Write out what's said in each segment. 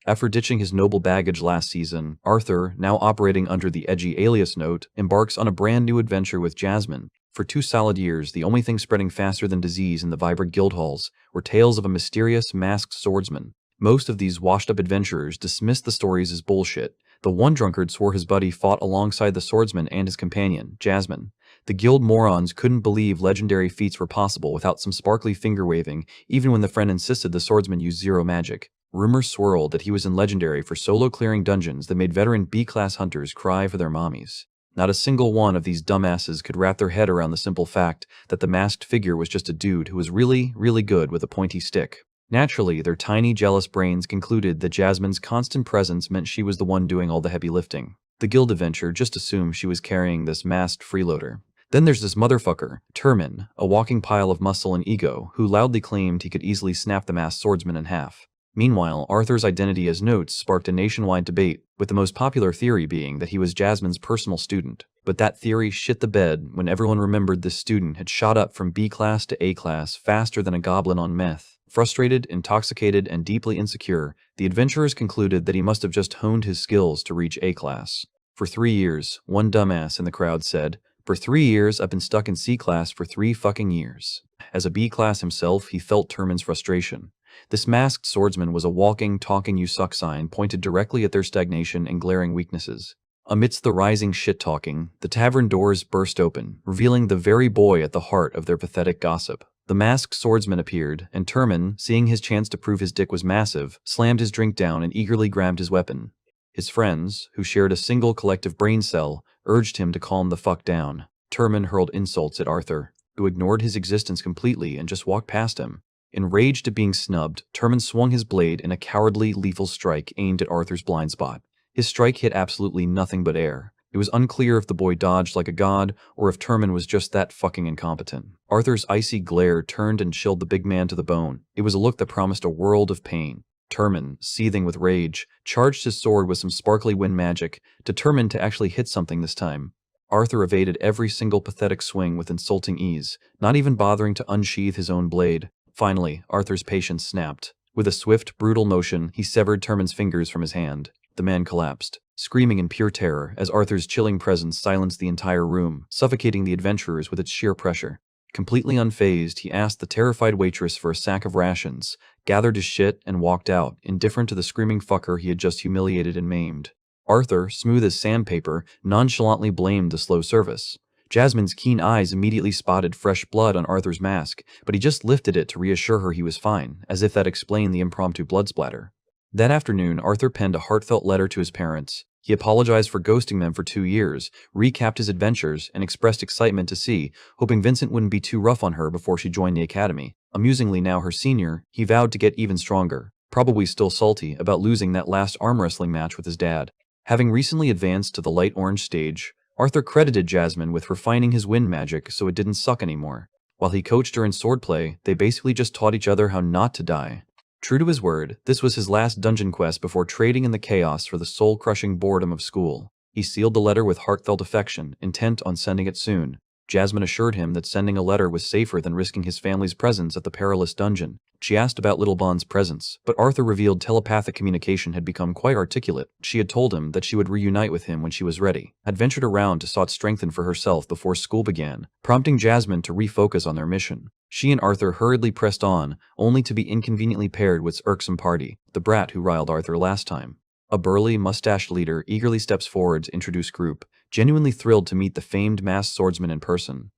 After ditching his noble baggage last season, Arthur, now operating under the edgy alias note, embarks on a brand new adventure with Jasmine. For 2 solid years, the only thing spreading faster than disease in the vibrant guild halls were tales of a mysterious, masked swordsman. Most of these washed-up adventurers dismissed the stories as bullshit. The one drunkard swore his buddy fought alongside the swordsman and his companion, Jasmine. The guild morons couldn't believe legendary feats were possible without some sparkly finger-waving, even when the friend insisted the swordsman used zero magic. Rumors swirled that he was in Legendary for solo-clearing dungeons that made veteran B-class hunters cry for their mommies. Not a single one of these dumbasses could wrap their head around the simple fact that the masked figure was just a dude who was really, really good with a pointy stick. Naturally, their tiny, jealous brains concluded that Jasmine's constant presence meant she was the one doing all the heavy lifting. The guild adventure just assumed she was carrying this masked freeloader. Then there's this motherfucker, Turman, a walking pile of muscle and ego, who loudly claimed he could easily snap the masked swordsman in half. Meanwhile, Arthur's identity as Notes sparked a nationwide debate, with the most popular theory being that he was Jasmine's personal student. But that theory shit the bed when everyone remembered this student had shot up from B-class to A-class faster than a goblin on meth. Frustrated, intoxicated, and deeply insecure, the adventurers concluded that he must have just honed his skills to reach A-class. For 3 years, one dumbass in the crowd said, "For 3 years, I've been stuck in C-class for 3 fucking years." As a B-class himself, he felt Turman's frustration. This masked swordsman was a walking, talking you suck sign pointed directly at their stagnation and glaring weaknesses. Amidst the rising shit-talking, the tavern doors burst open, revealing the very boy at the heart of their pathetic gossip. The masked swordsman appeared, and Turman, seeing his chance to prove his dick was massive, slammed his drink down and eagerly grabbed his weapon. His friends, who shared a single collective brain cell, urged him to calm the fuck down. Turman hurled insults at Arthur, who ignored his existence completely and just walked past him. Enraged at being snubbed, Turman swung his blade in a cowardly, lethal strike aimed at Arthur's blind spot. His strike hit absolutely nothing but air. It was unclear if the boy dodged like a god, or if Turman was just that fucking incompetent. Arthur's icy glare turned and chilled the big man to the bone. It was a look that promised a world of pain. Turman, seething with rage, charged his sword with some sparkly wind magic, determined to actually hit something this time. Arthur evaded every single pathetic swing with insulting ease, not even bothering to unsheath his own blade. Finally, Arthur's patience snapped. With a swift, brutal motion, he severed Turman's fingers from his hand. The man collapsed, screaming in pure terror as Arthur's chilling presence silenced the entire room, suffocating the adventurers with its sheer pressure. Completely unfazed, he asked the terrified waitress for a sack of rations, gathered his shit, and walked out, indifferent to the screaming fucker he had just humiliated and maimed. Arthur, smooth as sandpaper, nonchalantly blamed the slow service. Jasmine's keen eyes immediately spotted fresh blood on Arthur's mask, but he just lifted it to reassure her he was fine, as if that explained the impromptu blood splatter. That afternoon, Arthur penned a heartfelt letter to his parents. He apologized for ghosting them for 2 years, recapped his adventures, and expressed excitement to see, hoping Vincent wouldn't be too rough on her before she joined the academy. Amusingly, now her senior, he vowed to get even stronger, probably still salty about losing that last arm wrestling match with his dad. Having recently advanced to the light orange stage, Arthur credited Jasmine with refining his wind magic so it didn't suck anymore. While he coached her in swordplay, they basically just taught each other how not to die. True to his word, this was his last dungeon quest before trading in the chaos for the soul-crushing boredom of school. He sealed the letter with heartfelt affection, intent on sending it soon. Jasmine assured him that sending a letter was safer than risking his family's presence at the perilous dungeon. She asked about Little Bond's presence, but Arthur revealed telepathic communication had become quite articulate. She had told him that she would reunite with him when she was ready, had ventured around to sought strengthen for herself before school began, prompting Jasmine to refocus on their mission. She and Arthur hurriedly pressed on, only to be inconveniently paired with irksome Party, the brat who riled Arthur last time. A burly, mustached leader eagerly steps forward to introduce group, genuinely thrilled to meet the famed masked swordsman in person.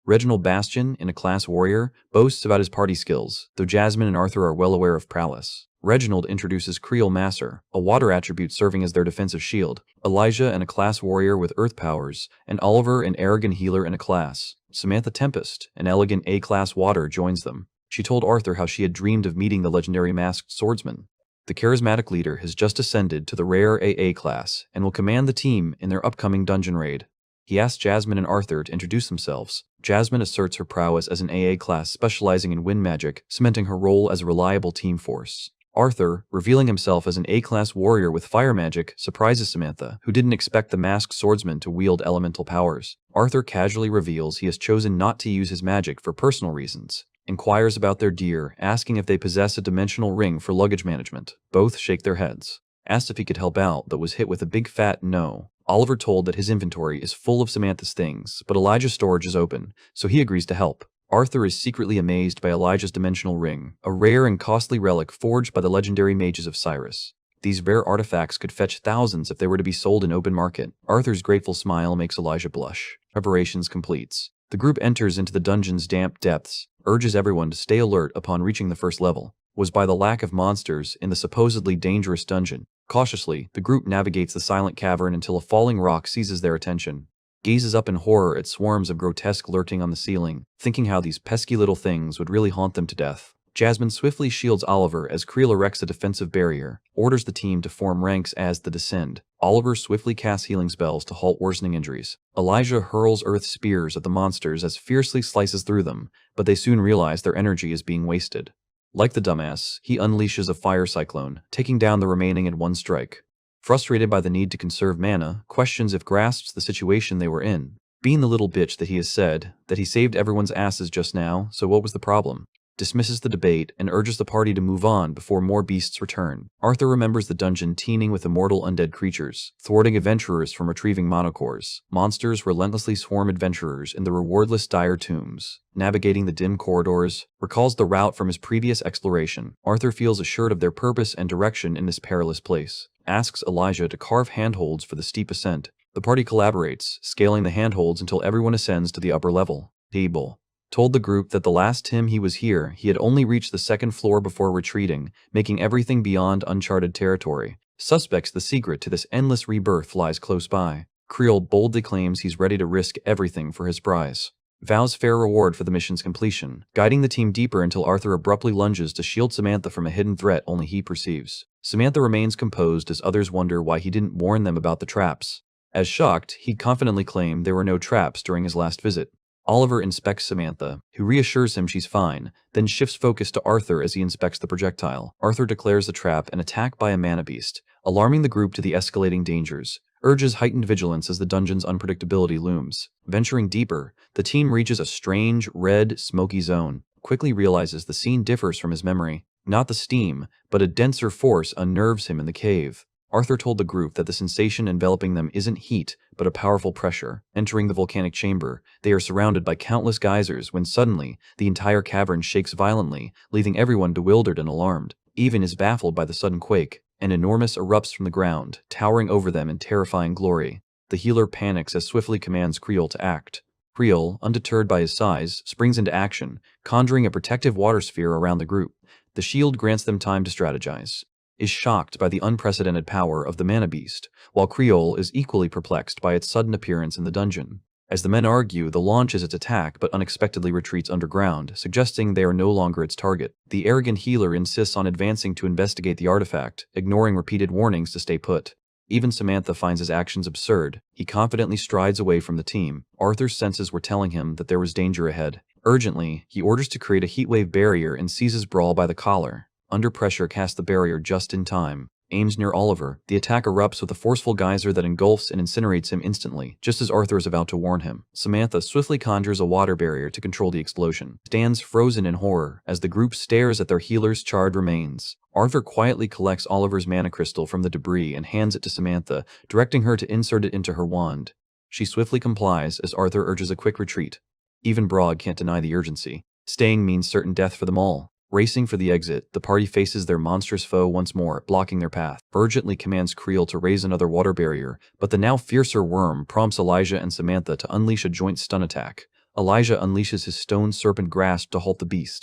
Reginald Bastion, in a class warrior, boasts about his party skills, though Jasmine and Arthur are well aware of prowess. Reginald introduces Creole Masser, a water attribute serving as their defensive shield, Elijah, and a class warrior with earth powers, and Oliver, an arrogant healer in a class. Samantha Tempest, an elegant A-class water, joins them. She told Arthur how she had dreamed of meeting the legendary masked swordsman. The charismatic leader has just ascended to the rare AA class and will command the team in their upcoming dungeon raid. He asks Jasmine and Arthur to introduce themselves. Jasmine asserts her prowess as an AA class specializing in wind magic, cementing her role as a reliable team force. Arthur, revealing himself as an A-class warrior with fire magic, surprises Samantha, who didn't expect the masked swordsman to wield elemental powers. Arthur casually reveals he has chosen not to use his magic for personal reasons. inquires about their deer, asking if they possess a dimensional ring for luggage management. Both shake their heads. Asked if he could help out, but was hit with a big fat no. Oliver told that his inventory is full of Samantha's things, but Elijah's storage is open, so he agrees to help. Arthur is secretly amazed by Elijah's dimensional ring, a rare and costly relic forged by the legendary mages of Cyrus. These rare artifacts could fetch thousands if they were to be sold in open market. Arthur's grateful smile makes Elijah blush. Preparations completes. The group enters into the dungeon's damp depths, urges everyone to stay alert upon reaching the first level. Was by the lack of monsters in the supposedly dangerous dungeon. Cautiously, the group navigates the silent cavern until a falling rock seizes their attention. Gazes up in horror at swarms of grotesque lurking on the ceiling, thinking how these pesky little things would really haunt them to death. Jasmine swiftly shields Oliver as Creel erects a defensive barrier, orders the team to form ranks as they descend. Oliver swiftly casts healing spells to halt worsening injuries. Elijah hurls earth spears at the monsters as fiercely slices through them, but they soon realize their energy is being wasted. Like the dumbass, he unleashes a fire cyclone, taking down the remaining in one strike. Frustrated by the need to conserve mana, questions if grasps the situation they were in. Being the little bitch that he has said, that he saved everyone's asses just now, so what was the problem? Dismisses the debate and urges the party to move on before more beasts return. Arthur remembers the dungeon teeming with immortal undead creatures, thwarting adventurers from retrieving monocores. Monsters relentlessly swarm adventurers in the rewardless dire tombs. Navigating the dim corridors, recalls the route from his previous exploration. Arthur feels assured of their purpose and direction in this perilous place. Asks Elijah to carve handholds for the steep ascent. The party collaborates, scaling the handholds until everyone ascends to the upper level. Table. Told the group that the last time he was here, he had only reached the second floor before retreating, making everything beyond uncharted territory. Suspects the secret to this endless rebirth lies close by. Creel boldly claims he's ready to risk everything for his prize. Vows fair reward for the mission's completion, guiding the team deeper until Arthur abruptly lunges to shield Samantha from a hidden threat only he perceives. Samantha remains composed as others wonder why he didn't warn them about the traps. As shocked, he confidently claimed there were no traps during his last visit. Oliver inspects Samantha, who reassures him she's fine, then shifts focus to Arthur as he inspects the projectile. Arthur declares the trap an attack by a mana beast, alarming the group to the escalating dangers, urges heightened vigilance as the dungeon's unpredictability looms. Venturing deeper, the team reaches a strange, red, smoky zone, quickly realizes the scene differs from his memory. Not the steam, but a denser force unnerves him in the cave. Arthur told the group that the sensation enveloping them isn't heat, but a powerful pressure. Entering the volcanic chamber, they are surrounded by countless geysers when suddenly, the entire cavern shakes violently, leaving everyone bewildered and alarmed. Even is baffled by the sudden quake. An enormous erupts from the ground, towering over them in terrifying glory. The healer panics as swiftly commands Creel to act. Creel, undeterred by his size, springs into action, conjuring a protective water sphere around the group. The shield grants them time to strategize. Is shocked by the unprecedented power of the mana beast, while Creel is equally perplexed by its sudden appearance in the dungeon. As the men argue, the launches its attack but unexpectedly retreats underground, suggesting they are no longer its target. The arrogant healer insists on advancing to investigate the artifact, ignoring repeated warnings to stay put. Even Samantha finds his actions absurd. He confidently strides away from the team. Arthur's senses were telling him that there was danger ahead. Urgently, he orders to create a heatwave barrier and seizes Brawl by the collar. Under pressure, casts the barrier just in time. Aims near Oliver. The attack erupts with a forceful geyser that engulfs and incinerates him instantly, just as Arthur is about to warn him. Samantha swiftly conjures a water barrier to control the explosion. Stands frozen in horror as the group stares at their healer's charred remains. Arthur quietly collects Oliver's mana crystal from the debris and hands it to Samantha, directing her to insert it into her wand. She swiftly complies as Arthur urges a quick retreat. Even Brog can't deny the urgency. Staying means certain death for them all. Racing for the exit, the party faces their monstrous foe once more, blocking their path. Urgently commands Creel to raise another water barrier, but the now fiercer worm prompts Elijah and Samantha to unleash a joint stun attack. Elijah unleashes his stone serpent grasp to halt the beast.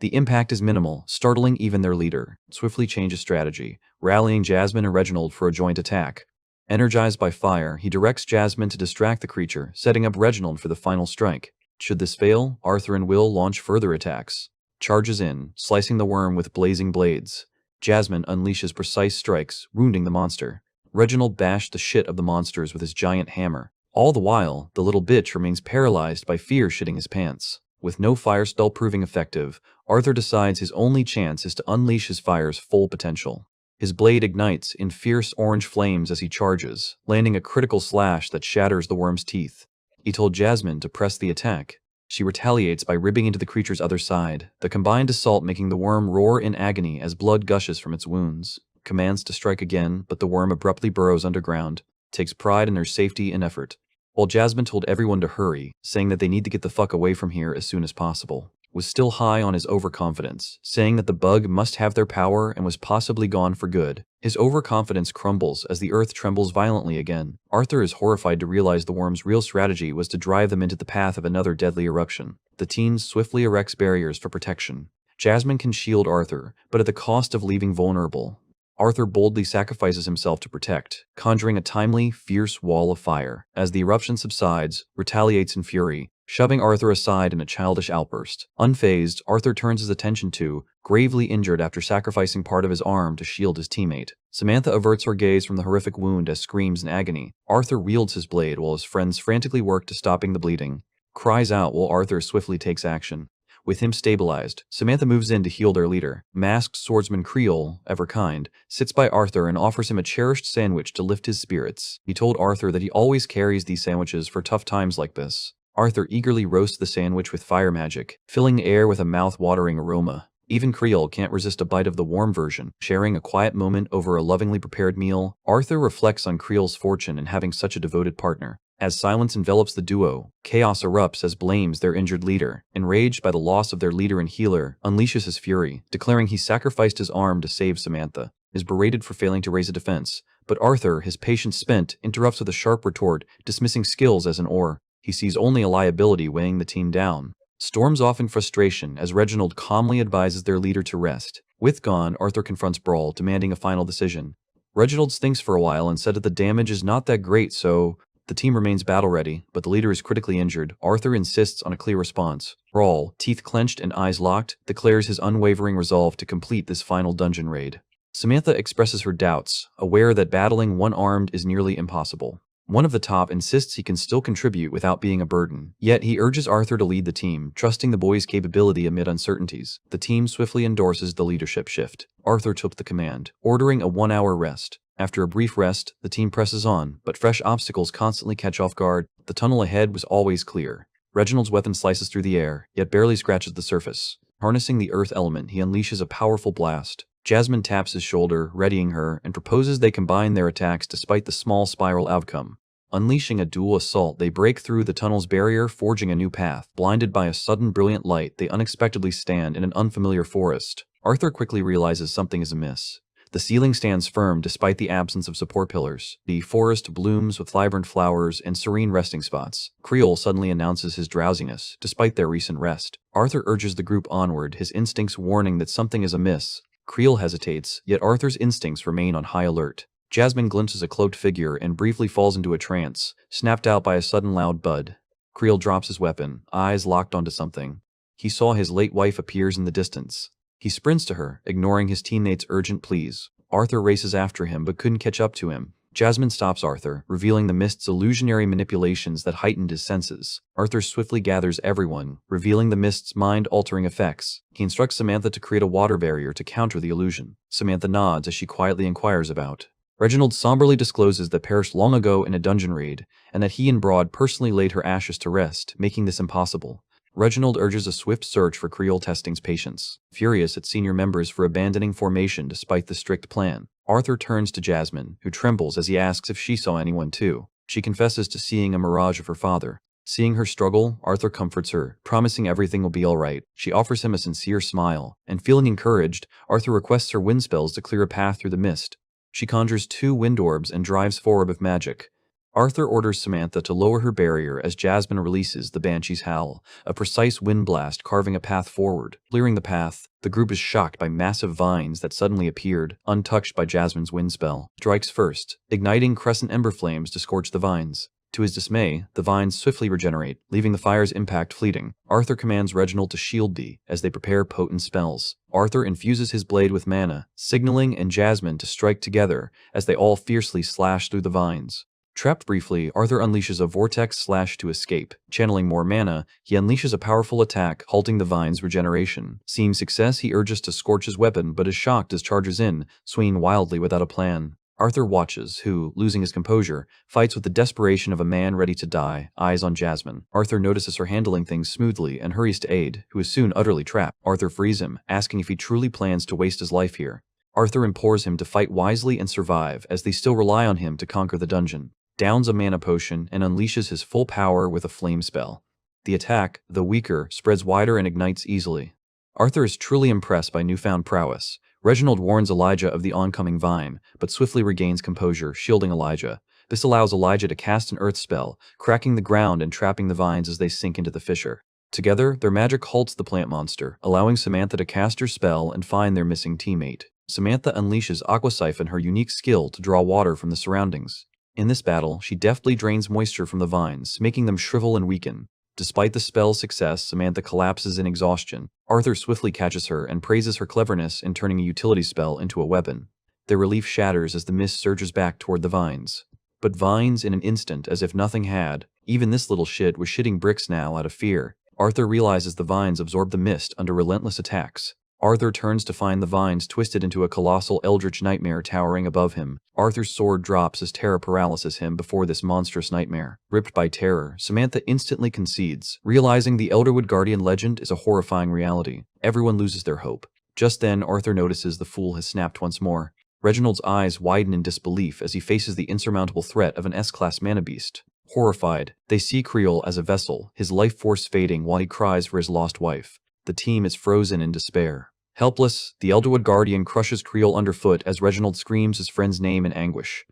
The impact is minimal, startling even their leader. Swiftly changes strategy, rallying Jasmine and Reginald for a joint attack. Energized by fire, he directs Jasmine to distract the creature, setting up Reginald for the final strike. Should this fail, Arthur and Will launch further attacks. Charges in, slicing the worm with blazing blades. Jasmine unleashes precise strikes, wounding the monster. Reginald bashed the shit of the monsters with his giant hammer. All the while, the little bitch remains paralyzed by fear shitting his pants. With no fire spell proving effective, Arthur decides his only chance is to unleash his fire's full potential. His blade ignites in fierce orange flames as he charges, landing a critical slash that shatters the worm's teeth. He told Jasmine to press the attack. She retaliates by ripping into the creature's other side, the combined assault making the worm roar in agony as blood gushes from its wounds. Commands to strike again, but the worm abruptly burrows underground, takes pride in their safety and effort. While Jasmine told everyone to hurry, saying that they need to get the fuck away from here as soon as possible, was still high on his overconfidence, saying that the bug must have their power and was possibly gone for good. His overconfidence crumbles as the earth trembles violently again. Arthur is horrified to realize the worm's real strategy was to drive them into the path of another deadly eruption. The team swiftly erects barriers for protection. Jasmine can shield Arthur, but at the cost of leaving vulnerable. Arthur boldly sacrifices himself to protect, conjuring a timely, fierce wall of fire. As the eruption subsides, retaliates in fury, shoving Arthur aside in a childish outburst. Unfazed, Arthur turns his attention to, gravely injured after sacrificing part of his arm to shield his teammate. Samantha averts her gaze from the horrific wound as screams in agony. Arthur wields his blade while his friends frantically work to stopping the bleeding. Cries out while Arthur swiftly takes action. With him stabilized, Samantha moves in to heal their leader. Masked swordsman Creole, ever kind, sits by Arthur and offers him a cherished sandwich to lift his spirits. He told Arthur that he always carries these sandwiches for tough times like this. Arthur eagerly roasts the sandwich with fire magic, filling the air with a mouth-watering aroma. Even Creole can't resist a bite of the warm version. Sharing a quiet moment over a lovingly prepared meal, Arthur reflects on Creole's fortune in having such a devoted partner. As silence envelops the duo, chaos erupts as blames their injured leader. Enraged by the loss of their leader and healer, unleashes his fury, declaring he sacrificed his arm to save Samantha. Is berated for failing to raise a defense, but Arthur, his patience spent, interrupts with a sharp retort, dismissing skills as an ore. He sees only a liability weighing the team down. Storms off in frustration as Reginald calmly advises their leader to rest. With gone, Arthur confronts Brawl, demanding a final decision. Reginald thinks for a while and said that the damage is not that great, so the team remains battle-ready, but the leader is critically injured. Arthur insists on a clear response. Brawl, teeth clenched and eyes locked, declares his unwavering resolve to complete this final dungeon raid. Samantha expresses her doubts, aware that battling one-armed is nearly impossible. One of the top insists he can still contribute without being a burden. Yet he urges Arthur to lead the team, trusting the boy's capability amid uncertainties. The team swiftly endorses the leadership shift. Arthur took the command, ordering a 1-hour rest. After a brief rest, the team presses on, but fresh obstacles constantly catch off guard. The tunnel ahead was always clear. Reginald's weapon slices through the air, yet barely scratches the surface. Harnessing the earth element, he unleashes a powerful blast. Jasmine taps his shoulder, readying her, and proposes they combine their attacks despite the small spiral outcome. Unleashing a dual assault, they break through the tunnel's barrier, forging a new path. Blinded by a sudden brilliant light, they unexpectedly stand in an unfamiliar forest. Arthur quickly realizes something is amiss. The ceiling stands firm despite the absence of support pillars. The forest blooms with vibrant flowers and serene resting spots. Creole suddenly announces his drowsiness, despite their recent rest. Arthur urges the group onward, his instincts warning that something is amiss. Creole hesitates, yet Arthur's instincts remain on high alert. Jasmine glimpses a cloaked figure and briefly falls into a trance, snapped out by a sudden loud bud. Creole drops his weapon, eyes locked onto something. He saw his late wife appears in the distance. He sprints to her, ignoring his teammates' urgent pleas. Arthur races after him but couldn't catch up to him. Jasmine stops Arthur, revealing the mist's illusionary manipulations that heightened his senses. Arthur swiftly gathers everyone, revealing the mist's mind-altering effects. He instructs Samantha to create a water barrier to counter the illusion. Samantha nods as she quietly inquires about. Reginald somberly discloses that perished long ago in a dungeon raid, and that he and Broad personally laid her ashes to rest, making this impossible. Reginald urges a swift search for Creole Testing's patience, furious at senior members for abandoning formation despite the strict plan. Arthur turns to Jasmine, who trembles as he asks if she saw anyone too. She confesses to seeing a mirage of her father. Seeing her struggle, Arthur comforts her, promising everything will be alright. She offers him a sincere smile, and feeling encouraged, Arthur requests her wind spells to clear a path through the mist. She conjures 2 wind orbs and drives 4 of magic. Arthur orders Samantha to lower her barrier as Jasmine releases the Banshee's Howl, a precise wind blast carving a path forward. Clearing the path, the group is shocked by massive vines that suddenly appeared, untouched by Jasmine's wind spell. Strikes first, igniting crescent ember flames to scorch the vines. To his dismay, the vines swiftly regenerate, leaving the fire's impact fleeting. Arthur commands Reginald to shield thee as they prepare potent spells. Arthur infuses his blade with mana, signaling and Jasmine to strike together as they all fiercely slash through the vines. Trapped briefly, Arthur unleashes a vortex slash to escape. Channeling more mana, he unleashes a powerful attack, halting the vine's regeneration. Seeing success, he urges to scorch his weapon, but is shocked as charges in, swinging wildly without a plan. Arthur watches, who, losing his composure, fights with the desperation of a man ready to die, eyes on Jasmine. Arthur notices her handling things smoothly and hurries to aid, who is soon utterly trapped. Arthur frees him, asking if he truly plans to waste his life here. Arthur implores him to fight wisely and survive, as they still rely on him to conquer the dungeon. Downs a mana potion and unleashes his full power with a flame spell. The attack, though weaker, spreads wider and ignites easily. Arthur is truly impressed by newfound prowess. Reginald warns Elijah of the oncoming vine, but swiftly regains composure, shielding Elijah. This allows Elijah to cast an earth spell, cracking the ground and trapping the vines as they sink into the fissure. Together, their magic halts the plant monster, allowing Samantha to cast her spell and find their missing teammate. Samantha unleashes Aqua Siphon, her unique skill to draw water from the surroundings. In this battle, she deftly drains moisture from the vines, making them shrivel and weaken. Despite the spell's success, Samantha collapses in exhaustion. Arthur swiftly catches her and praises her cleverness in turning a utility spell into a weapon. Their relief shatters as the mist surges back toward the vines. But vines in an instant, as if nothing had. Even this little shit was shitting bricks now out of fear. Arthur realizes the vines absorb the mist under relentless attacks. Arthur turns to find the vines twisted into a colossal eldritch nightmare towering above him. Arthur's sword drops as terror paralyzes him before this monstrous nightmare. Ripped by terror, Samantha instantly concedes, realizing the Elderwood Guardian legend is a horrifying reality. Everyone loses their hope. Just then, Arthur notices the fool has snapped once more. Reginald's eyes widen in disbelief as he faces the insurmountable threat of an S-class mana beast. Horrified, they see Creole as a vessel, his life force fading while he cries for his lost wife. The team is frozen in despair. Helpless, the Elderwood Guardian crushes Creole underfoot as Reginald screams his friend's name in anguish.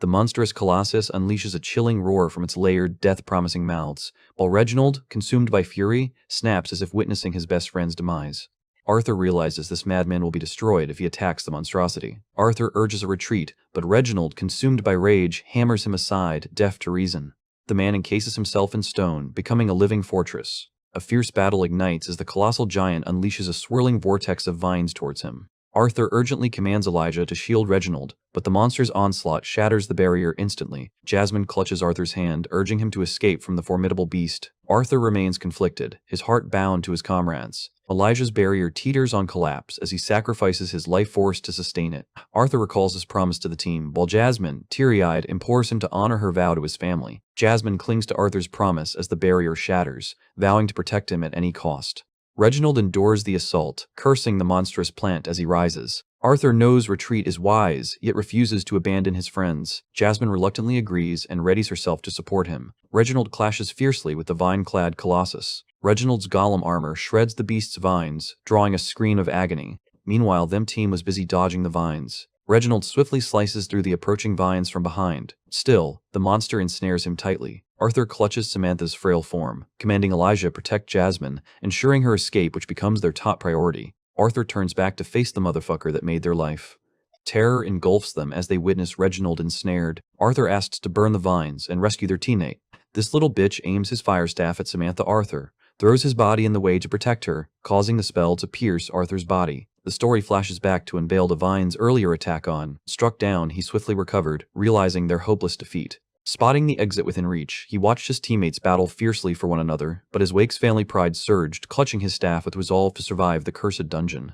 The monstrous colossus unleashes a chilling roar from its layered, death-promising mouths, while Reginald, consumed by fury, snaps as if witnessing his best friend's demise. Arthur realizes this madman will be destroyed if he attacks the monstrosity. Arthur urges a retreat, but Reginald, consumed by rage, hammers him aside, deaf to reason. The man encases himself in stone, becoming a living fortress. A fierce battle ignites as the colossal giant unleashes a swirling vortex of vines towards him. Arthur urgently commands Elijah to shield Reginald, but the monster's onslaught shatters the barrier instantly. Jasmine clutches Arthur's hand, urging him to escape from the formidable beast. Arthur remains conflicted, his heart bound to his comrades. Elijah's barrier teeters on collapse as he sacrifices his life force to sustain it. Arthur recalls his promise to the team, while Jasmine, teary-eyed, implores him to honor her vow to his family. Jasmine clings to Arthur's promise as the barrier shatters, vowing to protect him at any cost. Reginald endures the assault, cursing the monstrous plant as he rises. Arthur knows retreat is wise, yet refuses to abandon his friends. Jasmine reluctantly agrees and readies herself to support him. Reginald clashes fiercely with the vine-clad colossus. Reginald's golem armor shreds the beast's vines, drawing a scream of agony. Meanwhile, them team was busy dodging the vines. Reginald swiftly slices through the approaching vines from behind. Still, the monster ensnares him tightly. Arthur clutches Samantha's frail form, commanding Elijah protect Jasmine, ensuring her escape, which becomes their top priority. Arthur turns back to face the motherfucker that made their life. Terror engulfs them as they witness Reginald ensnared. Arthur asks to burn the vines and rescue their teammate. This little bitch aims his fire staff at Samantha Arthur, throws his body in the way to protect her, causing the spell to pierce Arthur's body. The story flashes back to Unveil Divine's earlier attack on. Struck down, he swiftly recovered, realizing their hopeless defeat. Spotting the exit within reach, he watched his teammates battle fiercely for one another, but his Wake's family pride surged, clutching his staff with resolve to survive the cursed dungeon.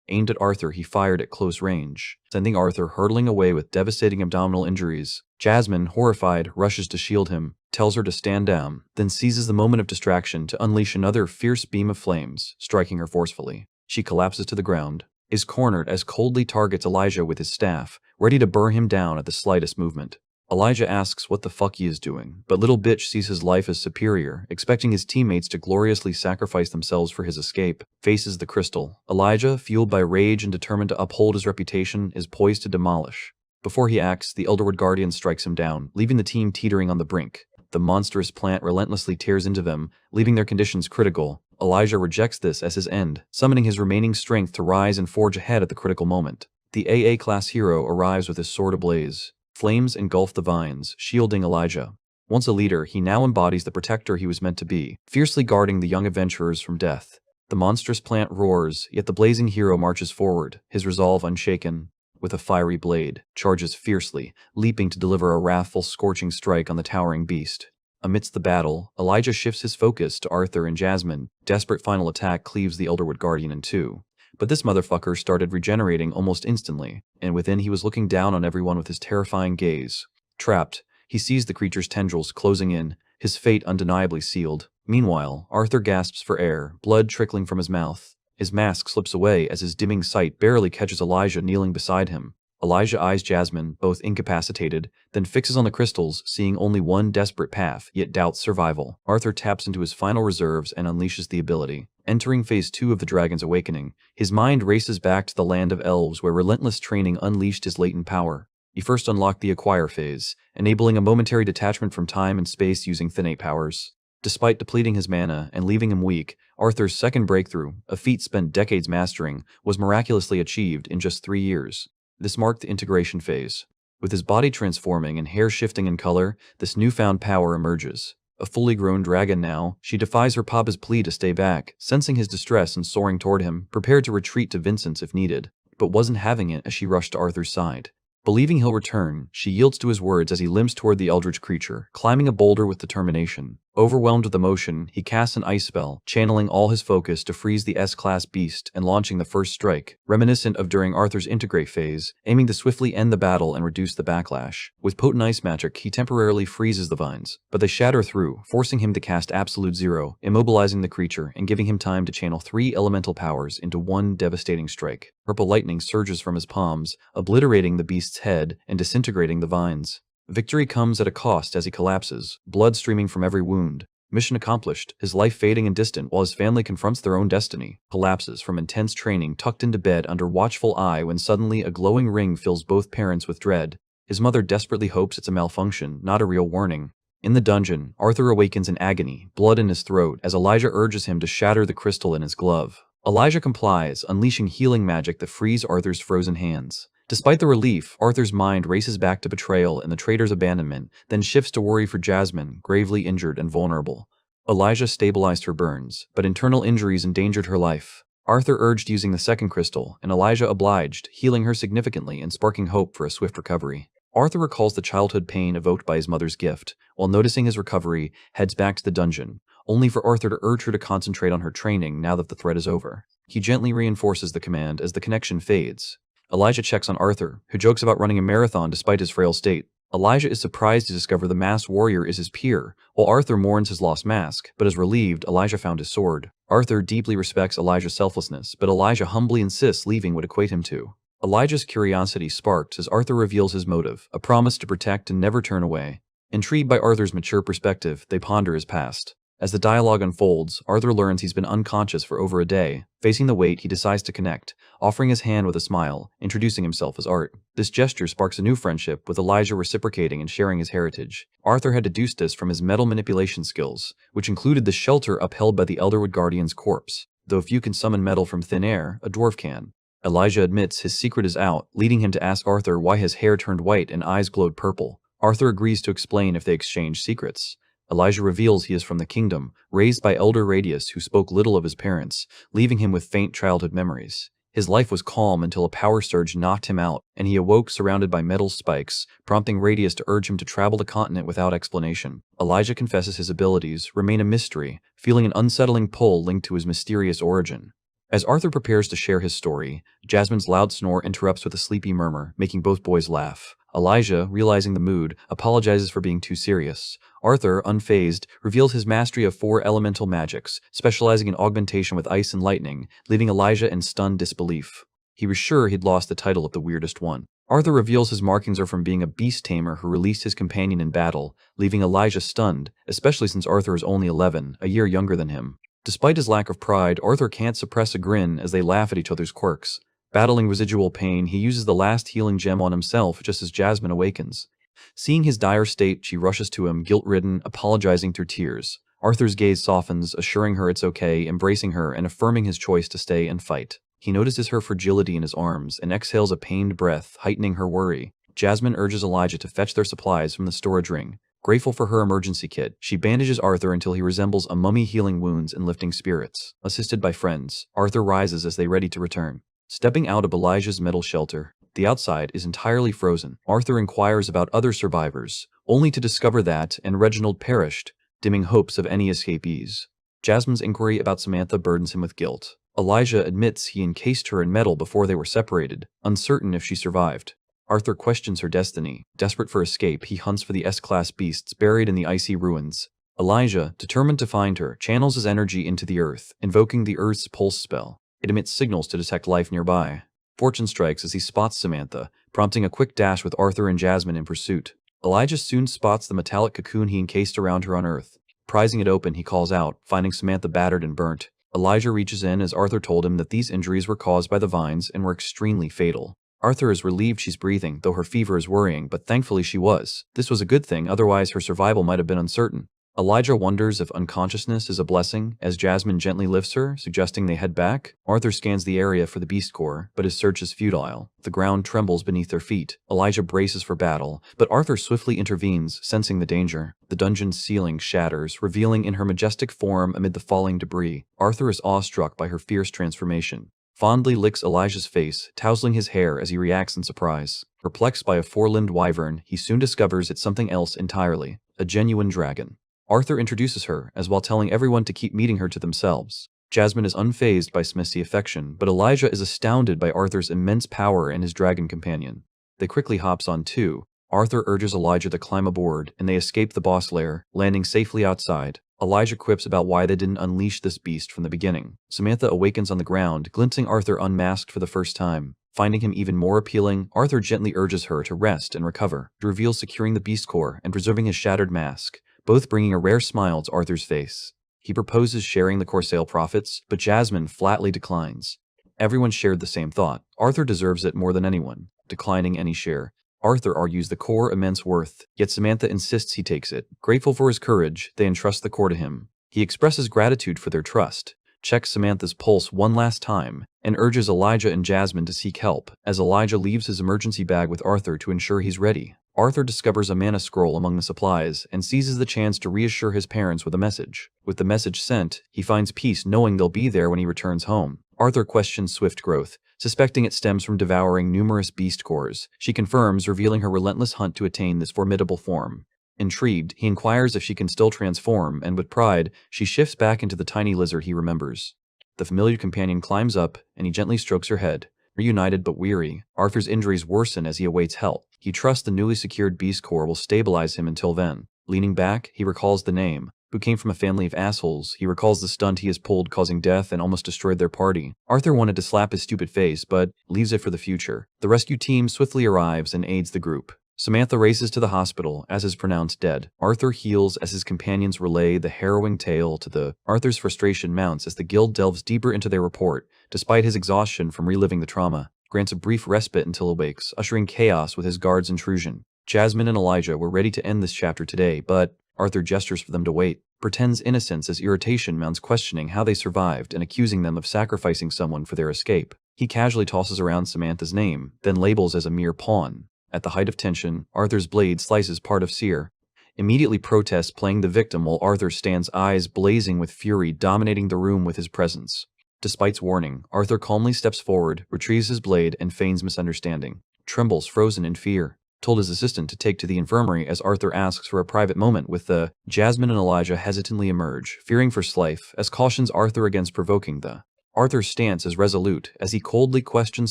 Aimed at Arthur, he fired at close range, sending Arthur hurtling away with devastating abdominal injuries. Jasmine, horrified, rushes to shield him, tells her to stand down, then seizes the moment of distraction to unleash another fierce beam of flames, striking her forcefully. She collapses to the ground, is cornered as coldly targets Elijah with his staff, ready to burn him down at the slightest movement. Elijah asks what the fuck he is doing, but little bitch sees his life as superior, expecting his teammates to gloriously sacrifice themselves for his escape. Faces the crystal. Elijah, fueled by rage and determined to uphold his reputation, is poised to demolish. Before he acts, the Elderwood Guardian strikes him down, leaving the team teetering on the brink. The monstrous plant relentlessly tears into them, leaving their conditions critical. Elijah rejects this as his end, summoning his remaining strength to rise and forge ahead at the critical moment. The AA-class hero arrives with his sword ablaze. Flames engulf the vines, shielding Elijah. Once a leader, he now embodies the protector he was meant to be, fiercely guarding the young adventurers from death. The monstrous plant roars, yet the blazing hero marches forward, his resolve unshaken. With a fiery blade, charges fiercely, leaping to deliver a wrathful, scorching strike on the towering beast. Amidst the battle, Elijah shifts his focus to Arthur and Jasmine. Desperate final attack cleaves the Elderwood Guardian in two. But this motherfucker started regenerating almost instantly, and within he was looking down on everyone with his terrifying gaze. Trapped, he sees the creature's tendrils closing in, his fate undeniably sealed. Meanwhile, Arthur gasps for air, blood trickling from his mouth. His mask slips away as his dimming sight barely catches Elijah kneeling beside him. Elijah eyes Jasmine, both incapacitated, then fixes on the crystals, seeing only one desperate path, yet doubts survival. Arthur taps into his final reserves and unleashes the ability. Entering Phase 2 of the Dragon's Awakening, his mind races back to the land of elves where relentless training unleashed his latent power. He first unlocked the Acquire phase, enabling a momentary detachment from time and space using Thinate powers. Despite depleting his mana and leaving him weak, Arthur's second breakthrough, a feat spent decades mastering, was miraculously achieved in just 3 years. This marked the integration phase. With his body transforming and hair shifting in color, this newfound power emerges. A fully grown dragon now, she defies her papa's plea to stay back, sensing his distress and soaring toward him, prepared to retreat to Vincent's if needed, but wasn't having it as she rushed to Arthur's side. Believing he'll return, she yields to his words as he limps toward the eldritch creature, climbing a boulder with determination. Overwhelmed with emotion, he casts an ice spell, channeling all his focus to freeze the S-class beast and launching the first strike, reminiscent of during Arthur's integrate phase, aiming to swiftly end the battle and reduce the backlash. With potent ice magic, he temporarily freezes the vines, but they shatter through, forcing him to cast Absolute Zero, immobilizing the creature and giving him time to channel 3 elemental powers into one devastating strike. Purple lightning surges from his palms, obliterating the beast's head and disintegrating the vines. Victory comes at a cost as he collapses, blood streaming from every wound. Mission accomplished, his life fading and distant while his family confronts their own destiny. Collapses from intense training, tucked into bed under watchful eye when suddenly a glowing ring fills both parents with dread. His mother desperately hopes it's a malfunction, not a real warning. In the dungeon, Arthur awakens in agony, blood in his throat, as Elijah urges him to shatter the crystal in his glove. Elijah complies, unleashing healing magic that frees Arthur's frozen hands. Despite the relief, Arthur's mind races back to betrayal and the traitor's abandonment, then shifts to worry for Jasmine, gravely injured and vulnerable. Elijah stabilized her burns, but internal injuries endangered her life. Arthur urged using the second crystal, and Elijah obliged, healing her significantly and sparking hope for a swift recovery. Arthur recalls the childhood pain evoked by his mother's gift. While noticing his recovery, heads back to the dungeon, only for Arthur to urge her to concentrate on her training now that the threat is over. He gently reinforces the command as the connection fades. Elijah checks on Arthur, who jokes about running a marathon despite his frail state. Elijah is surprised to discover the masked warrior is his peer, while Arthur mourns his lost mask, but is relieved Elijah found his sword. Arthur deeply respects Elijah's selflessness, but Elijah humbly insists leaving would equate him to. Elijah's curiosity sparks as Arthur reveals his motive, a promise to protect and never turn away. Intrigued by Arthur's mature perspective, they ponder his past. As the dialogue unfolds, Arthur learns he's been unconscious for over a day. Facing the weight, he decides to connect, offering his hand with a smile, introducing himself as Art. This gesture sparks a new friendship, with Elijah reciprocating and sharing his heritage. Arthur had deduced this from his metal manipulation skills, which included the shelter upheld by the Elderwood Guardian's corpse. Though few can summon metal from thin air, a dwarf can. Elijah admits his secret is out, leading him to ask Arthur why his hair turned white and eyes glowed purple. Arthur agrees to explain if they exchange secrets. Elijah reveals he is from the kingdom, raised by Elder Radius who spoke little of his parents, leaving him with faint childhood memories. His life was calm until a power surge knocked him out, and he awoke surrounded by metal spikes, prompting Radius to urge him to travel the continent without explanation. Elijah confesses his abilities remain a mystery, feeling an unsettling pull linked to his mysterious origin. As Arthur prepares to share his story, Jasmine's loud snore interrupts with a sleepy murmur, making both boys laugh. Elijah, realizing the mood, apologizes for being too serious. Arthur, unfazed, reveals his mastery of 4 elemental magics, specializing in augmentation with ice and lightning, leaving Elijah in stunned disbelief. He was sure he'd lost the title of the weirdest one. Arthur reveals his markings are from being a beast tamer who released his companion in battle, leaving Elijah stunned, especially since Arthur is only 11, a year younger than him. Despite his lack of pride, Arthur can't suppress a grin as they laugh at each other's quirks. Battling residual pain, he uses the last healing gem on himself just as Jasmine awakens. Seeing his dire state, she rushes to him, guilt-ridden, apologizing through tears. Arthur's gaze softens, assuring her it's okay, embracing her, and affirming his choice to stay and fight. He notices her fragility in his arms and exhales a pained breath, heightening her worry. Jasmine urges Elijah to fetch their supplies from the storage ring. Grateful for her emergency kit, she bandages Arthur until he resembles a mummy, healing wounds and lifting spirits. Assisted by friends, Arthur rises as they ready to return. Stepping out of Elijah's metal shelter, the outside is entirely frozen. Arthur inquires about other survivors, only to discover that and Reginald perished, dimming hopes of any escapees. Jasmine's inquiry about Samantha burdens him with guilt. Elijah admits he encased her in metal before they were separated, uncertain if she survived. Arthur questions her destiny. Desperate for escape, he hunts for the S-class beasts buried in the icy ruins. Elijah, determined to find her, channels his energy into the earth, invoking the Earth's pulse spell. It emits signals to detect life nearby. Fortune strikes as he spots Samantha, prompting a quick dash with Arthur and Jasmine in pursuit. Elijah soon spots the metallic cocoon he encased around her on Earth. Prizing it open, he calls out, finding Samantha battered and burnt. Elijah reaches in as Arthur told him that these injuries were caused by the vines and were extremely fatal. Arthur is relieved she's breathing, though her fever is worrying, but thankfully she was. This was a good thing, otherwise her survival might have been uncertain. Elijah wonders if unconsciousness is a blessing, as Jasmine gently lifts her, suggesting they head back. Arthur scans the area for the beast core, but his search is futile. The ground trembles beneath their feet. Elijah braces for battle, but Arthur swiftly intervenes, sensing the danger. The dungeon's ceiling shatters, revealing in her majestic form amid the falling debris. Arthur is awestruck by her fierce transformation. Fondly licks Elijah's face, tousling his hair as he reacts in surprise. Perplexed by a four-limbed wyvern, he soon discovers it's something else entirely, a genuine dragon. Arthur introduces her, as while telling everyone to keep meeting her to themselves. Jasmine is unfazed by Smith's affection, but Elijah is astounded by Arthur's immense power and his dragon companion. They quickly hops on too. Arthur urges Elijah to climb aboard, and they escape the boss lair, landing safely outside. Elijah quips about why they didn't unleash this beast from the beginning. Samantha awakens on the ground, glimpsing Arthur unmasked for the first time. Finding him even more appealing, Arthur gently urges her to rest and recover. He reveals securing the beast core and preserving his shattered mask, both bringing a rare smile to Arthur's face. He proposes sharing the core sale profits, but Jasmine flatly declines. Everyone shared the same thought. Arthur deserves it more than anyone, declining any share. Arthur argues the core immense worth, yet Samantha insists he takes it. Grateful for his courage, they entrust the core to him. He expresses gratitude for their trust, checks Samantha's pulse one last time, and urges Elijah and Jasmine to seek help, as Elijah leaves his emergency bag with Arthur to ensure he's ready. Arthur discovers a mana scroll among the supplies and seizes the chance to reassure his parents with a message. With the message sent, he finds peace knowing they'll be there when he returns home. Arthur questions swift growth, suspecting it stems from devouring numerous beast cores. She confirms, revealing her relentless hunt to attain this formidable form. Intrigued, he inquires if she can still transform, and with pride, she shifts back into the tiny lizard he remembers. The familiar companion climbs up, and he gently strokes her head. Reunited but weary, Arthur's injuries worsen as he awaits help. He trusts the newly secured beast core will stabilize him until then. Leaning back, he recalls the name. Who came from a family of assholes. He recalls the stunt he has pulled, causing death and almost destroyed their party. Arthur wanted to slap his stupid face, but leaves it for the future. The rescue team swiftly arrives and aids the group. Samantha races to the hospital, as is pronounced dead. Arthur heals as his companions relay the harrowing tale to the... Arthur's frustration mounts as the guild delves deeper into their report, despite his exhaustion from reliving the trauma. Grants a brief respite until awakes, ushering chaos with his guard's intrusion. Jasmine and Elijah were ready to end this chapter today, but Arthur gestures for them to wait, pretends innocence as irritation mounts, questioning how they survived and accusing them of sacrificing someone for their escape. He casually tosses around Samantha's name, then labels as a mere pawn. At the height of tension, Arthur's blade slices part of Seer. Immediately protests, playing the victim while Arthur stands, eyes blazing with fury, dominating the room with his presence. Despite warning, Arthur calmly steps forward, retrieves his blade, and feigns misunderstanding. Trembles, frozen in fear. Told his assistant to take to the infirmary as Arthur asks for a private moment with the... Jasmine and Elijah hesitantly emerge, fearing for his life, as cautions Arthur against provoking the... Arthur's stance is resolute, as he coldly questions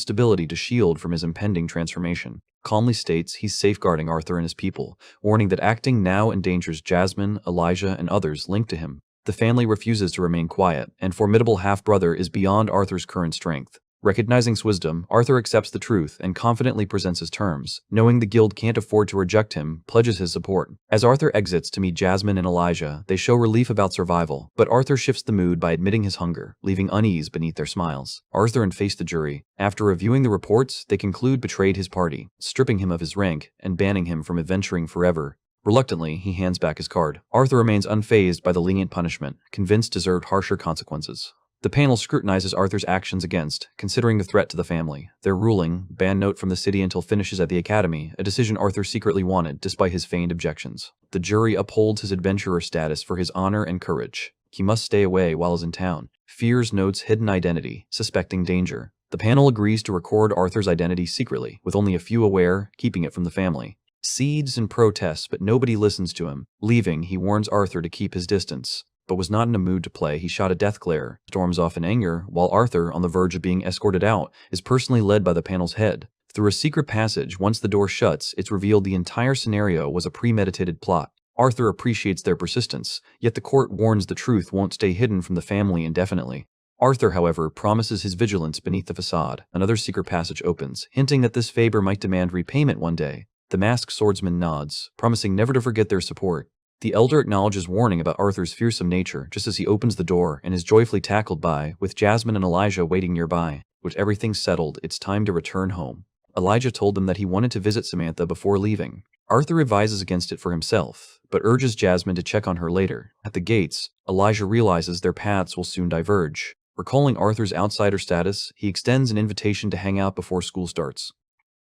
stability to shield from his impending transformation. Calmly states he's safeguarding Arthur and his people, warning that acting now endangers Jasmine, Elijah, and others linked to him. The family refuses to remain quiet, and formidable half-brother is beyond Arthur's current strength. Recognizing his wisdom, Arthur accepts the truth and confidently presents his terms. Knowing the guild can't afford to reject him, pledges his support. As Arthur exits to meet Jasmine and Elijah, they show relief about survival, but Arthur shifts the mood by admitting his hunger, leaving unease beneath their smiles. Arthur and face the jury. After reviewing the reports, they conclude betrayed his party, stripping him of his rank and banning him from adventuring forever. Reluctantly, he hands back his card. Arthur remains unfazed by the lenient punishment, convinced deserved harsher consequences. The panel scrutinizes Arthur's actions against, considering the threat to the family. Their ruling, ban note from the city until finishes at the academy, a decision Arthur secretly wanted despite his feigned objections. The jury upholds his adventurer status for his honor and courage. He must stay away while he's in town. Fears notes hidden identity, suspecting danger. The panel agrees to record Arthur's identity secretly, with only a few aware, keeping it from the family. Cedes and protests, but nobody listens to him. Leaving, he warns Arthur to keep his distance. but was not in a mood to play. He shot a death glare, storms off in anger, while Arthur, on the verge of being escorted out, is personally led by the panel's head. Through a secret passage, once the door shuts, it's revealed the entire scenario was a premeditated plot. Arthur appreciates their persistence, yet the court warns the truth won't stay hidden from the family indefinitely. Arthur, however, promises his vigilance beneath the facade. Another secret passage opens, hinting that this favor might demand repayment one day. The masked swordsman nods, promising never to forget their support. The elder acknowledges warning about Arthur's fearsome nature just as he opens the door and is joyfully tackled by, with Jasmine and Elijah waiting nearby. With everything settled, it's time to return home. Elijah told them that he wanted to visit Samantha before leaving. Arthur advises against it for himself, but urges Jasmine to check on her later. At the gates, Elijah realizes their paths will soon diverge. Recalling Arthur's outsider status, he extends an invitation to hang out before school starts.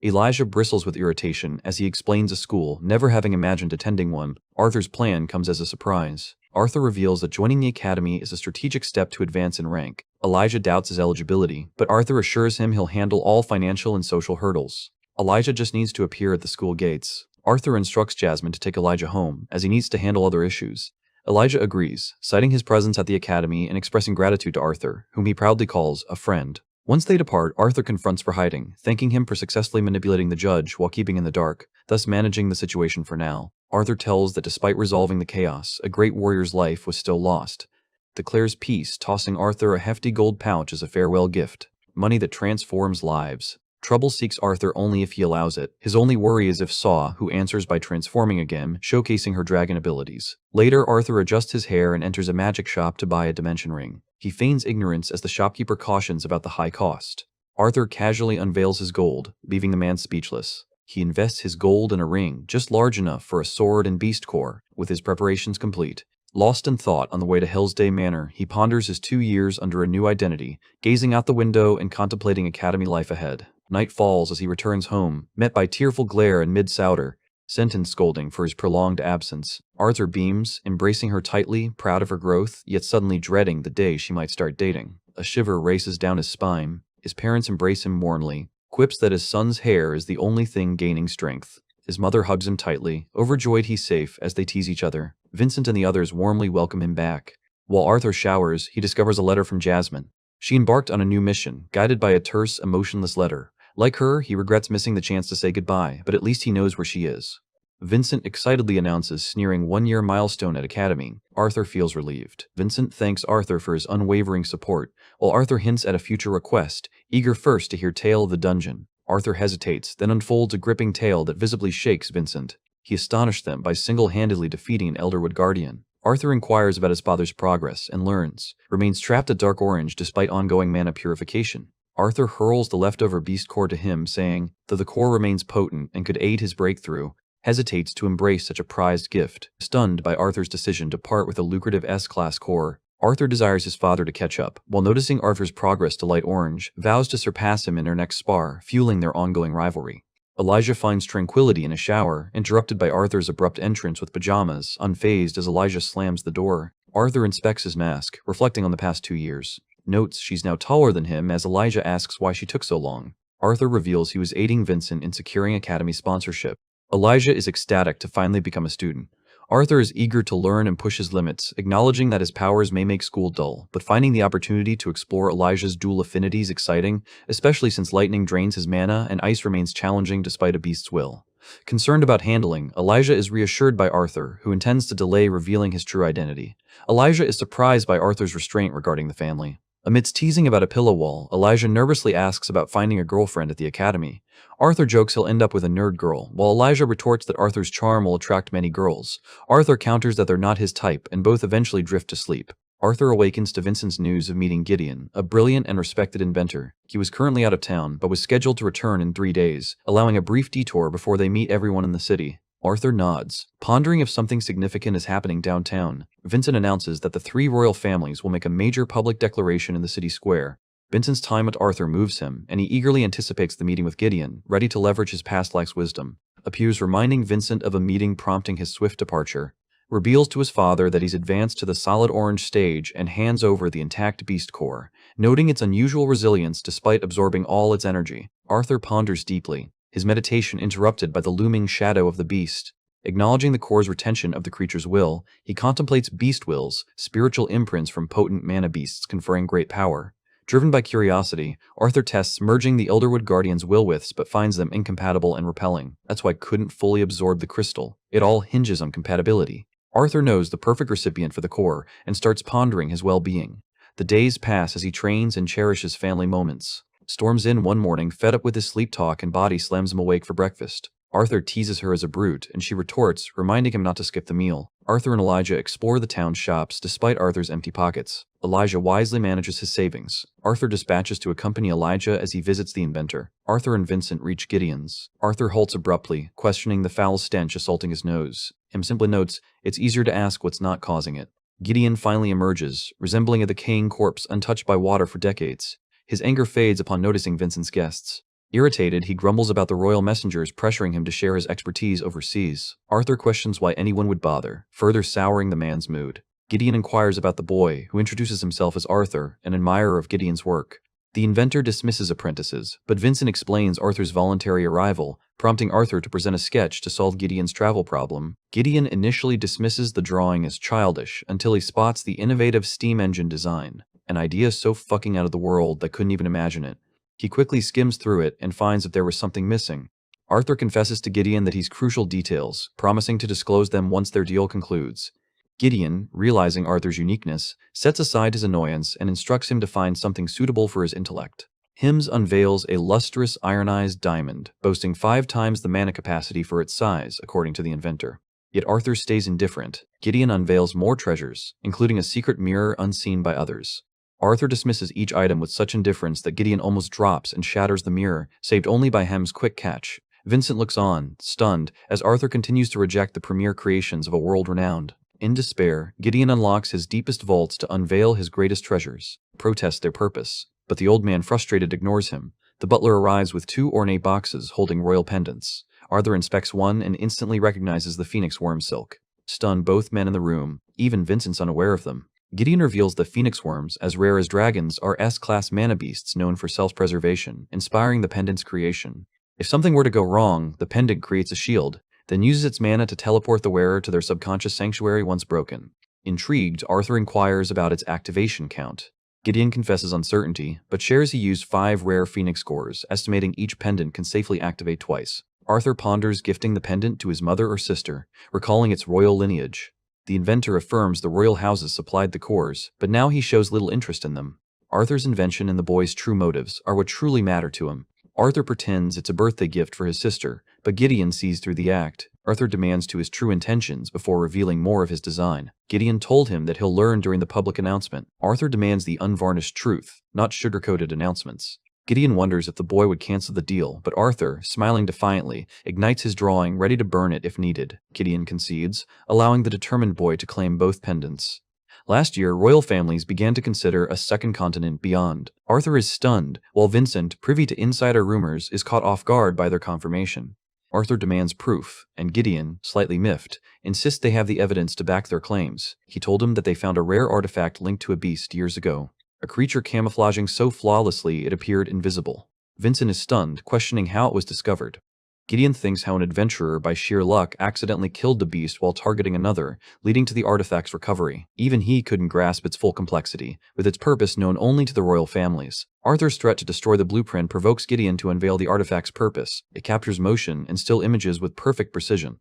Elijah bristles with irritation as he explains a school, never having imagined attending one. Arthur's plan comes as a surprise. Arthur reveals that joining the academy is a strategic step to advance in rank. Elijah doubts his eligibility, but Arthur assures him he'll handle all financial and social hurdles. Elijah just needs to appear at the school gates. Arthur instructs Jasmine to take Elijah home, as he needs to handle other issues. Elijah agrees, citing his presence at the academy and expressing gratitude to Arthur, whom he proudly calls a friend. Once they depart, Arthur confronts for hiding, thanking him for successfully manipulating the judge while keeping in the dark, thus managing the situation for now. Arthur tells that despite resolving the chaos, a great warrior's life was still lost. Declares peace, tossing Arthur a hefty gold pouch as a farewell gift. Money that transforms lives. Trouble seeks Arthur only if he allows it. His only worry is if Saw, who answers by transforming again, showcasing her dragon abilities. Later, Arthur adjusts his hair and enters a magic shop to buy a dimension ring. He feigns ignorance as the shopkeeper cautions about the high cost. Arthur casually unveils his gold, leaving the man speechless. He invests his gold in a ring, just large enough for a sword and beast core, with his preparations complete. Lost in thought on the way to Hillsday Manor, he ponders his 2 years under a new identity, gazing out the window and contemplating academy life ahead. Night falls as he returns home, met by tearful glare and mid-Souter, sentence scolding for his prolonged absence. Arthur beams, embracing her tightly, proud of her growth, yet suddenly dreading the day she might start dating. A shiver races down his spine. His parents embrace him mournfully, quips that his son's hair is the only thing gaining strength. His mother hugs him tightly, overjoyed he's safe as they tease each other. Vincent and the others warmly welcome him back. While Arthur showers, he discovers a letter from Jasmine. She embarked on a new mission, guided by a terse, emotionless letter. Like her, he regrets missing the chance to say goodbye, but at least he knows where she is. Vincent excitedly announces sneering 1-year milestone at Academy. Arthur feels relieved. Vincent thanks Arthur for his unwavering support, while Arthur hints at a future request, eager first to hear tale of the dungeon. Arthur hesitates, then unfolds a gripping tale that visibly shakes Vincent. He astonished them by single-handedly defeating an Elderwood guardian. Arthur inquires about his father's progress and learns, remains trapped at Dark Orange despite ongoing mana purification. Arthur hurls the leftover beast core to him, saying, though the core remains potent and could aid his breakthrough, hesitates to embrace such a prized gift. Stunned by Arthur's decision to part with a lucrative S-Class core, Arthur desires his father to catch up. While noticing Arthur's progress to Light Orange, vows to surpass him in their next spar, fueling their ongoing rivalry. Elijah finds tranquility in a shower, interrupted by Arthur's abrupt entrance with pajamas, unfazed as Elijah slams the door. Arthur inspects his mask, reflecting on the past 2 years. Notes she's now taller than him as Elijah asks why she took so long. Arthur reveals he was aiding Vincent in securing Academy sponsorship. Elijah is ecstatic to finally become a student. Arthur is eager to learn and push his limits, acknowledging that his powers may make school dull, but finding the opportunity to explore Elijah's dual affinities exciting, especially since lightning drains his mana and ice remains challenging despite a beast's will. Concerned about handling, Elijah is reassured by Arthur, who intends to delay revealing his true identity. Elijah is surprised by Arthur's restraint regarding the family. Amidst teasing about a pillow wall, Elijah nervously asks about finding a girlfriend at the academy. Arthur jokes he'll end up with a nerd girl, while Elijah retorts that Arthur's charm will attract many girls. Arthur counters that they're not his type, and both eventually drift to sleep. Arthur awakens to Vincent's news of meeting Gideon, a brilliant and respected inventor. He was currently out of town, but was scheduled to return in 3 days, allowing a brief detour before they meet everyone in the city. Arthur nods, pondering if something significant is happening downtown. Vincent announces that the 3 royal families will make a major public declaration in the city square. Vincent's time with Arthur moves him, and he eagerly anticipates the meeting with Gideon, ready to leverage his past life's wisdom. Appears reminding Vincent of a meeting prompting his swift departure. Reveals to his father that he's advanced to the solid orange stage and hands over the intact beast core, noting its unusual resilience despite absorbing all its energy. Arthur ponders deeply, his meditation interrupted by the looming shadow of the beast. Acknowledging the core's retention of the creature's will, he contemplates beast wills, spiritual imprints from potent mana beasts conferring great power. Driven by curiosity, Arthur tests merging the Elderwood Guardian's will withs but finds them incompatible and repelling. That's why I couldn't fully absorb the crystal. It all hinges on compatibility. Arthur knows the perfect recipient for the core and starts pondering his well-being. The days pass as he trains and cherishes family moments. Storms in one morning, fed up with his sleep talk and body slams him awake for breakfast. Arthur teases her as a brute, and she retorts, reminding him not to skip the meal. Arthur and Elijah explore the town's shops despite Arthur's empty pockets. Elijah wisely manages his savings. Arthur dispatches to accompany Elijah as he visits the inventor. Arthur and Vincent reach Gideon's. Arthur halts abruptly, questioning the foul stench assaulting his nose. Him simply notes, it's easier to ask what's not causing it. Gideon finally emerges, resembling a decaying corpse untouched by water for decades. His anger fades upon noticing Vincent's guests. Irritated, he grumbles about the royal messengers pressuring him to share his expertise overseas. Arthur questions why anyone would bother, further souring the man's mood. Gideon inquires about the boy, who introduces himself as Arthur, an admirer of Gideon's work. The inventor dismisses apprentices, but Vincent explains Arthur's voluntary arrival, prompting Arthur to present a sketch to solve Gideon's travel problem. Gideon initially dismisses the drawing as childish until he spots the innovative steam engine design, an idea so fucking out of the world that couldn't even imagine it. He quickly skims through it and finds that there was something missing. Arthur confesses to Gideon that he's crucial details, promising to disclose them once their deal concludes. Gideon, realizing Arthur's uniqueness, sets aside his annoyance and instructs him to find something suitable for his intellect. Hims unveils a lustrous ironized diamond, boasting 5 times the mana capacity for its size, according to the inventor. Yet Arthur stays indifferent. Gideon unveils more treasures, including a secret mirror unseen by others. Arthur dismisses each item with such indifference that Gideon almost drops and shatters the mirror, saved only by Hem's quick catch. Vincent looks on, stunned, as Arthur continues to reject the premier creations of a world renowned. In despair, Gideon unlocks his deepest vaults to unveil his greatest treasures, protests their purpose. But the old man, frustrated, ignores him. The butler arrives with 2 ornate boxes holding royal pendants. Arthur inspects one and instantly recognizes the phoenix worm silk. Stunned, both men in the room, even Vincent's unaware of them. Gideon reveals the phoenix worms, as rare as dragons, are S-class mana beasts known for self-preservation, inspiring the pendant's creation. If something were to go wrong, the pendant creates a shield, then uses its mana to teleport the wearer to their subconscious sanctuary once broken. Intrigued, Arthur inquires about its activation count. Gideon confesses uncertainty, but shares he used 5 rare phoenix cores, estimating each pendant can safely activate twice. Arthur ponders gifting the pendant to his mother or sister, recalling its royal lineage. The inventor affirms the royal houses supplied the cores, but now he shows little interest in them. Arthur's invention and the boy's true motives are what truly matter to him. Arthur pretends it's a birthday gift for his sister, but Gideon sees through the act. Arthur demands to his true intentions before revealing more of his design. Gideon told him that he'll learn during the public announcement. Arthur demands the unvarnished truth, not sugar-coated announcements. Gideon wonders if the boy would cancel the deal, but Arthur, smiling defiantly, ignites his drawing, ready to burn it if needed. Gideon concedes, allowing the determined boy to claim both pendants. Last year, royal families began to consider a second continent beyond. Arthur is stunned, while Vincent, privy to insider rumors, is caught off guard by their confirmation. Arthur demands proof, and Gideon, slightly miffed, insists they have the evidence to back their claims. He told him that they found a rare artifact linked to a beast years ago. A creature camouflaging so flawlessly it appeared invisible. Vincent is stunned, questioning how it was discovered. Gideon thinks how an adventurer by sheer luck accidentally killed the beast while targeting another, leading to the artifact's recovery. Even he couldn't grasp its full complexity, with its purpose known only to the royal families. Arthur's threat to destroy the blueprint provokes Gideon to unveil the artifact's purpose. It captures motion and still images with perfect precision.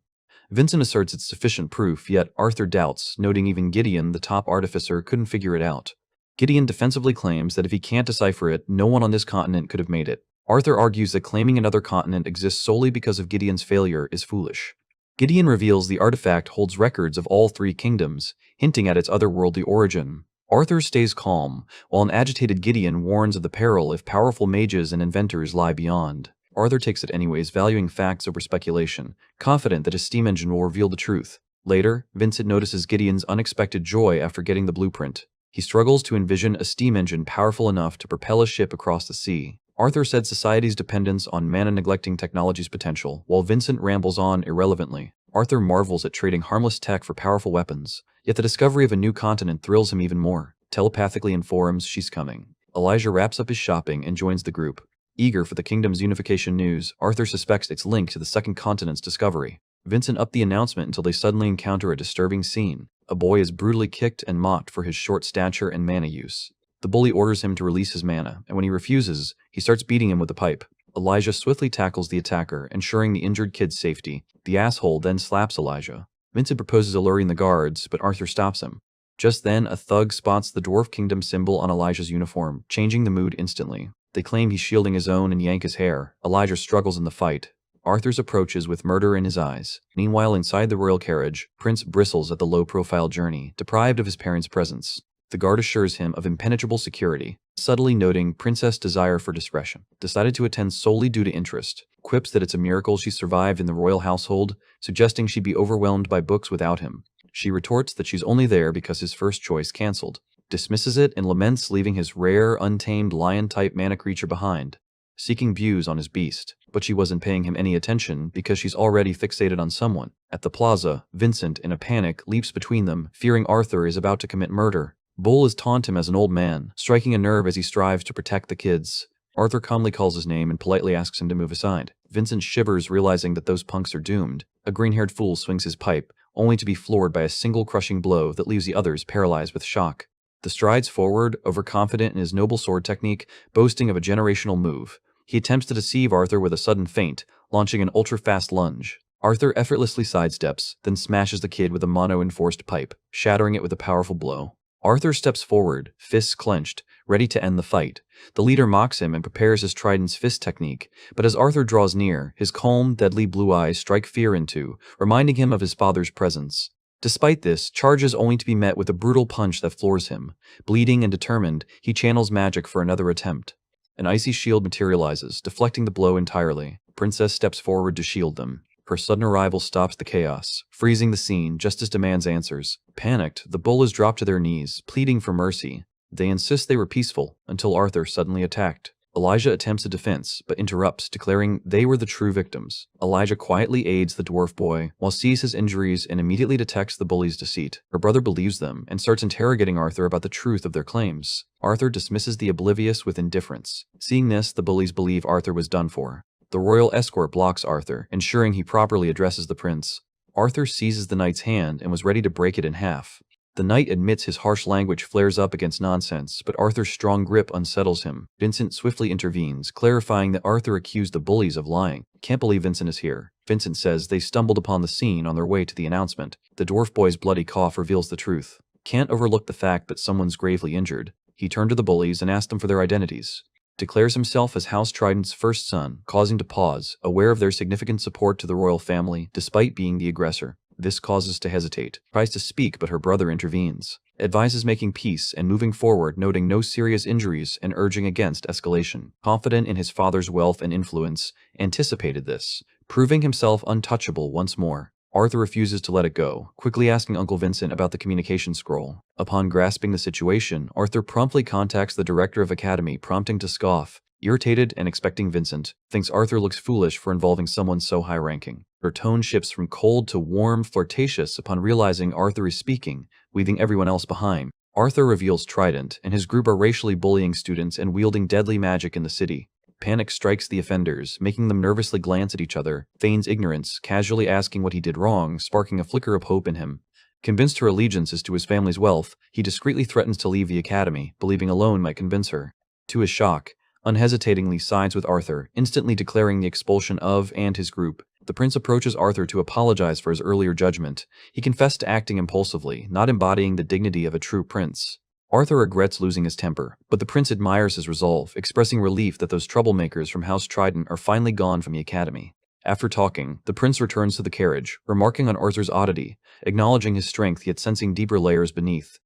Vincent asserts it's sufficient proof, yet Arthur doubts, noting even Gideon, the top artificer, couldn't figure it out. Gideon defensively claims that if he can't decipher it, no one on this continent could have made it. Arthur argues that claiming another continent exists solely because of Gideon's failure is foolish. Gideon reveals the artifact holds records of all 3 kingdoms, hinting at its otherworldly origin. Arthur stays calm, while an agitated Gideon warns of the peril if powerful mages and inventors lie beyond. Arthur takes it anyways, valuing facts over speculation, confident that his steam engine will reveal the truth. Later, Vincent notices Gideon's unexpected joy after getting the blueprint. He struggles to envision a steam engine powerful enough to propel a ship across the sea. Arthur said society's dependence on mana neglecting technology's potential, while Vincent rambles on irrelevantly. Arthur marvels at trading harmless tech for powerful weapons, yet the discovery of a new continent thrills him even more. Telepathically informs she's coming. Elijah wraps up his shopping and joins the group. Eager for the kingdom's unification news, Arthur suspects its link to the second continent's discovery. Vincent upped the announcement until they suddenly encounter a disturbing scene. A boy is brutally kicked and mocked for his short stature and mana use. The bully orders him to release his mana, and when he refuses, he starts beating him with a pipe. Elijah swiftly tackles the attacker, ensuring the injured kid's safety. The asshole then slaps Elijah. Vincent proposes alluring the guards, but Arthur stops him. Just then, a thug spots the Dwarf Kingdom symbol on Elijah's uniform, changing the mood instantly. They claim he's shielding his own and yank his hair. Elijah struggles in the fight. Arthur's approaches with murder in his eyes. Meanwhile, inside the royal carriage, Prince bristles at the low-profile journey, deprived of his parents' presence. The guard assures him of impenetrable security, subtly noting Princess' desire for discretion. Decided to attend solely due to interest. Quips that it's a miracle she survived in the royal household, suggesting she'd be overwhelmed by books without him. She retorts that she's only there because his first choice cancelled. Dismisses it and laments leaving his rare, untamed lion-type mana creature behind, seeking views on his beast. But she wasn't paying him any attention because she's already fixated on someone. At the plaza, Vincent, in a panic, leaps between them, fearing Arthur is about to commit murder. Bull taunts him as an old man, striking a nerve as he strives to protect the kids. Arthur calmly calls his name and politely asks him to move aside. Vincent shivers, realizing that those punks are doomed. A green-haired fool swings his pipe, only to be floored by a single crushing blow that leaves the others paralyzed with shock. The strides forward, overconfident in his noble sword technique, boasting of a generational move. He attempts to deceive Arthur with a sudden feint, launching an ultra-fast lunge. Arthur effortlessly sidesteps, then smashes the kid with a mono-enforced pipe, shattering it with a powerful blow. Arthur steps forward, fists clenched, ready to end the fight. The leader mocks him and prepares his trident's fist technique, but as Arthur draws near, his calm, deadly blue eyes strike fear into, reminding him of his father's presence. Despite this, charges only to be met with a brutal punch that floors him. Bleeding and determined, he channels magic for another attempt. An icy shield materializes, deflecting the blow entirely. Princess steps forward to shield them. Her sudden arrival stops the chaos, freezing the scene just as demands answers. Panicked, the bullies drop to their knees, pleading for mercy. They insist they were peaceful, until Arthur suddenly attacked. Elijah attempts a defense, but interrupts, declaring they were the true victims. Elijah quietly aids the dwarf boy, while sees his injuries and immediately detects the bully's deceit. Her brother believes them, and starts interrogating Arthur about the truth of their claims. Arthur dismisses the oblivious with indifference. Seeing this, the bullies believe Arthur was done for. The royal escort blocks Arthur, ensuring he properly addresses the prince. Arthur seizes the knight's hand and was ready to break it in half. The knight admits his harsh language flares up against nonsense, but Arthur's strong grip unsettles him. Vincent swiftly intervenes, clarifying that Arthur accused the bullies of lying. Can't believe Vincent is here. Vincent says they stumbled upon the scene on their way to the announcement. The dwarf boy's bloody cough reveals the truth. Can't overlook the fact that someone's gravely injured. He turned to the bullies and asked them for their identities. Declares himself as House Trident's first son, causing to pause, aware of their significant support to the royal family, despite being the aggressor. This causes to hesitate. Tries to speak, but her brother intervenes. Advises making peace and moving forward, noting no serious injuries and urging against escalation. Confident in his father's wealth and influence, anticipated this, proving himself untouchable once more. Arthur refuses to let it go, quickly asking Uncle Vincent about the communication scroll. Upon grasping the situation, Arthur promptly contacts the director of Academy, prompting to scoff. Irritated and expecting Vincent, thinks Arthur looks foolish for involving someone so high-ranking. Her tone shifts from cold to warm, flirtatious upon realizing Arthur is speaking, leaving everyone else behind. Arthur reveals Trident and his group are racially bullying students and wielding deadly magic in the city. Panic strikes the offenders, making them nervously glance at each other, feigns ignorance, casually asking what he did wrong, sparking a flicker of hope in him. Convinced her allegiance is to his family's wealth, he discreetly threatens to leave the academy, believing alone might convince her. To his shock, unhesitatingly sides with Arthur, instantly declaring the expulsion of and his group. The prince approaches Arthur to apologize for his earlier judgment. He confessed to acting impulsively, not embodying the dignity of a true prince. Arthur regrets losing his temper, but the prince admires his resolve, expressing relief that those troublemakers from House Trident are finally gone from the academy. After talking, the prince returns to the carriage, remarking on Arthur's oddity, acknowledging his strength yet sensing deeper layers beneath.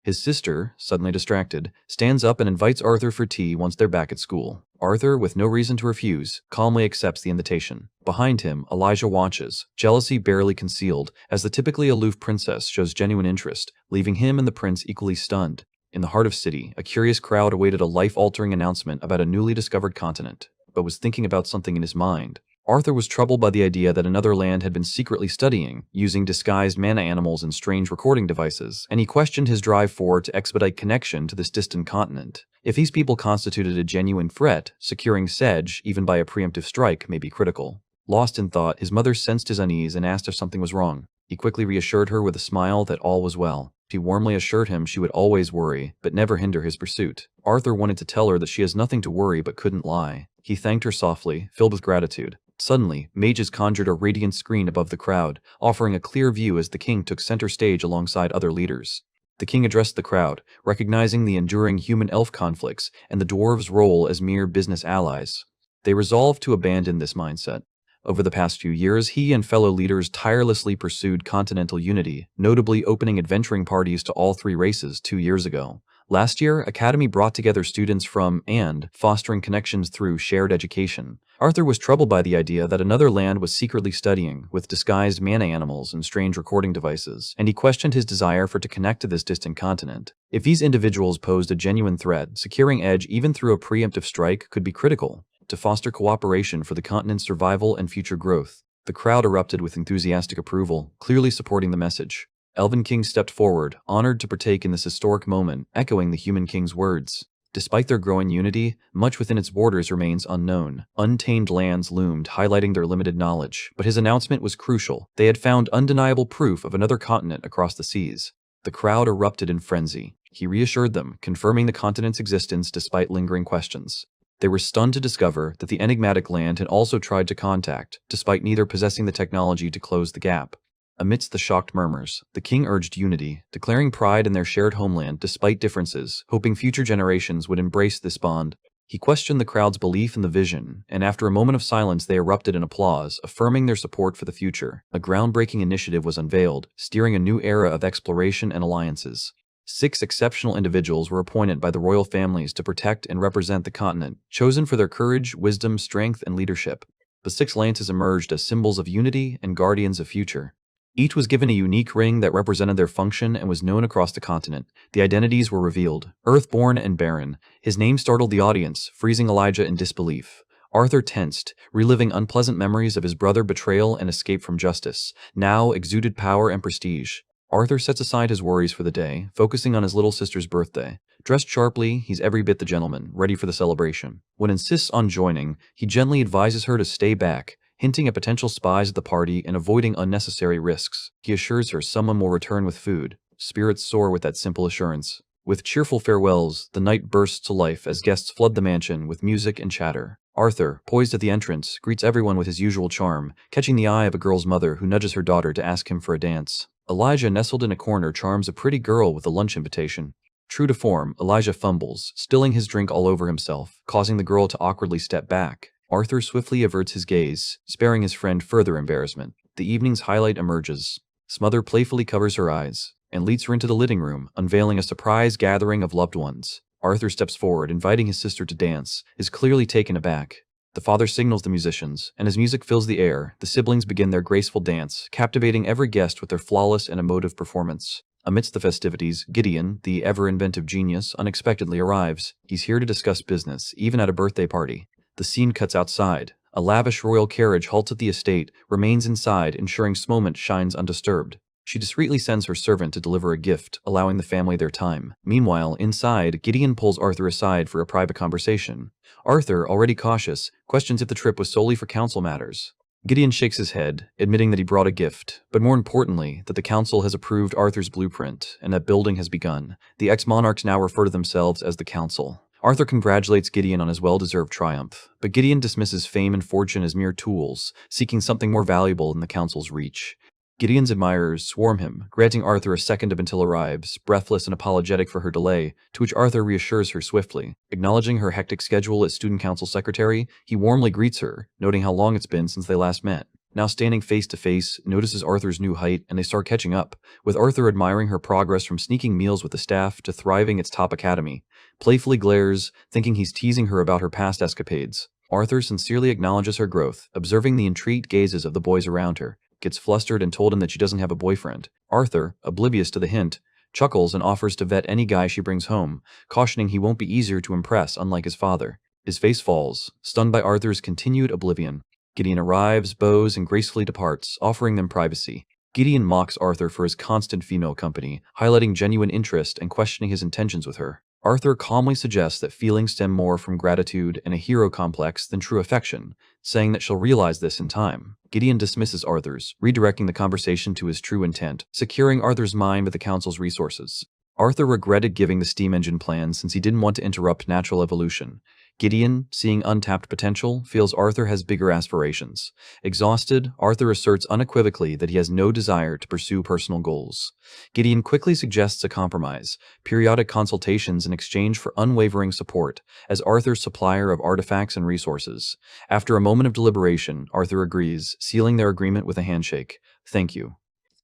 His sister, suddenly distracted, stands up and invites Arthur for tea once they're back at school. Arthur, with no reason to refuse, calmly accepts the invitation. Behind him, Elijah watches, jealousy barely concealed, as the typically aloof princess shows genuine interest, leaving him and the prince equally stunned. In the heart of city, a curious crowd awaited a life-altering announcement about a newly discovered continent, but was thinking about something in his mind. Arthur was troubled by the idea that another land had been secretly studying, using disguised mana animals and strange recording devices, and he questioned his drive forward to expedite connection to this distant continent. If these people constituted a genuine threat, securing Sedge, even by a preemptive strike, may be critical. Lost in thought, his mother sensed his unease and asked if something was wrong. He quickly reassured her with a smile that all was well. She warmly assured him she would always worry, but never hinder his pursuit. Arthur wanted to tell her that she has nothing to worry but couldn't lie. He thanked her softly, filled with gratitude. Suddenly, mages conjured a radiant screen above the crowd, offering a clear view as the king took center stage alongside other leaders. The king addressed the crowd, recognizing the enduring human-elf conflicts and the dwarves' role as mere business allies. They resolved to abandon this mindset. Over the past few years, he and fellow leaders tirelessly pursued continental unity, notably opening adventuring parties to all three races 2 years ago. Last year, Academy brought together students from and fostering connections through shared education. Arthur was troubled by the idea that another land was secretly studying, with disguised mana animals and strange recording devices, and he questioned his desire to connect to this distant continent. If these individuals posed a genuine threat, securing edge even through a preemptive strike could be critical to foster cooperation for the continent's survival and future growth. The crowd erupted with enthusiastic approval, clearly supporting the message. Elven King stepped forward, honored to partake in this historic moment, echoing the Human King's words. Despite their growing unity, much within its borders remains unknown. Untamed lands loomed, highlighting their limited knowledge, but his announcement was crucial. They had found undeniable proof of another continent across the seas. The crowd erupted in frenzy. He reassured them, confirming the continent's existence despite lingering questions. They were stunned to discover that the enigmatic land had also tried to contact, despite neither possessing the technology to close the gap. Amidst the shocked murmurs, the king urged unity, declaring pride in their shared homeland despite differences, hoping future generations would embrace this bond. He questioned the crowd's belief in the vision, and after a moment of silence they erupted in applause, affirming their support for the future. A groundbreaking initiative was unveiled, steering a new era of exploration and alliances. 6 exceptional individuals were appointed by the royal families to protect and represent the continent, chosen for their courage, wisdom, strength, and leadership. The 6 lances emerged as symbols of unity and guardians of future. Each was given a unique ring that represented their function and was known across the continent. The identities were revealed. Earthborn and Baron. His name startled the audience, freezing Elijah in disbelief. Arthur tensed, reliving unpleasant memories of his brother's betrayal and escape from justice. Now exuded power and prestige. Arthur sets aside his worries for the day, focusing on his little sister's birthday. Dressed sharply, he's every bit the gentleman, ready for the celebration. When insists on joining, he gently advises her to stay back, hinting at potential spies at the party and avoiding unnecessary risks. He assures her someone will return with food. Spirits soar with that simple assurance. With cheerful farewells, the night bursts to life as guests flood the mansion with music and chatter. Arthur, poised at the entrance, greets everyone with his usual charm, catching the eye of a girl's mother who nudges her daughter to ask him for a dance. Elijah, nestled in a corner, charms a pretty girl with a lunch invitation. True to form, Elijah fumbles, spilling his drink all over himself, causing the girl to awkwardly step back. Arthur swiftly averts his gaze, sparing his friend further embarrassment. The evening's highlight emerges. Smother playfully covers her eyes and leads her into the living room, unveiling a surprise gathering of loved ones. Arthur steps forward, inviting his sister to dance, is clearly taken aback. The father signals the musicians, and as music fills the air, the siblings begin their graceful dance, captivating every guest with their flawless and emotive performance. Amidst the festivities, Gideon, the ever-inventive genius, unexpectedly arrives. He's here to discuss business, even at a birthday party. The scene cuts outside. A lavish royal carriage halts at the estate, remains inside, ensuring Smomant shines undisturbed. She discreetly sends her servant to deliver a gift, allowing the family their time. Meanwhile, inside, Gideon pulls Arthur aside for a private conversation. Arthur, already cautious, questions if the trip was solely for council matters. Gideon shakes his head, admitting that he brought a gift, but more importantly, that the council has approved Arthur's blueprint, and that building has begun. The ex-monarchs now refer to themselves as the council. Arthur congratulates Gideon on his well-deserved triumph, but Gideon dismisses fame and fortune as mere tools, seeking something more valuable in the council's reach. Gideon's admirers swarm him, granting Arthur a second of until arrives, breathless and apologetic for her delay, to which Arthur reassures her swiftly. Acknowledging her hectic schedule as student council secretary, he warmly greets her, noting how long it's been since they last met. Now standing face to face, notices Arthur's new height, and they start catching up, with Arthur admiring her progress from sneaking meals with the staff to thriving its top academy. Playfully glares, thinking he's teasing her about her past escapades. Arthur sincerely acknowledges her growth, observing the intrigued gazes of the boys around her, gets flustered and told him that she doesn't have a boyfriend. Arthur, oblivious to the hint, chuckles and offers to vet any guy she brings home, cautioning he won't be easier to impress unlike his father. His face falls, stunned by Arthur's continued oblivion. Gideon arrives, bows, and gracefully departs, offering them privacy. Gideon mocks Arthur for his constant female company, highlighting genuine interest and questioning his intentions with her. Arthur calmly suggests that feelings stem more from gratitude and a hero complex than true affection, saying that she'll realize this in time. Gideon dismisses Arthur's, redirecting the conversation to his true intent, securing Arthur's mind with the council's resources. Arthur regretted giving the steam engine plan since he didn't want to interrupt natural evolution. Gideon, seeing untapped potential, feels Arthur has bigger aspirations. Exhausted, Arthur asserts unequivocally that he has no desire to pursue personal goals. Gideon quickly suggests a compromise, periodic consultations in exchange for unwavering support, as Arthur's supplier of artifacts and resources. After a moment of deliberation, Arthur agrees, sealing their agreement with a handshake. "Thank you."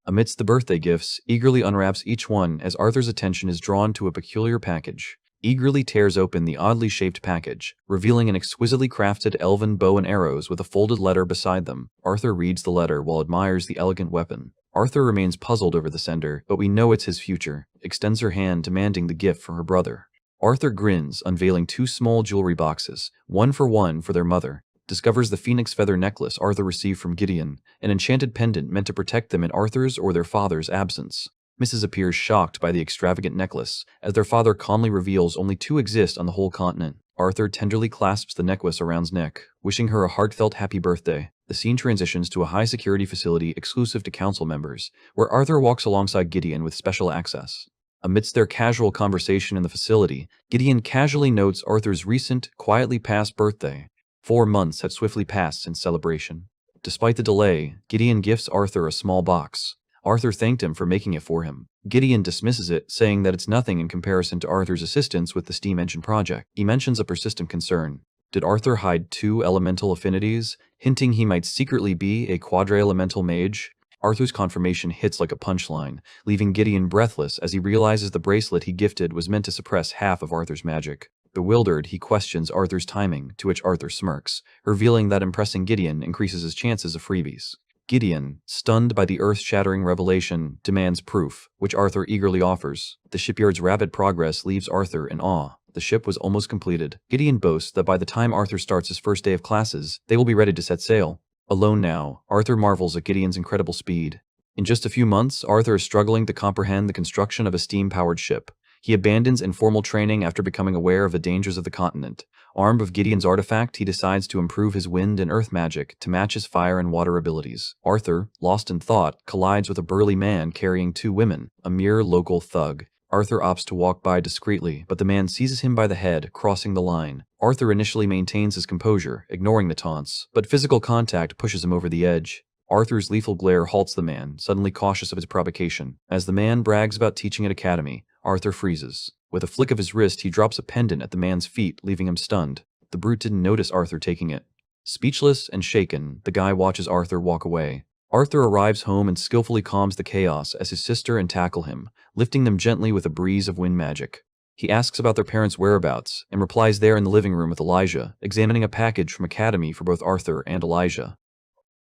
Amidst the birthday gifts, eagerly unwraps each one as Arthur's attention is drawn to a peculiar package. Eagerly tears open the oddly shaped package, revealing an exquisitely crafted elven bow and arrows with a folded letter beside them. Arthur reads the letter while admires the elegant weapon. Arthur remains puzzled over the sender, but we know it's his future, extends her hand demanding the gift from her brother. Arthur grins, unveiling 2 small jewelry boxes, one for their mother. Discovers the phoenix feather necklace Arthur received from Gideon, an enchanted pendant meant to protect them in Arthur's or their father's absence. Mrs. appears shocked by the extravagant necklace, as their father calmly reveals only 2 exist on the whole continent. Arthur tenderly clasps the necklace around his neck, wishing her a heartfelt happy birthday. The scene transitions to a high-security facility exclusive to council members, where Arthur walks alongside Gideon with special access. Amidst their casual conversation in the facility, Gideon casually notes Arthur's recent, quietly passed birthday. 4 months had swiftly passed since celebration. Despite the delay, Gideon gifts Arthur a small box. Arthur thanked him for making it for him. Gideon dismisses it, saying that it's nothing in comparison to Arthur's assistance with the steam engine project. He mentions a persistent concern. Did Arthur hide 2 elemental affinities, hinting he might secretly be a quadri-elemental mage? Arthur's confirmation hits like a punchline, leaving Gideon breathless as he realizes the bracelet he gifted was meant to suppress half of Arthur's magic. Bewildered, he questions Arthur's timing, to which Arthur smirks, revealing that impressing Gideon increases his chances of freebies. Gideon, stunned by the earth-shattering revelation, demands proof, which Arthur eagerly offers. The shipyard's rapid progress leaves Arthur in awe. The ship was almost completed. Gideon boasts that by the time Arthur starts his first day of classes, they will be ready to set sail. Alone now, Arthur marvels at Gideon's incredible speed. In just a few months, Arthur is struggling to comprehend the construction of a steam-powered ship. He abandons informal training after becoming aware of the dangers of the continent. Armed with Gideon's artifact, he decides to improve his wind and earth magic to match his fire and water abilities. Arthur, lost in thought, collides with a burly man carrying 2 women, a mere local thug. Arthur opts to walk by discreetly, but the man seizes him by the head, crossing the line. Arthur initially maintains his composure, ignoring the taunts, but physical contact pushes him over the edge. Arthur's lethal glare halts the man, suddenly cautious of his provocation. As the man brags about teaching at academy, Arthur freezes. With a flick of his wrist, he drops a pendant at the man's feet, leaving him stunned. The brute didn't notice Arthur taking it. Speechless and shaken, the guy watches Arthur walk away. Arthur arrives home and skillfully calms the chaos as his sister and tackle him, lifting them gently with a breeze of wind magic. He asks about their parents' whereabouts, and replies they're in the living room with Elijah, examining a package from Academy for both Arthur and Elijah.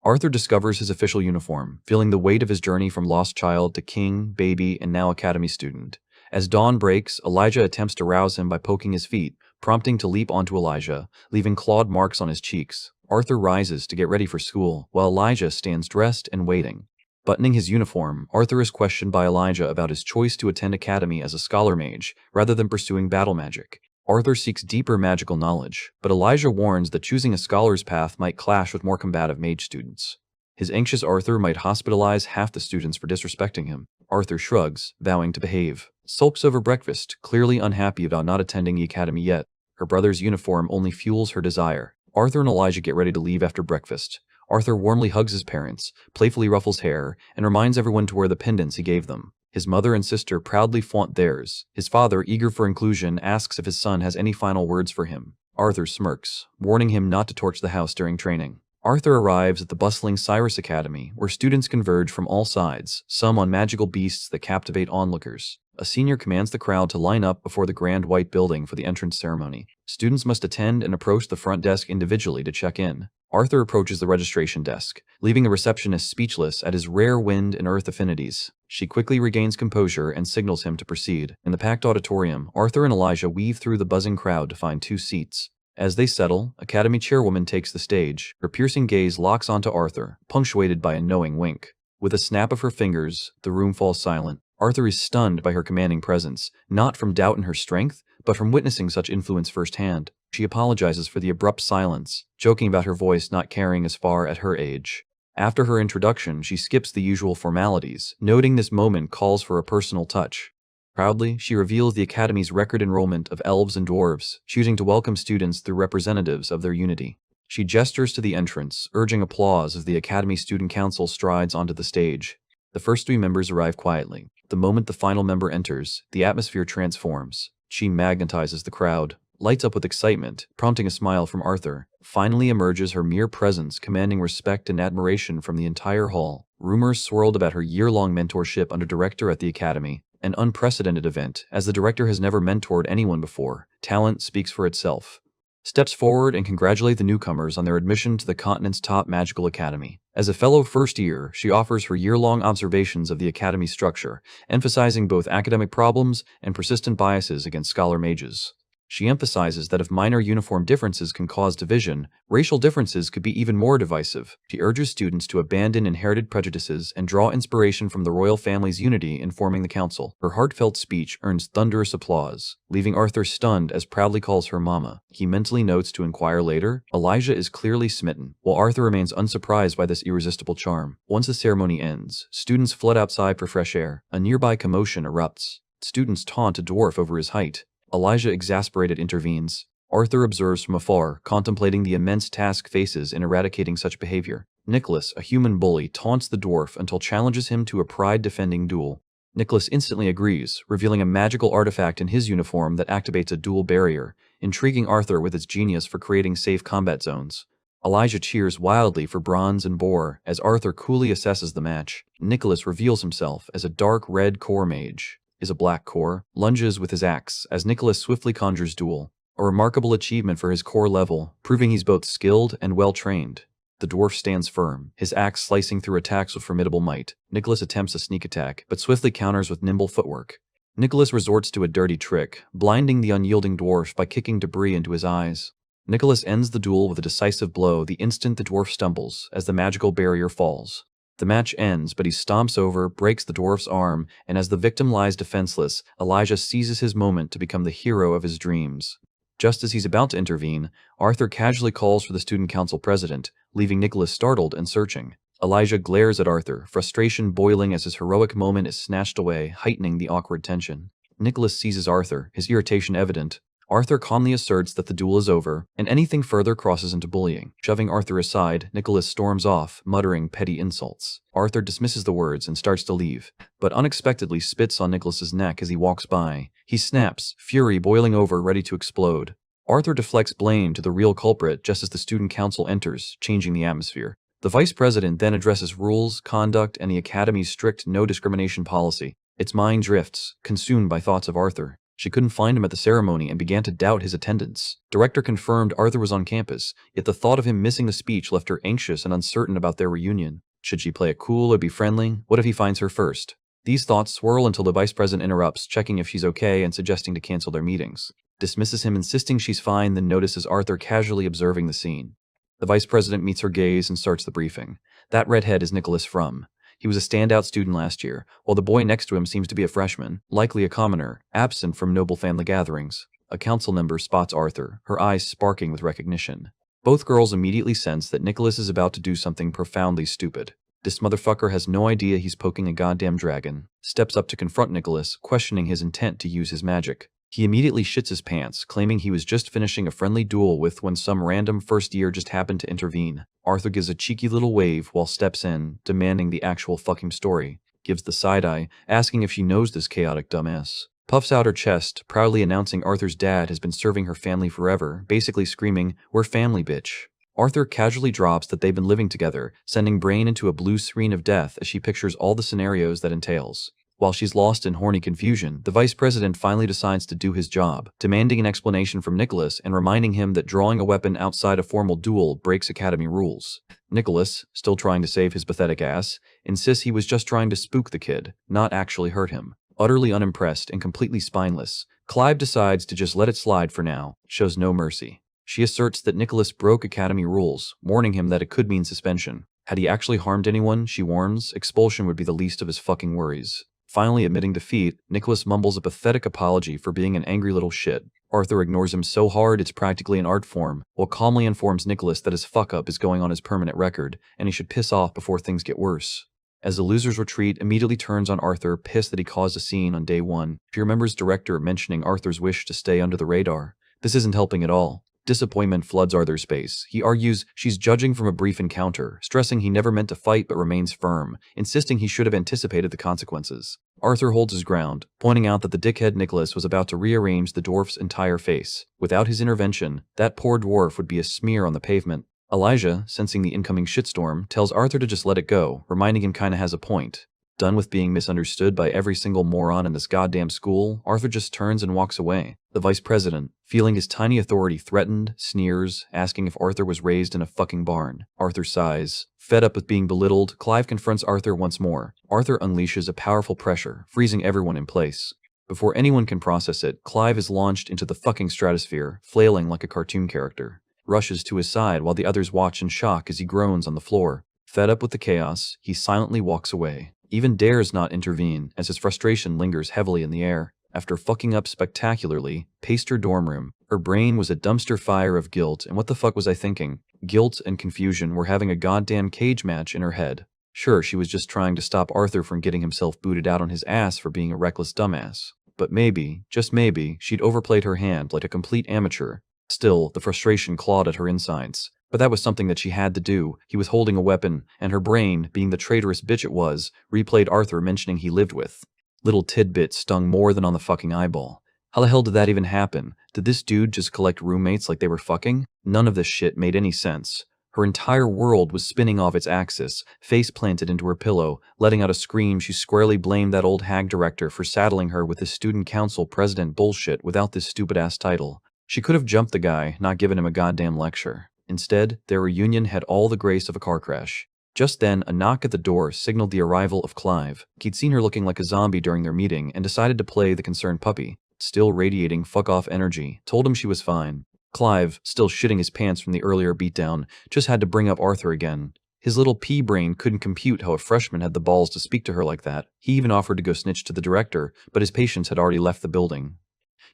Arthur discovers his official uniform, feeling the weight of his journey from lost child to king, baby, and now Academy student. As dawn breaks, Elijah attempts to rouse him by poking his feet, prompting to leap onto Elijah, leaving clawed marks on his cheeks. Arthur rises to get ready for school, while Elijah stands dressed and waiting. Buttoning his uniform, Arthur is questioned by Elijah about his choice to attend academy as a scholar mage, rather than pursuing battle magic. Arthur seeks deeper magical knowledge, but Elijah warns that choosing a scholar's path might clash with more combative mage students. His anxious Arthur might hospitalize half the students for disrespecting him. Arthur shrugs, vowing to behave. Sulks over breakfast, clearly unhappy about not attending the academy yet. Her brother's uniform only fuels her desire. Arthur and Elijah get ready to leave after breakfast. Arthur warmly hugs his parents, playfully ruffles hair, and reminds everyone to wear the pendants he gave them. His mother and sister proudly flaunt theirs. His father, eager for inclusion, asks if his son has any final words for him. Arthur smirks, warning him not to torch the house during training. Arthur arrives at the bustling Cyrus Academy, where students converge from all sides, some on magical beasts that captivate onlookers. A senior commands the crowd to line up before the grand white building for the entrance ceremony. Students must attend and approach the front desk individually to check in. Arthur approaches the registration desk, leaving the receptionist speechless at his rare wind and earth affinities. She quickly regains composure and signals him to proceed. In the packed auditorium, Arthur and Elijah weave through the buzzing crowd to find 2 seats. As they settle, Academy chairwoman takes the stage. Her piercing gaze locks onto Arthur, punctuated by a knowing wink. With a snap of her fingers, the room falls silent. Arthur is stunned by her commanding presence, not from doubt in her strength, but from witnessing such influence firsthand. She apologizes for the abrupt silence, joking about her voice not carrying as far at her age. After her introduction, she skips the usual formalities, noting this moment calls for a personal touch. Proudly, she reveals the Academy's record enrollment of elves and dwarves, choosing to welcome students through representatives of their unity. She gestures to the entrance, urging applause as the Academy Student Council strides onto the stage. The first 3 members arrive quietly. The moment the final member enters, the atmosphere transforms. She magnetizes the crowd, lights up with excitement, prompting a smile from Arthur. Finally emerges her mere presence, commanding respect and admiration from the entire hall. Rumors swirled about her year-long mentorship under director at the Academy, an unprecedented event, as the director has never mentored anyone before. Talent speaks for itself. Steps forward and congratulate the newcomers on their admission to the continent's top magical academy. As a fellow first year, she offers her year-long observations of the academy's structure, emphasizing both academic problems and persistent biases against scholar mages. She emphasizes that if minor uniform differences can cause division, racial differences could be even more divisive. She urges students to abandon inherited prejudices and draw inspiration from the royal family's unity in forming the council. Her heartfelt speech earns thunderous applause, leaving Arthur stunned as proudly calls her mama. He mentally notes to inquire later. Elijah is clearly smitten, while Arthur remains unsurprised by this irresistible charm. Once the ceremony ends, students flood outside for fresh air. A nearby commotion erupts. Students taunt a dwarf over his height. Elijah, exasperated, intervenes. Arthur observes from afar, contemplating the immense task faces in eradicating such behavior. Nicholas, a human bully, taunts the dwarf until challenges him to a pride-defending duel. Nicholas instantly agrees, revealing a magical artifact in his uniform that activates a dual barrier, intriguing Arthur with its genius for creating safe combat zones. Elijah cheers wildly for Bronze and Boar as Arthur coolly assesses the match. Nicholas reveals himself as a dark red core mage. Is a black core, lunges with his axe as Nicholas swiftly conjures duel. A remarkable achievement for his core level, proving he's both skilled and well-trained. The dwarf stands firm, his axe slicing through attacks with formidable might. Nicholas attempts a sneak attack, but swiftly counters with nimble footwork. Nicholas resorts to a dirty trick, blinding the unyielding dwarf by kicking debris into his eyes. Nicholas ends the duel with a decisive blow the instant the dwarf stumbles, as the magical barrier falls. The match ends, but he stomps over, breaks the dwarf's arm, and as the victim lies defenseless, Elijah seizes his moment to become the hero of his dreams. Just as he's about to intervene, Arthur casually calls for the student council president, leaving Nicholas startled and searching. Elijah glares at Arthur, frustration boiling as his heroic moment is snatched away, heightening the awkward tension. Nicholas seizes Arthur, his irritation evident. Arthur calmly asserts that the duel is over, and anything further crosses into bullying. Shoving Arthur aside, Nicholas storms off, muttering petty insults. Arthur dismisses the words and starts to leave, but unexpectedly spits on Nicholas's neck as he walks by. He snaps, fury boiling over, ready to explode. Arthur deflects blame to the real culprit just as the student council enters, changing the atmosphere. The vice president then addresses rules, conduct, and the academy's strict no-discrimination policy. Its mind drifts, consumed by thoughts of Arthur. She couldn't find him at the ceremony and began to doubt his attendance. Director confirmed Arthur was on campus, yet the thought of him missing the speech left her anxious and uncertain about their reunion. Should she play it cool or be friendly? What if he finds her first? These thoughts swirl until the vice president interrupts, checking if she's okay and suggesting to cancel their meetings. Dismisses him, insisting she's fine, then notices Arthur casually observing the scene. The vice president meets her gaze and starts the briefing. That redhead is Nicholas Frum. He was a standout student last year, while the boy next to him seems to be a freshman, likely a commoner, absent from noble family gatherings. A council member spots Arthur, her eyes sparking with recognition. Both girls immediately sense that Nicholas is about to do something profoundly stupid. This motherfucker has no idea he's poking a goddamn dragon. Steps up to confront Nicholas, questioning his intent to use his magic. He immediately shits his pants, claiming he was just finishing a friendly duel with when some random first year just happened to intervene. Arthur gives a cheeky little wave while steps in, demanding the actual fucking story. Gives the side eye, asking if she knows this chaotic dumbass. Puffs out her chest, proudly announcing Arthur's dad has been serving her family forever, basically screaming, "We're family, bitch." Arthur casually drops that they've been living together, sending Brain into a blue screen of death as she pictures all the scenarios that entails. While she's lost in horny confusion, the vice president finally decides to do his job, demanding an explanation from Nicholas and reminding him that drawing a weapon outside a formal duel breaks academy rules. Nicholas, still trying to save his pathetic ass, insists he was just trying to spook the kid, not actually hurt him. Utterly unimpressed and completely spineless, Clive decides to just let it slide for now, shows no mercy. She asserts that Nicholas broke academy rules, warning him that it could mean suspension. Had he actually harmed anyone, she warns, expulsion would be the least of his fucking worries. Finally admitting defeat, Nicholas mumbles a pathetic apology for being an angry little shit. Arthur ignores him so hard it's practically an art form, while calmly informs Nicholas that his fuck-up is going on his permanent record, and he should piss off before things get worse. As the losers retreat, immediately turns on Arthur, pissed that he caused a scene on day one. She remembers director mentioning Arthur's wish to stay under the radar. This isn't helping at all. Disappointment floods Arthur's space. He argues she's judging from a brief encounter, stressing he never meant to fight but remains firm, insisting he should have anticipated the consequences. Arthur holds his ground, pointing out that the dickhead Nicholas was about to rearrange the dwarf's entire face. Without his intervention, that poor dwarf would be a smear on the pavement. Elijah, sensing the incoming shitstorm, tells Arthur to just let it go, reminding him kinda has a point. Done with being misunderstood by every single moron in this goddamn school, Arthur just turns and walks away. The vice president, feeling his tiny authority threatened, sneers, asking if Arthur was raised in a fucking barn. Arthur sighs. Fed up with being belittled, Clive confronts Arthur once more. Arthur unleashes a powerful pressure, freezing everyone in place. Before anyone can process it, Clive is launched into the fucking stratosphere, flailing like a cartoon character. Rushes to his side while the others watch in shock as he groans on the floor. Fed up with the chaos, he silently walks away. Even dares not intervene, as his frustration lingers heavily in the air. After fucking up spectacularly, paced her dorm room. Her brain was a dumpster fire of guilt, and what the fuck was I thinking? Guilt and confusion were having a goddamn cage match in her head. Sure, she was just trying to stop Arthur from getting himself booted out on his ass for being a reckless dumbass. But maybe, just maybe, she'd overplayed her hand like a complete amateur. Still, the frustration clawed at her insides. But that was something that she had to do. He was holding a weapon, and her brain, being the traitorous bitch it was, replayed Arthur mentioning he lived with. Little tidbits stung more than on the fucking eyeball. How the hell did that even happen? Did this dude just collect roommates like they were fucking? None of this shit made any sense. Her entire world was spinning off its axis, face planted into her pillow. Letting out a scream, she squarely blamed that old hag director for saddling her with this student council president bullshit without this stupid-ass title. She could have jumped the guy, not given him a goddamn lecture. Instead, their reunion had all the grace of a car crash. Just then, a knock at the door signaled the arrival of Clive. He'd seen her looking like a zombie during their meeting and decided to play the concerned puppy. Still radiating fuck-off energy, told him she was fine. Clive, still shitting his pants from the earlier beatdown, just had to bring up Arthur again. His little pea brain couldn't compute how a freshman had the balls to speak to her like that. He even offered to go snitch to the director, but his patients had already left the building.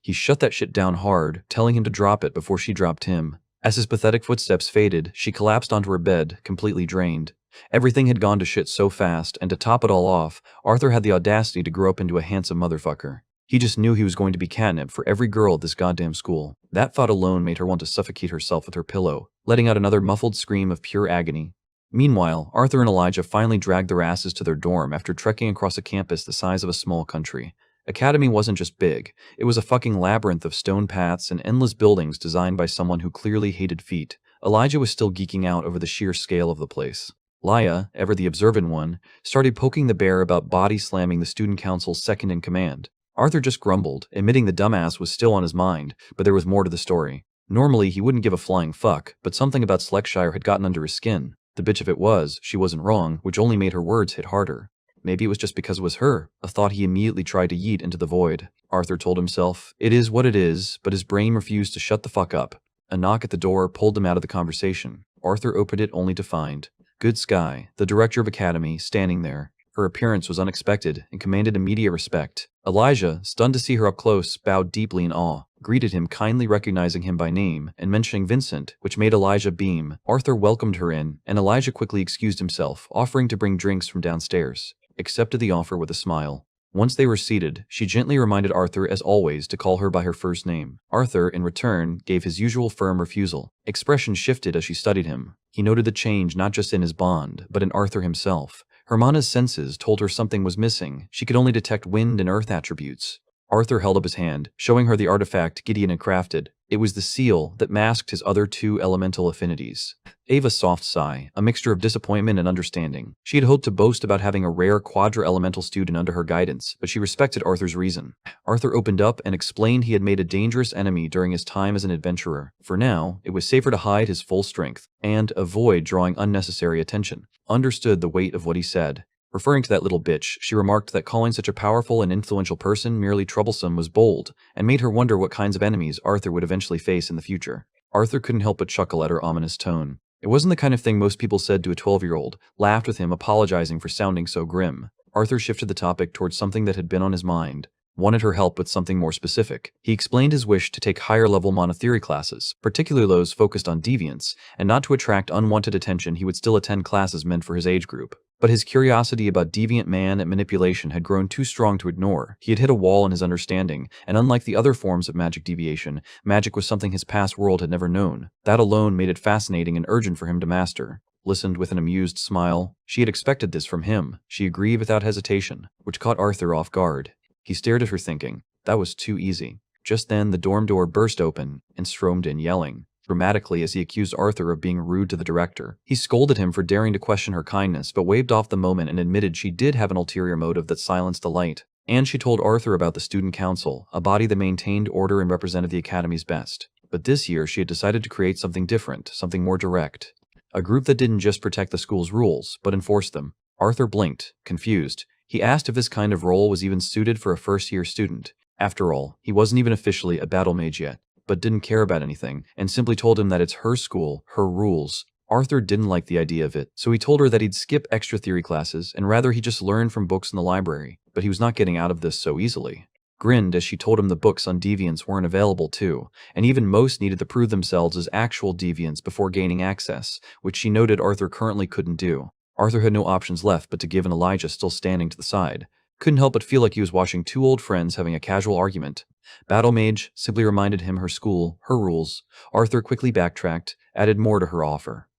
He shut that shit down hard, telling him to drop it before she dropped him. As his pathetic footsteps faded, she collapsed onto her bed, completely drained. Everything had gone to shit so fast, and to top it all off, Arthur had the audacity to grow up into a handsome motherfucker. He just knew he was going to be catnip for every girl at this goddamn school. That thought alone made her want to suffocate herself with her pillow, letting out another muffled scream of pure agony. Meanwhile, Arthur and Elijah finally dragged their asses to their dorm after trekking across a campus the size of a small country. Academy wasn't just big, it was a fucking labyrinth of stone paths and endless buildings designed by someone who clearly hated feet. Elijah was still geeking out over the sheer scale of the place. Laya, ever the observant one, started poking the bear about body slamming the student council's second in command. Arthur just grumbled, admitting the dumbass was still on his mind, but there was more to the story. Normally, he wouldn't give a flying fuck, but something about Slexshire had gotten under his skin. The bitch if it was, she wasn't wrong, which only made her words hit harder. Maybe it was just because it was her, a thought he immediately tried to yeet into the void. Arthur told himself, it is what it is, but his brain refused to shut the fuck up. A knock at the door pulled him out of the conversation. Arthur opened it only to find Good Sky, the director of Academy, standing there. Her appearance was unexpected and commanded immediate respect. Elijah, stunned to see her up close, bowed deeply in awe, greeted him kindly recognizing him by name, and mentioning Vincent, which made Elijah beam. Arthur welcomed her in, and Elijah quickly excused himself, offering to bring drinks from downstairs. Accepted the offer with a smile. Once they were seated, she gently reminded Arthur, as always, to call her by her first name. Arthur, in return, gave his usual firm refusal. Expression shifted as she studied him. He noted the change not just in his bond, but in Arthur himself. Hermana's senses told her something was missing. She could only detect wind and earth attributes. Arthur held up his hand, showing her the artifact Gideon had crafted. It was the seal that masked his other two elemental affinities. Ava soft sigh, a mixture of disappointment and understanding. She had hoped to boast about having a rare quadra-elemental student under her guidance, but she respected Arthur's reason. Arthur opened up and explained he had made a dangerous enemy during his time as an adventurer. For now, it was safer to hide his full strength, and avoid drawing unnecessary attention. Understood the weight of what he said. Referring to that little bitch, she remarked that calling such a powerful and influential person merely troublesome was bold, and made her wonder what kinds of enemies Arthur would eventually face in the future. Arthur couldn't help but chuckle at her ominous tone. It wasn't the kind of thing most people said to a 12-year-old, laughed with him apologizing for sounding so grim. Arthur shifted the topic towards something that had been on his mind. Wanted her help with something more specific. He explained his wish to take higher-level monotheory classes, particularly those focused on deviance, and not to attract unwanted attention he would still attend classes meant for his age group. But his curiosity about deviant man and manipulation had grown too strong to ignore. He had hit a wall in his understanding, and unlike the other forms of magic deviation, magic was something his past world had never known. That alone made it fascinating and urgent for him to master. Listened with an amused smile. She had expected this from him. She agreed without hesitation, which caught Arthur off guard. He stared at her thinking, that was too easy. Just then, the dorm door burst open and stormed in yelling, dramatically as he accused Arthur of being rude to the director. He scolded him for daring to question her kindness, but waved off the moment and admitted she did have an ulterior motive that silenced the light. And she told Arthur about the student council, a body that maintained order and represented the academy's best. But this year, she had decided to create something different, something more direct. A group that didn't just protect the school's rules, but enforced them. Arthur blinked, confused. He asked if this kind of role was even suited for a first-year student. After all, he wasn't even officially a battle mage yet, but didn't care about anything, and simply told him that it's her school, her rules. Arthur didn't like the idea of it, so he told her that he'd skip extra theory classes, and rather he just learn from books in the library, but he was not getting out of this so easily. Grinned as she told him the books on deviance weren't available too, and even most needed to prove themselves as actual deviants before gaining access, which she noted Arthur currently couldn't do. Arthur had no options left but to give in. Elijah still standing to the side. Couldn't help but feel like he was watching two old friends having a casual argument. Battle Mage simply reminded him her school, her rules. Arthur quickly backtracked, added more to her offer.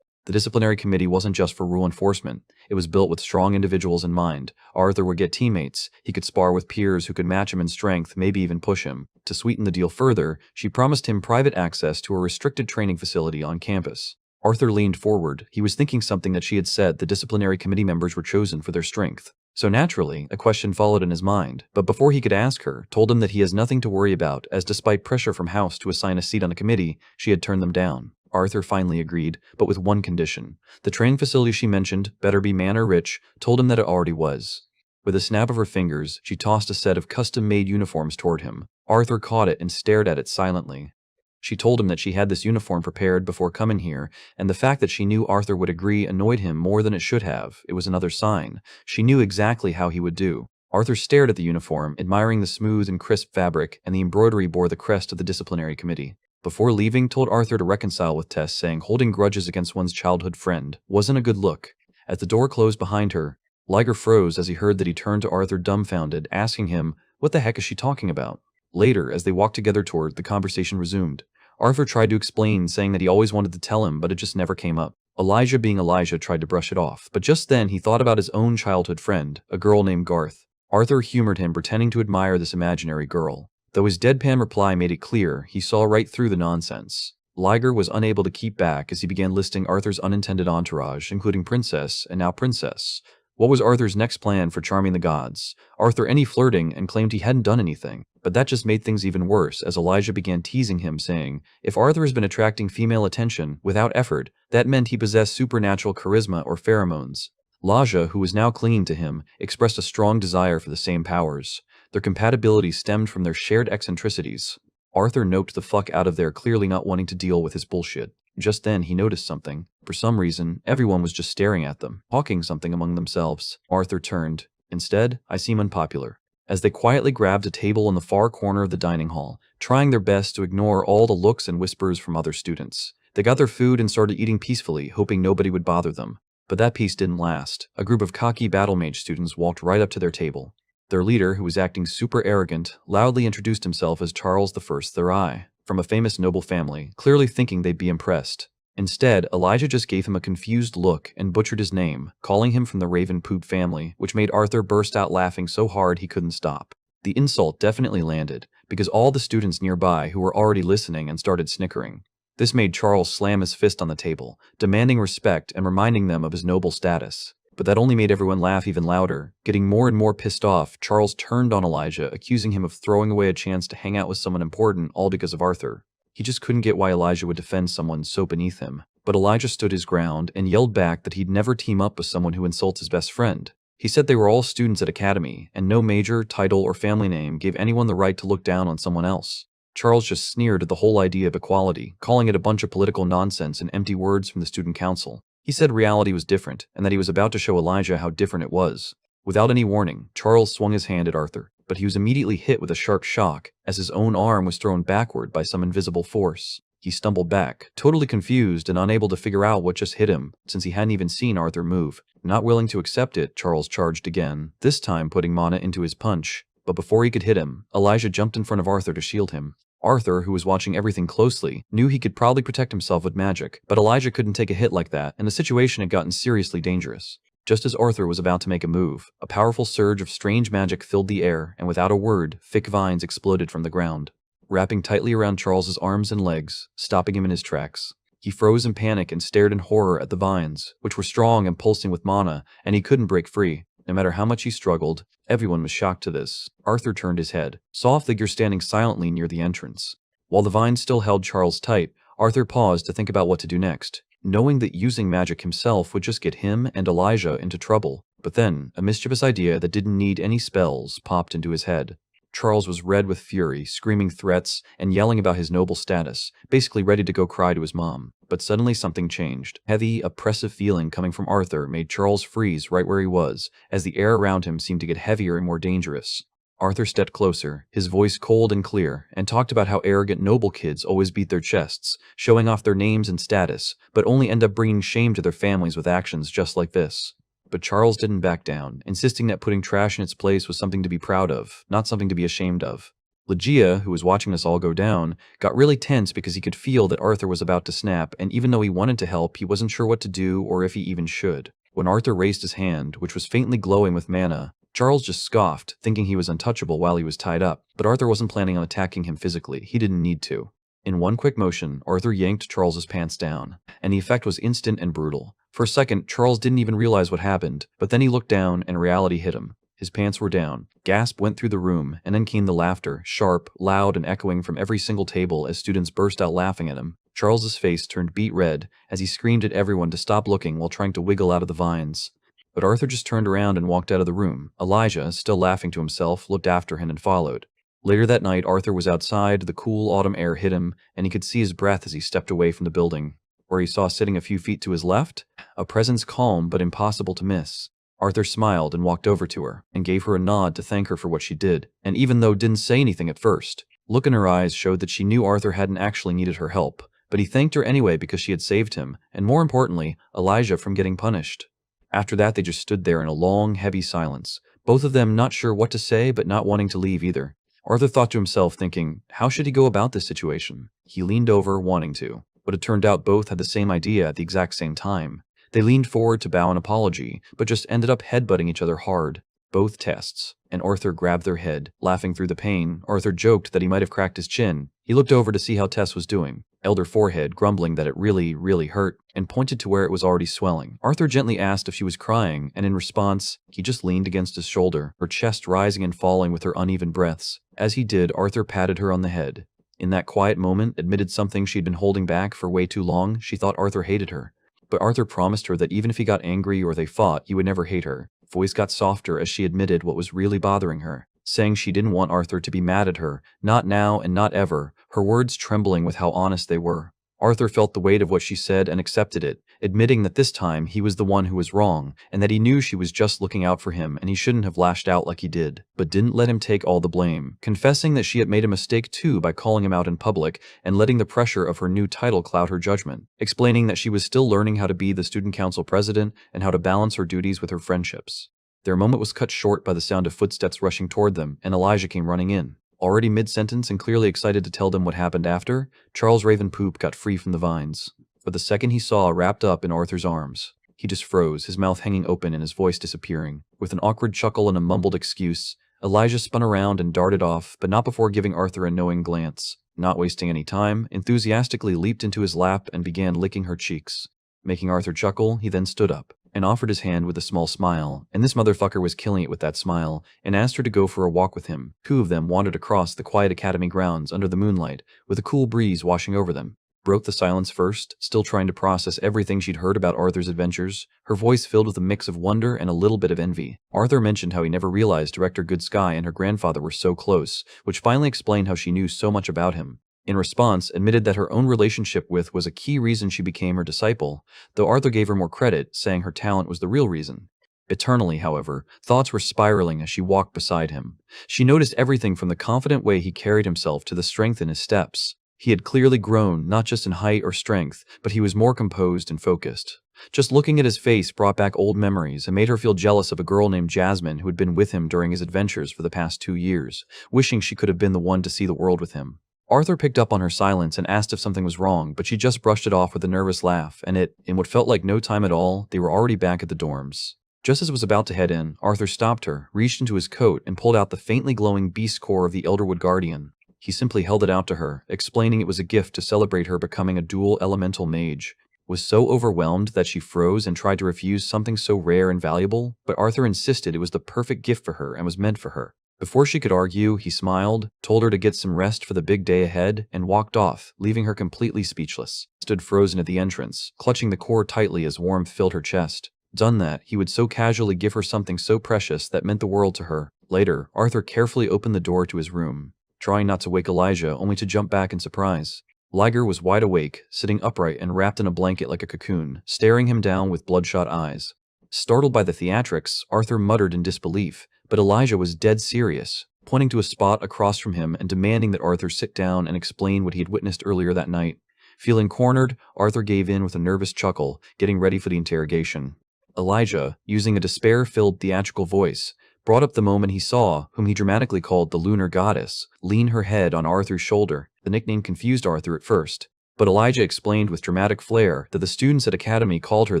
The disciplinary committee wasn't just for rule enforcement. It was built with strong individuals in mind. Arthur would get teammates. He could spar with peers who could match him in strength, maybe even push him. To sweeten the deal further, she promised him private access to a restricted training facility on campus. Arthur leaned forward. He was thinking something that she had said the disciplinary committee members were chosen for their strength. So naturally, a question followed in his mind, but before he could ask her, told him that he has nothing to worry about, as despite pressure from House to assign a seat on the committee, she had turned them down. Arthur finally agreed, but with one condition. The training facility she mentioned, better be man or rich, told him that it already was. With a snap of her fingers, she tossed a set of custom-made uniforms toward him. Arthur caught it and stared at it silently. She told him that she had this uniform prepared before coming here, and the fact that she knew Arthur would agree annoyed him more than it should have. It was another sign. She knew exactly how he would do. Arthur stared at the uniform, admiring the smooth and crisp fabric, and the embroidery bore the crest of the disciplinary committee. Before leaving, told Arthur to reconcile with Tess, saying holding grudges against one's childhood friend wasn't a good look. As the door closed behind her, Liger froze as he heard that he turned to Arthur dumbfounded, asking him, what the heck is she talking about? Later, as they walked together toward, the conversation resumed. Arthur tried to explain, saying that he always wanted to tell him, but it just never came up. Elijah, being Elijah, tried to brush it off, but just then he thought about his own childhood friend, a girl named Garth. Arthur humored him, pretending to admire this imaginary girl. Though his deadpan reply made it clear, he saw right through the nonsense. Liger was unable to keep back as he began listing Arthur's unintended entourage, including Princess and now Princess. What was Arthur's next plan for charming the gods? Arthur any flirting and claimed he hadn't done anything, but that just made things even worse as Elijah began teasing him, saying, if Arthur has been attracting female attention without effort, that meant he possessed supernatural charisma or pheromones. Laja, who was now clinging to him, expressed a strong desire for the same powers. Their compatibility stemmed from their shared eccentricities. Arthur noped the fuck out of there, clearly not wanting to deal with his bullshit. Just then, he noticed something. For some reason, everyone was just staring at them, talking something among themselves. Arthur turned. Instead, I seem unpopular. As they quietly grabbed a table in the far corner of the dining hall, trying their best to ignore all the looks and whispers from other students. They got their food and started eating peacefully, hoping nobody would bother them. But that peace didn't last. A group of cocky battle mage students walked right up to their table. Their leader, who was acting super arrogant, loudly introduced himself as Charles I their Eye, from a famous noble family, clearly thinking they'd be impressed. Instead, Elijah just gave him a confused look and butchered his name, calling him from the Raven Poop family, which made Arthur burst out laughing so hard he couldn't stop. The insult definitely landed, because all the students nearby who were already listening and started snickering. This made Charles slam his fist on the table, demanding respect and reminding them of his noble status. But that only made everyone laugh even louder. Getting more and more pissed off, Charles turned on Elijah, accusing him of throwing away a chance to hang out with someone important all because of Arthur. He just couldn't get why Elijah would defend someone so beneath him. But Elijah stood his ground and yelled back that he'd never team up with someone who insults his best friend. He said they were all students at Academy, and no major, title, or family name gave anyone the right to look down on someone else. Charles just sneered at the whole idea of equality, calling it a bunch of political nonsense and empty words from the student council. He said reality was different, and that he was about to show Elijah how different it was. Without any warning, Charles swung his hand at Arthur, but he was immediately hit with a sharp shock as his own arm was thrown backward by some invisible force. He stumbled back, totally confused and unable to figure out what just hit him, since he hadn't even seen Arthur move. Not willing to accept it, Charles charged again, this time putting mana into his punch. But before he could hit him, Elijah jumped in front of Arthur to shield him. Arthur, who was watching everything closely, knew he could probably protect himself with magic, but Elijah couldn't take a hit like that, and the situation had gotten seriously dangerous. Just as Arthur was about to make a move, a powerful surge of strange magic filled the air, and without a word, thick vines exploded from the ground, wrapping tightly around Charles's arms and legs, stopping him in his tracks. He froze in panic and stared in horror at the vines, which were strong and pulsing with mana, and he couldn't break free. No matter how much he struggled, everyone was shocked to this. Arthur turned his head, saw a figure standing silently near the entrance. While the vines still held Charles tight, Arthur paused to think about what to do next, knowing that using magic himself would just get him and Elijah into trouble. But then, a mischievous idea that didn't need any spells popped into his head. Charles was red with fury, screaming threats and yelling about his noble status, basically ready to go cry to his mom. But suddenly something changed. Heavy, oppressive feeling coming from Arthur made Charles freeze right where he was, as the air around him seemed to get heavier and more dangerous. Arthur stepped closer, his voice cold and clear, and talked about how arrogant noble kids always beat their chests, showing off their names and status, but only end up bringing shame to their families with actions just like this. But Charles didn't back down, insisting that putting trash in its place was something to be proud of, not something to be ashamed of. Legia, who was watching this all go down, got really tense because he could feel that Arthur was about to snap, and even though he wanted to help, he wasn't sure what to do or if he even should. When Arthur raised his hand, which was faintly glowing with mana, Charles just scoffed, thinking he was untouchable while he was tied up, but Arthur wasn't planning on attacking him physically. He didn't need to. In one quick motion, Arthur yanked Charles's pants down, and the effect was instant and brutal. For a second, Charles didn't even realize what happened, but then he looked down and reality hit him. His pants were down. Gasp went through the room, and then came the laughter, sharp, loud, and echoing from every single table as students burst out laughing at him. Charles's face turned beet red as he screamed at everyone to stop looking while trying to wiggle out of the vines. But Arthur just turned around and walked out of the room. Elijah, still laughing to himself, looked after him and followed. Later that night, Arthur was outside, the cool autumn air hit him, and he could see his breath as he stepped away from the building. Where he saw sitting a few feet to his left, a presence calm but impossible to miss. Arthur smiled and walked over to her, and gave her a nod to thank her for what she did, and even though didn't say anything at first, look in her eyes showed that she knew Arthur hadn't actually needed her help, but he thanked her anyway because she had saved him, and more importantly, Elijah from getting punished. After that, they just stood there in a long, heavy silence, both of them not sure what to say but not wanting to leave either. Arthur thought to himself, thinking, how should he go about this situation? He leaned over, wanting to, but it turned out both had the same idea at the exact same time. They leaned forward to bow an apology, but just ended up headbutting each other hard. Both tests, and Arthur grabbed their head. Laughing through the pain, Arthur joked that he might have cracked his chin. He looked over to see how Tess was doing, elder forehead grumbling that it really hurt, and pointed to where it was already swelling. Arthur gently asked if she was crying, and in response, he just leaned against his shoulder, her chest rising and falling with her uneven breaths. As he did, Arthur patted her on the head. In that quiet moment, admitted something she'd been holding back for way too long. She thought Arthur hated her. But Arthur promised her that even if he got angry or they fought, he would never hate her. Voice got softer as she admitted what was really bothering her, saying she didn't want Arthur to be mad at her, not now and not ever, her words trembling with how honest they were. Arthur felt the weight of what she said and accepted it, admitting that this time he was the one who was wrong, and that he knew she was just looking out for him and he shouldn't have lashed out like he did, but didn't let him take all the blame, confessing that she had made a mistake too by calling him out in public and letting the pressure of her new title cloud her judgment, explaining that she was still learning how to be the student council president and how to balance her duties with her friendships. Their moment was cut short by the sound of footsteps rushing toward them, and Elijah came running in. Already mid-sentence and clearly excited to tell them what happened after, Charles Ravenpoop got free from the vines. But the second he saw wrapped up in Arthur's arms, he just froze, his mouth hanging open and his voice disappearing. With an awkward chuckle and a mumbled excuse, Elijah spun around and darted off, but not before giving Arthur a knowing glance. Not wasting any time, enthusiastically leaped into his lap and began licking her cheeks. Making Arthur chuckle, he then stood up and offered his hand with a small smile, and this motherfucker was killing it with that smile, and asked her to go for a walk with him. Two of them wandered across the quiet academy grounds under the moonlight, with a cool breeze washing over them. Broke the silence first, still trying to process everything she'd heard about Arthur's adventures, her voice filled with a mix of wonder and a little bit of envy. Arthur mentioned how he never realized Director Goodsky and her grandfather were so close, which finally explained how she knew so much about him. In response, admitted that her own relationship with was a key reason she became her disciple, though Arthur gave her more credit, saying her talent was the real reason. Eternally, however, thoughts were spiraling as she walked beside him. She noticed everything from the confident way he carried himself to the strength in his steps. He had clearly grown, not just in height or strength, but he was more composed and focused. Just looking at his face brought back old memories and made her feel jealous of a girl named Jasmine who had been with him during his adventures for the past 2 years, wishing she could have been the one to see the world with him. Arthur picked up on her silence and asked if something was wrong, but she just brushed it off with a nervous laugh, and in what felt like no time at all, they were already back at the dorms. Just as it was about to head in, Arthur stopped her, reached into his coat, and pulled out the faintly glowing beast core of the Elderwood Guardian. He simply held it out to her, explaining it was a gift to celebrate her becoming a dual elemental mage. Was so overwhelmed that she froze and tried to refuse something so rare and valuable, but Arthur insisted it was the perfect gift for her and was meant for her. Before she could argue, he smiled, told her to get some rest for the big day ahead, and walked off, leaving her completely speechless. Stood frozen at the entrance, clutching the core tightly as warmth filled her chest. Done that, he would so casually give her something so precious that meant the world to her. Later, Arthur carefully opened the door to his room, trying not to wake Elijah, only to jump back in surprise. Liger was wide awake, sitting upright and wrapped in a blanket like a cocoon, staring him down with bloodshot eyes. Startled by the theatrics, Arthur muttered in disbelief, but Elijah was dead serious, pointing to a spot across from him and demanding that Arthur sit down and explain what he had witnessed earlier that night. Feeling cornered, Arthur gave in with a nervous chuckle, getting ready for the interrogation. Elijah, using a despair-filled theatrical voice, brought up the moment he saw, whom he dramatically called the lunar goddess, lean her head on Arthur's shoulder. The nickname confused Arthur at first, but Elijah explained with dramatic flair that the students at Academy called her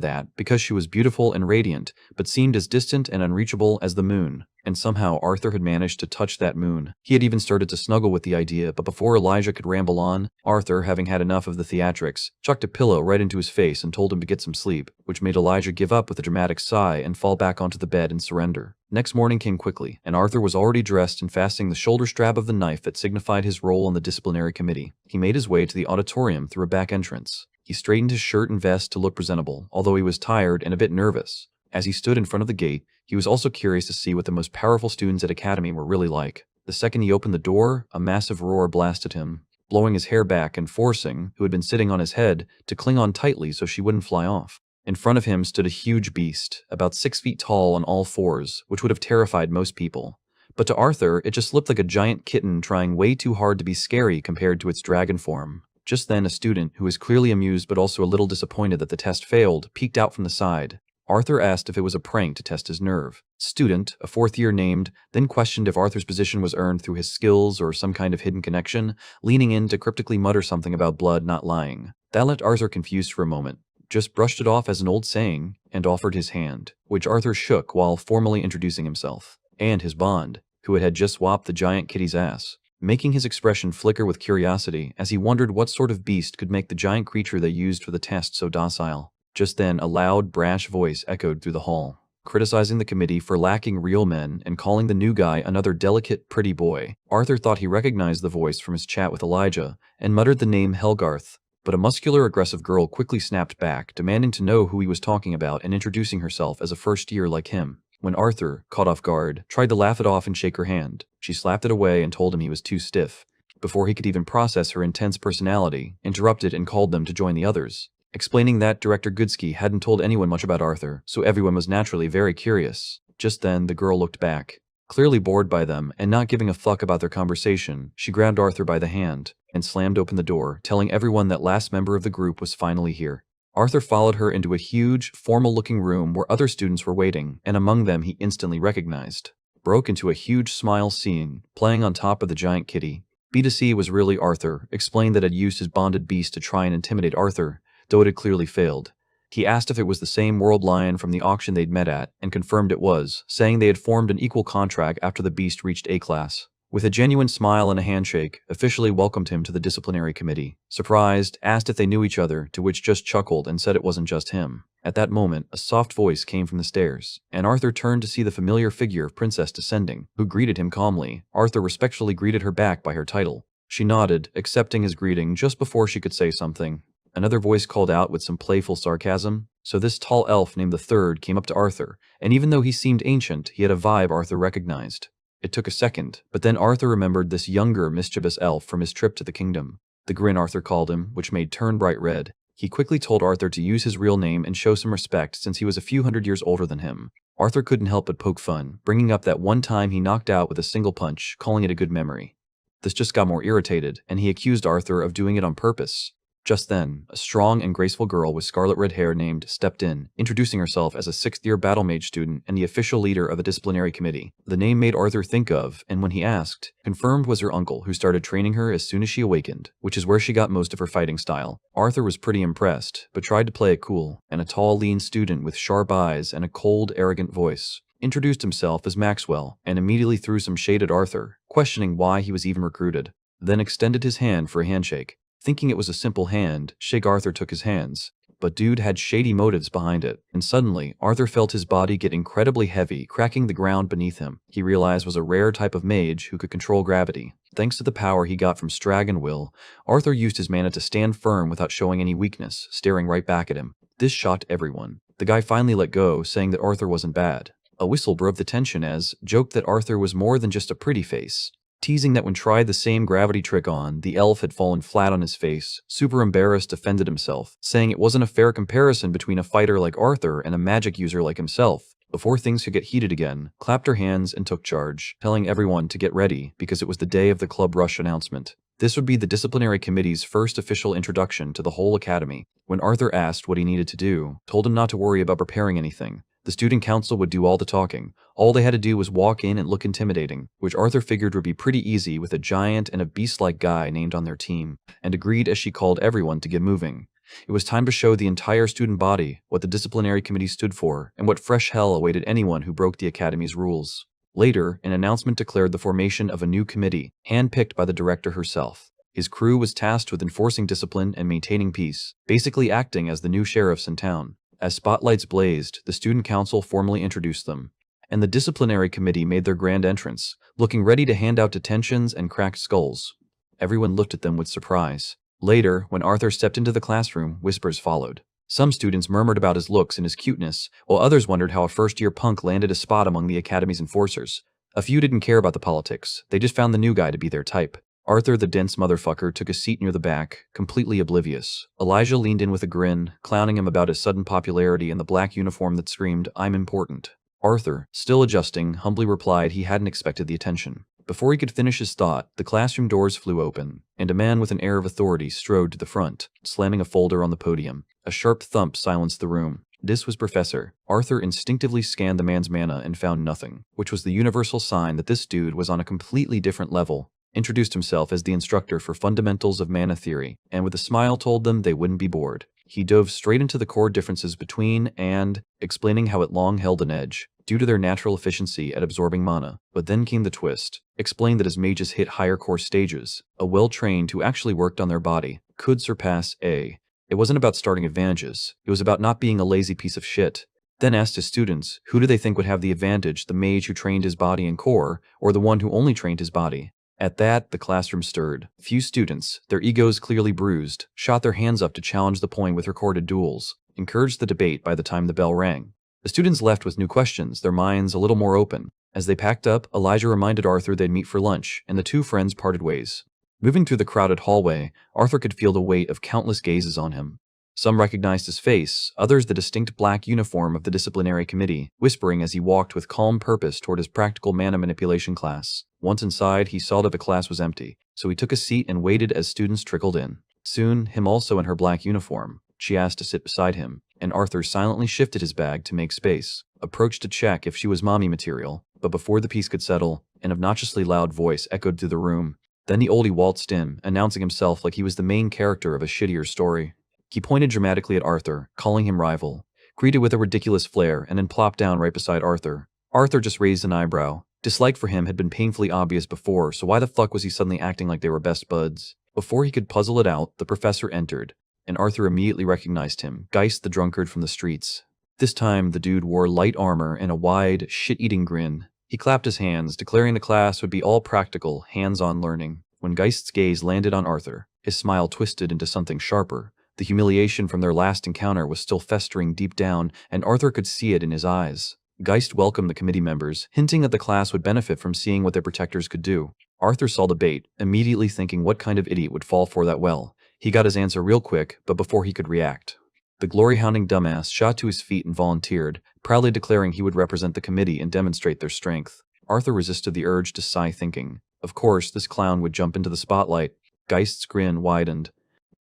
that because she was beautiful and radiant, but seemed as distant and unreachable as the moon. And somehow Arthur had managed to touch that moon. He had even started to snuggle with the idea, but before Elijah could ramble on, Arthur, having had enough of the theatrics, chucked a pillow right into his face and told him to get some sleep, which made Elijah give up with a dramatic sigh and fall back onto the bed and surrender. Next morning came quickly, and Arthur was already dressed and fastening the shoulder strap of the knife that signified his role on the disciplinary committee. He made his way to the auditorium through a back entrance. He straightened his shirt and vest to look presentable, although he was tired and a bit nervous. As he stood in front of the gate, he was also curious to see what the most powerful students at Academy were really like. The second he opened the door, a massive roar blasted him, blowing his hair back and forcing, who had been sitting on his head, to cling on tightly so she wouldn't fly off. In front of him stood a huge beast, about 6 feet tall on all fours, which would have terrified most people. But to Arthur, it just looked like a giant kitten trying way too hard to be scary compared to its dragon form. Just then, a student, who was clearly amused but also a little disappointed that the test failed, peeked out from the side. Arthur asked if it was a prank to test his nerve. Student, a 4th year named, then questioned if Arthur's position was earned through his skills or some kind of hidden connection, leaning in to cryptically mutter something about blood not lying. That left Arthur confused for a moment, just brushed it off as an old saying, and offered his hand, which Arthur shook while formally introducing himself, and his bond, who had just swapped the giant kitty's ass, making his expression flicker with curiosity as he wondered what sort of beast could make the giant creature they used for the test so docile. Just then, a loud, brash voice echoed through the hall, criticizing the committee for lacking real men and calling the new guy another delicate, pretty boy. Arthur thought he recognized the voice from his chat with Elijah and muttered the name Helgarth, but a muscular, aggressive girl quickly snapped back, demanding to know who he was talking about and introducing herself as a first year like him. When Arthur, caught off guard, tried to laugh it off and shake her hand, she slapped it away and told him he was too stiff. Before he could even process her intense personality, interrupted and called them to join the others, explaining that Director Goodsky hadn't told anyone much about Arthur, so everyone was naturally very curious. Just then, the girl looked back. Clearly bored by them, and not giving a fuck about their conversation, she grabbed Arthur by the hand and slammed open the door, telling everyone that last member of the group was finally here. Arthur followed her into a huge, formal-looking room where other students were waiting, and among them he instantly recognized. Broke into a huge smile seeing, playing on top of the giant kitty. B2C was really Arthur, explained that had used his bonded beast to try and intimidate Arthur, though it had clearly failed. He asked if it was the same world lion from the auction they'd met at, and confirmed it was, saying they had formed an equal contract after the beast reached A-class. With a genuine smile and a handshake, officially welcomed him to the disciplinary committee. Surprised, asked if they knew each other, to which just chuckled and said it wasn't just him. At that moment, a soft voice came from the stairs, and Arthur turned to see the familiar figure of Princess descending, who greeted him calmly. Arthur respectfully greeted her back by her title. She nodded, accepting his greeting just before she could say something. Another voice called out with some playful sarcasm. So this tall elf named the Third came up to Arthur, and even though he seemed ancient, he had a vibe Arthur recognized. It took a second, but then Arthur remembered this younger, mischievous elf from his trip to the kingdom. The Grin Arthur called him, which made turn bright red. He quickly told Arthur to use his real name and show some respect since he was a few hundred years older than him. Arthur couldn't help but poke fun, bringing up that one time he knocked out with a single punch, calling it a good memory. This just got more irritated, and he accused Arthur of doing it on purpose. Just then, a strong and graceful girl with scarlet red hair named stepped in, introducing herself as a 6th-year battle mage student and the official leader of the disciplinary committee. The name made Arthur think of, and when he asked, confirmed was her uncle who started training her as soon as she awakened, which is where she got most of her fighting style. Arthur was pretty impressed, but tried to play it cool, and a tall, lean student with sharp eyes and a cold, arrogant voice introduced himself as Maxwell and immediately threw some shade at Arthur, questioning why he was even recruited, then extended his hand for a handshake. Thinking it was a simple handshake, Arthur took his hands, but dude had shady motives behind it, and suddenly, Arthur felt his body get incredibly heavy, cracking the ground beneath him. He realized was a rare type of mage who could control gravity. Thanks to the power he got from Stragon Will, Arthur used his mana to stand firm without showing any weakness, staring right back at him. This shocked everyone. The guy finally let go, saying that Arthur wasn't bad. A whistle broke the tension as joked that Arthur was more than just a pretty face, teasing that when tried the same gravity trick on, the elf had fallen flat on his face. Super embarrassed, defended himself, saying it wasn't a fair comparison between a fighter like Arthur and a magic user like himself. Before things could get heated again, clapped her hands and took charge, telling everyone to get ready because it was the day of the Club Rush announcement. This would be the disciplinary committee's first official introduction to the whole academy. When Arthur asked what he needed to do, told him not to worry about preparing anything. The student council would do all the talking. All they had to do was walk in and look intimidating, which Arthur figured would be pretty easy with a giant and a beast-like guy named on their team, and agreed as she called everyone to get moving. It was time to show the entire student body what the disciplinary committee stood for and what fresh hell awaited anyone who broke the academy's rules. Later, an announcement declared the formation of a new committee, handpicked by the director herself. His crew was tasked with enforcing discipline and maintaining peace, basically acting as the new sheriffs in town. As spotlights blazed, the student council formally introduced them, and the disciplinary committee made their grand entrance, looking ready to hand out detentions and cracked skulls. Everyone looked at them with surprise. Later, when Arthur stepped into the classroom, whispers followed. Some students murmured about his looks and his cuteness, while others wondered how a first-year punk landed a spot among the academy's enforcers. A few didn't care about the politics, they just found the new guy to be their type. Arthur, the dense motherfucker, took a seat near the back, completely oblivious. Elijah leaned in with a grin, clowning him about his sudden popularity and the black uniform that screamed, "I'm important." Arthur, still adjusting, humbly replied he hadn't expected the attention. Before he could finish his thought, the classroom doors flew open, and a man with an air of authority strode to the front, slamming a folder on the podium. A sharp thump silenced the room. This was Professor. Arthur instinctively scanned the man's mana and found nothing, which was the universal sign that this dude was on a completely different level. Introduced himself as the instructor for fundamentals of mana theory, and with a smile told them they wouldn't be bored. He dove straight into the core differences between and, explaining how it long held an edge, due to their natural efficiency at absorbing mana. But then came the twist. Explained that as mages hit higher core stages, a well-trained who actually worked on their body could surpass A. It wasn't about starting advantages, it was about not being a lazy piece of shit. Then asked his students, who do they think would have the advantage, the mage who trained his body and core, or the one who only trained his body? At that, the classroom stirred. Few students, their egos clearly bruised, shot their hands up to challenge the point with recorded duels, encouraged the debate by the time the bell rang. The students left with new questions, their minds a little more open. As they packed up, Elijah reminded Arthur they'd meet for lunch, and the two friends parted ways. Moving through the crowded hallway, Arthur could feel the weight of countless gazes on him. Some recognized his face, others the distinct black uniform of the disciplinary committee, whispering as he walked with calm purpose toward his practical mana manipulation class. Once inside, he saw that the class was empty, so he took a seat and waited as students trickled in. Soon, him also in her black uniform, she asked to sit beside him, and Arthur silently shifted his bag to make space, approached to check if she was mommy material, but before the piece could settle, an obnoxiously loud voice echoed through the room. Then the oldie waltzed in, announcing himself like he was the main character of a shittier story. He pointed dramatically at Arthur, calling him rival, greeted with a ridiculous flair, and then plopped down right beside Arthur. Arthur just raised an eyebrow. Dislike for him had been painfully obvious before, so why the fuck was he suddenly acting like they were best buds? Before he could puzzle it out, the professor entered, and Arthur immediately recognized him, Geist the drunkard from the streets. This time, the dude wore light armor and a wide, shit-eating grin. He clapped his hands, declaring the class would be all practical, hands-on learning. When Geist's gaze landed on Arthur, his smile twisted into something sharper. The humiliation from their last encounter was still festering deep down, and Arthur could see it in his eyes. Geist welcomed the committee members, hinting that the class would benefit from seeing what their protectors could do. Arthur saw the bait, immediately thinking what kind of idiot would fall for that well. He got his answer real quick, but before he could react, the glory-hounding dumbass shot to his feet and volunteered, proudly declaring he would represent the committee and demonstrate their strength. Arthur resisted the urge to sigh, thinking, of course, this clown would jump into the spotlight. Geist's grin widened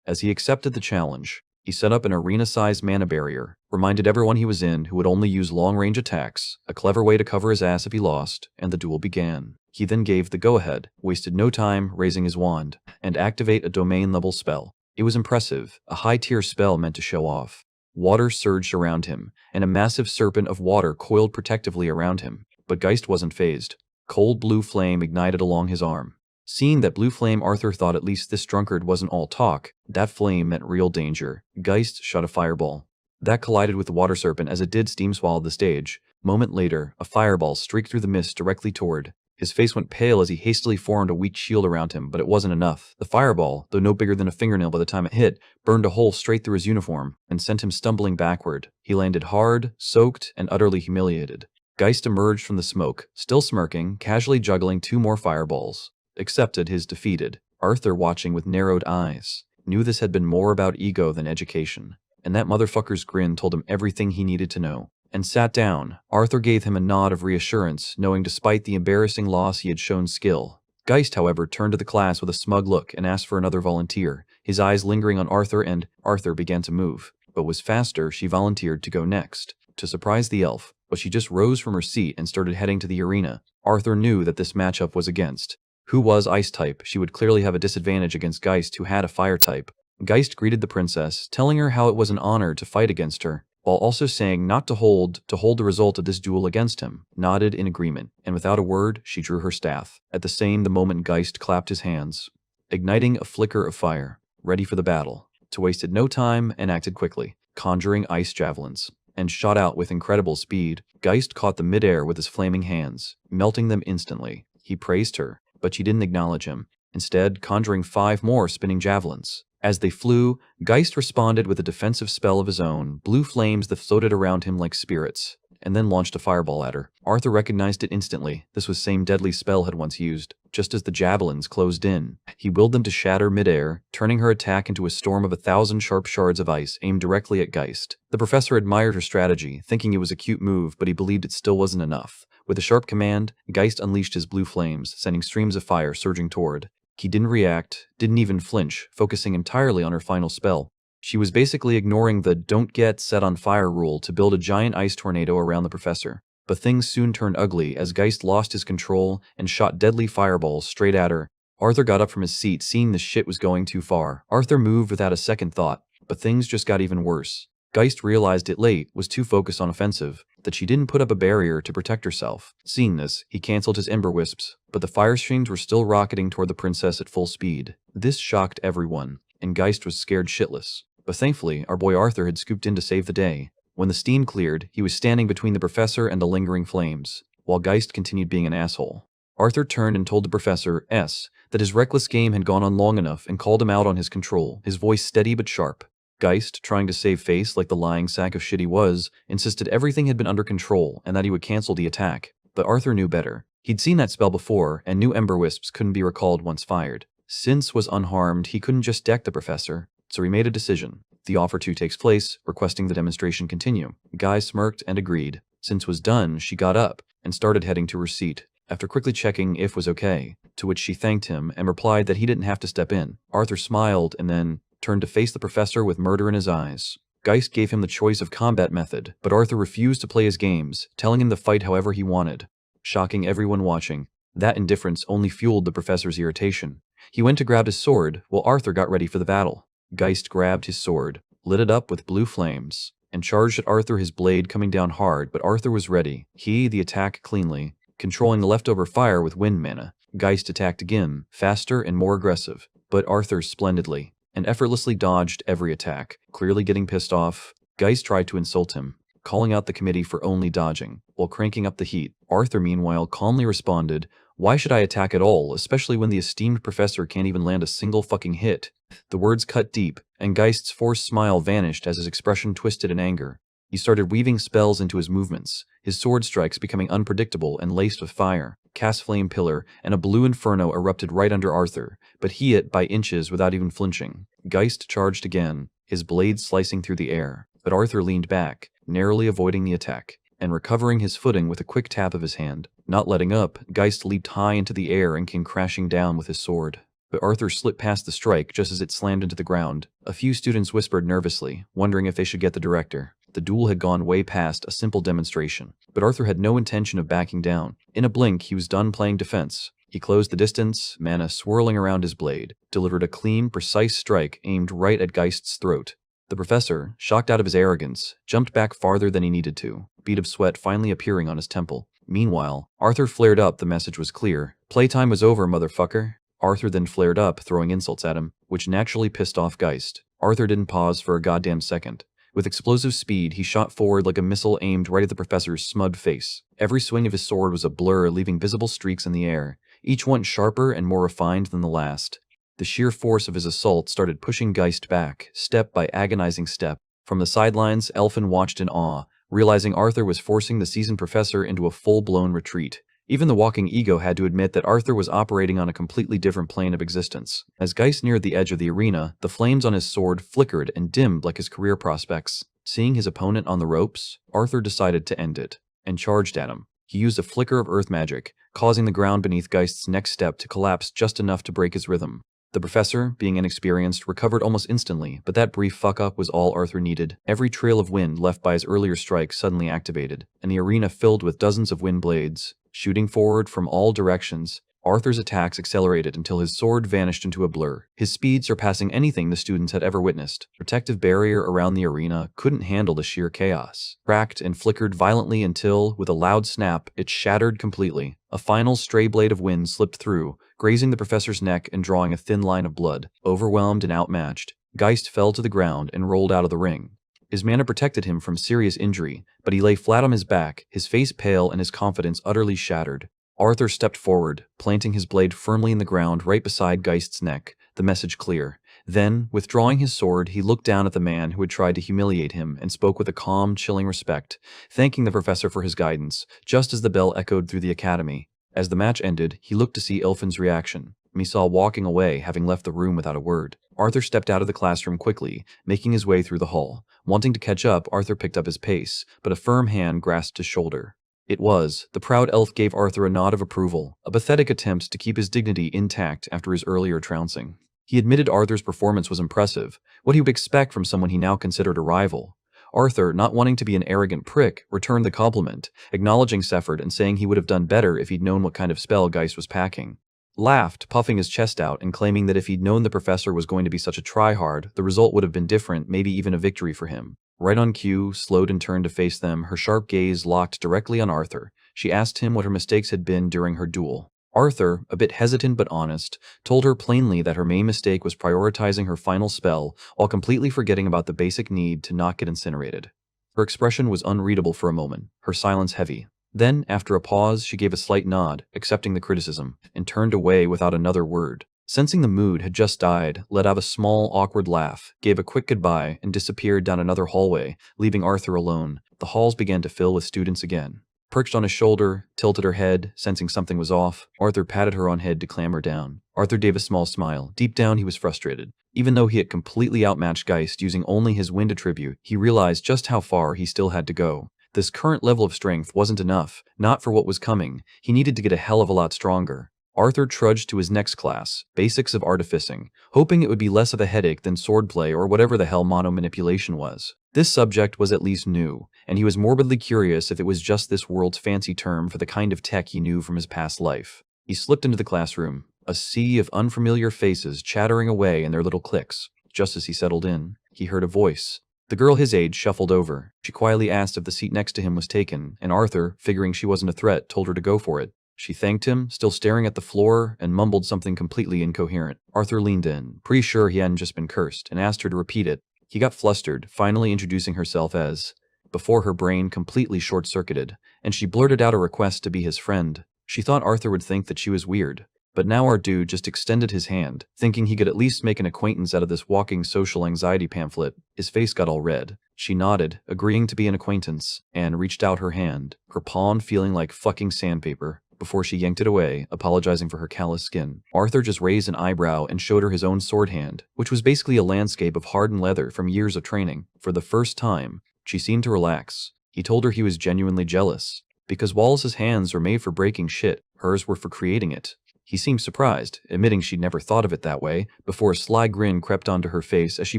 as he accepted the challenge. He set up an arena-sized mana barrier, reminded everyone he was in who would only use long-range attacks, a clever way to cover his ass if he lost, and the duel began. He then gave the go-ahead, wasted no time raising his wand, and activate a domain-level spell. It was impressive, a high-tier spell meant to show off. Water surged around him, and a massive serpent of water coiled protectively around him. But Geist wasn't phased. Cold blue flame ignited along his arm. Seeing that blue flame, Arthur thought at least this drunkard wasn't all talk. That flame meant real danger. Geist shot a fireball. That collided with the water serpent as it did steam swallow the stage. Moment later, a fireball streaked through the mist directly toward. His face went pale as he hastily formed a weak shield around him, but it wasn't enough. The fireball, though no bigger than a fingernail by the time it hit, burned a hole straight through his uniform and sent him stumbling backward. He landed hard, soaked, and utterly humiliated. Geist emerged from the smoke, still smirking, casually juggling 2 more fireballs. Accepted his defeated. Arthur, watching with narrowed eyes, knew this had been more about ego than education, and that motherfucker's grin told him everything he needed to know. And sat down. Arthur gave him a nod of reassurance, knowing despite the embarrassing loss he had shown skill. Geist, however, turned to the class with a smug look and asked for another volunteer, his eyes lingering on Arthur, and Arthur began to move. But was faster, she volunteered to go next, to surprise the elf, but she just rose from her seat and started heading to the arena. Arthur knew that this matchup was against who was ice type. She would clearly have a disadvantage against Geist, who had a fire type. Geist greeted the princess, telling her how it was an honor to fight against her, while also saying not to hold the result of this duel against him. Nodded in agreement, and without a word, she drew her staff. At the moment Geist clapped his hands, igniting a flicker of fire, ready for the battle. To wasted no time and acted quickly, conjuring ice javelins, and shot out with incredible speed. Geist caught them midair with his flaming hands, melting them instantly. He praised her, but she didn't acknowledge him, instead conjuring 5 more spinning javelins. As they flew, Geist responded with a defensive spell of his own, blue flames that floated around him like spirits, and then launched a fireball at her. Arthur recognized it instantly. This was same deadly spell had once used. Just as the javelins closed in, he willed them to shatter midair, turning her attack into a storm of 1,000 sharp shards of ice aimed directly at Geist. The professor admired her strategy, thinking it was a cute move, but he believed it still wasn't enough. With a sharp command, Geist unleashed his blue flames, sending streams of fire surging toward. He didn't react, didn't even flinch, focusing entirely on her final spell. She was basically ignoring the "don't get set on fire" rule to build a giant ice tornado around the professor. But things soon turned ugly as Geist lost his control and shot deadly fireballs straight at her. Arthur got up from his seat, seeing this shit was going too far. Arthur moved without a second thought, but things just got even worse. Geist realized it late, was too focused on offensive, that she didn't put up a barrier to protect herself. Seeing this, he canceled his ember wisps, but the fire streams were still rocketing toward the princess at full speed. This shocked everyone, and Geist was scared shitless. But thankfully, our boy Arthur had scooped in to save the day. When the steam cleared, he was standing between the professor and the lingering flames, while Geist continued being an asshole. Arthur turned and told the professor that his reckless game had gone on long enough and called him out on his control, his voice steady but sharp. Geist, trying to save face like the lying sack of shit he was, insisted everything had been under control and that he would cancel the attack. But Arthur knew better. He'd seen that spell before, and knew ember wisps couldn't be recalled once fired. Since was unharmed, he couldn't just deck the professor, so he made a decision. The offer 2 takes place, requesting the demonstration continue. Guy smirked and agreed. Since was done, she got up and started heading to her seat, after quickly checking if was okay, to which she thanked him and replied that he didn't have to step in. Arthur smiled and then turned to face the professor with murder in his eyes. Geist gave him the choice of combat method, but Arthur refused to play his games, telling him to fight however he wanted, shocking everyone watching. That indifference only fueled the professor's irritation. He went to grab his sword, while Arthur got ready for the battle. Geist grabbed his sword, lit it up with blue flames, and charged at Arthur, his blade coming down hard, but Arthur was ready. The attack cleanly, controlling the leftover fire with wind mana. Geist attacked again, faster and more aggressive, but Arthur splendidly, and effortlessly dodged every attack. Clearly getting pissed off, Geist tried to insult him, calling out the committee for only dodging, while cranking up the heat. Arthur, meanwhile, calmly responded, "Why should I attack at all, especially when the esteemed professor can't even land a single fucking hit?" The words cut deep, and Geist's forced smile vanished as his expression twisted in anger. He started weaving spells into his movements, his sword strikes becoming unpredictable and laced with fire. Cast Flame Pillar and a blue inferno erupted right under Arthur, but he hit by inches without even flinching. Geist charged again, his blade slicing through the air, but Arthur leaned back, narrowly avoiding the attack, and recovering his footing with a quick tap of his hand. Not letting up, Geist leaped high into the air and came crashing down with his sword. But Arthur slipped past the strike just as it slammed into the ground. A few students whispered nervously, wondering if they should get the director. The duel had gone way past a simple demonstration, but Arthur had no intention of backing down. In a blink, he was done playing defense. He closed the distance, mana swirling around his blade, delivered a clean, precise strike aimed right at Geist's throat. The professor, shocked out of his arrogance, jumped back farther than he needed to, bead of sweat finally appearing on his temple. Meanwhile, Arthur flared up. The message was clear. Playtime was over, motherfucker. Arthur then flared up, throwing insults at him, which naturally pissed off Geist. Arthur didn't pause for a goddamn second. With explosive speed, he shot forward like a missile aimed right at the professor's smug face. Every swing of his sword was a blur, leaving visible streaks in the air, each one sharper and more refined than the last. The sheer force of his assault started pushing Geist back, step by agonizing step. From the sidelines, Elfin watched in awe, realizing Arthur was forcing the seasoned professor into a full-blown retreat. Even the walking ego had to admit that Arthur was operating on a completely different plane of existence. As Geist neared the edge of the arena, the flames on his sword flickered and dimmed like his career prospects. Seeing his opponent on the ropes, Arthur decided to end it, and charged at him. He used a flicker of earth magic, causing the ground beneath Geist's next step to collapse just enough to break his rhythm. The professor, being inexperienced, recovered almost instantly, but that brief fuck-up was all Arthur needed. Every trail of wind left by his earlier strike suddenly activated, and the arena filled with dozens of wind blades. Shooting forward from all directions, Arthur's attacks accelerated until his sword vanished into a blur, his speed surpassing anything the students had ever witnessed. The protective barrier around the arena couldn't handle the sheer chaos. Cracked and flickered violently until, with a loud snap, it shattered completely. A final stray blade of wind slipped through, grazing the professor's neck and drawing a thin line of blood. Overwhelmed and outmatched, Geist fell to the ground and rolled out of the ring. His mana protected him from serious injury, but he lay flat on his back, his face pale and his confidence utterly shattered. Arthur stepped forward, planting his blade firmly in the ground right beside Geist's neck, the message clear. Then, withdrawing his sword, he looked down at the man who had tried to humiliate him and spoke with a calm, chilling respect, thanking the professor for his guidance, just as the bell echoed through the academy. As the match ended, he looked to see Elfin's reaction. He saw walking away, having left the room without a word. Arthur stepped out of the classroom quickly, making his way through the hall. Wanting to catch up, Arthur picked up his pace, but a firm hand grasped his shoulder. The proud elf gave Arthur a nod of approval, a pathetic attempt to keep his dignity intact after his earlier trouncing. He admitted Arthur's performance was impressive, what he would expect from someone he now considered a rival. Arthur, not wanting to be an arrogant prick, returned the compliment, acknowledging Sefford and saying he would have done better if he'd known what kind of spell Geist was packing. Laughed, puffing his chest out and claiming that if he'd known the professor was going to be such a tryhard, the result would have been different, maybe even a victory for him. Right on cue, slowed and turned to face them, her sharp gaze locked directly on Arthur. She asked him what her mistakes had been during her duel. Arthur, a bit hesitant but honest, told her plainly that her main mistake was prioritizing her final spell while completely forgetting about the basic need to not get incinerated. Her expression was unreadable for a moment, her silence heavy. Then, after a pause, she gave a slight nod, accepting the criticism, and turned away without another word. Sensing the mood had just died, let out a small, awkward laugh, gave a quick goodbye, and disappeared down another hallway, leaving Arthur alone. The halls began to fill with students again. Perched on his shoulder, tilted her head, sensing something was off, Arthur patted her on head to clamber down. Arthur gave a small smile. Deep down, he was frustrated. Even though he had completely outmatched Geist using only his wind attribute, he realized just how far he still had to go. This current level of strength wasn't enough, not for what was coming. He needed to get a hell of a lot stronger. Arthur trudged to his next class, Basics of Artificing, hoping it would be less of a headache than swordplay or whatever the hell mono manipulation was. This subject was at least new, and he was morbidly curious if it was just this world's fancy term for the kind of tech he knew from his past life. He slipped into the classroom, a sea of unfamiliar faces chattering away in their little cliques. Just as he settled in, he heard a voice. The girl his age shuffled over. She quietly asked if the seat next to him was taken, and Arthur, figuring she wasn't a threat, told her to go for it. She thanked him, still staring at the floor, and mumbled something completely incoherent. Arthur leaned in, pretty sure he hadn't just been cursed, and asked her to repeat it. He got flustered, finally introducing herself as, before her brain completely short-circuited, and she blurted out a request to be his friend. She thought Arthur would think that she was weird, but now our dude just extended his hand, thinking he could at least make an acquaintance out of this walking social anxiety pamphlet. His face got all red. She nodded, agreeing to be an acquaintance, and reached out her hand, her palm feeling like fucking sandpaper, before she yanked it away, apologizing for her callous skin. Arthur just raised an eyebrow and showed her his own sword hand, which was basically a landscape of hardened leather from years of training. For the first time, she seemed to relax. He told her he was genuinely jealous. Because Wallace's hands were made for breaking shit, hers were for creating it. He seemed surprised, admitting she'd never thought of it that way, before a sly grin crept onto her face as she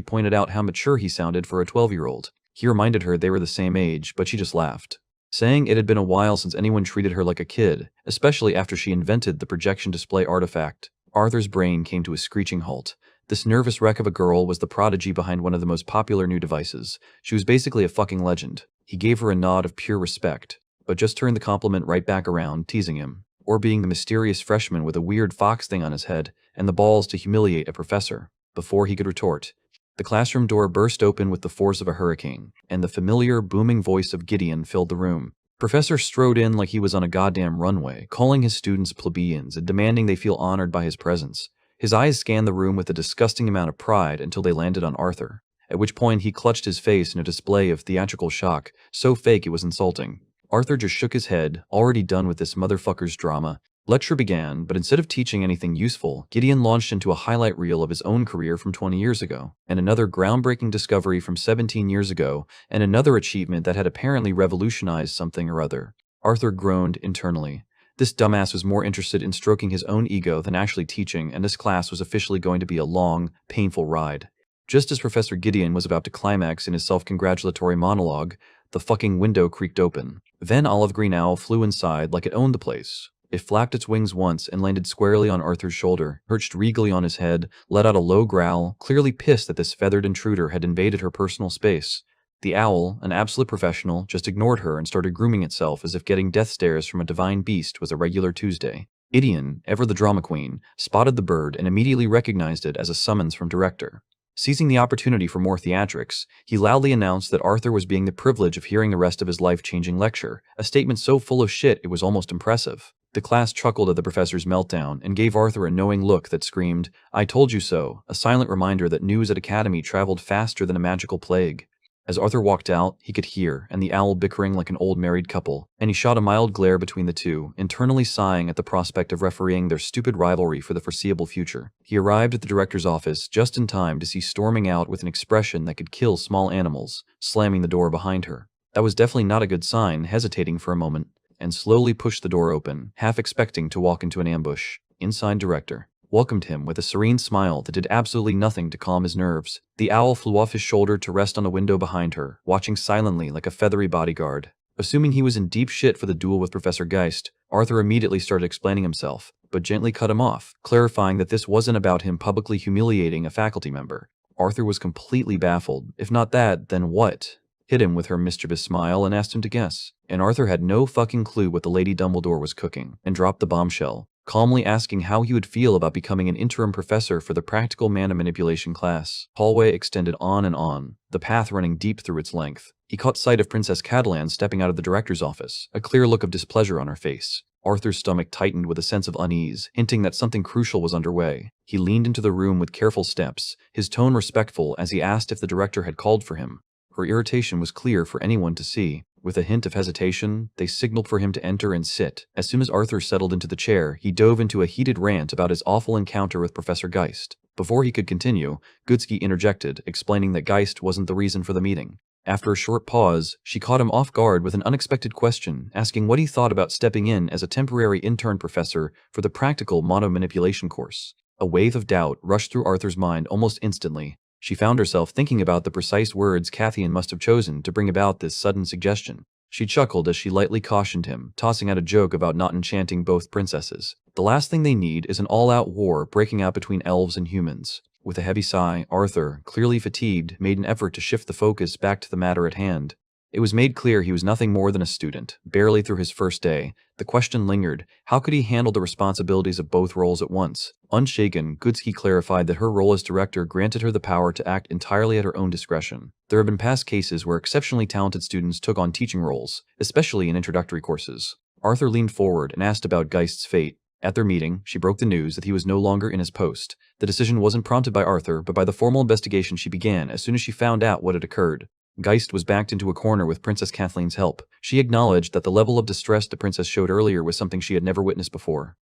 pointed out how mature he sounded for a 12-year-old. He reminded her they were the same age, but she just laughed, saying it had been a while since anyone treated her like a kid, especially after she invented the projection display artifact. Arthur's brain came to a screeching halt. This nervous wreck of a girl was the prodigy behind one of the most popular new devices. She was basically a fucking legend. He gave her a nod of pure respect, but just turned the compliment right back around, teasing him. Or being the mysterious freshman with a weird fox thing on his head and the balls to humiliate a professor. Before he could retort, the classroom door burst open with the force of a hurricane, and the familiar, booming voice of Gideon filled the room. Professor strode in like he was on a goddamn runway, calling his students plebeians and demanding they feel honored by his presence. His eyes scanned the room with a disgusting amount of pride until they landed on Arthur, at which point he clutched his face in a display of theatrical shock, so fake it was insulting. Arthur just shook his head, already done with this motherfucker's drama. Lecture began, but instead of teaching anything useful, Gideon launched into a highlight reel of his own career from 20 years ago, and another groundbreaking discovery from 17 years ago, and another achievement that had apparently revolutionized something or other. Arthur groaned internally. This dumbass was more interested in stroking his own ego than actually teaching, and this class was officially going to be a long, painful ride. Just as Professor Gideon was about to climax in his self-congratulatory monologue, the fucking window creaked open. Then Olive Green Owl flew inside like it owned the place. It flapped its wings once and landed squarely on Arthur's shoulder, perched regally on his head, let out a low growl, clearly pissed that this feathered intruder had invaded her personal space. The owl, an absolute professional, just ignored her and started grooming itself as if getting death stares from a divine beast was a regular Tuesday. Gideon, ever the drama queen, spotted the bird and immediately recognized it as a summons from director. Seizing the opportunity for more theatrics, he loudly announced that Arthur was being the privilege of hearing the rest of his life-changing lecture, a statement so full of shit it was almost impressive. The class chuckled at the professor's meltdown and gave Arthur a knowing look that screamed, "I told you so," a silent reminder that news at Academy traveled faster than a magical plague. As Arthur walked out, he could hear and the owl bickering like an old married couple, and he shot a mild glare between the two, internally sighing at the prospect of refereeing their stupid rivalry for the foreseeable future. He arrived at the director's office just in time to see storming out with an expression that could kill small animals, slamming the door behind her. That was definitely not a good sign, hesitating for a moment, and slowly pushed the door open, half expecting to walk into an ambush. Inside director welcomed him with a serene smile that did absolutely nothing to calm his nerves. The owl flew off his shoulder to rest on a window behind her, watching silently like a feathery bodyguard. Assuming he was in deep shit for the duel with Professor Geist, Arthur immediately started explaining himself, but gently cut him off, clarifying that this wasn't about him publicly humiliating a faculty member. Arthur was completely baffled. If not that, then what? Hit him with her mischievous smile and asked him to guess. And Arthur had no fucking clue what the Lady Dumbledore was cooking, and dropped the bombshell, calmly asking how he would feel about becoming an interim professor for the practical mana manipulation class. Hallway extended on and on, the path running deep through its length. He caught sight of Princess Catalan stepping out of the director's office, a clear look of displeasure on her face. Arthur's stomach tightened with a sense of unease, hinting that something crucial was underway. He leaned into the room with careful steps, his tone respectful as he asked if the director had called for him. Her irritation was clear for anyone to see. With a hint of hesitation, they signaled for him to enter and sit. As soon as Arthur settled into the chair, he dove into a heated rant about his awful encounter with Professor Geist. Before he could continue, Goodsky interjected, explaining that Geist wasn't the reason for the meeting. After a short pause, she caught him off guard with an unexpected question, asking what he thought about stepping in as a temporary intern professor for the practical mono manipulation course. A wave of doubt rushed through Arthur's mind almost instantly. She found herself thinking about the precise words Cathian must have chosen to bring about this sudden suggestion. She chuckled as she lightly cautioned him, tossing out a joke about not enchanting both princesses. The last thing they need is an all-out war breaking out between elves and humans. With a heavy sigh, Arthur, clearly fatigued, made an effort to shift the focus back to the matter at hand. It was made clear he was nothing more than a student, barely through his first day. The question lingered, how could he handle the responsibilities of both roles at once? Unshaken, Goodsky clarified that her role as director granted her the power to act entirely at her own discretion. There have been past cases where exceptionally talented students took on teaching roles, especially in introductory courses. Arthur leaned forward and asked about Geist's fate. At their meeting, she broke the news that he was no longer in his post. The decision wasn't prompted by Arthur, but by the formal investigation she began as soon as she found out what had occurred. Geist was backed into a corner with Princess Kathleen's help. She acknowledged that the level of distress the princess showed earlier was something she had never witnessed before.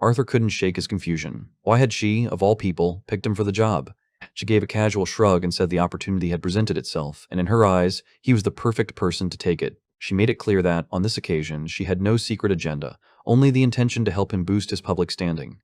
Arthur couldn't shake his confusion. Why had she, of all people, picked him for the job? She gave a casual shrug and said the opportunity had presented itself, and in her eyes, he was the perfect person to take it. She made it clear that, on this occasion, she had no secret agenda, only the intention to help him boost his public standing.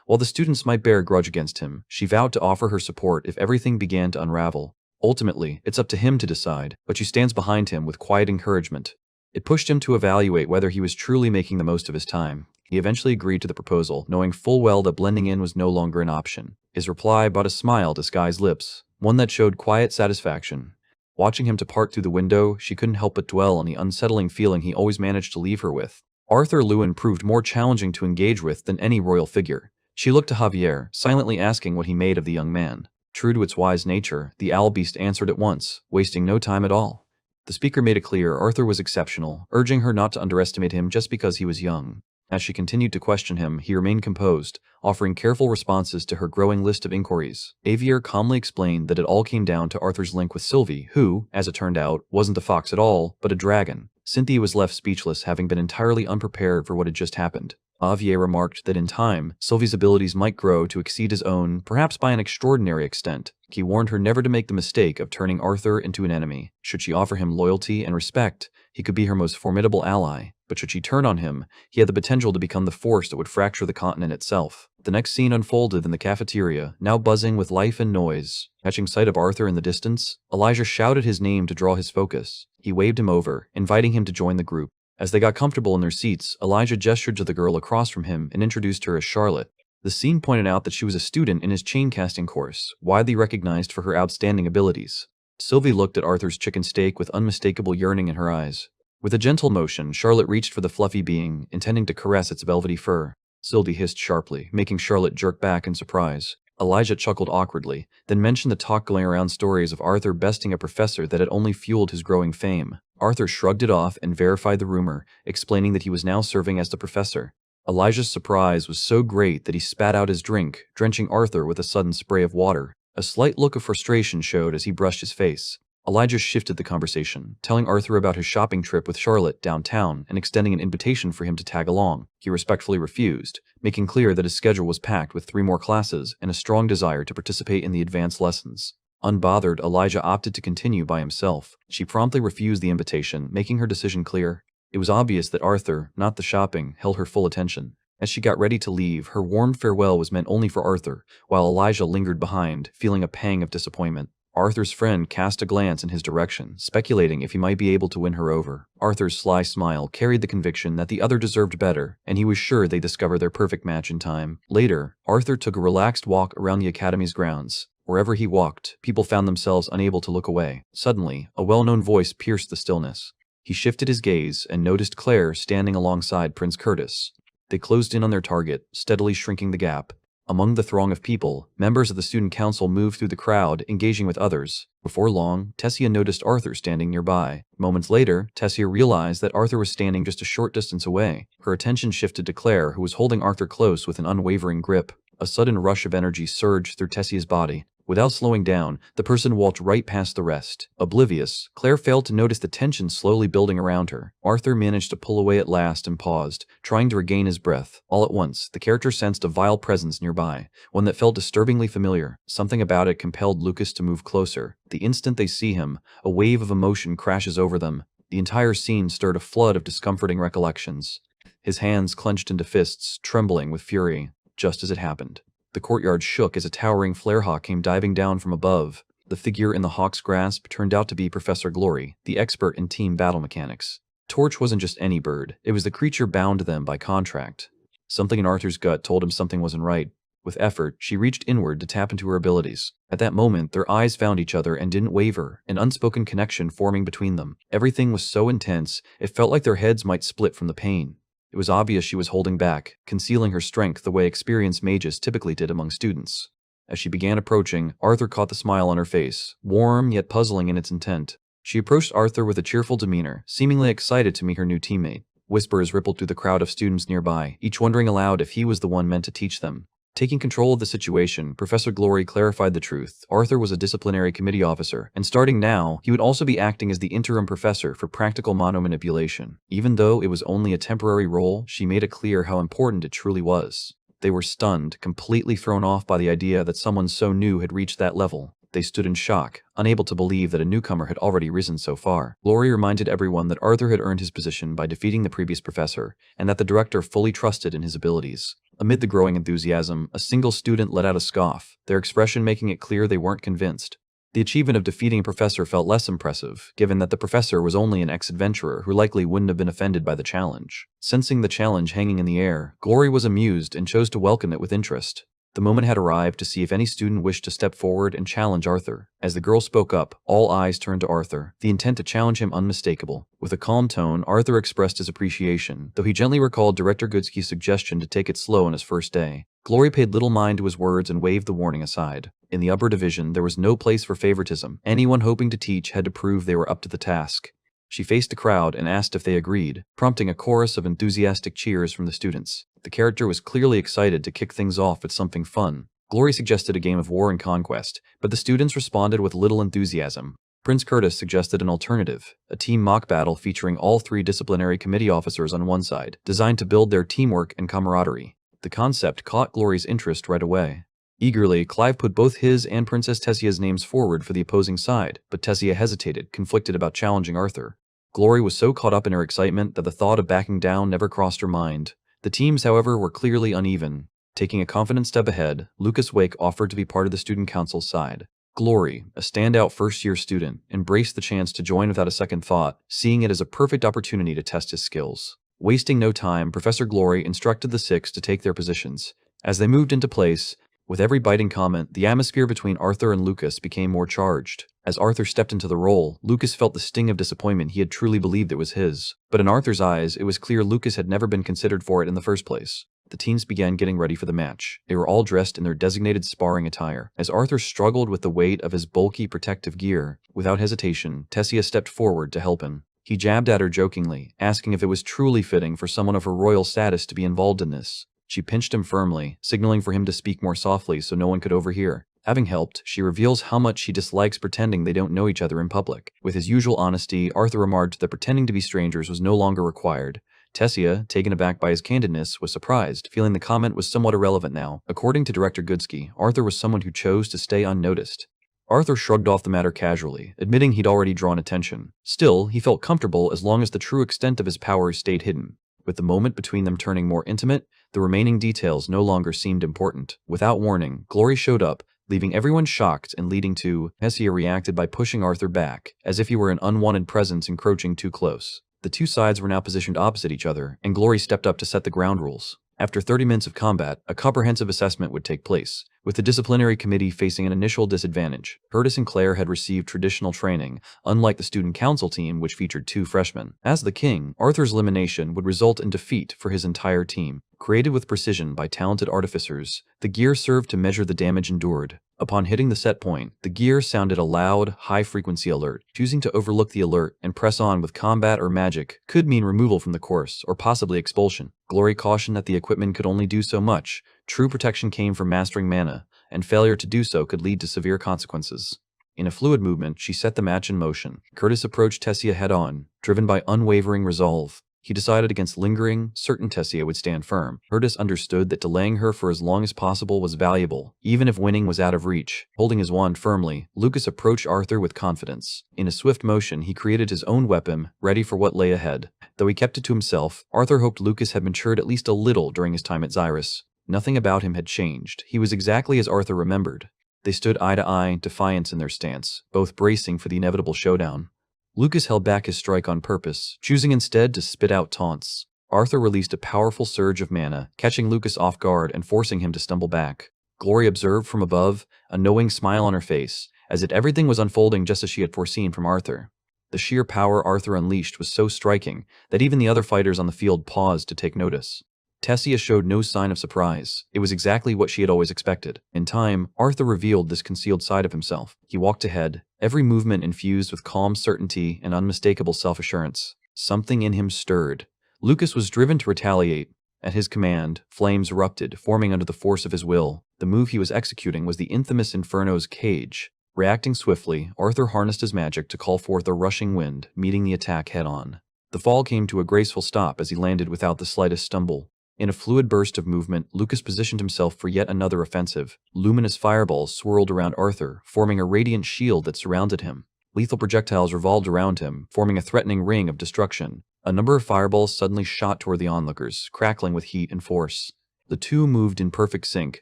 While the students might bear a grudge against him, she vowed to offer her support if everything began to unravel. Ultimately, it's up to him to decide, but she stands behind him with quiet encouragement. It pushed him to evaluate whether he was truly making the most of his time. He eventually agreed to the proposal, knowing full well that blending in was no longer an option. His reply brought a smile to Sky's lips, one that showed quiet satisfaction. Watching him depart through the window, she couldn't help but dwell on the unsettling feeling he always managed to leave her with. Arthur Leywin proved more challenging to engage with than any royal figure. She looked to Javier, silently asking what he made of the young man. True to its wise nature, the owl beast answered at once, wasting no time at all. The speaker made it clear Arthur was exceptional, urging her not to underestimate him just because he was young. As she continued to question him, he remained composed, offering careful responses to her growing list of inquiries. Javier calmly explained that it all came down to Arthur's link with Sylvie, who, as it turned out, wasn't a fox at all, but a dragon. Cynthia was left speechless, having been entirely unprepared for what had just happened. Javier remarked that in time, Sylvie's abilities might grow to exceed his own, perhaps by an extraordinary extent. He warned her never to make the mistake of turning Arthur into an enemy. Should she offer him loyalty and respect, he could be her most formidable ally. But should she turn on him, he had the potential to become the force that would fracture the continent itself. The next scene unfolded in the cafeteria, now buzzing with life and noise. Catching sight of Arthur in the distance, Elijah shouted his name to draw his focus. He waved him over, inviting him to join the group. As they got comfortable in their seats, Elijah gestured to the girl across from him and introduced her as Charlotte. The scene pointed out that she was a student in his chain-casting course, widely recognized for her outstanding abilities. Sylvie looked at Arthur's chicken steak with unmistakable yearning in her eyes. With a gentle motion, Charlotte reached for the fluffy being, intending to caress its velvety fur. Sylvie hissed sharply, making Charlotte jerk back in surprise. Elijah chuckled awkwardly, then mentioned the talk going around stories of Arthur besting a professor that had only fueled his growing fame. Arthur shrugged it off and verified the rumor, explaining that he was now serving as the professor. Elijah's surprise was so great that he spat out his drink, drenching Arthur with a sudden spray of water. A slight look of frustration showed as he brushed his face. Elijah shifted the conversation, telling Arthur about his shopping trip with Charlotte downtown and extending an invitation for him to tag along. He respectfully refused, making clear that his schedule was packed with 3 more classes and a strong desire to participate in the advanced lessons. Unbothered, Elijah opted to continue by himself. She promptly refused the invitation, making her decision clear. It was obvious that Arthur, not the shopping, held her full attention. As she got ready to leave, her warm farewell was meant only for Arthur, while Elijah lingered behind, feeling a pang of disappointment. Arthur's friend cast a glance in his direction, speculating if he might be able to win her over. Arthur's sly smile carried the conviction that the other deserved better, and he was sure they'd discover their perfect match in time. Later, Arthur took a relaxed walk around the academy's grounds. Wherever he walked, people found themselves unable to look away. Suddenly, a well-known voice pierced the stillness. He shifted his gaze and noticed Claire standing alongside Prince Curtis. They closed in on their target, steadily shrinking the gap. Among the throng of people, members of the student council moved through the crowd, engaging with others. Before long, Tessia noticed Arthur standing nearby. Moments later, Tessia realized that Arthur was standing just a short distance away. Her attention shifted to Claire, who was holding Arthur close with an unwavering grip. A sudden rush of energy surged through Tessia's body. Without slowing down, the person walked right past the rest. Oblivious, Claire failed to notice the tension slowly building around her. Arthur managed to pull away at last and paused, trying to regain his breath. All at once, the character sensed a vile presence nearby, one that felt disturbingly familiar. Something about it compelled Lucas to move closer. The instant they see him, a wave of emotion crashes over them. The entire scene stirred a flood of discomforting recollections. His hands clenched into fists, trembling with fury, just as it happened. The courtyard shook as a towering flarehawk came diving down from above. The figure in the hawk's grasp turned out to be Professor Glory, the expert in team battle mechanics. Torch wasn't just any bird, it was the creature bound to them by contract. Something in Arthur's gut told him something wasn't right. With effort, she reached inward to tap into her abilities. At that moment, their eyes found each other and didn't waver, an unspoken connection forming between them. Everything was so intense, it felt like their heads might split from the pain. It was obvious she was holding back, concealing her strength the way experienced mages typically did among students. As she began approaching, Arthur caught the smile on her face, warm yet puzzling in its intent. She approached Arthur with a cheerful demeanor, seemingly excited to meet her new teammate. Whispers rippled through the crowd of students nearby, each wondering aloud if he was the one meant to teach them. Taking control of the situation, Professor Glory clarified the truth. Arthur was a disciplinary committee officer, and starting now, he would also be acting as the interim professor for practical monomanipulation. Even though it was only a temporary role, she made it clear how important it truly was. They were stunned, completely thrown off by the idea that someone so new had reached that level. They stood in shock, unable to believe that a newcomer had already risen so far. Glory reminded everyone that Arthur had earned his position by defeating the previous professor, and that the director fully trusted in his abilities. Amid the growing enthusiasm, a single student let out a scoff, their expression making it clear they weren't convinced. The achievement of defeating a professor felt less impressive, given that the professor was only an ex-adventurer who likely wouldn't have been offended by the challenge. Sensing the challenge hanging in the air, Glory was amused and chose to welcome it with interest. The moment had arrived to see if any student wished to step forward and challenge Arthur. As the girl spoke up, all eyes turned to Arthur, the intent to challenge him unmistakable. With a calm tone, Arthur expressed his appreciation, though he gently recalled Director Goodsky's suggestion to take it slow on his first day. Glory paid little mind to his words and waved the warning aside. In the upper division, there was no place for favoritism. Anyone hoping to teach had to prove they were up to the task. She faced the crowd and asked if they agreed, prompting a chorus of enthusiastic cheers from the students. The character was clearly excited to kick things off with something fun. Glory suggested a game of War and Conquest, but the students responded with little enthusiasm. Prince Curtis suggested an alternative, a team mock battle featuring all 3 disciplinary committee officers on one side, designed to build their teamwork and camaraderie. The concept caught Glory's interest right away. Eagerly, Clive put both his and Princess Tessia's names forward for the opposing side, but Tessia hesitated, conflicted about challenging Arthur. Glory was so caught up in her excitement that the thought of backing down never crossed her mind. The teams, however, were clearly uneven. Taking a confident step ahead, Lucas Wake offered to be part of the student council's side. Glory, a standout first-year student, embraced the chance to join without a second thought, seeing it as a perfect opportunity to test his skills. Wasting no time, Professor Glory instructed the 6 to take their positions. As they moved into place, with every biting comment, the atmosphere between Arthur and Lucas became more charged. As Arthur stepped into the role, Lucas felt the sting of disappointment he had truly believed it was his. But in Arthur's eyes, it was clear Lucas had never been considered for it in the first place. The teams began getting ready for the match. They were all dressed in their designated sparring attire. As Arthur struggled with the weight of his bulky protective gear, without hesitation, Tessia stepped forward to help him. He jabbed at her jokingly, asking if it was truly fitting for someone of her royal status to be involved in this. She pinched him firmly, signaling for him to speak more softly so no one could overhear. Having helped, she reveals how much she dislikes pretending they don't know each other in public. With his usual honesty, Arthur remarked that pretending to be strangers was no longer required. Tessia, taken aback by his candidness, was surprised, feeling the comment was somewhat irrelevant now. According to Director Goodsky, Arthur was someone who chose to stay unnoticed. Arthur shrugged off the matter casually, admitting he'd already drawn attention. Still, he felt comfortable as long as the true extent of his powers stayed hidden. With the moment between them turning more intimate, the remaining details no longer seemed important. Without warning, Glory showed up, leaving everyone shocked and leading to Tessia reacted by pushing Arthur back, as if he were an unwanted presence encroaching too close. The 2 sides were now positioned opposite each other, and Glory stepped up to set the ground rules. After 30 minutes of combat, a comprehensive assessment would take place, with the disciplinary committee facing an initial disadvantage. Curtis and Claire had received traditional training, unlike the student council team, which featured 2 freshmen. As the king, Arthur's elimination would result in defeat for his entire team. Created with precision by talented artificers, the gear served to measure the damage endured. Upon hitting the set point, the gear sounded a loud, high-frequency alert. Choosing to overlook the alert and press on with combat or magic could mean removal from the course, or possibly expulsion. Glory cautioned that the equipment could only do so much. True protection came from mastering mana, and failure to do so could lead to severe consequences. In a fluid movement, she set the match in motion. Curtis approached Tessia head-on, driven by unwavering resolve. He decided against lingering, certain Tessia would stand firm. Curtis understood that delaying her for as long as possible was valuable, even if winning was out of reach. Holding his wand firmly, Lucas approached Arthur with confidence. In a swift motion, he created his own weapon, ready for what lay ahead. Though he kept it to himself, Arthur hoped Lucas had matured at least a little during his time at Xyrus. Nothing about him had changed. He was exactly as Arthur remembered. They stood eye to eye, defiance in their stance, both bracing for the inevitable showdown. Lucas held back his strike on purpose, choosing instead to spit out taunts. Arthur released a powerful surge of mana, catching Lucas off guard and forcing him to stumble back. Glory observed from above, a knowing smile on her face, as if everything was unfolding just as she had foreseen from Arthur. The sheer power Arthur unleashed was so striking that even the other fighters on the field paused to take notice. Tessia showed no sign of surprise. It was exactly what she had always expected. In time, Arthur revealed this concealed side of himself. He walked ahead, every movement infused with calm certainty and unmistakable self-assurance. Something in him stirred. Lucas was driven to retaliate, At his command, flames erupted, forming under the force of his will. The move he was executing was the infamous Inferno's cage. Reacting swiftly, Arthur harnessed his magic to call forth a rushing wind, meeting the attack head-on. The fall came to a graceful stop as he landed without the slightest stumble. In a fluid burst of movement, Lucas positioned himself for yet another offensive. Luminous fireballs swirled around Arthur, forming a radiant shield that surrounded him. Lethal projectiles revolved around him, forming a threatening ring of destruction. A number of fireballs suddenly shot toward the onlookers, crackling with heat and force. The two moved in perfect sync,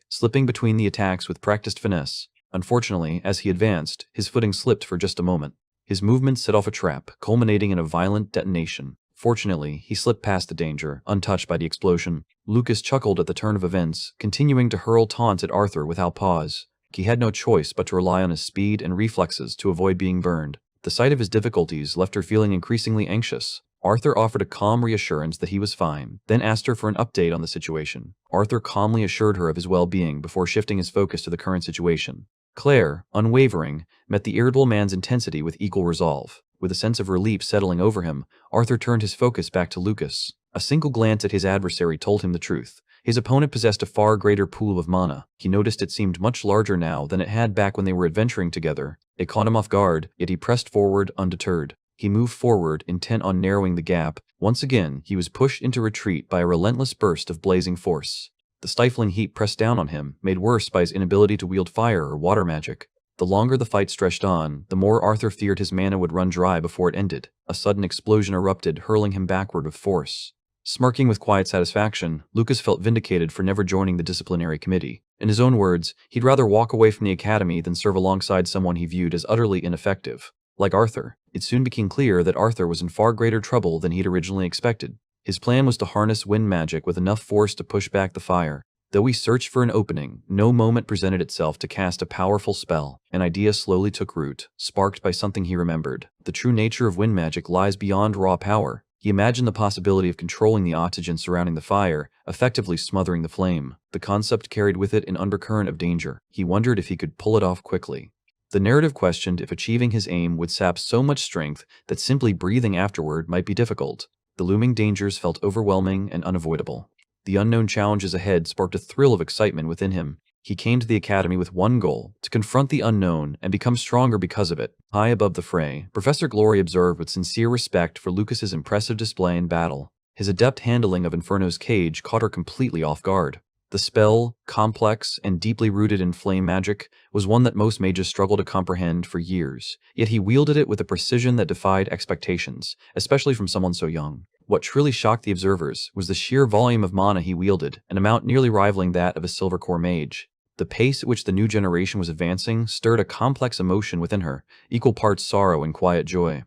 slipping between the attacks with practiced finesse. Unfortunately, as he advanced, his footing slipped for just a moment. His movement set off a trap, culminating in a violent detonation. Fortunately, he slipped past the danger, untouched by the explosion. Lucas chuckled at the turn of events, continuing to hurl taunts at Arthur without pause. He had no choice but to rely on his speed and reflexes to avoid being burned. The sight of his difficulties left her feeling increasingly anxious. Arthur offered a calm reassurance that he was fine, then asked her for an update on the situation. Arthur calmly assured her of his well-being before shifting his focus to the current situation. Claire, unwavering, met the irritable man's intensity with equal resolve. With a sense of relief settling over him, Arthur turned his focus back to Lucas. A single glance at his adversary told him the truth. His opponent possessed a far greater pool of mana. He noticed it seemed much larger now than it had back when they were adventuring together. It caught him off guard, yet he pressed forward undeterred. He moved forward, intent on narrowing the gap. Once again, he was pushed into retreat by a relentless burst of blazing force. The stifling heat pressed down on him, made worse by his inability to wield fire or water magic. The longer the fight stretched on, the more Arthur feared his mana would run dry before it ended. A sudden explosion erupted, hurling him backward with force. Smirking with quiet satisfaction, Lucas felt vindicated for never joining the disciplinary committee. In his own words, he'd rather walk away from the academy than serve alongside someone he viewed as utterly ineffective. Like Arthur, it soon became clear that Arthur was in far greater trouble than he'd originally expected. His plan was to harness wind magic with enough force to push back the fire. Though he searched for an opening, no moment presented itself to cast a powerful spell. An idea slowly took root, sparked by something he remembered. The true nature of wind magic lies beyond raw power. He imagined the possibility of controlling the oxygen surrounding the fire, effectively smothering the flame. The concept carried with it an undercurrent of danger. He wondered if he could pull it off quickly. The narrative questioned if achieving his aim would sap so much strength that simply breathing afterward might be difficult. The looming dangers felt overwhelming and unavoidable. The unknown challenges ahead sparked a thrill of excitement within him. He came to the academy with one goal, to confront the unknown and become stronger because of it. High above the fray, Professor Glory observed with sincere respect for Lucas's impressive display in battle. His adept handling of Inferno's cage caught her completely off guard. The spell, complex and deeply rooted in flame magic, was one that most mages struggle to comprehend for years, yet he wielded it with a precision that defied expectations, especially from someone so young. What truly shocked the observers was the sheer volume of mana he wielded, an amount nearly rivaling that of a silver core mage. The pace at which the new generation was advancing stirred a complex emotion within her, equal parts sorrow and quiet joy.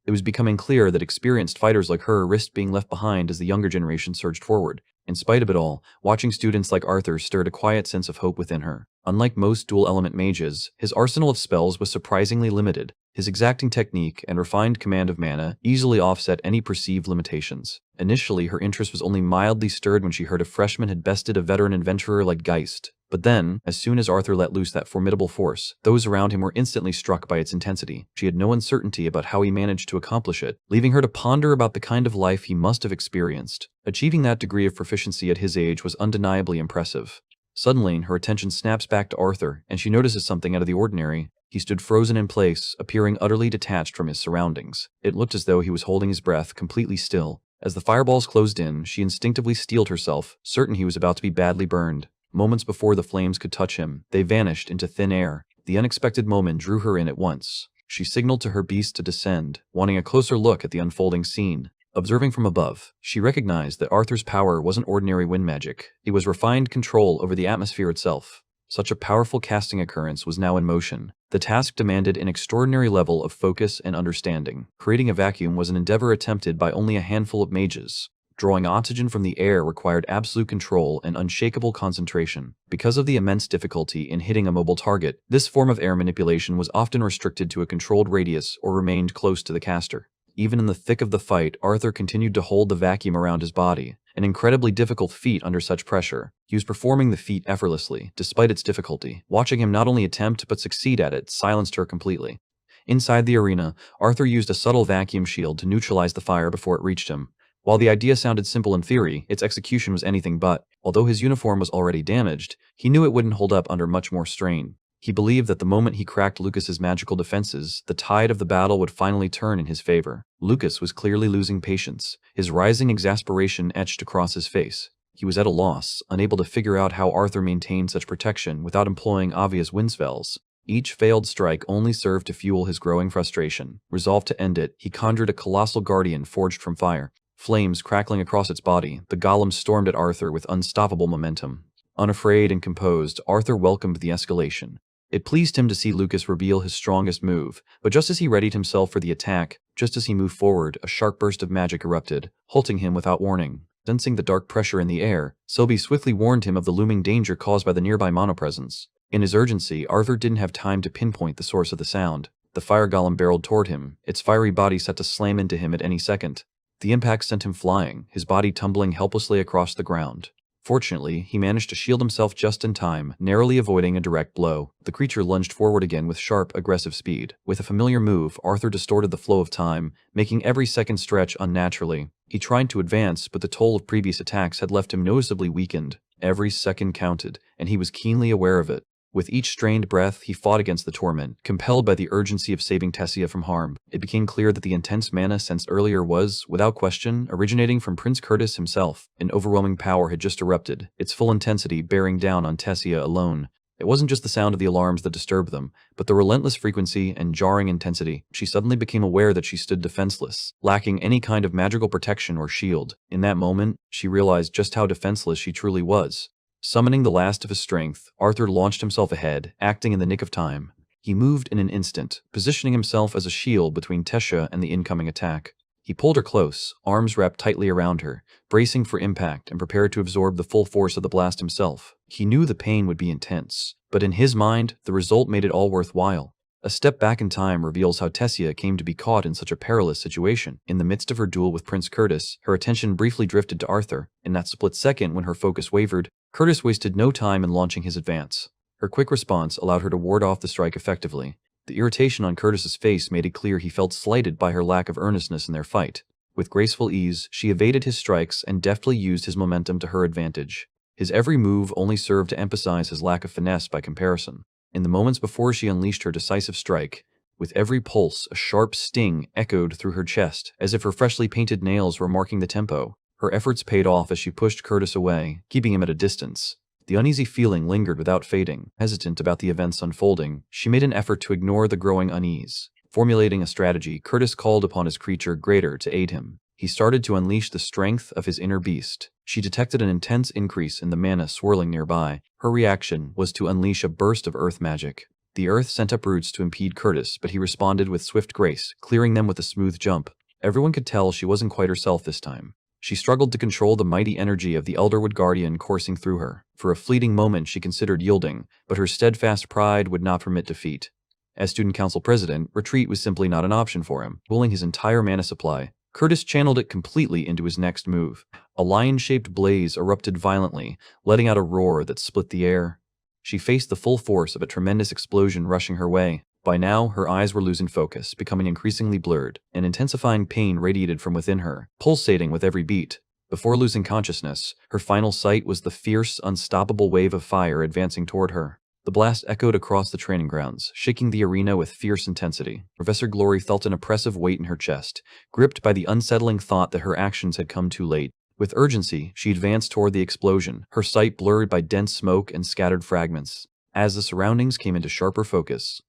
It was becoming clear that experienced fighters like her risked being left behind as the younger generation surged forward. In spite of it all, watching students like Arthur stirred a quiet sense of hope within her. Unlike most dual-element mages, his arsenal of spells was surprisingly limited. His exacting technique and refined command of mana easily offset any perceived limitations. Initially, her interest was only mildly stirred when she heard a freshman had bested a veteran adventurer like Geist. But then, as soon as Arthur let loose that formidable force, those around him were instantly struck by its intensity. She had no uncertainty about how he managed to accomplish it, leaving her to ponder about the kind of life he must have experienced. Achieving that degree of proficiency at his age was undeniably impressive. Suddenly, her attention snaps back to Arthur, and she notices something out of the ordinary. He stood frozen in place, appearing utterly detached from his surroundings. It looked as though he was holding his breath, completely still. As the fireballs closed in, she instinctively steeled herself, certain he was about to be badly burned. Moments before the flames could touch him, they vanished into thin air. The unexpected moment drew her in at once. She signaled to her beast to descend, wanting a closer look at the unfolding scene. Observing from above, she recognized that Arthur's power wasn't ordinary wind magic. It was refined control over the atmosphere itself. Such a powerful casting occurrence was now in motion. The task demanded an extraordinary level of focus and understanding. Creating a vacuum was an endeavor attempted by only a handful of mages. Drawing oxygen from the air required absolute control and unshakable concentration. Because of the immense difficulty in hitting a mobile target, this form of air manipulation was often restricted to a controlled radius or remained close to the caster. Even in the thick of the fight, Arthur continued to hold the vacuum around his body, an incredibly difficult feat under such pressure. He was performing the feat effortlessly, despite its difficulty. Watching him not only attempt but succeed at it silenced her completely. Inside the arena, Arthur used a subtle vacuum shield to neutralize the fire before it reached him. While the idea sounded simple in theory, its execution was anything but. Although his uniform was already damaged, he knew it wouldn't hold up under much more strain. He believed that the moment he cracked Lucas's magical defenses, the tide of the battle would finally turn in his favor. Lucas was clearly losing patience. His rising exasperation etched across his face. He was at a loss, unable to figure out how Arthur maintained such protection without employing obvious wind spells. Each failed strike only served to fuel his growing frustration. Resolved to end it, he conjured a colossal guardian forged from fire. Flames crackling across its body, the golem stormed at Arthur with unstoppable momentum. Unafraid and composed, Arthur welcomed the escalation. It pleased him to see Lucas reveal his strongest move, but just as he readied himself for the attack, just as he moved forward, a sharp burst of magic erupted, halting him without warning. Sensing the dark pressure in the air, Selby swiftly warned him of the looming danger caused by the nearby monopresence. In his urgency, Arthur didn't have time to pinpoint the source of the sound. The fire golem barreled toward him, its fiery body set to slam into him at any second. The impact sent him flying, his body tumbling helplessly across the ground. Fortunately, he managed to shield himself just in time, narrowly avoiding a direct blow. The creature lunged forward again with sharp, aggressive speed. With a familiar move, Arthur distorted the flow of time, making every second stretch unnaturally. He tried to advance, but the toll of previous attacks had left him noticeably weakened. Every second counted, and he was keenly aware of it. With each strained breath, he fought against the torment, compelled by the urgency of saving Tessia from harm. It became clear that the intense mana sensed earlier was, without question, originating from Prince Curtis himself. An overwhelming power had just erupted, its full intensity bearing down on Tessia alone. It wasn't just the sound of the alarms that disturbed them, but the relentless frequency and jarring intensity. She suddenly became aware that she stood defenseless, lacking any kind of magical protection or shield. In that moment, she realized just how defenseless she truly was. Summoning the last of his strength, Arthur launched himself ahead, acting in the nick of time. He moved in an instant, positioning himself as a shield between Tessia and the incoming attack. He pulled her close, arms wrapped tightly around her, bracing for impact and prepared to absorb the full force of the blast himself. He knew the pain would be intense, but in his mind, the result made it all worthwhile. A step back in time reveals how Tessia came to be caught in such a perilous situation. In the midst of her duel with Prince Curtis, her attention briefly drifted to Arthur. In that split second when her focus wavered, Curtis wasted no time in launching his advance. Her quick response allowed her to ward off the strike effectively. The irritation on Curtis's face made it clear he felt slighted by her lack of earnestness in their fight. With graceful ease, she evaded his strikes and deftly used his momentum to her advantage. His every move only served to emphasize his lack of finesse by comparison. In the moments before she unleashed her decisive strike, with every pulse, a sharp sting echoed through her chest, as if her freshly painted nails were marking the tempo. Her efforts paid off as she pushed Curtis away, keeping him at a distance. The uneasy feeling lingered without fading. Hesitant about the events unfolding, she made an effort to ignore the growing unease. Formulating a strategy, Curtis called upon his creature greater to aid him. He started to unleash the strength of his inner beast. She detected an intense increase in the mana swirling nearby. Her reaction was to unleash a burst of earth magic. The earth sent up roots to impede Curtis, but he responded with swift grace, clearing them with a smooth jump. Everyone could tell she wasn't quite herself this time. She struggled to control the mighty energy of the Elderwood Guardian coursing through her. For a fleeting moment she considered yielding, but her steadfast pride would not permit defeat. As student council president, retreat was simply not an option for him. Pulling his entire mana supply, Curtis channeled it completely into his next move. A lion-shaped blaze erupted violently, letting out a roar that split the air. She faced the full force of a tremendous explosion rushing her way. By now, her eyes were losing focus, becoming increasingly blurred. An intensifying pain radiated from within her, pulsating with every beat. Before losing consciousness, her final sight was the fierce, unstoppable wave of fire advancing toward her. The blast echoed across the training grounds, shaking the arena with fierce intensity. Professor Glory felt an oppressive weight in her chest, gripped by the unsettling thought that her actions had come too late. With urgency, she advanced toward the explosion, her sight blurred by dense smoke and scattered fragments. As the surroundings came into sharper focus,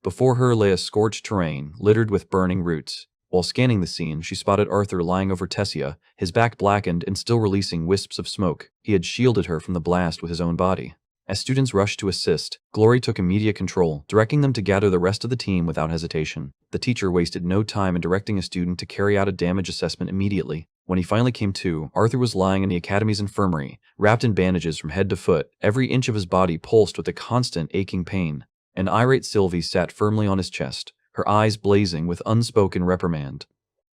before her lay a scorched terrain littered with burning roots. While scanning the scene, she spotted Arthur lying over Tessia, his back blackened and still releasing wisps of smoke. He had shielded her from the blast with his own body. As students rushed to assist, Glory took immediate control, directing them to gather the rest of the team without hesitation. The teacher wasted no time in directing a student to carry out a damage assessment immediately. When he finally came to, Arthur was lying in the academy's infirmary, wrapped in bandages from head to foot. Every inch of his body pulsed with a constant aching pain. An irate Sylvie sat firmly on his chest, her eyes blazing with unspoken reprimand.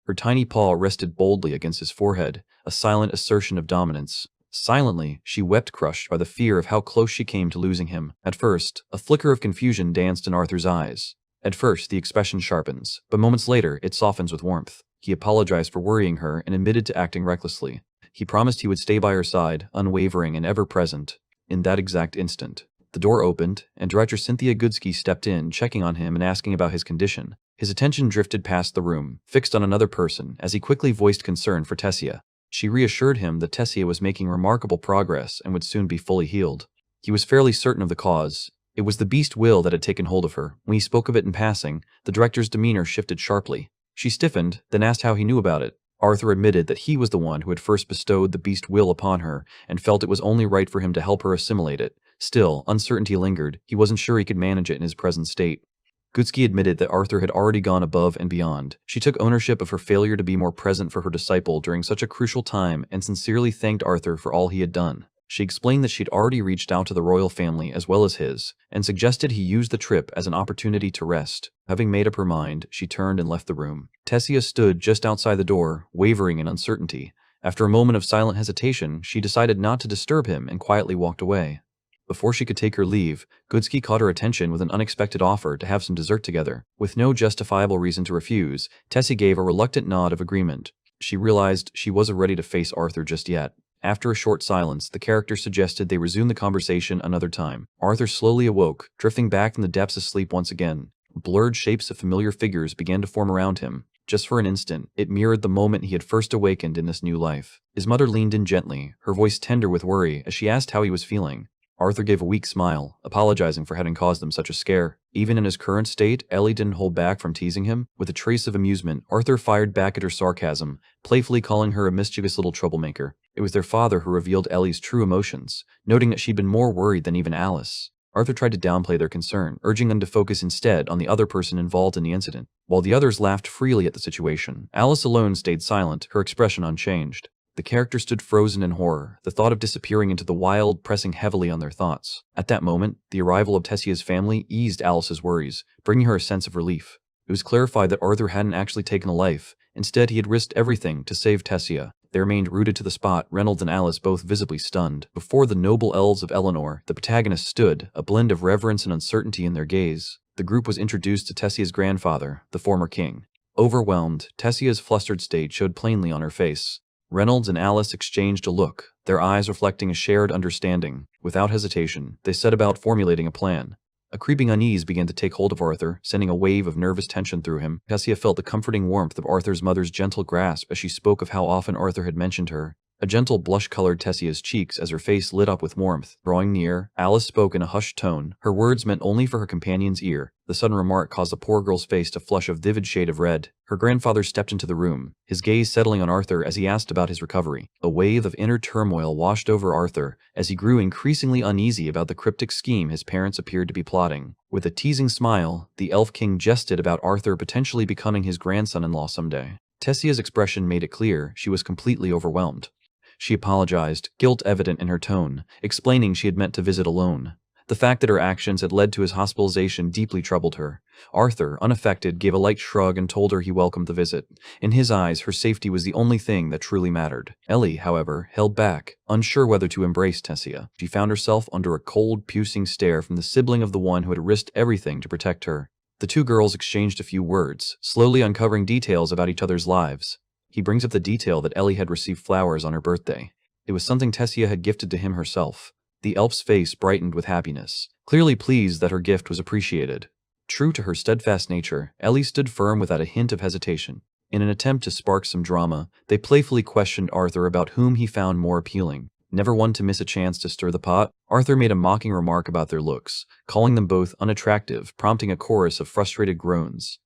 Her tiny paw rested boldly against his forehead, a silent assertion of dominance. Silently, she wept, crushed by the fear of how close she came to losing him. At first, a flicker of confusion danced in Arthur's eyes. At first, the expression sharpens, but moments later, it softens with warmth. He apologized for worrying her and admitted to acting recklessly. He promised he would stay by her side, unwavering and ever-present. In that exact instant, the door opened, and director Cynthia Goodsky stepped in, checking on him and asking about his condition. His attention drifted past the room, fixed on another person, as he quickly voiced concern for Tessia. She reassured him that Tessia was making remarkable progress and would soon be fully healed. He was fairly certain of the cause. It was the beast will that had taken hold of her. When he spoke of it in passing, the director's demeanor shifted sharply. She stiffened, then asked how he knew about it. Arthur admitted that he was the one who had first bestowed the beast will upon her, and felt it was only right for him to help her assimilate it. Still, uncertainty lingered. He wasn't sure he could manage it in his present state. Goodsky admitted that Arthur had already gone above and beyond. She took ownership of her failure to be more present for her disciple during such a crucial time and sincerely thanked Arthur for all he had done. She explained that she'd already reached out to the royal family as well as his, and suggested he use the trip as an opportunity to rest. Having made up her mind, she turned and left the room. Tessia stood just outside the door, wavering in uncertainty. After a moment of silent hesitation, she decided not to disturb him and quietly walked away. Before she could take her leave, Goodsky caught her attention with an unexpected offer to have some dessert together. With no justifiable reason to refuse, Tessia gave a reluctant nod of agreement. She realized she wasn't ready to face Arthur just yet. After a short silence, the character suggested they resume the conversation another time. Arthur slowly awoke, drifting back from the depths of sleep once again. Blurred shapes of familiar figures began to form around him. Just for an instant, it mirrored the moment he had first awakened in this new life. His mother leaned in gently, her voice tender with worry, as she asked how he was feeling. Arthur gave a weak smile, apologizing for having caused them such a scare. Even in his current state, Ellie didn't hold back from teasing him. With a trace of amusement, Arthur fired back at her sarcasm, playfully calling her a mischievous little troublemaker. It was their father who revealed Ellie's true emotions, noting that she'd been more worried than even Alice. Arthur tried to downplay their concern, urging them to focus instead on the other person involved in the incident. While the others laughed freely at the situation, Alice alone stayed silent, her expression unchanged. The character stood frozen in horror, the thought of disappearing into the wild pressing heavily on their thoughts. At that moment, the arrival of Tessia's family eased Alice's worries, bringing her a sense of relief. It was clarified that Arthur hadn't actually taken a life. Instead, he had risked everything to save Tessia. They remained rooted to the spot, Reynolds and Alice both visibly stunned. Before the noble elves of Eleanor, the protagonists stood, a blend of reverence and uncertainty in their gaze. The group was introduced to Tessia's grandfather, the former king. Overwhelmed, Tessia's flustered state showed plainly on her face. Reynolds and Alice exchanged a look, their eyes reflecting a shared understanding. Without hesitation, they set about formulating a plan. A creeping unease began to take hold of Arthur, sending a wave of nervous tension through him. Tessia felt the comforting warmth of Arthur's mother's gentle grasp as she spoke of how often Arthur had mentioned her. A gentle blush colored Tessia's cheeks as her face lit up with warmth. Drawing near, Alice spoke in a hushed tone, her words meant only for her companion's ear. The sudden remark caused the poor girl's face to flush a vivid shade of red. Her grandfather stepped into the room, his gaze settling on Arthur as he asked about his recovery. A wave of inner turmoil washed over Arthur as he grew increasingly uneasy about the cryptic scheme his parents appeared to be plotting. With a teasing smile, the Elf King jested about Arthur potentially becoming his grandson-in-law someday. Tessia's expression made it clear she was completely overwhelmed. She apologized, guilt evident in her tone, explaining she had meant to visit alone. The fact that her actions had led to his hospitalization deeply troubled her. Arthur, unaffected, gave a light shrug and told her he welcomed the visit. In his eyes, her safety was the only thing that truly mattered. Ellie, however, held back, unsure whether to embrace Tessia. She found herself under a cold, piercing stare from the sibling of the one who had risked everything to protect her. The two girls exchanged a few words, slowly uncovering details about each other's lives. He brings up the detail that Ellie had received flowers on her birthday. It was something Tessia had gifted to him herself. The elf's face brightened with happiness, clearly pleased that her gift was appreciated. True to her steadfast nature, Ellie stood firm without a hint of hesitation. In an attempt to spark some drama, they playfully questioned Arthur about whom he found more appealing. Never one to miss a chance to stir the pot, Arthur made a mocking remark about their looks, calling them both unattractive, prompting a chorus of frustrated groans.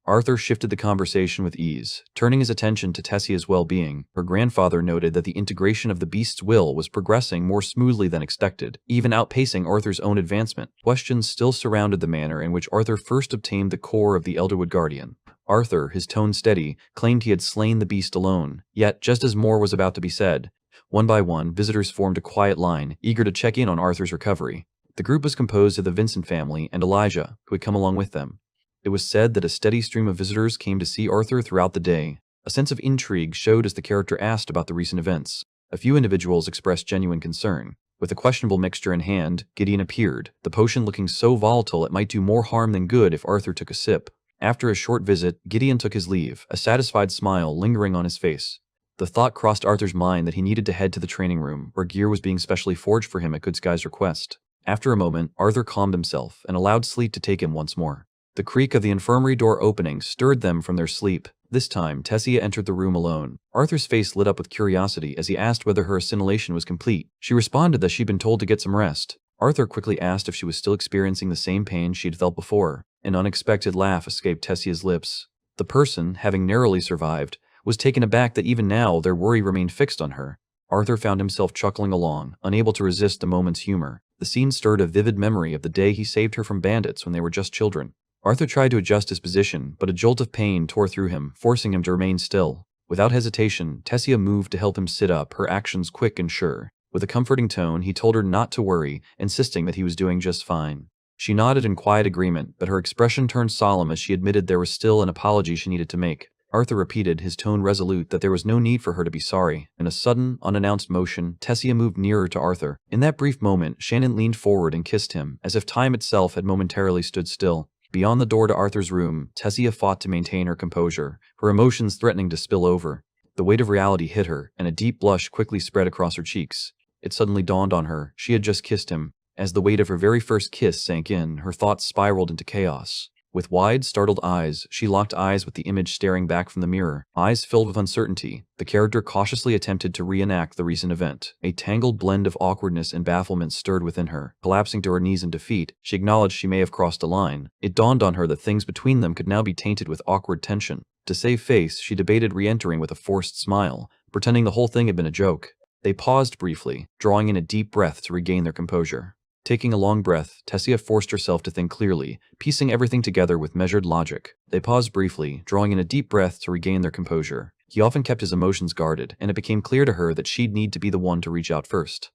Arthur shifted the conversation with ease, turning his attention to Tessia's well-being. Her grandfather noted that the integration of the beast's will was progressing more smoothly than expected, even outpacing Arthur's own advancement. Questions still surrounded the manner in which Arthur first obtained the core of the Elderwood Guardian. Arthur, his tone steady, claimed he had slain the beast alone. Yet, just as more was about to be said, one by one, visitors formed a quiet line, eager to check in on Arthur's recovery. The group was composed of the Vincent family and Elijah, who had come along with them. It was said that a steady stream of visitors came to see Arthur throughout the day. A sense of intrigue showed as the character asked about the recent events. A few individuals expressed genuine concern. With a questionable mixture in hand, Gideon appeared, the potion looking so volatile it might do more harm than good if Arthur took a sip. After a short visit, Gideon took his leave, a satisfied smile lingering on his face. The thought crossed Arthur's mind that he needed to head to the training room, where gear was being specially forged for him at Good Sky's request. After a moment, Arthur calmed himself and allowed sleep to take him once more. The creak of the infirmary door opening stirred them from their sleep. This time, Tessia entered the room alone. Arthur's face lit up with curiosity as he asked whether her assimilation was complete. She responded that she'd been told to get some rest. Arthur quickly asked if she was still experiencing the same pain she'd felt before. An unexpected laugh escaped Tessia's lips. The person, having narrowly survived, was taken aback that even now their worry remained fixed on her. Arthur found himself chuckling along, unable to resist the moment's humor. The scene stirred a vivid memory of the day he saved her from bandits when they were just children. Arthur tried to adjust his position, but a jolt of pain tore through him, forcing him to remain still. Without hesitation, Tessia moved to help him sit up, her actions quick and sure. With a comforting tone, he told her not to worry, insisting that he was doing just fine. She nodded in quiet agreement, but her expression turned solemn as she admitted there was still an apology she needed to make. Arthur repeated, his tone resolute, that there was no need for her to be sorry. In a sudden, unannounced motion, Tessia moved nearer to Arthur. In that brief moment, Shannon leaned forward and kissed him, as if time itself had momentarily stood still. Beyond the door to Arthur's room, Tessia fought to maintain her composure, her emotions threatening to spill over. The weight of reality hit her, and a deep blush quickly spread across her cheeks. It suddenly dawned on her, she had just kissed him. As the weight of her very first kiss sank in, her thoughts spiraled into chaos. With wide, startled eyes, she locked eyes with the image staring back from the mirror, eyes filled with uncertainty. The character cautiously attempted to reenact the recent event. A tangled blend of awkwardness and bafflement stirred within her. Collapsing to her knees in defeat, she acknowledged she may have crossed a line. It dawned on her that things between them could now be tainted with awkward tension. To save face, she debated re-entering with a forced smile, pretending the whole thing had been a joke. They paused briefly, drawing in a deep breath to regain their composure. Taking a long breath, Tessia forced herself to think clearly, piecing everything together with measured logic. They paused briefly, drawing in a deep breath to regain their composure. He often kept his emotions guarded, and it became clear to her that she'd need to be the one to reach out first.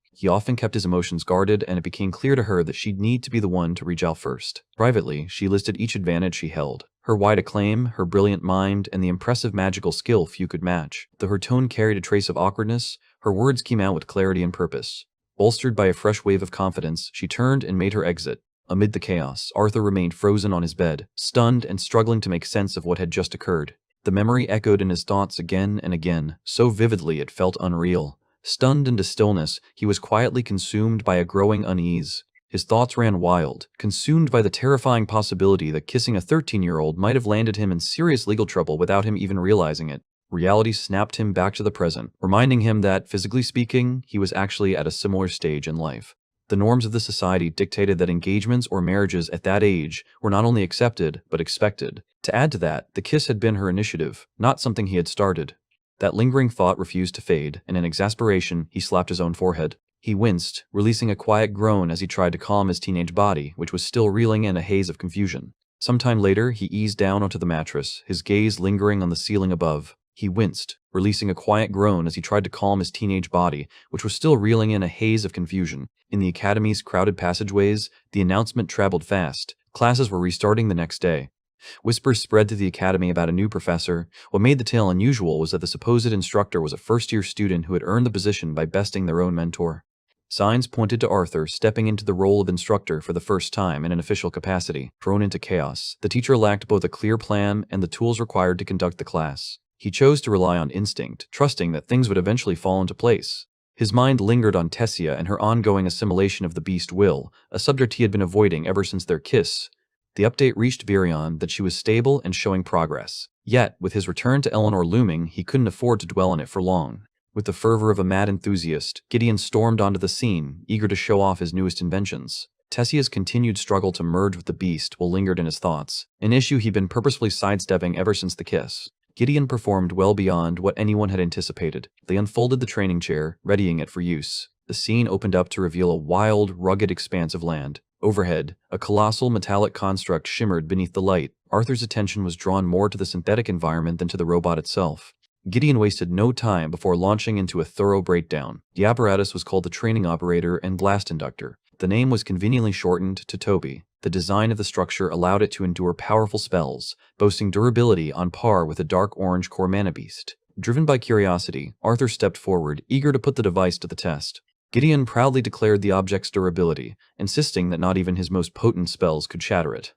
Privately, she listed each advantage she held. Her wide acclaim, her brilliant mind, and the impressive magical skill few could match. Though her tone carried a trace of awkwardness, her words came out with clarity and purpose. Bolstered by a fresh wave of confidence, she turned and made her exit. Amid the chaos, Arthur remained frozen on his bed, stunned and struggling to make sense of what had just occurred. The memory echoed in his thoughts again and again, so vividly it felt unreal. Stunned into stillness, he was quietly consumed by a growing unease. His thoughts ran wild, consumed by the terrifying possibility that kissing a 13-year-old might have landed him in serious legal trouble without him even realizing it. Reality snapped him back to the present, reminding him that, physically speaking, he was actually at a similar stage in life. The norms of the society dictated that engagements or marriages at that age were not only accepted, but expected. To add to that, the kiss had been her initiative, not something he had started. That lingering thought refused to fade, and in exasperation, he slapped his own forehead. He winced, releasing a quiet groan as he tried to calm his teenage body, which was still reeling in a haze of confusion. Sometime later, he eased down onto the mattress, his gaze lingering on the ceiling above. He winced, releasing a quiet groan as he tried to calm his teenage body, which was still reeling in a haze of confusion. In the academy's crowded passageways, the announcement traveled fast. Classes were restarting the next day. Whispers spread through the academy about a new professor. What made the tale unusual was that the supposed instructor was a first-year student who had earned the position by besting their own mentor. Signs pointed to Arthur stepping into the role of instructor for the first time in an official capacity. Thrown into chaos, the teacher lacked both a clear plan and the tools required to conduct the class. He chose to rely on instinct, trusting that things would eventually fall into place. His mind lingered on Tessia and her ongoing assimilation of the beast Will, a subject he had been avoiding ever since their kiss. The update reached Virion that she was stable and showing progress. Yet, with his return to Eleanor looming, he couldn't afford to dwell on it for long. With the fervor of a mad enthusiast, Gideon stormed onto the scene, eager to show off his newest inventions. Tessia's continued struggle to merge with the beast will lingered in his thoughts, an issue he'd been purposefully sidestepping ever since the kiss. Gideon performed well beyond what anyone had anticipated. They unfolded the training chair, readying it for use. The scene opened up to reveal a wild, rugged expanse of land. Overhead, a colossal metallic construct shimmered beneath the light. Arthur's attention was drawn more to the synthetic environment than to the robot itself. Gideon wasted no time before launching into a thorough breakdown. The apparatus was called the Training Operator and Blast Inductor. The name was conveniently shortened to Toby. The design of the structure allowed it to endure powerful spells, boasting durability on par with a dark orange core mana beast. Driven by curiosity, Arthur stepped forward, eager to put the device to the test. Gideon proudly declared the object's durability, insisting that not even his most potent spells could shatter it.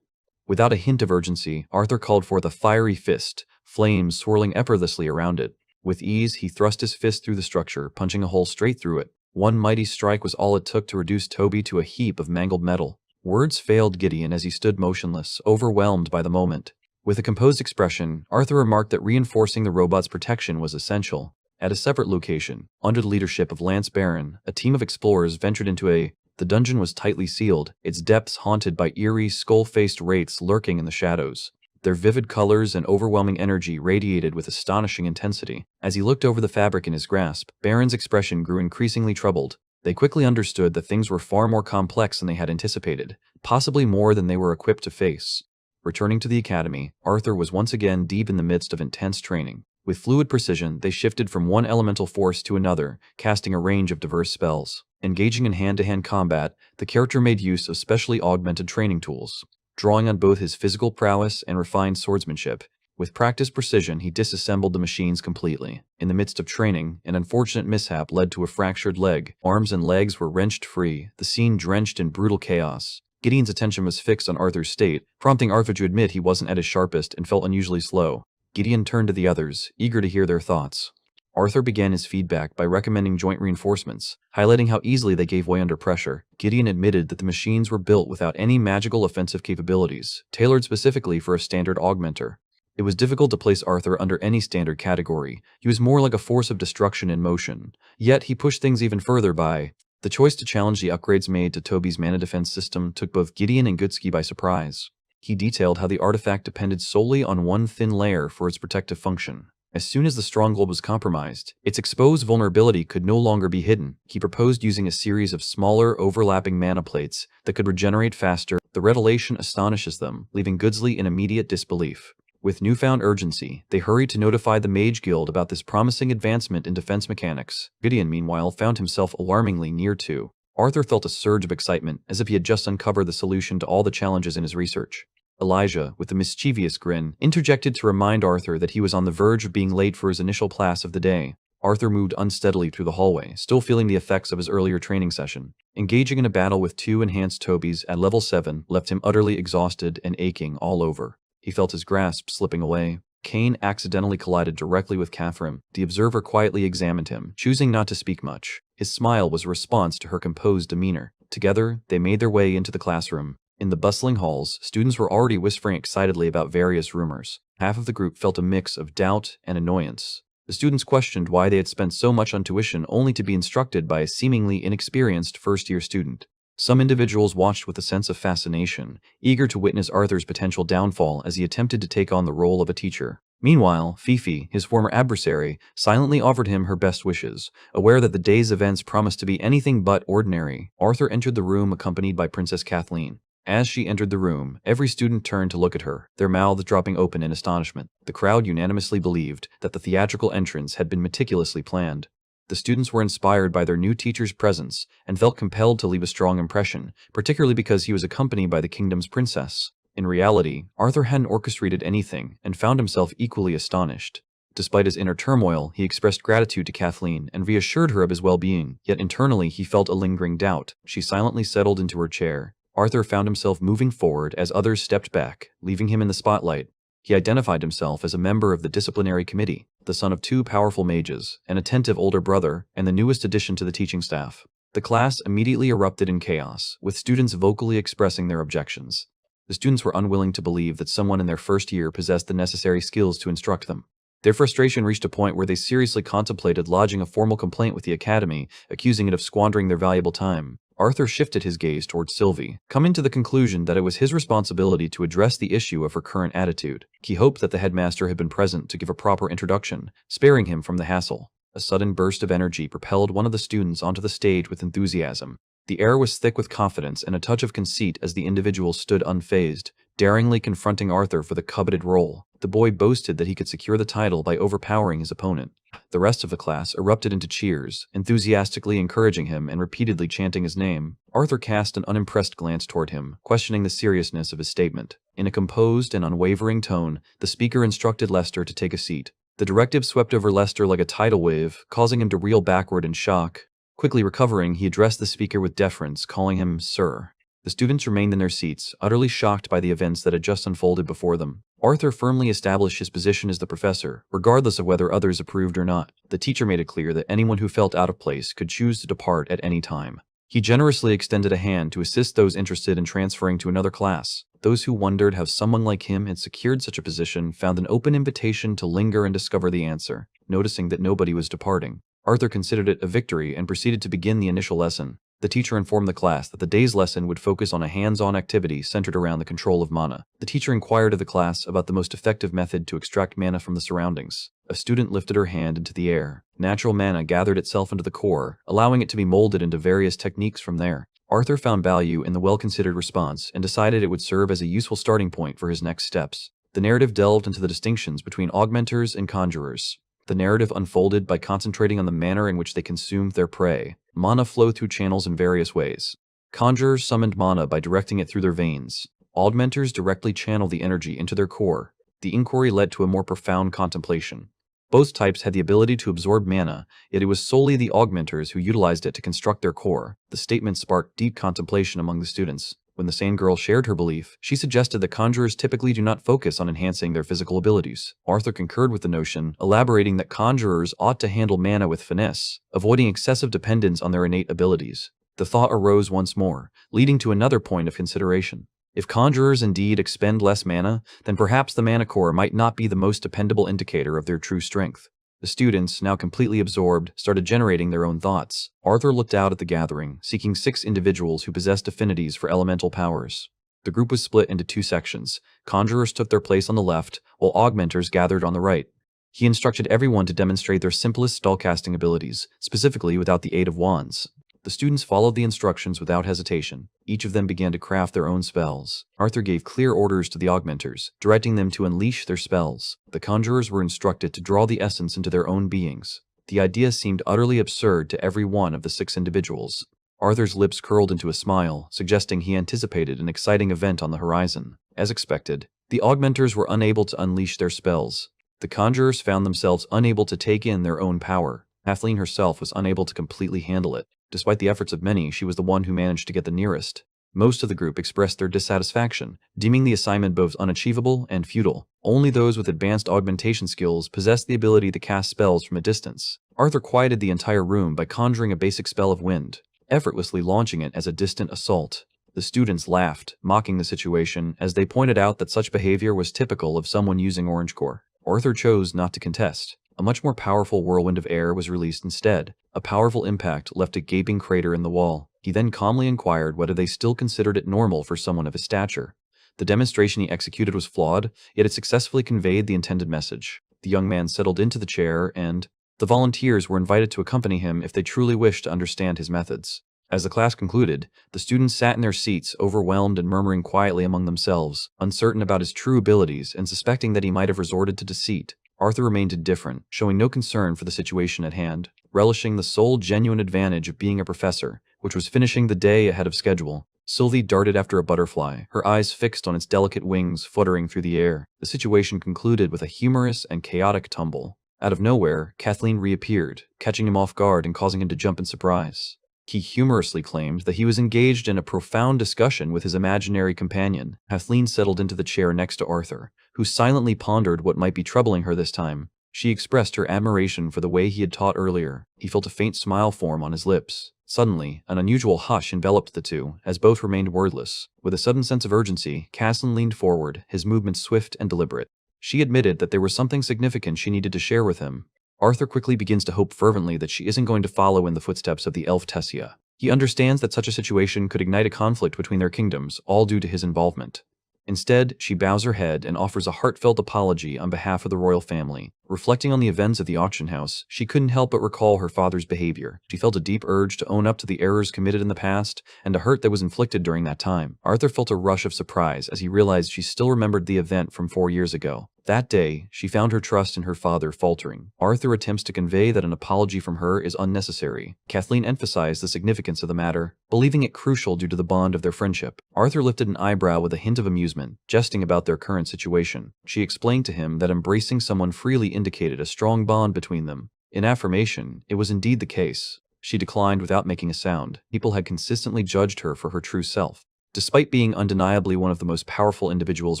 Without a hint of urgency, Arthur called forth a fiery fist, flames swirling effortlessly around it. With ease, he thrust his fist through the structure, punching a hole straight through it. One mighty strike was all it took to reduce Toby to a heap of mangled metal. Words failed Gideon as he stood motionless, overwhelmed by the moment. With a composed expression, Arthur remarked that reinforcing the robot's protection was essential. At a separate location, under the leadership of Lance Barron, a team of explorers ventured into the dungeon was tightly sealed, its depths haunted by eerie, skull-faced wraiths lurking in the shadows. Their vivid colors and overwhelming energy radiated with astonishing intensity. As he looked over the fabric in his grasp, Barron's expression grew increasingly troubled. They quickly understood that things were far more complex than they had anticipated, possibly more than they were equipped to face. Returning to the academy, Arthur was once again deep in the midst of intense training. With fluid precision, they shifted from one elemental force to another, casting a range of diverse spells. Engaging in hand-to-hand combat, the character made use of specially augmented training tools, drawing on both his physical prowess and refined swordsmanship. With practiced precision, he disassembled the machines completely. In the midst of training, an unfortunate mishap led to a fractured leg. Arms and legs were wrenched free, the scene drenched in brutal chaos. Gideon's attention was fixed on Arthur's state, prompting Arthur to admit he wasn't at his sharpest and felt unusually slow. Gideon turned to the others, eager to hear their thoughts. Arthur began his feedback by recommending joint reinforcements, highlighting how easily they gave way under pressure. Gideon admitted that the machines were built without any magical offensive capabilities, tailored specifically for a standard augmenter. It was difficult to place Arthur under any standard category. He was more like a force of destruction in motion. Yet he pushed things even further by the choice to challenge the upgrades made to Toby's mana defense system took both Gideon and Goodsky by surprise. He detailed how the artifact depended solely on one thin layer for its protective function. As soon as the stronghold was compromised, its exposed vulnerability could no longer be hidden. He proposed using a series of smaller, overlapping mana plates that could regenerate faster. The revelation astonishes them, leaving Goodsley in immediate disbelief. With newfound urgency, they hurried to notify the Mage Guild about this promising advancement in defense mechanics. Gideon, meanwhile, found himself alarmingly near to. Arthur felt a surge of excitement, as if he had just uncovered the solution to all the challenges in his research. Elijah, with a mischievous grin, interjected to remind Arthur that he was on the verge of being late for his initial class of the day. Arthur moved unsteadily through the hallway, still feeling the effects of his earlier training session. Engaging in a battle with two enhanced Tobys at level 7 left him utterly exhausted and aching all over. He felt his grasp slipping away. Kane accidentally collided directly with Catherine. The observer quietly examined him, choosing not to speak much. His smile was a response to her composed demeanor. Together, they made their way into the classroom. In the bustling halls, students were already whispering excitedly about various rumors. Half of the group felt a mix of doubt and annoyance. The students questioned why they had spent so much on tuition only to be instructed by a seemingly inexperienced first-year student. Some individuals watched with a sense of fascination, eager to witness Arthur's potential downfall as he attempted to take on the role of a teacher. Meanwhile, Fifi, his former adversary, silently offered him her best wishes, aware that the day's events promised to be anything but ordinary. Arthur entered the room accompanied by Princess Kathleen. As she entered the room, every student turned to look at her, their mouths dropping open in astonishment. The crowd unanimously believed that the theatrical entrance had been meticulously planned. The students were inspired by their new teacher's presence and felt compelled to leave a strong impression, particularly because he was accompanied by the kingdom's princess. In reality, Arthur hadn't orchestrated anything and found himself equally astonished. Despite his inner turmoil, he expressed gratitude to Kathleen and reassured her of his well-being, yet internally he felt a lingering doubt. She silently settled into her chair. Arthur found himself moving forward as others stepped back, leaving him in the spotlight. He identified himself as a member of the disciplinary committee, the son of two powerful mages, an attentive older brother, and the newest addition to the teaching staff. The class immediately erupted in chaos, with students vocally expressing their objections. The students were unwilling to believe that someone in their first year possessed the necessary skills to instruct them. Their frustration reached a point where they seriously contemplated lodging a formal complaint with the academy, accusing it of squandering their valuable time. Arthur shifted his gaze towards Sylvie, coming to the conclusion that it was his responsibility to address the issue of her current attitude. He hoped that the headmaster had been present to give a proper introduction, sparing him from the hassle. A sudden burst of energy propelled one of the students onto the stage with enthusiasm. The air was thick with confidence and a touch of conceit as the individual stood unfazed, daringly confronting Arthur for the coveted role. The boy boasted that he could secure the title by overpowering his opponent. The rest of the class erupted into cheers, enthusiastically encouraging him and repeatedly chanting his name. Arthur cast an unimpressed glance toward him, questioning the seriousness of his statement. In a composed and unwavering tone, the speaker instructed Lester to take a seat. The directive swept over Lester like a tidal wave, causing him to reel backward in shock. Quickly recovering, he addressed the speaker with deference, calling him Sir. The students remained in their seats, utterly shocked by the events that had just unfolded before them. Arthur firmly established his position as the professor, regardless of whether others approved or not. The teacher made it clear that anyone who felt out of place could choose to depart at any time. He generously extended a hand to assist those interested in transferring to another class. Those who wondered how someone like him had secured such a position found an open invitation to linger and discover the answer. Noticing that nobody was departing, Arthur considered it a victory and proceeded to begin the initial lesson. The teacher informed the class that the day's lesson would focus on a hands-on activity centered around the control of mana. The teacher inquired of the class about the most effective method to extract mana from the surroundings. A student lifted her hand into the air. Natural mana gathered itself into the core, allowing it to be molded into various techniques from there. Arthur found value in the well-considered response and decided it would serve as a useful starting point for his next steps. The narrative delved into the distinctions between augmenters and conjurers. The narrative unfolded by concentrating on the manner in which they consumed their prey. Mana flowed through channels in various ways. Conjurers summoned mana by directing it through their veins. Augmenters directly channeled the energy into their core. The inquiry led to a more profound contemplation. Both types had the ability to absorb mana, yet it was solely the augmenters who utilized it to construct their core. The statement sparked deep contemplation among the students. When the same girl shared her belief, she suggested that conjurers typically do not focus on enhancing their physical abilities. Arthur concurred with the notion, elaborating that conjurers ought to handle mana with finesse, avoiding excessive dependence on their innate abilities. The thought arose once more, leading to another point of consideration. If conjurers indeed expend less mana, then perhaps the mana core might not be the most dependable indicator of their true strength. The students, now completely absorbed, started generating their own thoughts. Arthur looked out at the gathering, seeking 6 individuals who possessed affinities for elemental powers. The group was split into 2 sections. Conjurers took their place on the left, while augmenters gathered on the right. He instructed everyone to demonstrate their simplest spellcasting abilities, specifically without the aid of wands. The students followed the instructions without hesitation. Each of them began to craft their own spells. Arthur gave clear orders to the augmenters, directing them to unleash their spells. The conjurers were instructed to draw the essence into their own beings. The idea seemed utterly absurd to every one of the 6 individuals. Arthur's lips curled into a smile, suggesting he anticipated an exciting event on the horizon. As expected, the augmenters were unable to unleash their spells. The conjurers found themselves unable to take in their own power. Kathleen herself was unable to completely handle it. Despite the efforts of many, she was the one who managed to get the nearest. Most of the group expressed their dissatisfaction, deeming the assignment both unachievable and futile. Only those with advanced augmentation skills possessed the ability to cast spells from a distance. Arthur quieted the entire room by conjuring a basic spell of wind, effortlessly launching it as a distant assault. The students laughed, mocking the situation, as they pointed out that such behavior was typical of someone using Orange Core. Arthur chose not to contest. A much more powerful whirlwind of air was released instead. A powerful impact left a gaping crater in the wall. He then calmly inquired whether they still considered it normal for someone of his stature. The demonstration he executed was flawed, yet it successfully conveyed the intended message. The young man settled into the chair and the volunteers were invited to accompany him if they truly wished to understand his methods. As the class concluded, the students sat in their seats, overwhelmed and murmuring quietly among themselves, uncertain about his true abilities and suspecting that he might have resorted to deceit. Arthur remained indifferent, showing no concern for the situation at hand, relishing the sole genuine advantage of being a professor, which was finishing the day ahead of schedule. Sylvie darted after a butterfly, her eyes fixed on its delicate wings fluttering through the air. The situation concluded with a humorous and chaotic tumble. Out of nowhere, Kathleen reappeared, catching him off guard and causing him to jump in surprise. He humorously claimed that he was engaged in a profound discussion with his imaginary companion. Kathleen settled into the chair next to Arthur, who silently pondered what might be troubling her this time. She expressed her admiration for the way he had taught earlier. He felt a faint smile form on his lips. Suddenly, an unusual hush enveloped the two, as both remained wordless. With a sudden sense of urgency, Kathleen leaned forward, his movements swift and deliberate. She admitted that there was something significant she needed to share with him. Arthur quickly begins to hope fervently that she isn't going to follow in the footsteps of the elf Tessia. He understands that such a situation could ignite a conflict between their kingdoms, all due to his involvement. Instead, she bows her head and offers a heartfelt apology on behalf of the royal family. Reflecting on the events of the auction house, she couldn't help but recall her father's behavior. She felt a deep urge to own up to the errors committed in the past and a hurt that was inflicted during that time. Arthur felt a rush of surprise as he realized she still remembered the event from 4 years ago. That day, she found her trust in her father faltering. Arthur attempts to convey that an apology from her is unnecessary. Kathleen emphasized the significance of the matter, believing it crucial due to the bond of their friendship. Arthur lifted an eyebrow with a hint of amusement, jesting about their current situation. She explained to him that embracing someone freely indicated a strong bond between them. In affirmation, it was indeed the case. She declined without making a sound. People had consistently judged her for her true self. Despite being undeniably one of the most powerful individuals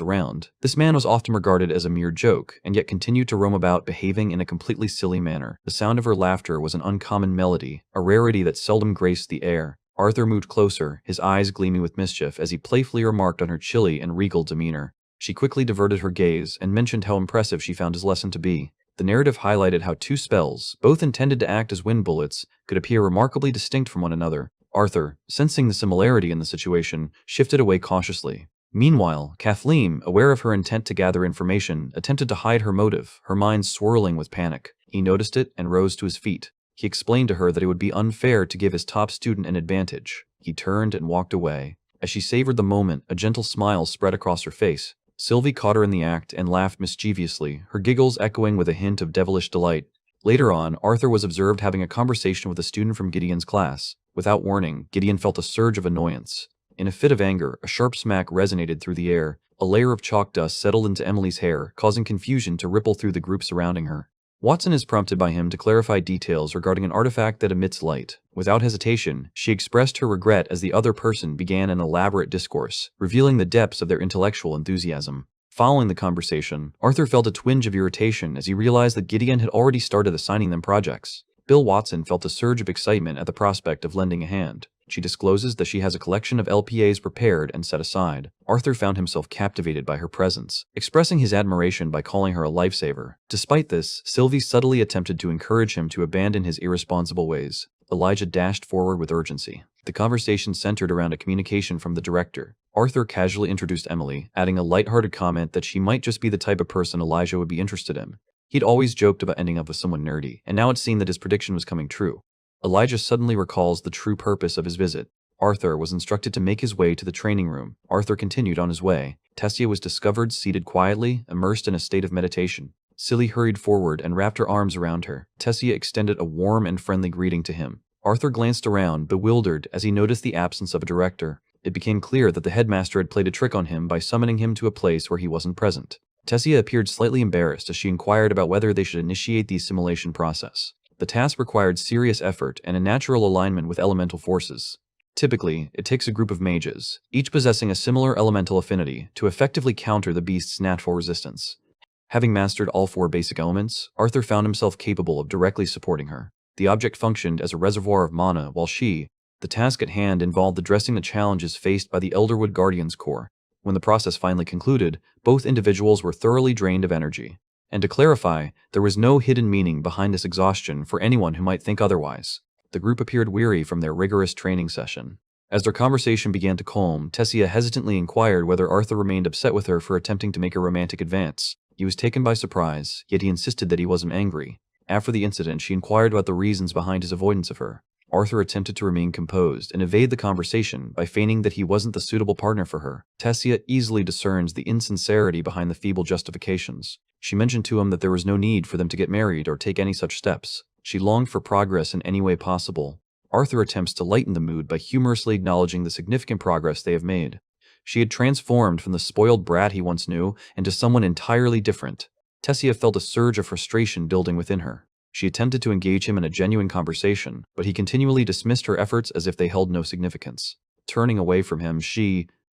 around, this man was often regarded as a mere joke, and yet continued to roam about behaving in a completely silly manner. The sound of her laughter was an uncommon melody, a rarity that seldom graced the air. Arthur moved closer, his eyes gleaming with mischief as he playfully remarked on her chilly and regal demeanor. She quickly diverted her gaze and mentioned how impressive she found his lesson to be. The narrative highlighted how two spells, both intended to act as wind bullets, could appear remarkably distinct from one another. Arthur, sensing the similarity in the situation, shifted away cautiously. Meanwhile, Kathleen, aware of her intent to gather information, attempted to hide her motive, her mind swirling with panic. He noticed it and rose to his feet. He explained to her that it would be unfair to give his top student an advantage. He turned and walked away. As she savored the moment, a gentle smile spread across her face. Sylvie caught her in the act and laughed mischievously, her giggles echoing with a hint of devilish delight. Later on, Arthur was observed having a conversation with a student from Gideon's class. Without warning, Gideon felt a surge of annoyance. In a fit of anger, a sharp smack resonated through the air. A layer of chalk dust settled into Emily's hair, causing confusion to ripple through the group surrounding her. Watson is prompted by him to clarify details regarding an artifact that emits light. Without hesitation, she expressed her regret as the other person began an elaborate discourse, revealing the depths of their intellectual enthusiasm. Following the conversation, Arthur felt a twinge of irritation as he realized that Gideon had already started assigning them projects. Bill Watson felt a surge of excitement at the prospect of lending a hand. She discloses that she has a collection of LPAs prepared and set aside. Arthur found himself captivated by her presence, expressing his admiration by calling her a lifesaver. Despite this, Sylvie subtly attempted to encourage him to abandon his irresponsible ways. Elijah dashed forward with urgency. The conversation centered around a communication from the director. Arthur casually introduced Emily, adding a lighthearted comment that she might just be the type of person Elijah would be interested in. He'd always joked about ending up with someone nerdy, and now it seemed that his prediction was coming true. Elijah suddenly recalls the true purpose of his visit. Arthur was instructed to make his way to the training room. Arthur continued on his way. Tessia was discovered seated quietly, immersed in a state of meditation. Silly hurried forward and wrapped her arms around her. Tessia extended a warm and friendly greeting to him. Arthur glanced around, bewildered, as he noticed the absence of a director. It became clear that the headmaster had played a trick on him by summoning him to a place where he wasn't present. Tessia appeared slightly embarrassed as she inquired about whether they should initiate the assimilation process. The task required serious effort and a natural alignment with elemental forces. Typically, it takes a group of mages, each possessing a similar elemental affinity, to effectively counter the beast's natural resistance. Having mastered all 4 basic elements, Arthur found himself capable of directly supporting her. The object functioned as a reservoir of mana, while the task at hand involved addressing the challenges faced by the Elderwood Guardians Corps. When the process finally concluded, both individuals were thoroughly drained of energy. And to clarify, there was no hidden meaning behind this exhaustion for anyone who might think otherwise. The group appeared weary from their rigorous training session. As their conversation began to calm, Tessia hesitantly inquired whether Arthur remained upset with her for attempting to make a romantic advance. He was taken by surprise, yet he insisted that he wasn't angry. After the incident, she inquired about the reasons behind his avoidance of her. Arthur attempted to remain composed and evade the conversation by feigning that he wasn't the suitable partner for her. Tessia easily discerns the insincerity behind the feeble justifications. She mentioned to him that there was no need for them to get married or take any such steps. She longed for progress in any way possible. Arthur attempts to lighten the mood by humorously acknowledging the significant progress they have made. She had transformed from the spoiled brat he once knew into someone entirely different. Tessia felt a surge of frustration building within her. She attempted to engage him in a genuine conversation, but he continually dismissed her efforts as if they held no significance. Turning away from him,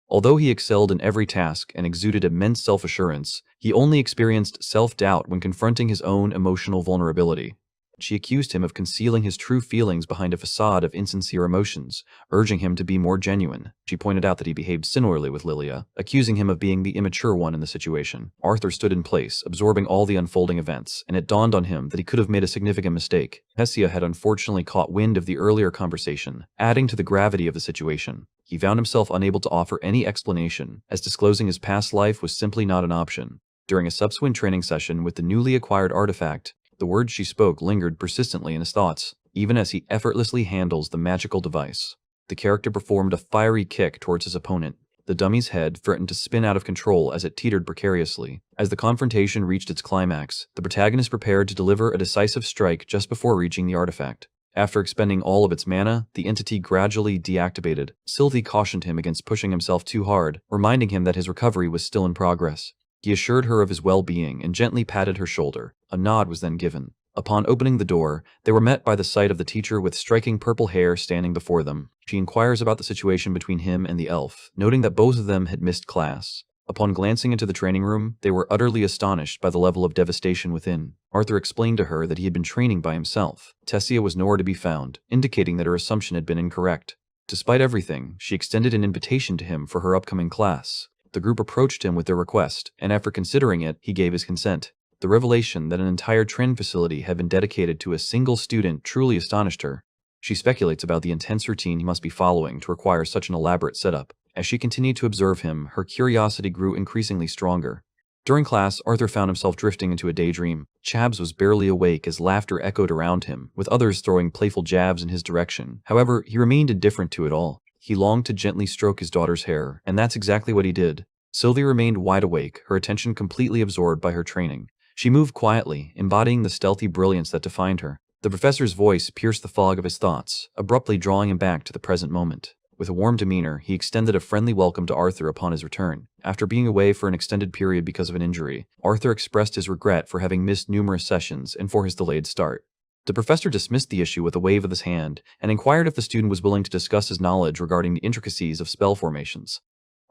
although he excelled in every task and exuded immense self-assurance, he only experienced self-doubt when confronting his own emotional vulnerability. She accused him of concealing his true feelings behind a facade of insincere emotions, urging him to be more genuine. She pointed out that he behaved similarly with Lilia, accusing him of being the immature one in the situation. Arthur stood in place, absorbing all the unfolding events, and it dawned on him that he could have made a significant mistake. Tessia had unfortunately caught wind of the earlier conversation, adding to the gravity of the situation. He found himself unable to offer any explanation, as disclosing his past life was simply not an option. During a subsequent training session with the newly acquired artifact, the words she spoke lingered persistently in his thoughts, even as he effortlessly handles the magical device. The character performed a fiery kick towards his opponent. The dummy's head threatened to spin out of control as it teetered precariously. As the confrontation reached its climax, the protagonist prepared to deliver a decisive strike just before reaching the artifact. After expending all of its mana, the entity gradually deactivated. Sylvie cautioned him against pushing himself too hard, reminding him that his recovery was still in progress. He assured her of his well-being and gently patted her shoulder. A nod was then given. Upon opening the door, they were met by the sight of the teacher with striking purple hair standing before them. She inquires about the situation between him and the elf, noting that both of them had missed class. Upon glancing into the training room, they were utterly astonished by the level of devastation within. Arthur explained to her that he had been training by himself. Tessia was nowhere to be found, indicating that her assumption had been incorrect. Despite everything, she extended an invitation to him for her upcoming class. The group approached him with their request, and after considering it, he gave his consent. The revelation that an entire training facility had been dedicated to a single student truly astonished her. She speculates about the intense routine he must be following to require such an elaborate setup. As she continued to observe him, her curiosity grew increasingly stronger. During class, Arthur found himself drifting into a daydream. Chabs was barely awake as laughter echoed around him, with others throwing playful jabs in his direction. However, he remained indifferent to it all. He longed to gently stroke his daughter's hair, and that's exactly what he did. Sylvie remained wide awake, her attention completely absorbed by her training. She moved quietly, embodying the stealthy brilliance that defined her. The professor's voice pierced the fog of his thoughts, abruptly drawing him back to the present moment. With a warm demeanor, he extended a friendly welcome to Arthur upon his return. After being away for an extended period because of an injury, Arthur expressed his regret for having missed numerous sessions and for his delayed start. The professor dismissed the issue with a wave of his hand and inquired if the student was willing to discuss his knowledge regarding the intricacies of spell formations.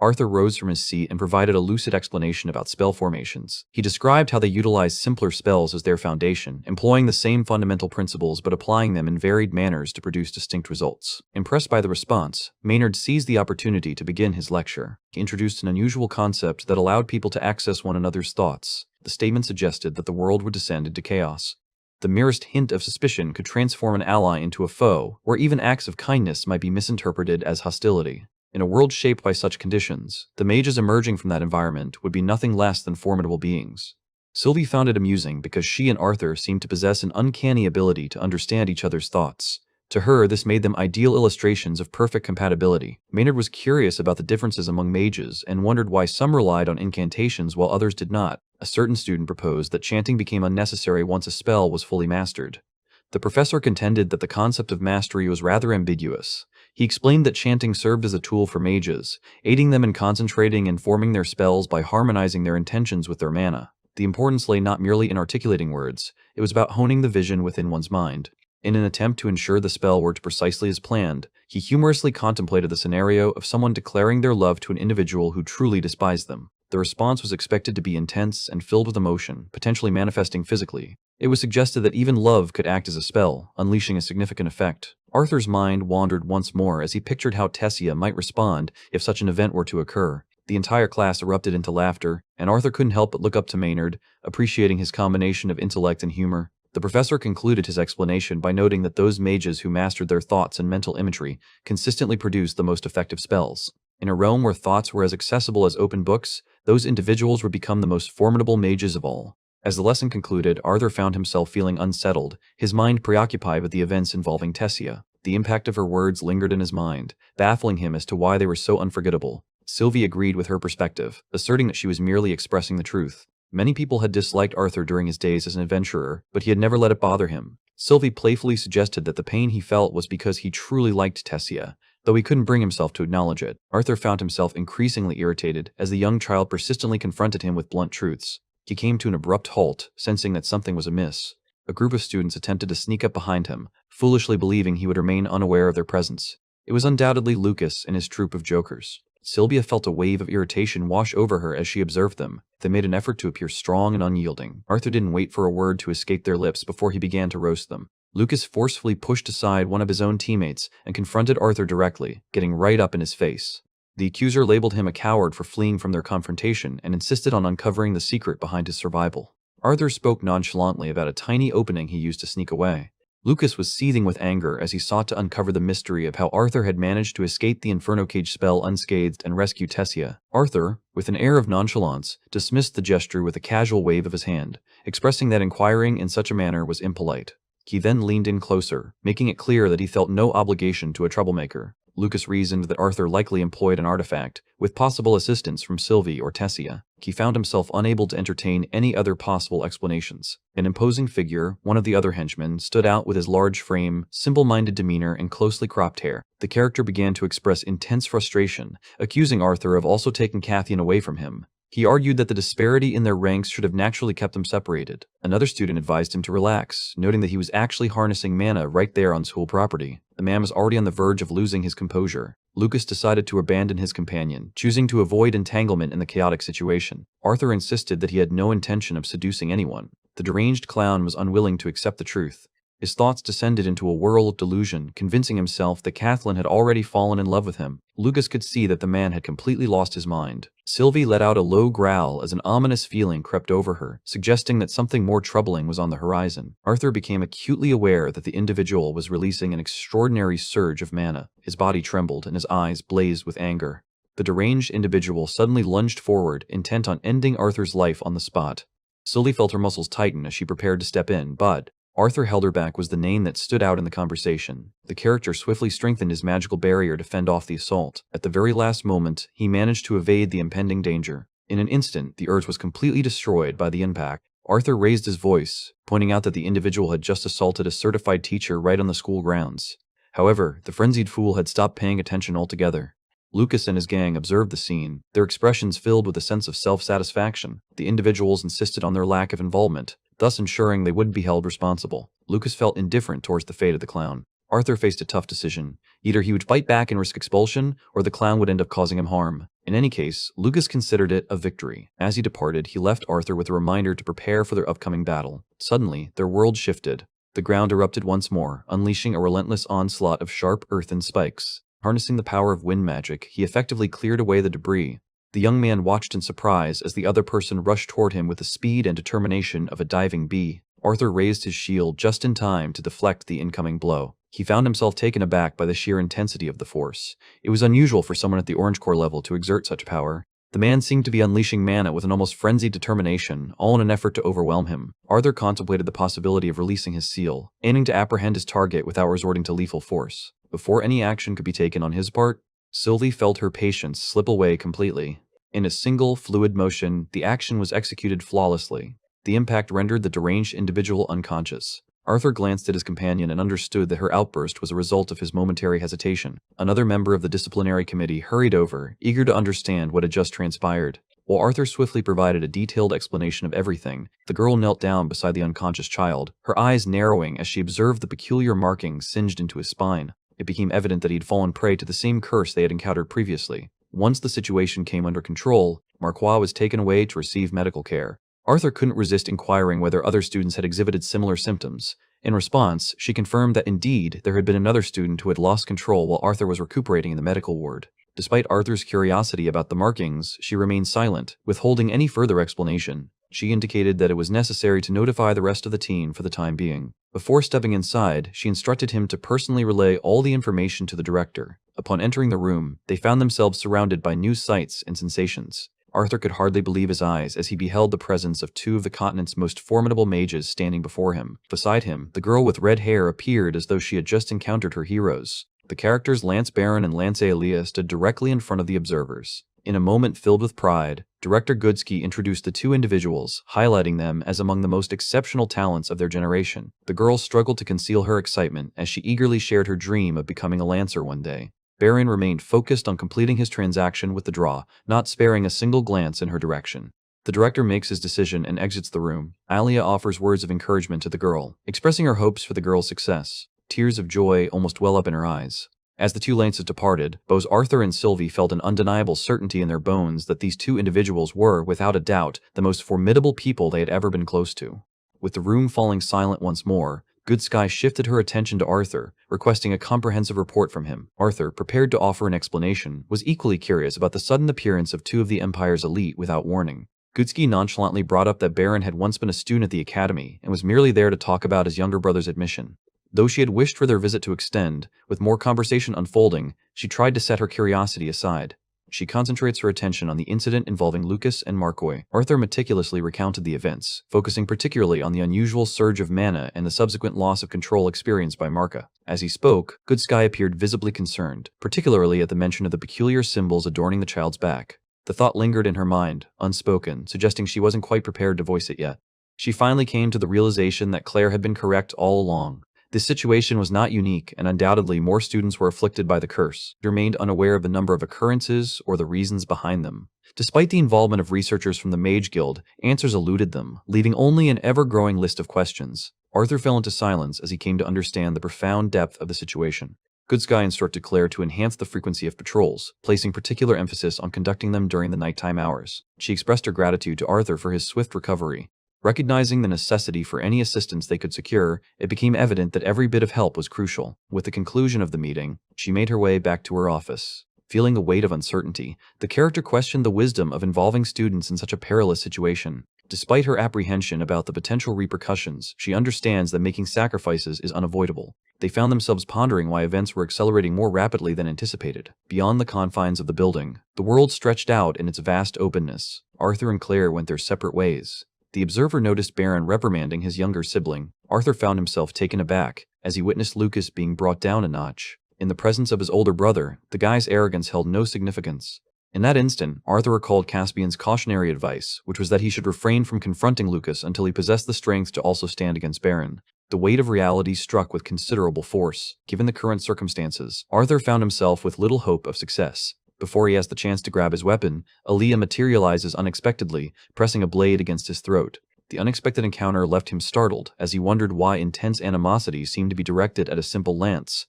Arthur rose from his seat and provided a lucid explanation about spell formations. He described how they utilize simpler spells as their foundation, employing the same fundamental principles but applying them in varied manners to produce distinct results. Impressed by the response, Maynard seized the opportunity to begin his lecture. He introduced an unusual concept that allowed people to access one another's thoughts. The statement suggested that the world would descend into chaos. The merest hint of suspicion could transform an ally into a foe, or even acts of kindness might be misinterpreted as hostility. In a world shaped by such conditions, the mages emerging from that environment would be nothing less than formidable beings. Sylvie found it amusing because she and Arthur seemed to possess an uncanny ability to understand each other's thoughts. To her, this made them ideal illustrations of perfect compatibility. Maynard was curious about the differences among mages and wondered why some relied on incantations while others did not. A certain student proposed that chanting became unnecessary once a spell was fully mastered. The professor contended that the concept of mastery was rather ambiguous. He explained that chanting served as a tool for mages, aiding them in concentrating and forming their spells by harmonizing their intentions with their mana. The importance lay not merely in articulating words, it was about honing the vision within one's mind. In an attempt to ensure the spell worked precisely as planned, he humorously contemplated the scenario of someone declaring their love to an individual who truly despised them. The response was expected to be intense and filled with emotion, potentially manifesting physically. It was suggested that even love could act as a spell, unleashing a significant effect. Arthur's mind wandered once more as he pictured how Tessia might respond if such an event were to occur. The entire class erupted into laughter, and Arthur couldn't help but look up to Maynard, appreciating his combination of intellect and humor. The professor concluded his explanation by noting that those mages who mastered their thoughts and mental imagery consistently produced the most effective spells. In a realm where thoughts were as accessible as open books, those individuals would become the most formidable mages of all. As the lesson concluded, Arthur found himself feeling unsettled, his mind preoccupied with the events involving Tessia. The impact of her words lingered in his mind, baffling him as to why they were so unforgettable. Sylvie agreed with her perspective, asserting that she was merely expressing the truth. Many people had disliked Arthur during his days as an adventurer, but he had never let it bother him. Sylvie playfully suggested that the pain he felt was because he truly liked Tessia, though he couldn't bring himself to acknowledge it. Arthur found himself increasingly irritated as the young child persistently confronted him with blunt truths. He came to an abrupt halt, sensing that something was amiss. A group of students attempted to sneak up behind him, foolishly believing he would remain unaware of their presence. It was undoubtedly Lucas and his troupe of jokers. Sylvia felt a wave of irritation wash over her as she observed them. They made an effort to appear strong and unyielding. Arthur didn't wait for a word to escape their lips before he began to roast them. Lucas forcefully pushed aside one of his own teammates and confronted Arthur directly, getting right up in his face. The accuser labeled him a coward for fleeing from their confrontation and insisted on uncovering the secret behind his survival. Arthur spoke nonchalantly about a tiny opening he used to sneak away. Lucas was seething with anger as he sought to uncover the mystery of how Arthur had managed to escape the Inferno Cage spell unscathed and rescue Tessia. Arthur, with an air of nonchalance, dismissed the gesture with a casual wave of his hand, expressing that inquiring in such a manner was impolite. He then leaned in closer, making it clear that he felt no obligation to a troublemaker. Lucas reasoned that Arthur likely employed an artifact, with possible assistance from Sylvie or Tessia. He found himself unable to entertain any other possible explanations. An imposing figure, one of the other henchmen, stood out with his large frame, simple-minded demeanor, and closely cropped hair. The character began to express intense frustration, accusing Arthur of also taking Cathian away from him. He argued that the disparity in their ranks should have naturally kept them separated. Another student advised him to relax, noting that he was actually harnessing mana right there on school property. The man was already on the verge of losing his composure. Lucas decided to abandon his companion, choosing to avoid entanglement in the chaotic situation. Arthur insisted that he had no intention of seducing anyone. The deranged clown was unwilling to accept the truth. His thoughts descended into a whirl of delusion, convincing himself that Kathleen had already fallen in love with him. Lucas could see that the man had completely lost his mind. Sylvie let out a low growl as an ominous feeling crept over her, suggesting that something more troubling was on the horizon. Arthur became acutely aware that the individual was releasing an extraordinary surge of mana. His body trembled and his eyes blazed with anger. The deranged individual suddenly lunged forward, intent on ending Arthur's life on the spot. Sylvie felt her muscles tighten as she prepared to step in, but Arthur held her back was the name that stood out in the conversation. The character swiftly strengthened his magical barrier to fend off the assault. At the very last moment, he managed to evade the impending danger. In an instant, the earth was completely destroyed by the impact. Arthur raised his voice, pointing out that the individual had just assaulted a certified teacher right on the school grounds. However, the frenzied fool had stopped paying attention altogether. Lucas and his gang observed the scene, their expressions filled with a sense of self-satisfaction. The individuals insisted on their lack of involvement, thus ensuring they wouldn't be held responsible. Lucas felt indifferent towards the fate of the clown. Arthur faced a tough decision. Either he would fight back and risk expulsion, or the clown would end up causing him harm. In any case, Lucas considered it a victory. As he departed, he left Arthur with a reminder to prepare for their upcoming battle. Suddenly, their world shifted. The ground erupted once more, unleashing a relentless onslaught of sharp earthen spikes. Harnessing the power of wind magic, he effectively cleared away the debris. The young man watched in surprise as the other person rushed toward him with the speed and determination of a diving bee. Arthur raised his shield just in time to deflect the incoming blow. He found himself taken aback by the sheer intensity of the force. It was unusual for someone at the Orange Core level to exert such power. The man seemed to be unleashing mana with an almost frenzied determination, all in an effort to overwhelm him. Arthur contemplated the possibility of releasing his seal, aiming to apprehend his target without resorting to lethal force. Before any action could be taken on his part, Sylvie felt her patience slip away completely. In a single, fluid motion, the action was executed flawlessly. The impact rendered the deranged individual unconscious. Arthur glanced at his companion and understood that her outburst was a result of his momentary hesitation. Another member of the disciplinary committee hurried over, eager to understand what had just transpired. While Arthur swiftly provided a detailed explanation of everything, the girl knelt down beside the unconscious child, her eyes narrowing as she observed the peculiar markings singed into his spine. It became evident that he had fallen prey to the same curse they had encountered previously. Once the situation came under control, Manhwa was taken away to receive medical care. Arthur couldn't resist inquiring whether other students had exhibited similar symptoms. In response, she confirmed that indeed there had been another student who had lost control while Arthur was recuperating in the medical ward. Despite Arthur's curiosity about the markings, she remained silent, withholding any further explanation. She indicated that it was necessary to notify the rest of the team for the time being. Before stepping inside, she instructed him to personally relay all the information to the director. Upon entering the room, they found themselves surrounded by new sights and sensations. Arthur could hardly believe his eyes as he beheld the presence of two of the continent's most formidable mages standing before him. Beside him, the girl with red hair appeared as though she had just encountered her heroes. The characters Lance Baron and Lance Aelia stood directly in front of the observers. In a moment filled with pride, Director Goodsky introduced the two individuals, highlighting them as among the most exceptional talents of their generation. The girl struggled to conceal her excitement as she eagerly shared her dream of becoming a lancer one day. Baron remained focused on completing his transaction with the draw, not sparing a single glance in her direction. The director makes his decision and exits the room. Alia offers words of encouragement to the girl, expressing her hopes for the girl's success. Tears of joy almost well up in her eyes. As the two lances departed, both Arthur and Sylvie felt an undeniable certainty in their bones that these two individuals were, without a doubt, the most formidable people they had ever been close to. With the room falling silent once more, Goodsky shifted her attention to Arthur, requesting a comprehensive report from him. Arthur, prepared to offer an explanation, was equally curious about the sudden appearance of two of the Empire's elite without warning. Goodsky nonchalantly brought up that Baron had once been a student at the academy and was merely there to talk about his younger brother's admission. Though she had wished for their visit to extend, with more conversation unfolding, she tried to set her curiosity aside. She concentrates her attention on the incident involving Lucas and Marcoy. Arthur meticulously recounted the events, focusing particularly on the unusual surge of mana and the subsequent loss of control experienced by Marka. As he spoke, Goodsky appeared visibly concerned, particularly at the mention of the peculiar symbols adorning the child's back. The thought lingered in her mind, unspoken, suggesting she wasn't quite prepared to voice it yet. She finally came to the realization that Claire had been correct all along. This situation was not unique, and undoubtedly more students were afflicted by the curse, but remained unaware of the number of occurrences or the reasons behind them. Despite the involvement of researchers from the Mage Guild, answers eluded them, leaving only an ever-growing list of questions. Arthur fell into silence as he came to understand the profound depth of the situation. Good Sky instructed Claire to enhance the frequency of patrols, placing particular emphasis on conducting them during the nighttime hours. She expressed her gratitude to Arthur for his swift recovery. Recognizing the necessity for any assistance they could secure, it became evident that every bit of help was crucial. With the conclusion of the meeting, she made her way back to her office. Feeling the weight of uncertainty, the character questioned the wisdom of involving students in such a perilous situation. Despite her apprehension about the potential repercussions, she understands that making sacrifices is unavoidable. They found themselves pondering why events were accelerating more rapidly than anticipated. Beyond the confines of the building, the world stretched out in its vast openness. Arthur and Claire went their separate ways. The observer noticed Baron reprimanding his younger sibling. Arthur found himself taken aback as he witnessed Lucas being brought down a notch. In the presence of his older brother, the guy's arrogance held no significance. In that instant, Arthur recalled Caspian's cautionary advice, which was that he should refrain from confronting Lucas until he possessed the strength to also stand against Baron. The weight of reality struck with considerable force. Given the current circumstances, Arthur found himself with little hope of success. Before he has the chance to grab his weapon, Aaliyah materializes unexpectedly, pressing a blade against his throat. The unexpected encounter left him startled, as he wondered why intense animosity seemed to be directed at a simple lance.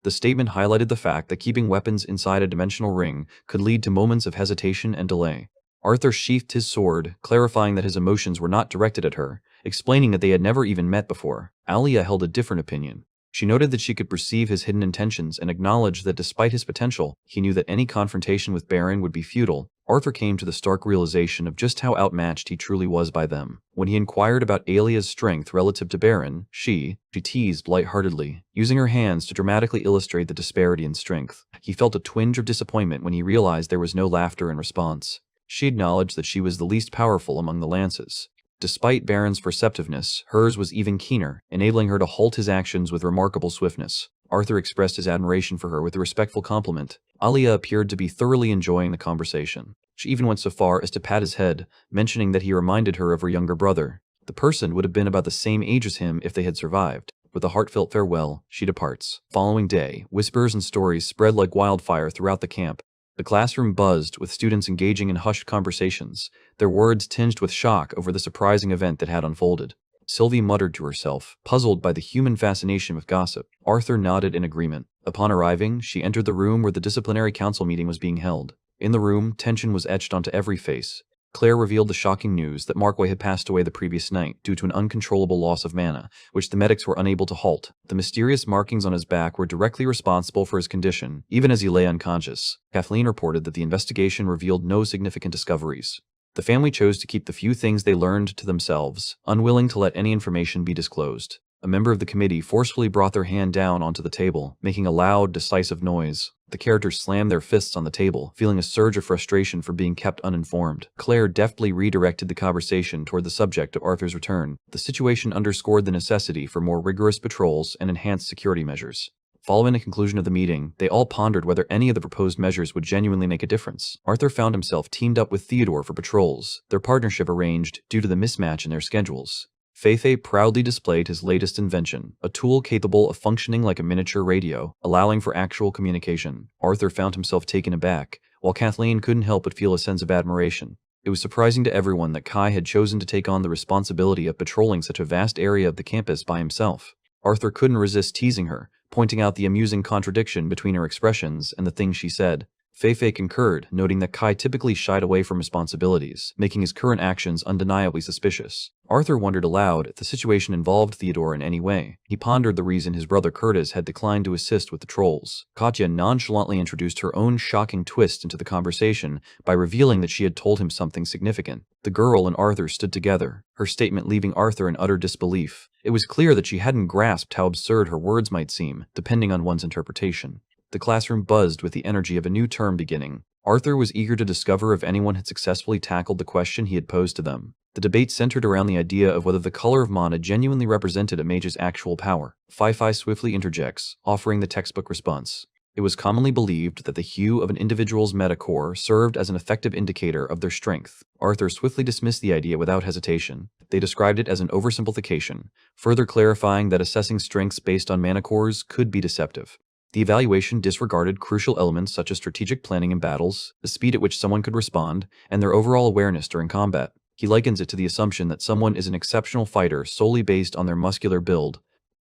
The statement highlighted the fact that keeping weapons inside a dimensional ring could lead to moments of hesitation and delay. Arthur sheathed his sword, clarifying that his emotions were not directed at her, explaining that they had never even met before. Aaliyah held a different opinion. She noted that she could perceive his hidden intentions and acknowledged that despite his potential, he knew that any confrontation with Baron would be futile. Arthur came to the stark realization of just how outmatched he truly was by them. When he inquired about Aaliyah's strength relative to Baron, she teased lightheartedly, using her hands to dramatically illustrate the disparity in strength. He felt a twinge of disappointment when he realized there was no laughter in response. She acknowledged that she was the least powerful among the lances. Despite Baron's perceptiveness, hers was even keener, enabling her to halt his actions with remarkable swiftness. Arthur expressed his admiration for her with a respectful compliment. Aaliyah appeared to be thoroughly enjoying the conversation. She even went so far as to pat his head, mentioning that he reminded her of her younger brother. The person would have been about the same age as him if they had survived. With a heartfelt farewell, she departs. Following day, whispers and stories spread like wildfire throughout the camp. The classroom buzzed with students engaging in hushed conversations, their words tinged with shock over the surprising event that had unfolded. Sylvie muttered to herself, puzzled by the human fascination with gossip. Arthur nodded in agreement. Upon arriving, she entered the room where the disciplinary council meeting was being held. In the room, tension was etched onto every face. Claire revealed the shocking news that Markway had passed away the previous night due to an uncontrollable loss of mana, which the medics were unable to halt. The mysterious markings on his back were directly responsible for his condition, even as he lay unconscious. Kathleen reported that the investigation revealed no significant discoveries. The family chose to keep the few things they learned to themselves, unwilling to let any information be disclosed. A member of the committee forcefully brought their hand down onto the table, making a loud, decisive noise. The characters slammed their fists on the table, feeling a surge of frustration for being kept uninformed. Claire deftly redirected the conversation toward the subject of Arthur's return. The situation underscored the necessity for more rigorous patrols and enhanced security measures. Following the conclusion of the meeting, they all pondered whether any of the proposed measures would genuinely make a difference. Arthur found himself teamed up with Theodore for patrols, their partnership arranged due to the mismatch in their schedules. Feifei proudly displayed his latest invention, a tool capable of functioning like a miniature radio, allowing for actual communication. Arthur found himself taken aback, while Kathleen couldn't help but feel a sense of admiration. It was surprising to everyone that Kai had chosen to take on the responsibility of patrolling such a vast area of the campus by himself. Arthur couldn't resist teasing her, pointing out the amusing contradiction between her expressions and the things she said. Feifei concurred, noting that Kai typically shied away from responsibilities, making his current actions undeniably suspicious. Arthur wondered aloud if the situation involved Theodore in any way. He pondered the reason his brother Curtis had declined to assist with the trolls. Katya nonchalantly introduced her own shocking twist into the conversation by revealing that she had told him something significant. The girl and Arthur stood together, her statement leaving Arthur in utter disbelief. It was clear that she hadn't grasped how absurd her words might seem, depending on one's interpretation. The classroom buzzed with the energy of a new term beginning. Arthur was eager to discover if anyone had successfully tackled the question he had posed to them. The debate centered around the idea of whether the color of mana genuinely represented a mage's actual power. Feifei swiftly interjects, offering the textbook response. It was commonly believed that the hue of an individual's metacore served as an effective indicator of their strength. Arthur swiftly dismissed the idea without hesitation. They described it as an oversimplification, further clarifying that assessing strengths based on mana cores could be deceptive. The evaluation disregarded crucial elements such as strategic planning in battles, the speed at which someone could respond, and their overall awareness during combat. He likens it to the assumption that someone is an exceptional fighter solely based on their muscular build.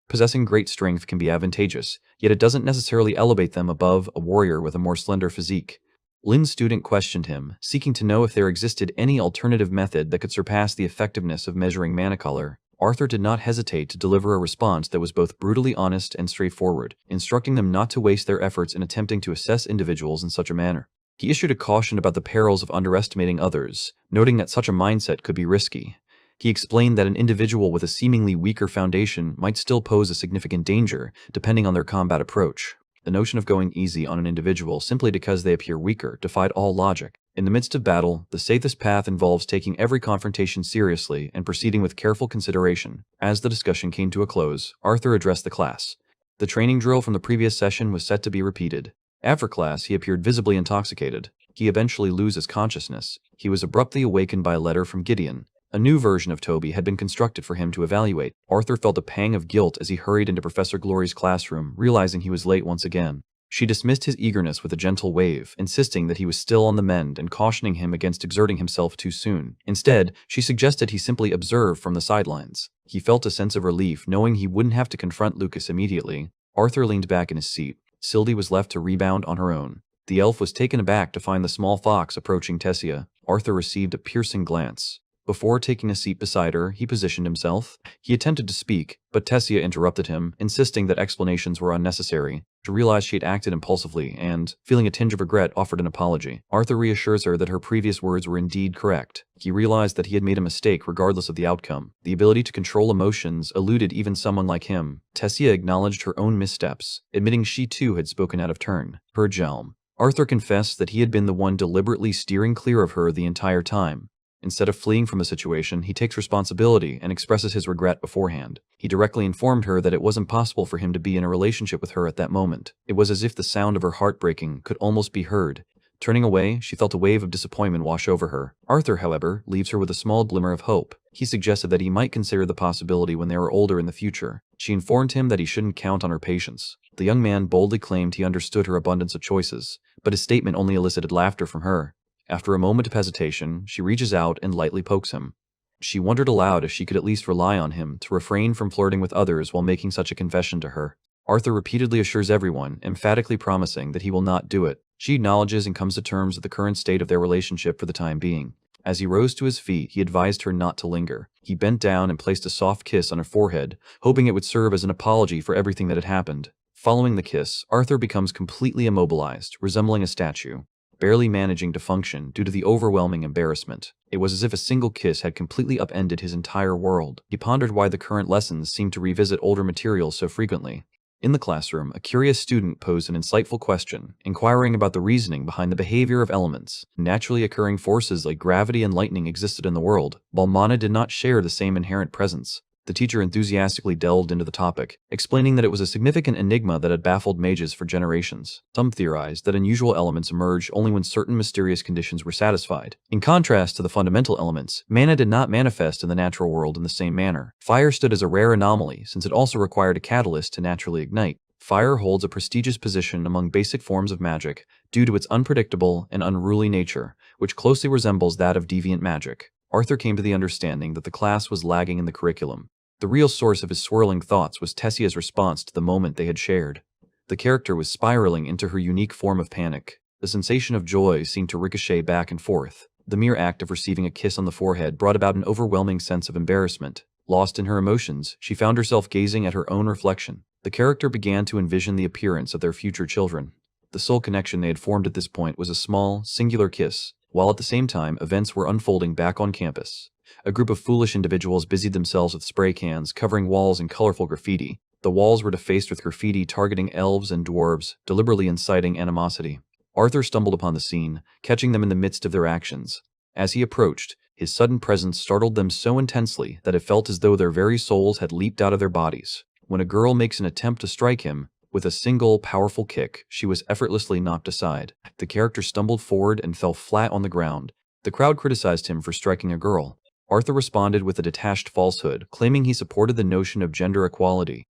Possessing great strength can be advantageous, yet it doesn't necessarily elevate them above a warrior with a more slender physique. Lin's student questioned him, seeking to know if there existed any alternative method that could surpass the effectiveness of measuring mana color. Arthur did not hesitate to deliver a response that was both brutally honest and straightforward, instructing them not to waste their efforts in attempting to assess individuals in such a manner. He issued a caution about the perils of underestimating others, noting that such a mindset could be risky. He explained that an individual with a seemingly weaker foundation might still pose a significant danger, depending on their combat approach. The notion of going easy on an individual simply because they appear weaker defied all logic. In the midst of battle, the safest path involves taking every confrontation seriously and proceeding with careful consideration. As the discussion came to a close, Arthur addressed the class. The training drill from the previous session was set to be repeated. After class, he appeared visibly intoxicated. He eventually loses consciousness. He was abruptly awakened by a letter from Gideon. A new version of Toby had been constructed for him to evaluate. Arthur felt a pang of guilt as he hurried into Professor Glory's classroom, realizing he was late once again. She dismissed his eagerness with a gentle wave, insisting that he was still on the mend and cautioning him against exerting himself too soon. Instead, she suggested he simply observe from the sidelines. He felt a sense of relief knowing he wouldn't have to confront Lucas immediately. Arthur leaned back in his seat. Sylvie was left to rebound on her own. The elf was taken aback to find the small fox approaching Tessia. Arthur received a piercing glance. Before taking a seat beside her, he positioned himself. He attempted to speak, but Tessia interrupted him, insisting that explanations were unnecessary. She realized she had acted impulsively and, feeling a tinge of regret, offered an apology. Arthur reassures her that her previous words were indeed correct. He realized that he had made a mistake regardless of the outcome. The ability to control emotions eluded even someone like him. Tessia acknowledged her own missteps, admitting she too had spoken out of turn. Per Jelm. Arthur confessed that he had been the one deliberately steering clear of her the entire time. Instead of fleeing from the situation, he takes responsibility and expresses his regret beforehand. He directly informed her that it wasn't possible for him to be in a relationship with her at that moment. It was as if the sound of her heart breaking could almost be heard. Turning away, she felt a wave of disappointment wash over her. Arthur, however, leaves her with a small glimmer of hope. He suggested that he might consider the possibility when they were older in the future. She informed him that he shouldn't count on her patience. The young man boldly claimed he understood her abundance of choices, but his statement only elicited laughter from her. After a moment of hesitation, she reaches out and lightly pokes him. She wondered aloud if she could at least rely on him to refrain from flirting with others while making such a confession to her. Arthur repeatedly assures everyone, emphatically promising that he will not do it. She acknowledges and comes to terms with the current state of their relationship for the time being. As he rose to his feet, he advised her not to linger. He bent down and placed a soft kiss on her forehead, hoping it would serve as an apology for everything that had happened. Following the kiss, Arthur becomes completely immobilized, resembling a statue, barely managing to function due to the overwhelming embarrassment. It was as if a single kiss had completely upended his entire world. He pondered why the current lessons seemed to revisit older materials so frequently. In the classroom, a curious student posed an insightful question, inquiring about the reasoning behind the behavior of elements. Naturally occurring forces like gravity and lightning existed in the world, while mana did not share the same inherent presence. The teacher enthusiastically delved into the topic, explaining that it was a significant enigma that had baffled mages for generations. Some theorized that unusual elements emerge only when certain mysterious conditions were satisfied. In contrast to the fundamental elements, mana did not manifest in the natural world in the same manner. Fire stood as a rare anomaly, since it also required a catalyst to naturally ignite. Fire holds a prestigious position among basic forms of magic due to its unpredictable and unruly nature, which closely resembles that of deviant magic. Arthur came to the understanding that the class was lagging in the curriculum. The real source of his swirling thoughts was Tessia's response to the moment they had shared. The character was spiraling into her unique form of panic. The sensation of joy seemed to ricochet back and forth. The mere act of receiving a kiss on the forehead brought about an overwhelming sense of embarrassment. Lost in her emotions, she found herself gazing at her own reflection. The character began to envision the appearance of their future children. The sole connection they had formed at this point was a small, singular kiss, while at the same time events were unfolding back on campus. A group of foolish individuals busied themselves with spray cans, covering walls in colorful graffiti. The walls were defaced with graffiti targeting elves and dwarves, deliberately inciting animosity. Arthur stumbled upon the scene, catching them in the midst of their actions. As he approached, his sudden presence startled them so intensely that it felt as though their very souls had leaped out of their bodies. When a girl makes an attempt to strike him, With a single, powerful kick, she was effortlessly knocked aside. The character stumbled forward and fell flat on the ground. The crowd criticized him for striking a girl. Arthur responded with a detached falsehood, claiming he supported the notion of gender equality.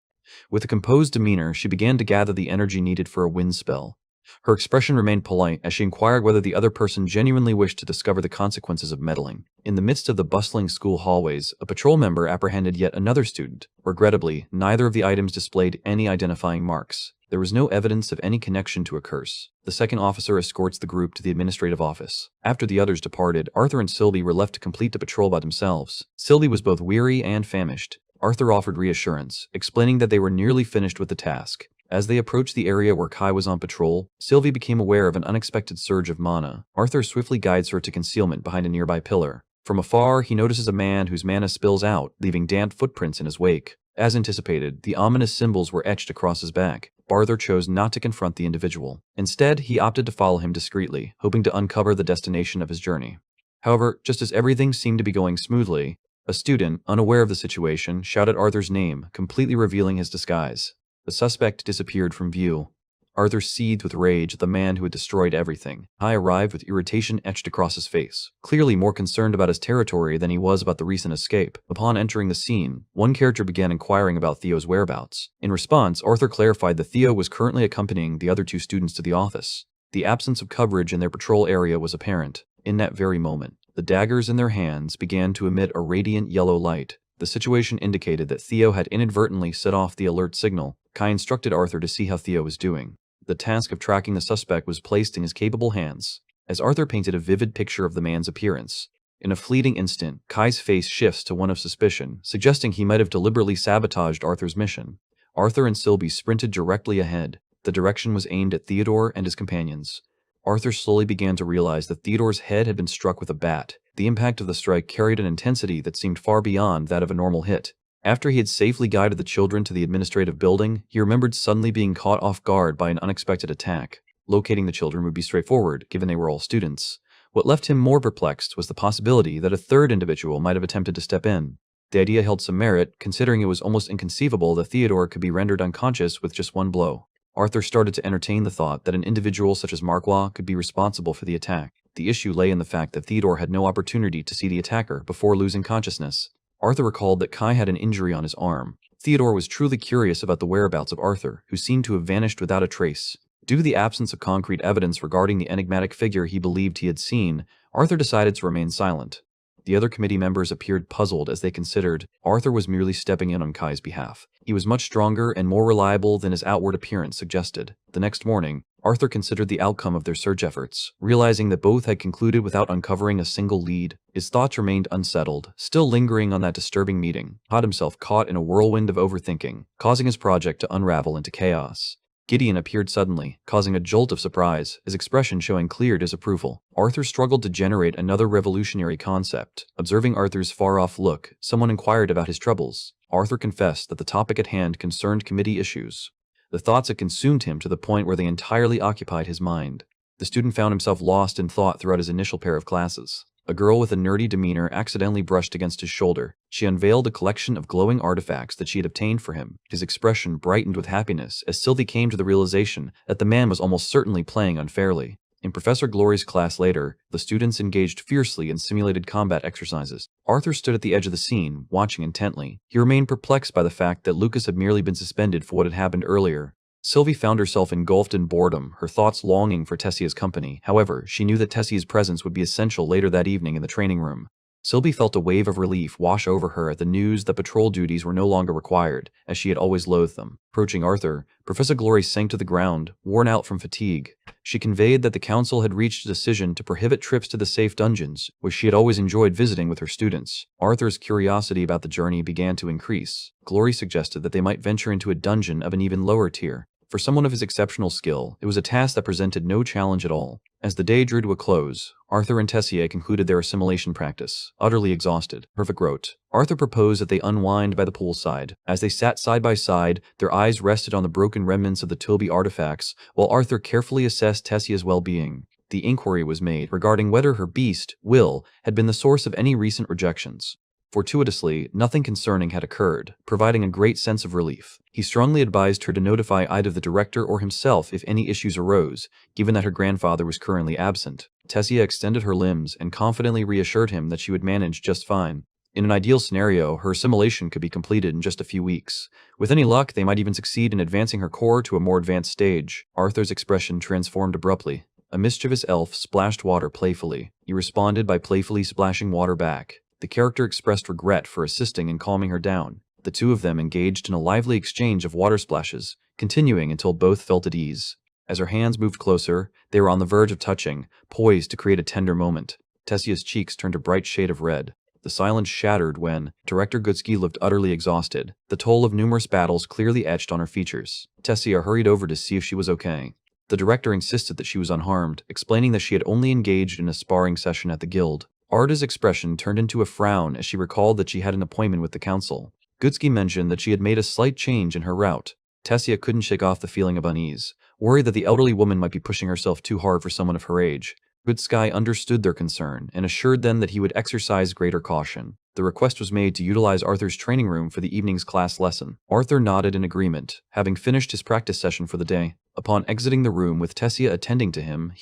With a composed demeanor, she began to gather the energy needed for a wind spell. Her expression remained polite as she inquired whether the other person genuinely wished to discover the consequences of meddling. In the midst of the bustling school hallways, a patrol member apprehended yet another student. Regrettably, neither of the items displayed any identifying marks. There was no evidence of any connection to a curse. The second officer escorts the group to the administrative office. After the others departed, Arthur and Sylvie were left to complete the patrol by themselves. Sylvie was both weary and famished. Arthur offered reassurance, explaining that they were nearly finished with the task. As they approached the area where Kai was on patrol, Sylvie became aware of an unexpected surge of mana. Arthur swiftly guides her to concealment behind a nearby pillar. From afar, he notices a man whose mana spills out, leaving damp footprints in his wake. As anticipated, the ominous symbols were etched across his back. Arthur chose not to confront the individual. Instead, he opted to follow him discreetly, hoping to uncover the destination of his journey. However, just as everything seemed to be going smoothly, a student, unaware of the situation, shouted Arthur's name, completely revealing his disguise. The suspect disappeared from view. Arthur seethed with rage at the man who had destroyed everything. Kai arrived with irritation etched across his face, clearly more concerned about his territory than he was about the recent escape. Upon entering the scene, one character began inquiring about Theo's whereabouts. In response, Arthur clarified that Theo was currently accompanying the other two students to the office. The absence of coverage in their patrol area was apparent. In that very moment, the daggers in their hands began to emit a radiant yellow light. The situation indicated that Theo had inadvertently set off the alert signal. Kai instructed Arthur to see how Theo was doing. The task of tracking the suspect was placed in his capable hands, as Arthur painted a vivid picture of the man's appearance. In a fleeting instant, Kai's face shifts to one of suspicion, suggesting he might have deliberately sabotaged Arthur's mission. Arthur and Sylvie sprinted directly ahead. The direction was aimed at Theodore and his companions. Arthur slowly began to realize that Theodore's head had been struck with a bat. The impact of the strike carried an intensity that seemed far beyond that of a normal hit. After he had safely guided the children to the administrative building, he remembered suddenly being caught off guard by an unexpected attack. Locating the children would be straightforward, given they were all students. What left him more perplexed was the possibility that a third individual might have attempted to step in. The idea held some merit, considering it was almost inconceivable that Theodore could be rendered unconscious with just one blow. Arthur started to entertain the thought that an individual such as Manhwa could be responsible for the attack. The issue lay in the fact that Theodore had no opportunity to see the attacker before losing consciousness. Arthur recalled that Kai had an injury on his arm. Theodore was truly curious about the whereabouts of Arthur, who seemed to have vanished without a trace. Due to the absence of concrete evidence regarding the enigmatic figure he believed he had seen, Arthur decided to remain silent. The other committee members appeared puzzled as they considered Arthur was merely stepping in on Kai's behalf. He was much stronger and more reliable than his outward appearance suggested. The next morning, Arthur considered the outcome of their search efforts, realizing that both had concluded without uncovering a single lead. His thoughts remained unsettled, still lingering on that disturbing meeting. He caught himself caught in a whirlwind of overthinking, causing his project to unravel into chaos. Gideon appeared suddenly, causing a jolt of surprise, his expression showing clear disapproval. Arthur struggled to generate another revolutionary concept. Observing Arthur's far-off look, someone inquired about his troubles. Arthur confessed that the topic at hand concerned committee issues. The thoughts had consumed him to the point where they entirely occupied his mind. The student found himself lost in thought throughout his initial pair of classes. A girl with a nerdy demeanor accidentally brushed against his shoulder. She unveiled a collection of glowing artifacts that she had obtained for him. His expression brightened with happiness as Sylvie came to the realization that the man was almost certainly playing unfairly. In Professor Glory's class later, the students engaged fiercely in simulated combat exercises. Arthur stood at the edge of the scene, watching intently. He remained perplexed by the fact that Lucas had merely been suspended for what had happened earlier. Sylvie found herself engulfed in boredom, her thoughts longing for Tessia's company. However, she knew that Tessia's presence would be essential later that evening in the training room. Sylvie felt a wave of relief wash over her at the news that patrol duties were no longer required, as she had always loathed them. Approaching Arthur, Professor Glory sank to the ground, worn out from fatigue. She conveyed that the council had reached a decision to prohibit trips to the safe dungeons, which she had always enjoyed visiting with her students. Arthur's curiosity about the journey began to increase. Glory suggested that they might venture into a dungeon of an even lower tier. For someone of his exceptional skill, it was a task that presented no challenge at all. As the day drew to a close, Arthur and Tessia concluded their assimilation practice, utterly exhausted. Perfect wrote. Arthur proposed that they unwind by the poolside. As they sat side by side, their eyes rested on the broken remnants of the Toby artifacts, while Arthur carefully assessed Tessia's well-being. The inquiry was made regarding whether her beast, Will, had been the source of any recent rejections. Fortuitously, nothing concerning had occurred, providing a great sense of relief. He strongly advised her to notify either the director or himself if any issues arose, given that her grandfather was currently absent. Tessia extended her limbs and confidently reassured him that she would manage just fine. In an ideal scenario, her assimilation could be completed in just a few weeks. With any luck, they might even succeed in advancing her core to a more advanced stage. Arthur's expression transformed abruptly. A mischievous elf splashed water playfully. He responded by playfully splashing water back. The character expressed regret for assisting in calming her down. The two of them engaged in a lively exchange of water splashes, continuing until both felt at ease. As her hands moved closer, they were on the verge of touching, poised to create a tender moment. Tessia's cheeks turned a bright shade of red. The silence shattered when Director Goodsky looked utterly exhausted, the toll of numerous battles clearly etched on her features. Tessia hurried over to see if she was okay. The director insisted that she was unharmed, explaining that she had only engaged in a sparring session at the guild. Arda's expression turned into a frown as she recalled that she had an appointment with the council. Goodsky mentioned that she had made a slight change in her route. Tessia couldn't shake off the feeling of unease, worried that the elderly woman might be pushing herself too hard for someone of her age. Goodsky understood their concern and assured them that he would exercise greater caution. The request was made to utilize Arthur's training room for the evening's class lesson. Arthur nodded in agreement, having finished his practice session for the day. Upon exiting the room with Tessia attending to him,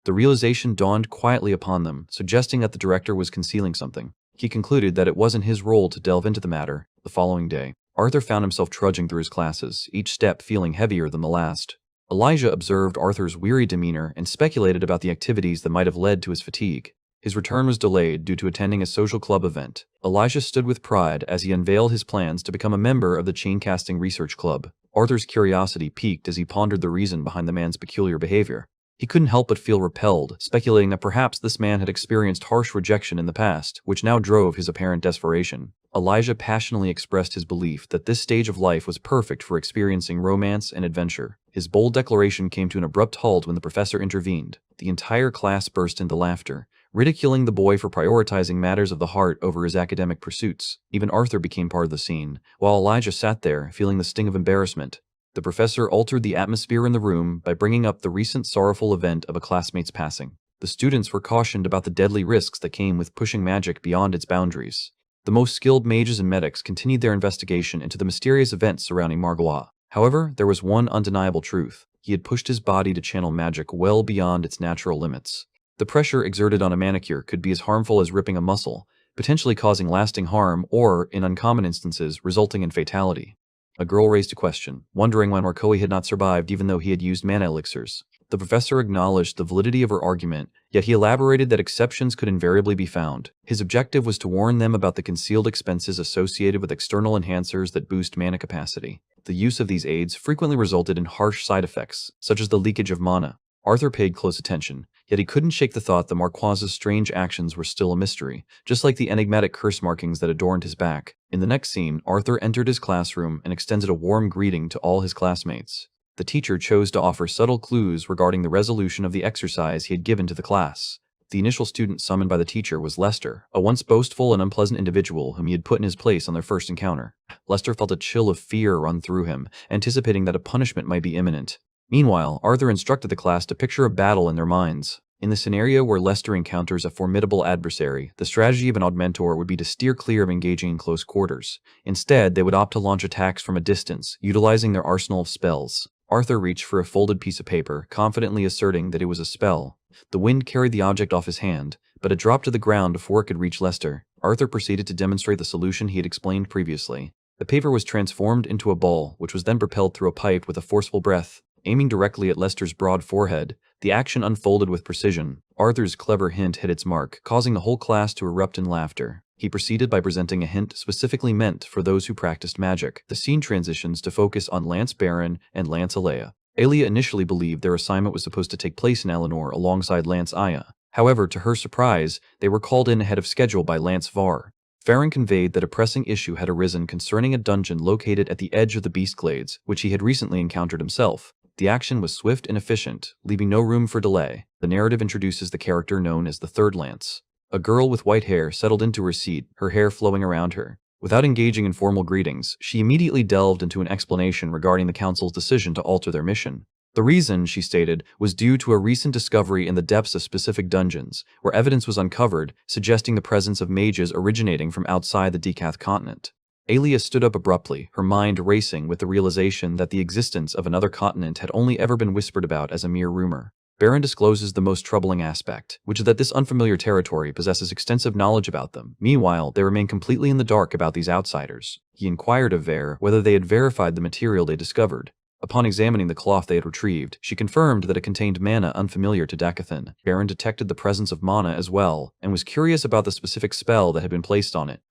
the realization dawned quietly upon them, suggesting that the director was concealing something. He concluded that it wasn't his role to delve into the matter. The following day, Arthur found himself trudging through his classes, each step feeling heavier than the last. Elijah observed Arthur's weary demeanor and speculated about the activities that might have led to his fatigue. His return was delayed due to attending a social club event. Elijah stood with pride as he unveiled his plans to become a member of the Chaincasting Research Club. Arthur's curiosity piqued as he pondered the reason behind the man's peculiar behavior. He couldn't help but feel repelled, speculating that perhaps this man had experienced harsh rejection in the past, which now drove his apparent desperation. Elijah passionately expressed his belief that this stage of life was perfect for experiencing romance and adventure. His bold declaration came to an abrupt halt when the professor intervened. The entire class burst into laughter, ridiculing the boy for prioritizing matters of the heart over his academic pursuits. Even Arthur became part of the scene, while Elijah sat there, feeling the sting of embarrassment. The professor altered the atmosphere in the room by bringing up the recent sorrowful event of a classmate's passing. The students were cautioned about the deadly risks that came with pushing magic beyond its boundaries. The most skilled mages and medics continued their investigation into the mysterious events surrounding Manhwa. However, there was one undeniable truth. He had pushed his body to channel magic well beyond its natural limits. The pressure exerted on a manicure could be as harmful as ripping a muscle, potentially causing lasting harm or, in uncommon instances, resulting in fatality. A girl raised a question, wondering why Marcoe had not survived even though he had used mana elixirs. The professor acknowledged the validity of her argument, yet he elaborated that exceptions could invariably be found. His objective was to warn them about the concealed expenses associated with external enhancers that boost mana capacity. The use of these aids frequently resulted in harsh side effects, such as the leakage of mana. Arthur paid close attention, yet he couldn't shake the thought that Marquaz's strange actions were still a mystery, just like the enigmatic curse markings that adorned his back. In the next scene, Arthur entered his classroom and extended a warm greeting to all his classmates. The teacher chose to offer subtle clues regarding the resolution of the exercise he had given to the class. The initial student summoned by the teacher was Lester, a once boastful and unpleasant individual whom he had put in his place on their first encounter. Lester felt a chill of fear run through him, anticipating that a punishment might be imminent. Meanwhile, Arthur instructed the class to picture a battle in their minds. In the scenario where Lester encounters a formidable adversary, the strategy of an Augmentor would be to steer clear of engaging in close quarters. Instead, they would opt to launch attacks from a distance, utilizing their arsenal of spells. Arthur reached for a folded piece of paper, confidently asserting that it was a spell. The wind carried the object off his hand, but it dropped to the ground before it could reach Lester. Arthur proceeded to demonstrate the solution he had explained previously. The paper was transformed into a ball, which was then propelled through a pipe with a forceful breath. Aiming directly at Lester's broad forehead, the action unfolded with precision. Arthur's clever hint hit its mark, causing the whole class to erupt in laughter. He proceeded by presenting a hint specifically meant for those who practiced magic. The scene transitions to focus on Lance Baron and Lance Alea. Alea initially believed their assignment was supposed to take place in Eleanor alongside Lance Aya. However, to her surprise, they were called in ahead of schedule by Lance Var. Farron conveyed that a pressing issue had arisen concerning a dungeon located at the edge of the Beastglades, which he had recently encountered himself. The action was swift and efficient, leaving no room for delay. The narrative introduces the character known as the Third Lance. A girl with white hair settled into her seat, her hair flowing around her. Without engaging in formal greetings, she immediately delved into an explanation regarding the council's decision to alter their mission. The reason, she stated, was due to a recent discovery in the depths of specific dungeons, where evidence was uncovered suggesting the presence of mages originating from outside the Decath continent. Alia stood up abruptly, her mind racing with the realization that the existence of another continent had only ever been whispered about as a mere rumor. Baron discloses the most troubling aspect, which is that this unfamiliar territory possesses extensive knowledge about them. Meanwhile, they remain completely in the dark about these outsiders. He inquired of Vare whether they had verified the material they discovered. Upon examining the cloth they had retrieved, she confirmed that it contained mana unfamiliar to Dakathan. Baron detected the presence of mana as well, and was curious about the specific spell that had been placed on it.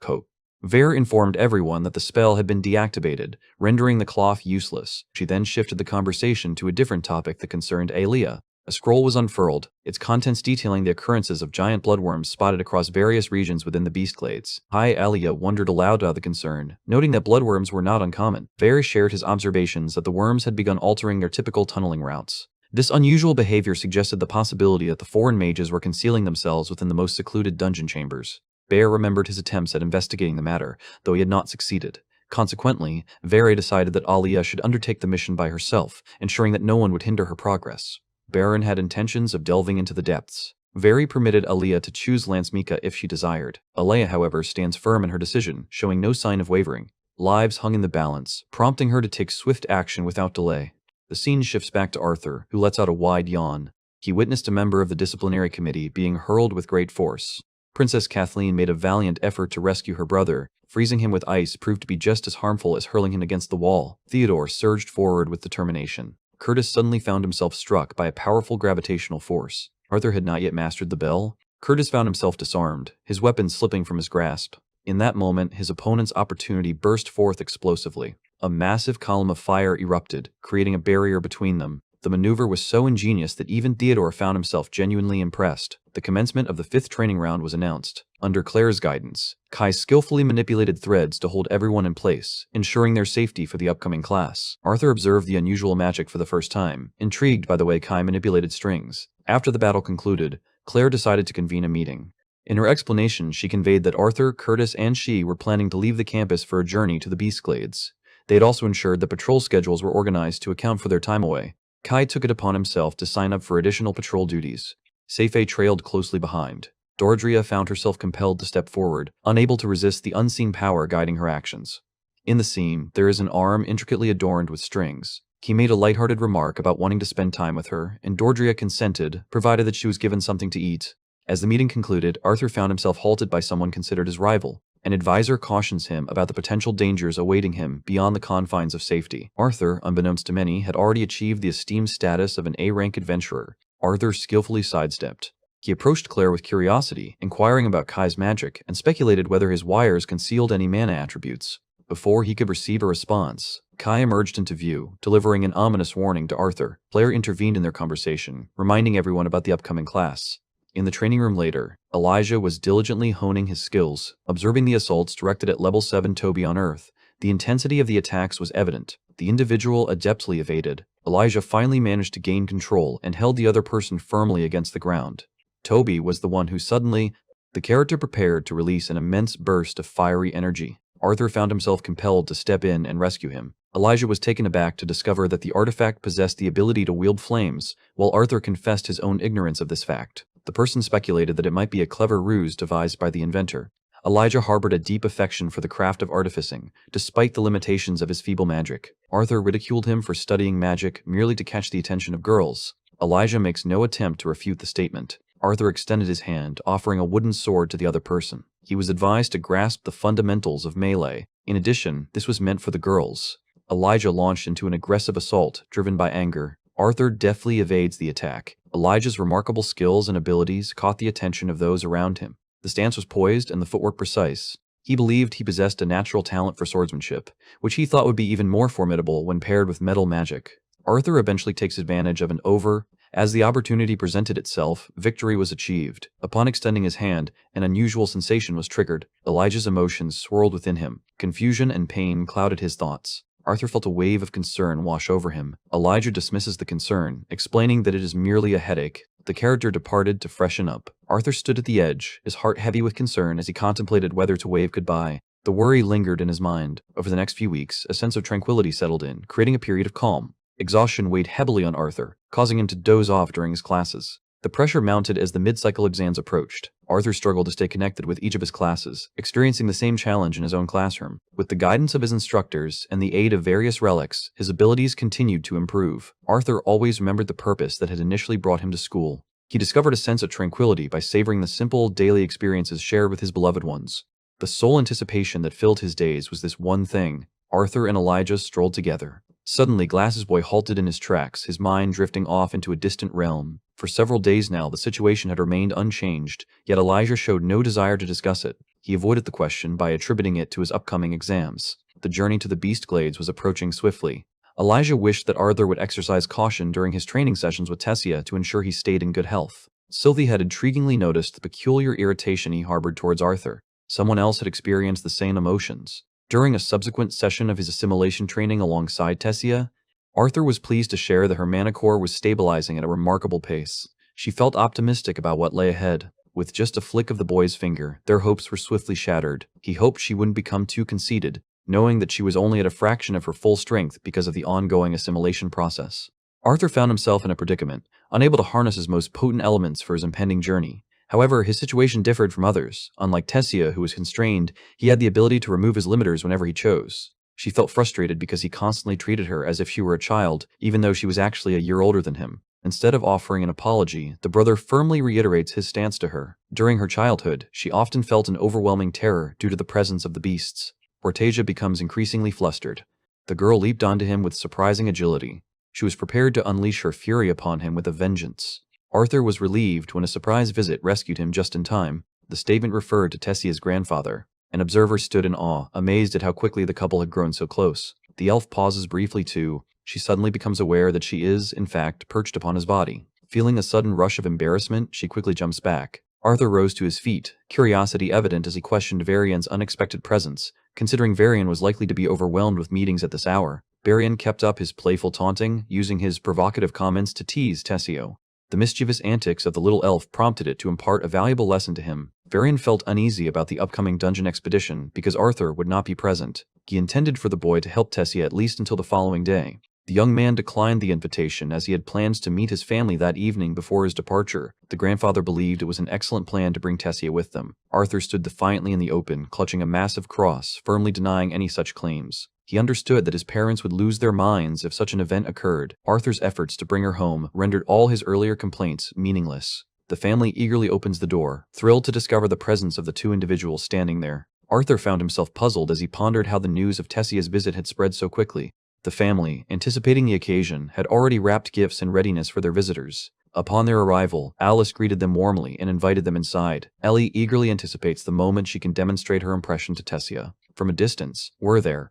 Vare informed everyone that the spell had been deactivated, rendering the cloth useless. She then shifted the conversation to a different topic that concerned Alia. A scroll was unfurled, its contents detailing the occurrences of giant bloodworms spotted across various regions within the Beastglades. Alia wondered aloud about the concern, noting that bloodworms were not uncommon. Vare shared his observations that the worms had begun altering their typical tunneling routes. This unusual behavior suggested the possibility that the foreign mages were concealing themselves within the most secluded dungeon chambers. Vare remembered his attempts at investigating the matter, though he had not succeeded. Consequently, Vare decided that Alia should undertake the mission by herself, ensuring that no one would hinder her progress. Baron had intentions of delving into the depths. Vare permitted Alia to choose Lance Mika if she desired. Alia, however, stands firm in her decision, showing no sign of wavering. Lives hung in the balance, prompting her to take swift action without delay. The scene shifts back to Arthur, who lets out a wide yawn. He witnessed a member of the disciplinary committee being hurled with great force. Princess Kathleen made a valiant effort to rescue her brother. Freezing him with ice proved to be just as harmful as hurling him against the wall. Theodore surged forward with determination. Curtis suddenly found himself struck by a powerful gravitational force. Arthur had not yet mastered the bell. Curtis found himself disarmed, his weapon slipping from his grasp. In that moment, his opponent's opportunity burst forth explosively. A massive column of fire erupted, creating a barrier between them. The maneuver was so ingenious that even Theodore found himself genuinely impressed. The commencement of the 5th training round was announced. Under Claire's guidance, Kai skillfully manipulated threads to hold everyone in place, ensuring their safety for the upcoming class. Arthur observed the unusual magic for the first time, intrigued by the way Kai manipulated strings. After the battle concluded, Claire decided to convene a meeting. In her explanation, she conveyed that Arthur, Curtis, and she were planning to leave the campus for a journey to the Beastglades. They had also ensured that patrol schedules were organized to account for their time away. Kai took it upon himself to sign up for additional patrol duties. Seife trailed closely behind. Dordria found herself compelled to step forward, unable to resist the unseen power guiding her actions. In the scene, there is an arm intricately adorned with strings. He made a lighthearted remark about wanting to spend time with her, and Dordria consented, provided that she was given something to eat. As the meeting concluded, Arthur found himself halted by someone considered his rival. An advisor cautions him about the potential dangers awaiting him beyond the confines of safety. Arthur, unbeknownst to many, had already achieved the esteemed status of an A-rank adventurer. Arthur skillfully sidestepped. He approached Claire with curiosity, inquiring about Kai's magic, and speculated whether his wires concealed any mana attributes. Before he could receive a response, Kai emerged into view, delivering an ominous warning to Arthur. Claire intervened in their conversation, reminding everyone about the upcoming class. In the training room later, Elijah was diligently honing his skills, observing the assaults directed at level 7 Toby on Earth. The intensity of the attacks was evident. The individual adeptly evaded. Elijah finally managed to gain control and held the other person firmly against the ground. Toby was the one who suddenly, the character prepared to release an immense burst of fiery energy. Arthur found himself compelled to step in and rescue him. Elijah was taken aback to discover that the artifact possessed the ability to wield flames, while Arthur confessed his own ignorance of this fact. The person speculated that it might be a clever ruse devised by the inventor. Elijah harbored a deep affection for the craft of artificing, despite the limitations of his feeble magic. Arthur ridiculed him for studying magic merely to catch the attention of girls. Elijah makes no attempt to refute the statement. Arthur extended his hand, offering a wooden sword to the other person. He was advised to grasp the fundamentals of melee. In addition, this was meant for the girls. Elijah launched into an aggressive assault, driven by anger. Arthur deftly evades the attack. Elijah's remarkable skills and abilities caught the attention of those around him. The stance was poised and the footwork precise. He believed he possessed a natural talent for swordsmanship, which he thought would be even more formidable when paired with metal magic. Arthur eventually takes advantage of an over. As the opportunity presented itself, victory was achieved. Upon extending his hand, an unusual sensation was triggered. Elijah's emotions swirled within him. Confusion and pain clouded his thoughts. Arthur felt a wave of concern wash over him. Elijah dismisses the concern, explaining that it is merely a headache. The character departed to freshen up. Arthur stood at the edge, his heart heavy with concern as he contemplated whether to wave goodbye. The worry lingered in his mind. Over the next few weeks, a sense of tranquility settled in, creating a period of calm. Exhaustion weighed heavily on Arthur, causing him to doze off during his classes. The pressure mounted as the mid-cycle exams approached. Arthur struggled to stay connected with each of his classes, experiencing the same challenge in his own classroom. With the guidance of his instructors and the aid of various relics, his abilities continued to improve. Arthur always remembered the purpose that had initially brought him to school. He discovered a sense of tranquility by savoring the simple, daily experiences shared with his beloved ones. The sole anticipation that filled his days was this one thing: Arthur and Elijah strolled together. Suddenly, Glasses Boy halted in his tracks, his mind drifting off into a distant realm. For several days now, the situation had remained unchanged, yet Elijah showed no desire to discuss it. He avoided the question by attributing it to his upcoming exams. The journey to the Beast Glades was approaching swiftly. Elijah wished that Arthur would exercise caution during his training sessions with Tessia to ensure he stayed in good health. Sylvie had intriguingly noticed the peculiar irritation he harbored towards Arthur. Someone else had experienced the same emotions. During a subsequent session of his assimilation training alongside Tessia, Arthur was pleased to share that her mana core was stabilizing at a remarkable pace. She felt optimistic about what lay ahead. With just a flick of the boy's finger, their hopes were swiftly shattered. He hoped she wouldn't become too conceited, knowing that she was only at a fraction of her full strength because of the ongoing assimilation process. Arthur found himself in a predicament, unable to harness his most potent elements for his impending journey. However, his situation differed from others. Unlike Tessia, who was constrained, he had the ability to remove his limiters whenever he chose. She felt frustrated because he constantly treated her as if she were a child, even though she was actually a year older than him. Instead of offering an apology, the brother firmly reiterates his stance to her. During her childhood, she often felt an overwhelming terror due to the presence of the beasts. Ortasia becomes increasingly flustered. The girl leaped onto him with surprising agility. She was prepared to unleash her fury upon him with a vengeance. Arthur was relieved when a surprise visit rescued him just in time. The statement referred to Tessia's grandfather. An observer stood in awe, amazed at how quickly the couple had grown so close. The elf pauses briefly too. She suddenly becomes aware that she is, in fact, perched upon his body. Feeling a sudden rush of embarrassment, she quickly jumps back. Arthur rose to his feet, curiosity evident as he questioned Varian's unexpected presence. Considering Varian was likely to be overwhelmed with meetings at this hour, Varian kept up his playful taunting, using his provocative comments to tease Tessio. The mischievous antics of the little elf prompted it to impart a valuable lesson to him. Varian felt uneasy about the upcoming dungeon expedition because Arthur would not be present. He intended for the boy to help Tessia at least until the following day. The young man declined the invitation as he had plans to meet his family that evening before his departure. The grandfather believed it was an excellent plan to bring Tessia with them. Arthur stood defiantly in the open, clutching a massive cross, firmly denying any such claims. He understood that his parents would lose their minds if such an event occurred. Arthur's efforts to bring her home rendered all his earlier complaints meaningless. The family eagerly opens the door, thrilled to discover the presence of the two individuals standing there. Arthur found himself puzzled as he pondered how the news of Tessia's visit had spread so quickly. The family, anticipating the occasion, had already wrapped gifts in readiness for their visitors. Upon their arrival, Alice greeted them warmly and invited them inside. Ellie eagerly anticipates the moment she can demonstrate her impression to Tessia. From a distance,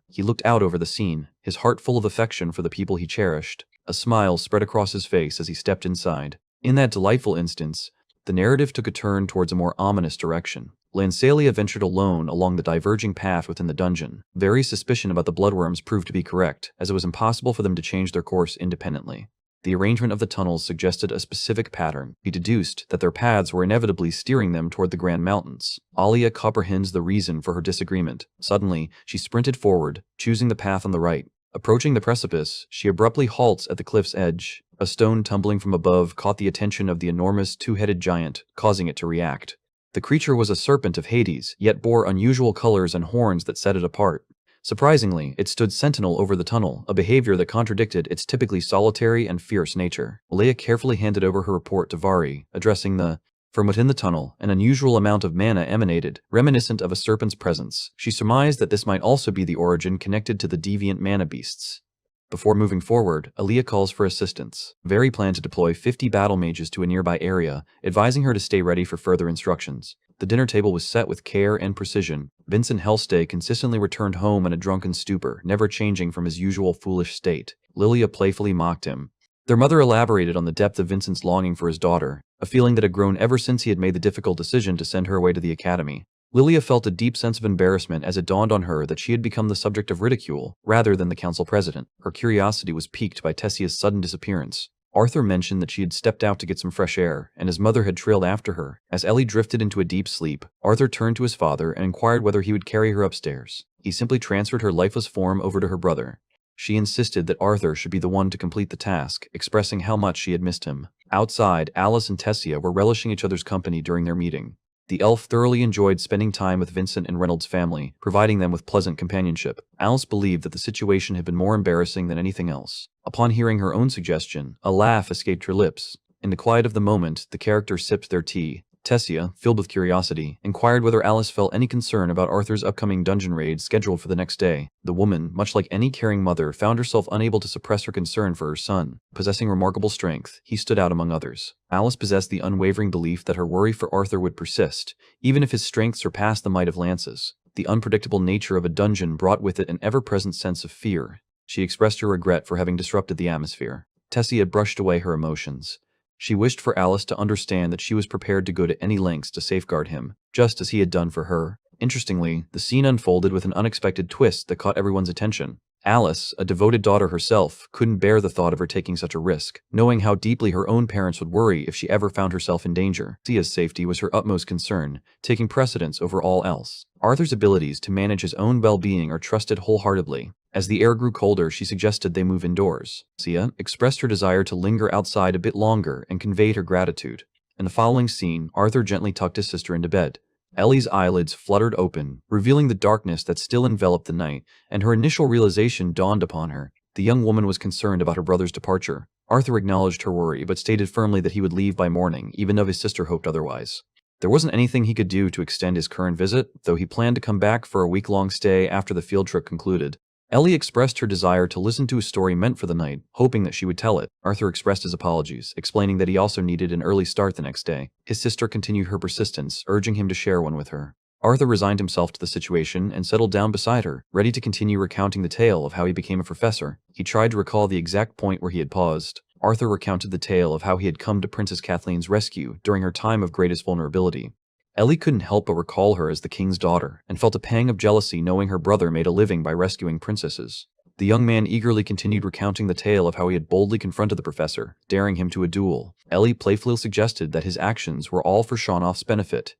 he looked out over the scene, his heart full of affection for the people he cherished. A smile spread across his face as he stepped inside. In that delightful instance, the narrative took a turn towards a more ominous direction. Lancelia ventured alone along the diverging path within the dungeon. Vary's suspicion about the bloodworms proved to be correct, as it was impossible for them to change their course independently. The arrangement of the tunnels suggested a specific pattern. He deduced that their paths were inevitably steering them toward the Grand Mountains. Alia comprehends the reason for her disagreement. Suddenly, she sprinted forward, choosing the path on the right. Approaching the precipice, she abruptly halts at the cliff's edge. A stone tumbling from above caught the attention of the enormous two-headed giant, causing it to react. The creature was a serpent of Hades, yet bore unusual colors and horns that set it apart. Surprisingly, it stood sentinel over the tunnel, a behavior that contradicted its typically solitary and fierce nature. Leia carefully handed over her report to Vari, addressing the... From within the tunnel, an unusual amount of mana emanated, reminiscent of a serpent's presence. She surmised that this might also be the origin connected to the deviant mana beasts. Before moving forward, Aaliyah calls for assistance. Vari planned to deploy 50 battle mages to a nearby area, advising her to stay ready for further instructions. The dinner table was set with care and precision. Vincent Hellstay consistently returned home in a drunken stupor, never changing from his usual foolish state. Lilia playfully mocked him. Their mother elaborated on the depth of Vincent's longing for his daughter, a feeling that had grown ever since he had made the difficult decision to send her away to the academy. Lilia felt a deep sense of embarrassment as it dawned on her that she had become the subject of ridicule, rather than the council president. Her curiosity was piqued by Tessia's sudden disappearance. Arthur mentioned that she had stepped out to get some fresh air, and his mother had trailed after her. As Ellie drifted into a deep sleep, Arthur turned to his father and inquired whether he would carry her upstairs. He simply transferred her lifeless form over to her brother. She insisted that Arthur should be the one to complete the task, expressing how much she had missed him. Outside, Alice and Tessia were relishing each other's company during their meeting. The elf thoroughly enjoyed spending time with Vincent and Reynolds' family, providing them with pleasant companionship. Alice believed that the situation had been more embarrassing than anything else. Upon hearing her own suggestion, a laugh escaped her lips. In the quiet of the moment, the characters sipped their tea. Tessia, filled with curiosity, inquired whether Alice felt any concern about Arthur's upcoming dungeon raid scheduled for the next day. The woman, much like any caring mother, found herself unable to suppress her concern for her son. Possessing remarkable strength, he stood out among others. Alice possessed the unwavering belief that her worry for Arthur would persist, even if his strength surpassed the might of lances. The unpredictable nature of a dungeon brought with it an ever-present sense of fear. She expressed her regret for having disrupted the atmosphere. Tessia brushed away her emotions. She wished for Alice to understand that she was prepared to go to any lengths to safeguard him, just as he had done for her. Interestingly, the scene unfolded with an unexpected twist that caught everyone's attention. Alice, a devoted daughter herself, couldn't bear the thought of her taking such a risk, knowing how deeply her own parents would worry if she ever found herself in danger. Tessia's safety was her utmost concern, taking precedence over all else. Arthur's abilities to manage his own well-being are trusted wholeheartedly. As the air grew colder, she suggested they move indoors. Tessia expressed her desire to linger outside a bit longer and conveyed her gratitude. In the following scene, Arthur gently tucked his sister into bed. Ellie's eyelids fluttered open, revealing the darkness that still enveloped the night, and her initial realization dawned upon her. The young woman was concerned about her brother's departure. Arthur acknowledged her worry, but stated firmly that he would leave by morning, even though his sister hoped otherwise. There wasn't anything he could do to extend his current visit, though he planned to come back for a week-long stay after the field trip concluded. Ellie expressed her desire to listen to a story meant for the night, hoping that she would tell it. Arthur expressed his apologies, explaining that he also needed an early start the next day. His sister continued her persistence, urging him to share one with her. Arthur resigned himself to the situation and settled down beside her, ready to continue recounting the tale of how he became a professor. He tried to recall the exact point where he had paused. Arthur recounted the tale of how he had come to Princess Kathleen's rescue during her time of greatest vulnerability. Ellie couldn't help but recall her as the king's daughter, and felt a pang of jealousy knowing her brother made a living by rescuing princesses. The young man eagerly continued recounting the tale of how he had boldly confronted the professor, daring him to a duel. Ellie playfully suggested that his actions were all for Shanoff's benefit.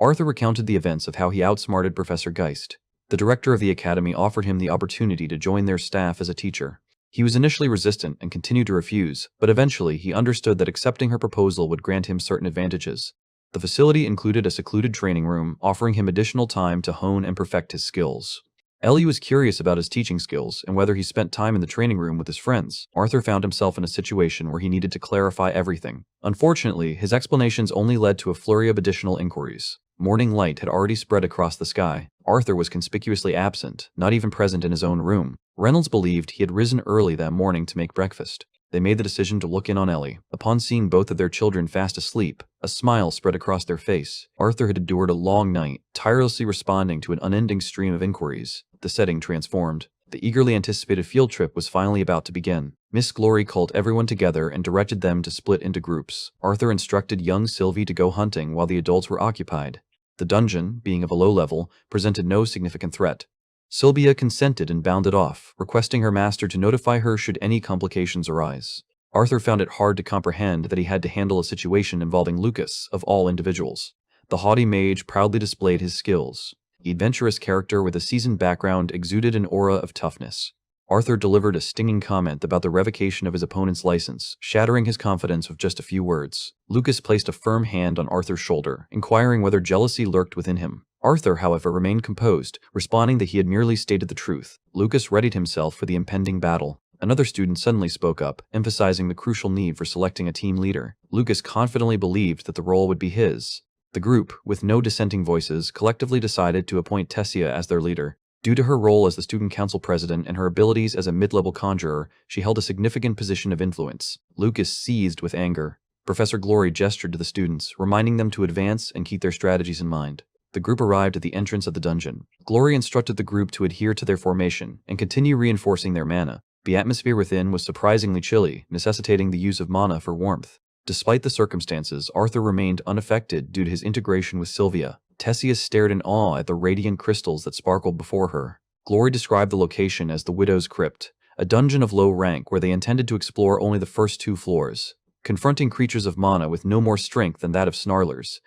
Arthur recounted the events of how he outsmarted Professor Geist. The director of the academy offered him the opportunity to join their staff as a teacher. He was initially resistant and continued to refuse, but eventually he understood that accepting her proposal would grant him certain advantages. The facility included a secluded training room, offering him additional time to hone and perfect his skills. Ellie was curious about his teaching skills and whether he spent time in the training room with his friends. Arthur found himself in a situation where he needed to clarify everything. Unfortunately, his explanations only led to a flurry of additional inquiries. Morning light had already spread across the sky. Arthur was conspicuously absent, not even present in his own room. Reynolds believed he had risen early that morning to make breakfast. They made the decision to look in on Ellie. Upon seeing both of their children fast asleep, a smile spread across their face. Arthur had endured a long night, tirelessly responding to an unending stream of inquiries. The setting transformed. The eagerly anticipated field trip was finally about to begin. Miss Glory called everyone together and directed them to split into groups. Arthur instructed young Sylvie to go hunting while the adults were occupied. The dungeon, being of a low level, presented no significant threat. Sylvia consented and bounded off, requesting her master to notify her should any complications arise. Arthur found it hard to comprehend that he had to handle a situation involving Lucas, of all individuals. The haughty mage proudly displayed his skills. The adventurous character with a seasoned background exuded an aura of toughness. Arthur delivered a stinging comment about the revocation of his opponent's license, shattering his confidence with just a few words. Lucas placed a firm hand on Arthur's shoulder, inquiring whether jealousy lurked within him. Arthur, however, remained composed, responding that he had merely stated the truth. Lucas readied himself for the impending battle. Another student suddenly spoke up, emphasizing the crucial need for selecting a team leader. Lucas confidently believed that the role would be his. The group, with no dissenting voices, collectively decided to appoint Tessia as their leader. Due to her role as the student council president and her abilities as a mid-level conjurer, she held a significant position of influence. Lucas seethed with anger. Professor Glory gestured to the students, reminding them to advance and keep their strategies in mind. The group arrived at the entrance of the dungeon. Glory instructed the group to adhere to their formation and continue reinforcing their mana. The atmosphere within was surprisingly chilly, necessitating the use of mana for warmth. Despite the circumstances, Arthur remained unaffected due to his integration with Sylvia. Tessia stared in awe at the radiant crystals that sparkled before her. Glory described the location as the Widow's Crypt, a dungeon of low rank where they intended to explore only the first 2 floors. Confronting creatures of mana with no more strength than that of Snarlers,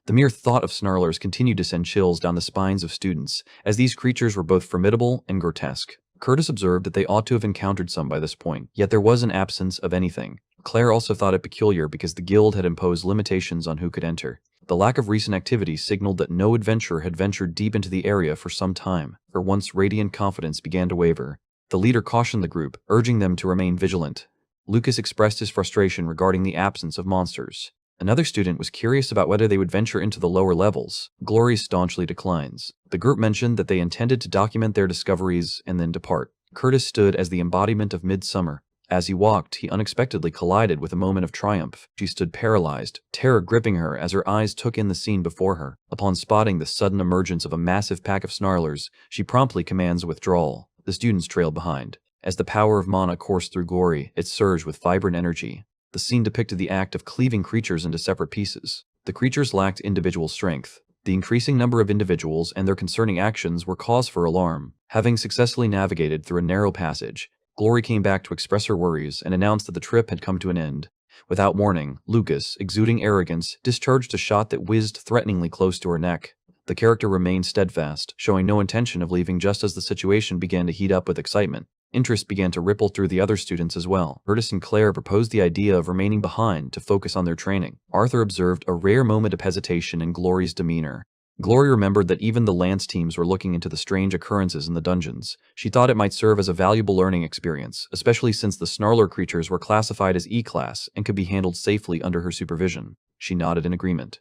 the mere thought of Snarlers continued to send chills down the spines of students, as these creatures were both formidable and grotesque. Curtis observed that they ought to have encountered some by this point, yet there was an absence of anything. Claire also thought it peculiar because the guild had imposed limitations on who could enter. The lack of recent activity signaled that no adventurer had ventured deep into the area for some time. Her once radiant confidence began to waver. The leader cautioned the group, urging them to remain vigilant. Lucas expressed his frustration regarding the absence of monsters. Another student was curious about whether they would venture into the lower levels. Glory staunchly declines. The group mentioned that they intended to document their discoveries and then depart. Curtis stood as the embodiment of midsummer. As he walked, he unexpectedly collided with a moment of triumph. She stood paralyzed, terror gripping her as her eyes took in the scene before her. Upon spotting the sudden emergence of a massive pack of snarlers, she promptly commands withdrawal. The students trailed behind. As the power of mana coursed through Glory, it surged with vibrant energy. The scene depicted the act of cleaving creatures into separate pieces. The creatures lacked individual strength. The increasing number of individuals and their concerning actions were cause for alarm. Having successfully navigated through a narrow passage, Glory came back to express her worries and announced that the trip had come to an end. Without warning, Lucas, exuding arrogance, discharged a shot that whizzed threateningly close to her neck. The character remained steadfast, showing no intention of leaving just as the situation began to heat up with excitement. Interest began to ripple through the other students as well. Curtis and Claire proposed the idea of remaining behind to focus on their training. Arthur observed a rare moment of hesitation in Glory's demeanor. Glory remembered that even the Lance teams were looking into the strange occurrences in the dungeons. She thought it might serve as a valuable learning experience, especially since the Snarler creatures were classified as E-class and could be handled safely under her supervision. She nodded in agreement.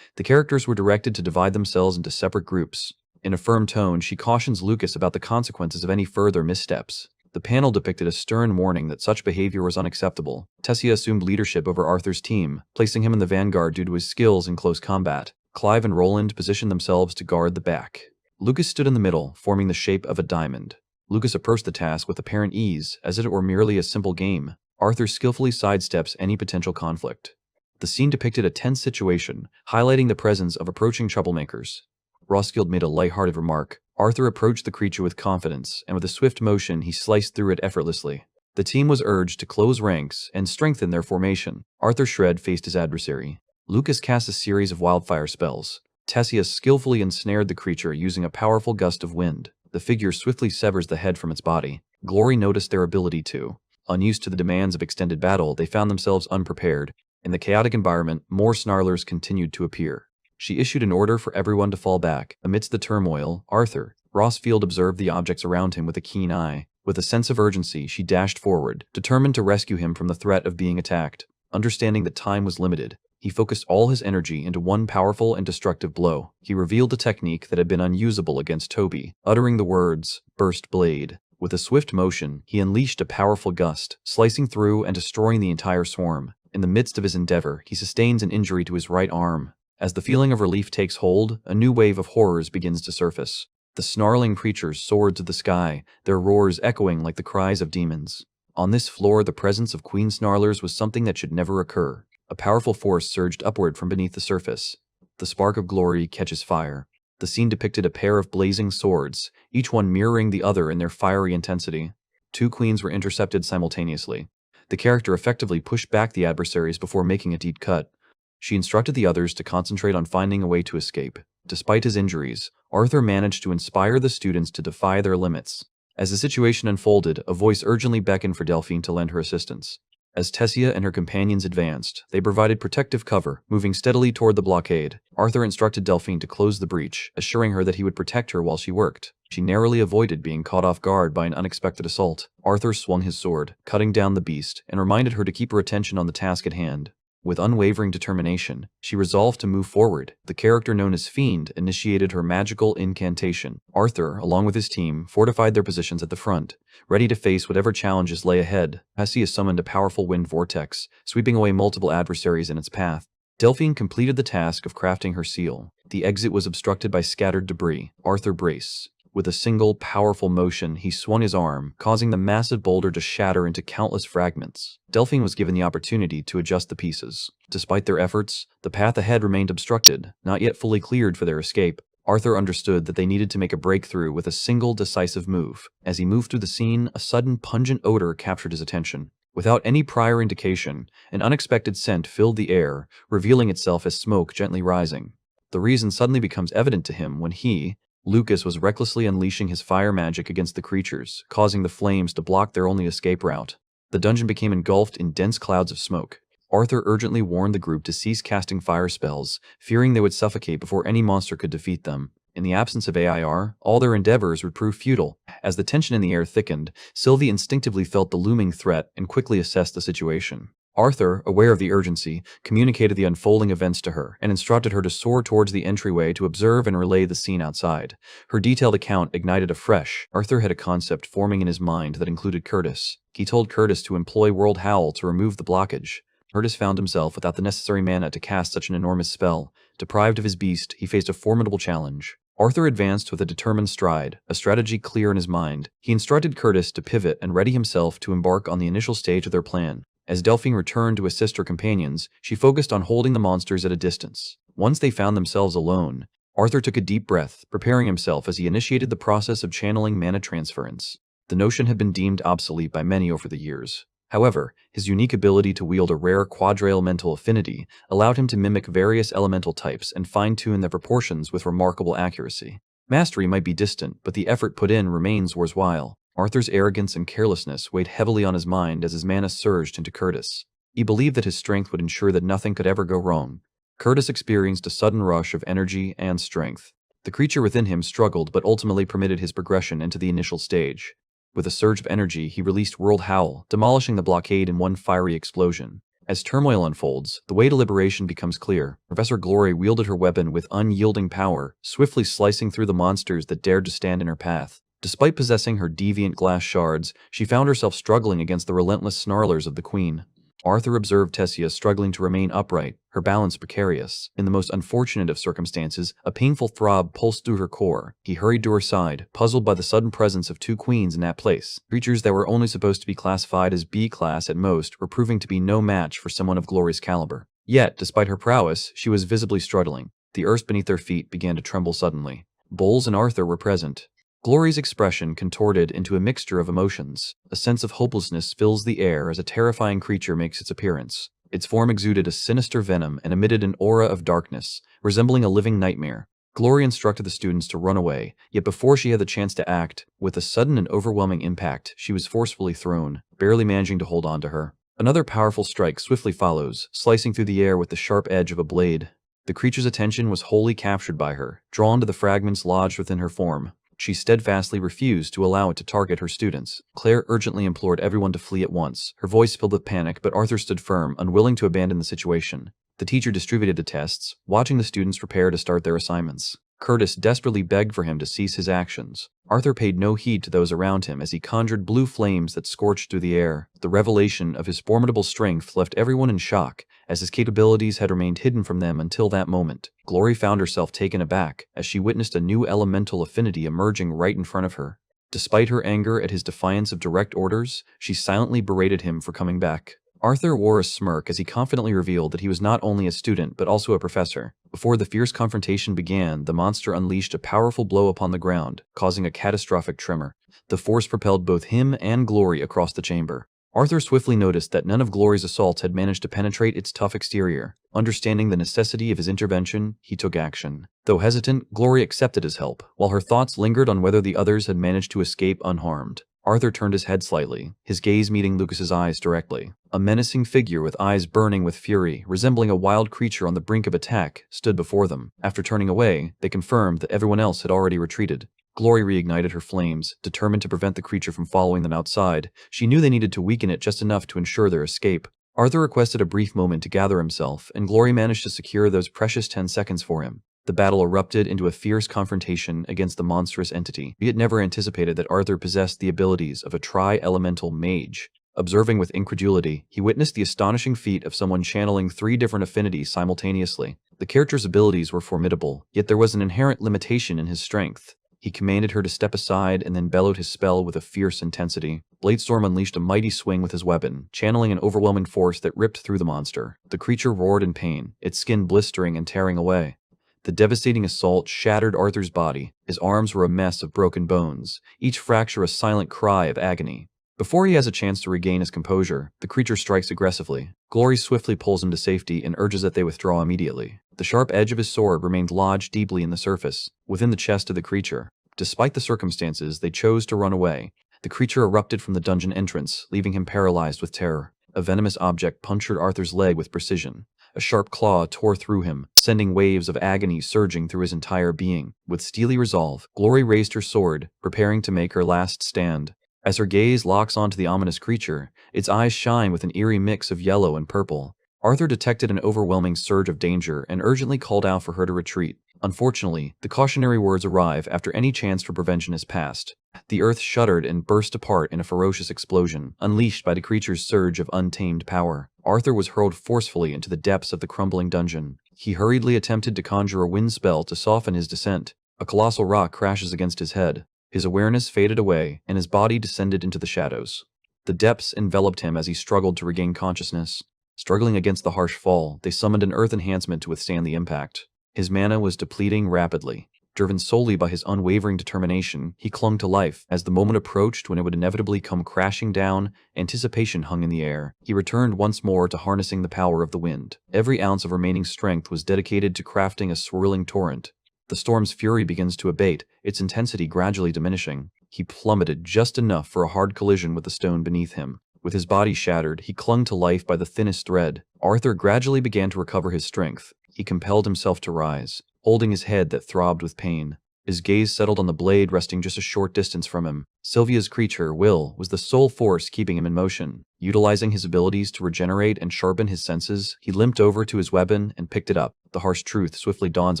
The characters were directed to divide themselves into separate groups. In a firm tone, she cautions Lucas about the consequences of any further missteps. The panel depicted a stern warning that such behavior was unacceptable. Tessia assumed leadership over Arthur's team, placing him in the vanguard due to his skills in close combat. Clive and Roland positioned themselves to guard the back. Lucas stood in the middle, forming the shape of a diamond. Lucas approached the task with apparent ease, as if it were merely a simple game. Arthur skillfully sidesteps any potential conflict. The scene depicted a tense situation, highlighting the presence of approaching troublemakers. Roskilde made a light-hearted remark. Arthur approached the creature with confidence, and with a swift motion he sliced through it effortlessly. The team was urged to close ranks and strengthen their formation. Arthur Shred faced his adversary. Lucas cast a series of wildfire spells. Tessia skillfully ensnared the creature using a powerful gust of wind. The figure swiftly severs the head from its body. Glory noticed their ability to. Unused to the demands of extended battle, they found themselves unprepared. In the chaotic environment, more snarlers continued to appear. She issued an order for everyone to fall back. Amidst the turmoil, Arthur, Rossfield observed the objects around him with a keen eye. With a sense of urgency, she dashed forward, determined to rescue him from the threat of being attacked. Understanding that time was limited, he focused all his energy into one powerful and destructive blow. He revealed a technique that had been unusable against Toby, uttering the words, "Burst Blade." With a swift motion, he unleashed a powerful gust, slicing through and destroying the entire swarm. In the midst of his endeavor, he sustains an injury to his right arm. As the feeling of relief takes hold, a new wave of horrors begins to surface. The snarling creatures soared to the sky, their roars echoing like the cries of demons. On this floor, the presence of Queen Snarlers was something that should never occur. A powerful force surged upward from beneath the surface. The spark of glory catches fire. The scene depicted a pair of blazing swords, each one mirroring the other in their fiery intensity. Two queens were intercepted simultaneously. The character effectively pushed back the adversaries before making a deep cut. She instructed the others to concentrate on finding a way to escape. Despite his injuries, Arthur managed to inspire the students to defy their limits. As the situation unfolded, a voice urgently beckoned for Delphine to lend her assistance. As Tessia and her companions advanced, they provided protective cover, moving steadily toward the blockade. Arthur instructed Delphine to close the breach, assuring her that he would protect her while she worked. She narrowly avoided being caught off guard by an unexpected assault. Arthur swung his sword, cutting down the beast, and reminded her to keep her attention on the task at hand. With unwavering determination, she resolved to move forward. The character known as Fiend initiated her magical incantation. Arthur, along with his team, fortified their positions at the front, ready to face whatever challenges lay ahead. Tessia summoned a powerful wind vortex, sweeping away multiple adversaries in its path. Delphine completed the task of crafting her seal. The exit was obstructed by scattered debris. Arthur brace. With a single, powerful motion, he swung his arm, causing the massive boulder to shatter into countless fragments. Delphine was given the opportunity to adjust the pieces. Despite their efforts, the path ahead remained obstructed, not yet fully cleared for their escape. Arthur understood that they needed to make a breakthrough with a single, decisive move. As he moved through the scene, a sudden, pungent odor captured his attention. Without any prior indication, an unexpected scent filled the air, revealing itself as smoke gently rising. The reason suddenly becomes evident to him when he, Lucas was recklessly unleashing his fire magic against the creatures, causing the flames to block their only escape route. The dungeon became engulfed in dense clouds of smoke. Arthur urgently warned the group to cease casting fire spells, fearing they would suffocate before any monster could defeat them. In the absence of AIR, all their endeavors would prove futile. As the tension in the air thickened, Sylvie instinctively felt the looming threat and quickly assessed the situation. Arthur, aware of the urgency, communicated the unfolding events to her and instructed her to soar towards the entryway to observe and relay the scene outside. Her detailed account ignited afresh. Arthur had a concept forming in his mind that included Curtis. He told Curtis to employ World Howl to remove the blockage. Curtis found himself without the necessary mana to cast such an enormous spell. Deprived of his beast, he faced a formidable challenge. Arthur advanced with a determined stride, a strategy clear in his mind. He instructed Curtis to pivot and ready himself to embark on the initial stage of their plan. As Delphine returned to assist her companions, she focused on holding the monsters at a distance. Once they found themselves alone, Arthur took a deep breath, preparing himself as he initiated the process of channeling mana transference. The notion had been deemed obsolete by many over the years. However, his unique ability to wield a rare quadri-elemental affinity allowed him to mimic various elemental types and fine-tune their proportions with remarkable accuracy. Mastery might be distant, but the effort put in remains worthwhile. Arthur's arrogance and carelessness weighed heavily on his mind as his mana surged into Curtis. He believed that his strength would ensure that nothing could ever go wrong. Curtis experienced a sudden rush of energy and strength. The creature within him struggled but ultimately permitted his progression into the initial stage. With a surge of energy, he released World Howl, demolishing the blockade in one fiery explosion. As turmoil unfolds, the way to liberation becomes clear. Professor Glory wielded her weapon with unyielding power, swiftly slicing through the monsters that dared to stand in her path. Despite possessing her deviant glass shards, she found herself struggling against the relentless snarlers of the Queen. Arthur observed Tessia struggling to remain upright, her balance precarious. In the most unfortunate of circumstances, a painful throb pulsed through her core. He hurried to her side, puzzled by the sudden presence of two queens in that place. Creatures that were only supposed to be classified as B-class at most were proving to be no match for someone of Glory's caliber. Yet, despite her prowess, she was visibly struggling. The earth beneath their feet began to tremble suddenly. Bowles and Arthur were present. Glory's expression contorted into a mixture of emotions. A sense of hopelessness fills the air as a terrifying creature makes its appearance. Its form exuded a sinister venom and emitted an aura of darkness, resembling a living nightmare. Glory instructed the students to run away, yet before she had the chance to act, with a sudden and overwhelming impact, she was forcefully thrown, barely managing to hold on to her. Another powerful strike swiftly follows, slicing through the air with the sharp edge of a blade. The creature's attention was wholly captured by her, drawn to the fragments lodged within her form. She steadfastly refused to allow it to target her students. Claire urgently implored everyone to flee at once. Her voice filled with panic, but Arthur stood firm, unwilling to abandon the situation. The teacher distributed the tests, watching the students prepare to start their assignments. Curtis desperately begged for him to cease his actions. Arthur paid no heed to those around him as he conjured blue flames that scorched through the air. The revelation of his formidable strength left everyone in shock, as his capabilities had remained hidden from them until that moment. Glory found herself taken aback as she witnessed a new elemental affinity emerging right in front of her. Despite her anger at his defiance of direct orders, she silently berated him for coming back. Arthur wore a smirk as he confidently revealed that he was not only a student but also a professor. Before the fierce confrontation began, the monster unleashed a powerful blow upon the ground, causing a catastrophic tremor. The force propelled both him and Glory across the chamber. Arthur swiftly noticed that none of Glory's assaults had managed to penetrate its tough exterior. Understanding the necessity of his intervention, he took action. Though hesitant, Glory accepted his help, while her thoughts lingered on whether the others had managed to escape unharmed. Arthur turned his head slightly, his gaze meeting Lucas's eyes directly. A menacing figure with eyes burning with fury, resembling a wild creature on the brink of attack, stood before them. After turning away, they confirmed that everyone else had already retreated. Glory reignited her flames, determined to prevent the creature from following them outside. She knew they needed to weaken it just enough to ensure their escape. Arthur requested a brief moment to gather himself, and Glory managed to secure those precious 10 seconds for him. The battle erupted into a fierce confrontation against the monstrous entity. He had never anticipated that Arthur possessed the abilities of a tri-elemental mage. Observing with incredulity, he witnessed the astonishing feat of someone channeling 3 different affinities simultaneously. The character's abilities were formidable, yet there was an inherent limitation in his strength. He commanded her to step aside and then bellowed his spell with a fierce intensity. Bladestorm unleashed a mighty swing with his weapon, channeling an overwhelming force that ripped through the monster. The creature roared in pain, its skin blistering and tearing away. The devastating assault shattered Arthur's body. His arms were a mess of broken bones, each fracture a silent cry of agony. Before he has a chance to regain his composure, the creature strikes aggressively. Glory swiftly pulls him to safety and urges that they withdraw immediately. The sharp edge of his sword remained lodged deeply in the surface, within the chest of the creature. Despite the circumstances, they chose to run away. The creature erupted from the dungeon entrance, leaving him paralyzed with terror. A venomous object punctured Arthur's leg with precision. A sharp claw tore through him, sending waves of agony surging through his entire being. With steely resolve, Glory raised her sword, preparing to make her last stand. As her gaze locks onto the ominous creature, its eyes shine with an eerie mix of yellow and purple. Arthur detected an overwhelming surge of danger and urgently called out for her to retreat. Unfortunately, the cautionary words arrive after any chance for prevention is past. The earth shuddered and burst apart in a ferocious explosion, unleashed by the creature's surge of untamed power. Arthur was hurled forcefully into the depths of the crumbling dungeon. He hurriedly attempted to conjure a wind spell to soften his descent. A colossal rock crashes against his head. His awareness faded away, and his body descended into the shadows. The depths enveloped him as he struggled to regain consciousness. Struggling against the harsh fall, they summoned an earth enhancement to withstand the impact. His mana was depleting rapidly. Driven solely by his unwavering determination, he clung to life. As the moment approached when it would inevitably come crashing down, anticipation hung in the air. He returned once more to harnessing the power of the wind. Every ounce of remaining strength was dedicated to crafting a swirling torrent. The storm's fury begins to abate, its intensity gradually diminishing. He plummeted just enough for a hard collision with the stone beneath him. With his body shattered, he clung to life by the thinnest thread. Arthur gradually began to recover his strength. He compelled himself to rise, holding his head that throbbed with pain. His gaze settled on the blade resting just a short distance from him. Sylvia's creature, Will, was the sole force keeping him in motion. Utilizing his abilities to regenerate and sharpen his senses, he limped over to his weapon and picked it up. The harsh truth swiftly dawns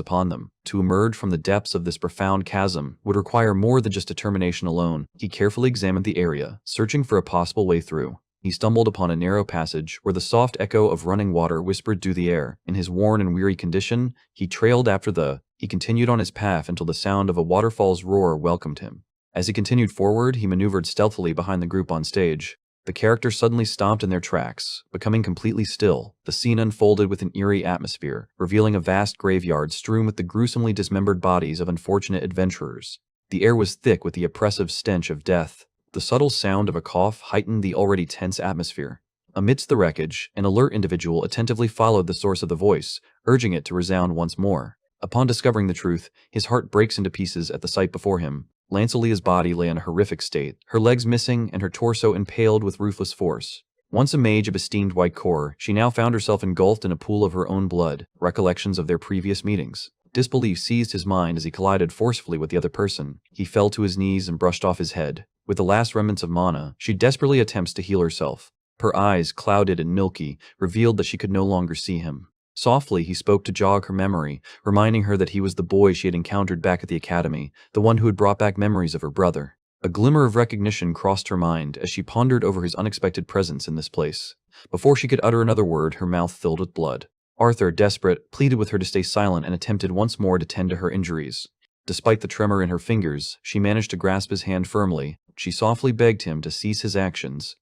upon them. To emerge from the depths of this profound chasm would require more than just determination alone. He carefully examined the area, searching for a possible way through. He stumbled upon a narrow passage where the soft echo of running water whispered through the air. In his worn and weary condition, he trailed after He continued on his path until the sound of a waterfall's roar welcomed him. As he continued forward, he maneuvered stealthily behind the group on stage. The characters suddenly stopped in their tracks, becoming completely still. The scene unfolded with an eerie atmosphere, revealing a vast graveyard strewn with the gruesomely dismembered bodies of unfortunate adventurers. The air was thick with the oppressive stench of death. The subtle sound of a cough heightened the already tense atmosphere. Amidst the wreckage, an alert individual attentively followed the source of the voice, urging it to resound once more. Upon discovering the truth, his heart breaks into pieces at the sight before him. Lancelia's body lay in a horrific state, her legs missing and her torso impaled with ruthless force. Once a mage of esteemed white core, she now found herself engulfed in a pool of her own blood, recollections of their previous meetings. Disbelief seized his mind as he collided forcefully with the other person. He fell to his knees and brushed off his head. With the last remnants of mana, she desperately attempts to heal herself. Her eyes, clouded and milky, revealed that she could no longer see him. Softly, he spoke to jog her memory, reminding her that he was the boy she had encountered back at the academy, the one who had brought back memories of her brother. A glimmer of recognition crossed her mind as she pondered over his unexpected presence in this place. Before she could utter another word, her mouth filled with blood. Arthur, desperate, pleaded with her to stay silent and attempted once more to tend to her injuries. Despite the tremor in her fingers, she managed to grasp his hand firmly. She softly begged him to cease his actions.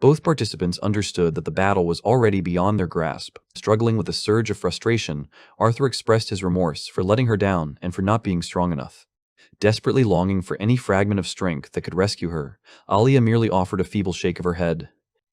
Both participants understood that the battle was already beyond their grasp. Struggling with a surge of frustration, Arthur expressed his remorse for letting her down and for not being strong enough. Desperately longing for any fragment of strength that could rescue her, Alia merely offered a feeble shake of her head.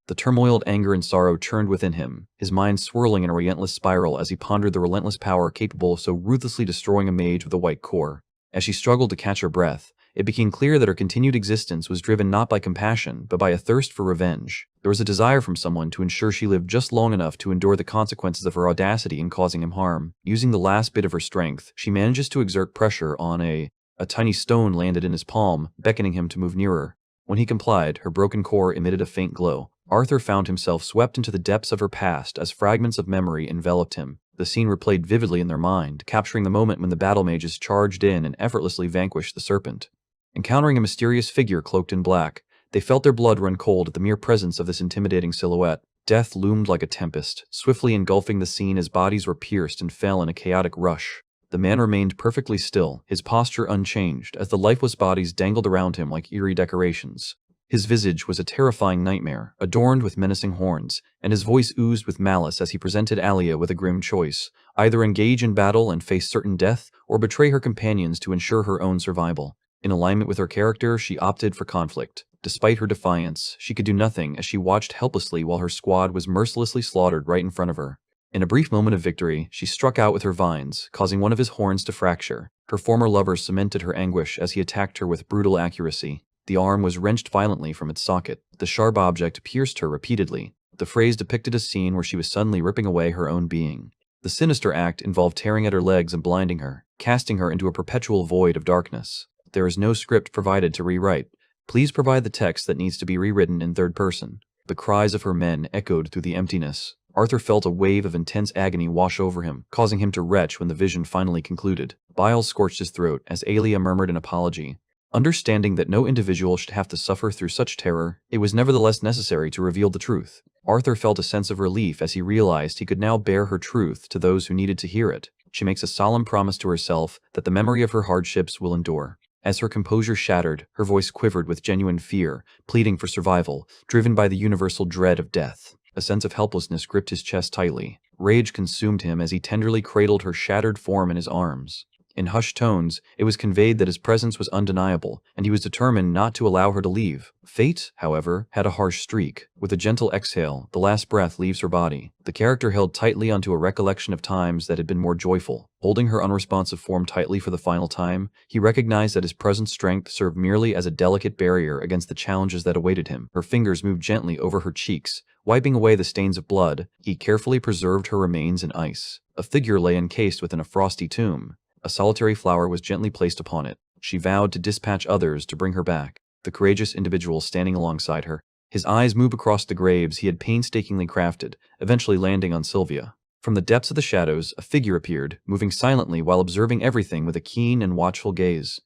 The turmoiled anger and sorrow churned within him, his mind swirling in a relentless spiral as he pondered the relentless power capable of so ruthlessly destroying a mage with a white core. As she struggled to catch her breath, it became clear that her continued existence was driven not by compassion, but by a thirst for revenge. There was a desire from someone to ensure she lived just long enough to endure the consequences of her audacity in causing him harm. Using the last bit of her strength, she manages to exert pressure on a tiny stone landed in his palm, beckoning him to move nearer. When he complied, her broken core emitted a faint glow. Arthur found himself swept into the depths of her past as fragments of memory enveloped him. The scene replayed vividly in their mind, capturing the moment when the battle mages charged in and effortlessly vanquished the serpent. Encountering a mysterious figure cloaked in black, they felt their blood run cold at the mere presence of this intimidating silhouette. Death loomed like a tempest, swiftly engulfing the scene as bodies were pierced and fell in a chaotic rush. The man remained perfectly still, his posture unchanged, as the lifeless bodies dangled around him like eerie decorations. His visage was a terrifying nightmare, adorned with menacing horns, and his voice oozed with malice as he presented Alia with a grim choice: either engage in battle and face certain death, or betray her companions to ensure her own survival. In alignment with her character, she opted for conflict. Despite her defiance, she could do nothing as she watched helplessly while her squad was mercilessly slaughtered right in front of her. In a brief moment of victory, she struck out with her vines, causing one of his horns to fracture. Her former lover cemented her anguish as he attacked her with brutal accuracy. The arm was wrenched violently from its socket. The sharp object pierced her repeatedly. The phrase depicted a scene where she was suddenly ripping away her own being. The sinister act involved tearing at her legs and blinding her, casting her into a perpetual void of darkness. There is no script provided to rewrite. Please provide the text that needs to be rewritten in third person. The cries of her men echoed through the emptiness. Arthur felt a wave of intense agony wash over him, causing him to retch when the vision finally concluded. Bile scorched his throat as Alia murmured an apology. Understanding that no individual should have to suffer through such terror, it was nevertheless necessary to reveal the truth. Arthur felt a sense of relief as he realized he could now bear her truth to those who needed to hear it. She makes a solemn promise to herself that the memory of her hardships will endure. As her composure shattered, her voice quivered with genuine fear, pleading for survival, driven by the universal dread of death. A sense of helplessness gripped his chest tightly. Rage consumed him as he tenderly cradled her shattered form in his arms. In hushed tones, it was conveyed that his presence was undeniable, and he was determined not to allow her to leave. Fate, however, had a harsh streak. With a gentle exhale, the last breath leaves her body. The character held tightly onto a recollection of times that had been more joyful. Holding her unresponsive form tightly for the final time, he recognized that his present strength served merely as a delicate barrier against the challenges that awaited him. Her fingers moved gently over her cheeks, wiping away the stains of blood. He carefully preserved her remains in ice. A figure lay encased within a frosty tomb. A solitary flower was gently placed upon it. She vowed to dispatch others to bring her back, the courageous individual standing alongside her. His eyes moved across the graves he had painstakingly crafted, eventually landing on Sylvia. From the depths of the shadows, a figure appeared, moving silently while observing everything with a keen and watchful gaze.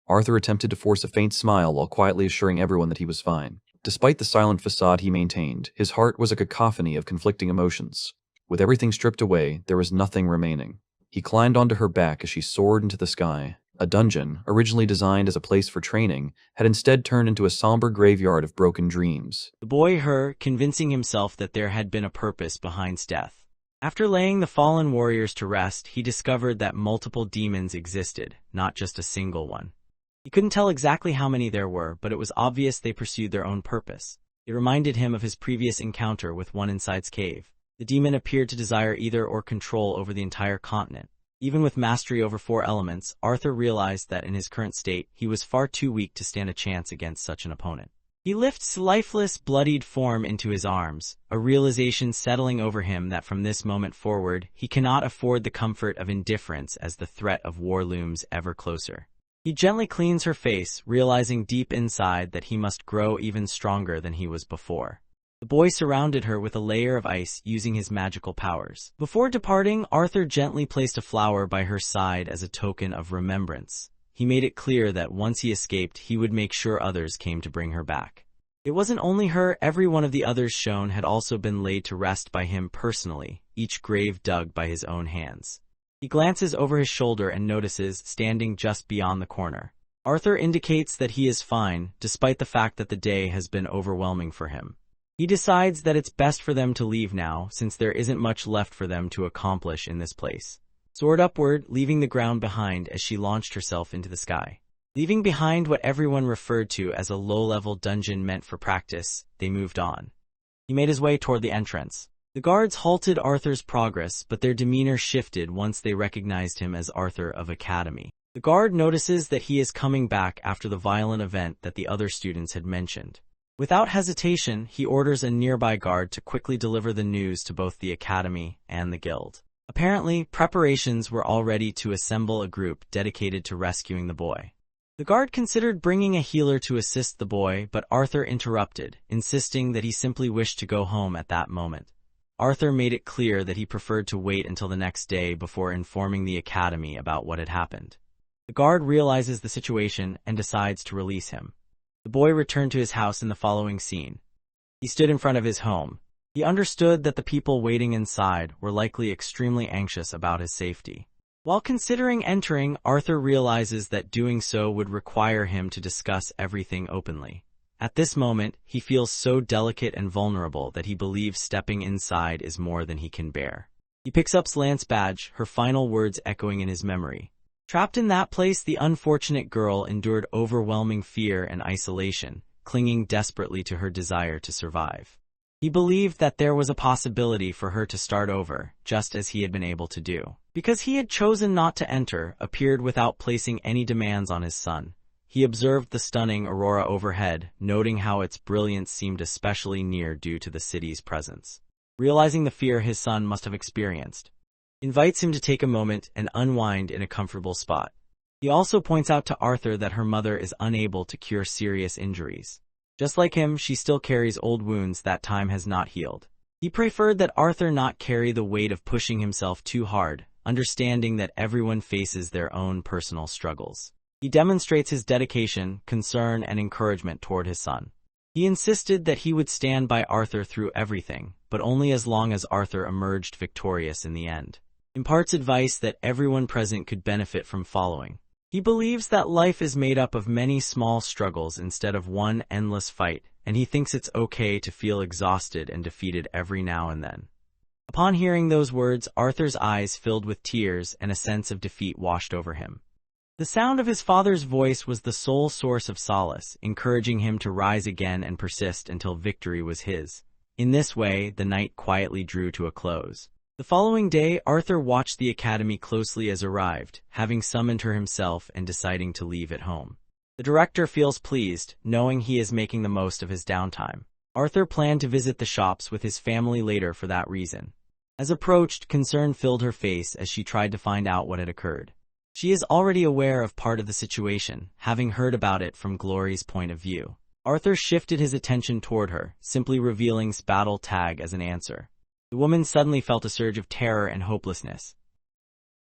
Arthur attempted to force a faint smile while quietly assuring everyone that he was fine. Despite the silent facade he maintained, his heart was a cacophony of conflicting emotions. With everything stripped away, there was nothing remaining. He climbed onto her back as she soared into the sky. A dungeon, originally designed as a place for training, had instead turned into a somber graveyard of broken dreams. The boy heard, convincing himself that there had been a purpose behind death. After laying the fallen warriors to rest, he discovered that multiple demons existed, not just a single one. He couldn't tell exactly how many there were, but it was obvious they pursued their own purpose. It reminded him of his previous encounter with one inside's cave. The demon appeared to desire either or control over the entire continent. Even with mastery over 4 elements, Arthur realized that in his current state, he was far too weak to stand a chance against such an opponent. He lifts lifeless, bloodied form into his arms, a realization settling over him that from this moment forward, he cannot afford the comfort of indifference as the threat of war looms ever closer. He gently cleans her face, realizing deep inside that he must grow even stronger than he was before. The boy surrounded her with a layer of ice using his magical powers. Before departing, Arthur gently placed a flower by her side as a token of remembrance. He made it clear that once he escaped, he would make sure others came to bring her back. It wasn't only her, every one of the others shown had also been laid to rest by him personally, each grave dug by his own hands. He glances over his shoulder and notices, standing just beyond the corner. Arthur indicates that he is fine, despite the fact that the day has been overwhelming for him. He decides that it's best for them to leave now, since there isn't much left for them to accomplish in this place. Soared upward, leaving the ground behind as she launched herself into the sky. Leaving behind what everyone referred to as a low-level dungeon meant for practice, they moved on. He made his way toward the entrance. The guards halted Arthur's progress, but their demeanor shifted once they recognized him as Arthur of Academy. The guard notices that he is coming back after the violent event that the other students had mentioned. Without hesitation, he orders a nearby guard to quickly deliver the news to both the Academy and the Guild. Apparently, preparations were all ready to assemble a group dedicated to rescuing the boy. The guard considered bringing a healer to assist the boy, but Arthur interrupted, insisting that he simply wished to go home at that moment. Arthur made it clear that he preferred to wait until the next day before informing the Academy about what had happened. The guard realizes the situation and decides to release him. The boy returned to his house in the following scene. He stood in front of his home. He understood that the people waiting inside were likely extremely anxious about his safety. While considering entering, Arthur realizes that doing so would require him to discuss everything openly. At this moment, he feels so delicate and vulnerable that he believes stepping inside is more than he can bear. He picks up Lance's badge, her final words echoing in his memory. Trapped in that place, the unfortunate girl endured overwhelming fear and isolation, clinging desperately to her desire to survive. He believed that there was a possibility for her to start over, just as he had been able to do. Because he had chosen not to enter, appeared without placing any demands on his son. He observed the stunning aurora overhead, noting how its brilliance seemed especially near due to the city's presence. Realizing the fear his son must have experienced, invites him to take a moment and unwind in a comfortable spot. He also points out to Arthur that her mother is unable to cure serious injuries. Just like him, she still carries old wounds that time has not healed. He preferred that Arthur not carry the weight of pushing himself too hard, understanding that everyone faces their own personal struggles. He demonstrates his dedication, concern, and encouragement toward his son. He insisted that he would stand by Arthur through everything, but only as long as Arthur emerged victorious in the end. Imparts advice that everyone present could benefit from following. He believes that life is made up of many small struggles instead of one endless fight, and he thinks it's okay to feel exhausted and defeated every now and then. Upon hearing those words, Arthur's eyes filled with tears and a sense of defeat washed over him. The sound of his father's voice was the sole source of solace, encouraging him to rise again and persist until victory was his. In this way, the night quietly drew to a close. The following day, Arthur watched the academy closely as arrived, having summoned her himself and deciding to leave at home. The director feels pleased, knowing he is making the most of his downtime. Arthur planned to visit the shops with his family later for that reason. As approached, concern filled her face as she tried to find out what had occurred. She is already aware of part of the situation, having heard about it from Glory's point of view. Arthur shifted his attention toward her, simply revealing battle tag as an answer. The woman suddenly felt a surge of terror and hopelessness,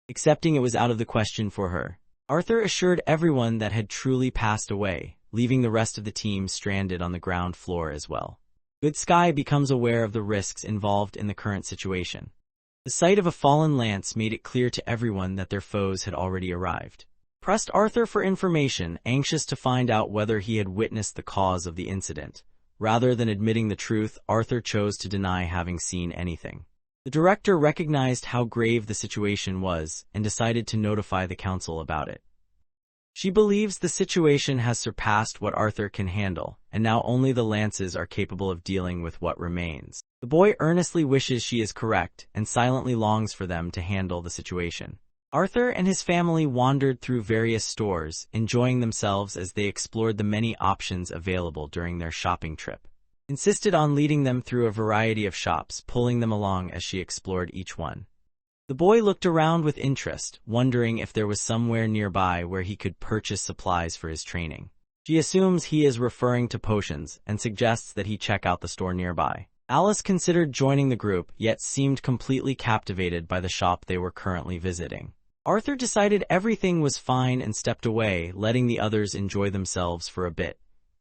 accepting it was out of the question for her. Arthur assured everyone that had truly passed away, leaving the rest of the team stranded on the ground floor as well. Good Sky becomes aware of the risks involved in the current situation. The sight of a fallen lance made it clear to everyone that their foes had already arrived. Pressed Arthur for information, anxious to find out whether he had witnessed the cause of the incident. Rather than admitting the truth, Arthur chose to deny having seen anything. The director recognized how grave the situation was and decided to notify the council about it. She believes the situation has surpassed what Arthur can handle, and now only the lances are capable of dealing with what remains. The boy earnestly wishes she is correct and silently longs for them to handle the situation. Arthur and his family wandered through various stores, enjoying themselves as they explored the many options available during their shopping trip. Insisted on leading them through a variety of shops, pulling them along as she explored each one. The boy looked around with interest, wondering if there was somewhere nearby where he could purchase supplies for his training. She assumes he is referring to potions and suggests that he check out the store nearby. Alice considered joining the group, yet seemed completely captivated by the shop they were currently visiting. Arthur decided everything was fine and stepped away, letting the others enjoy themselves for a bit.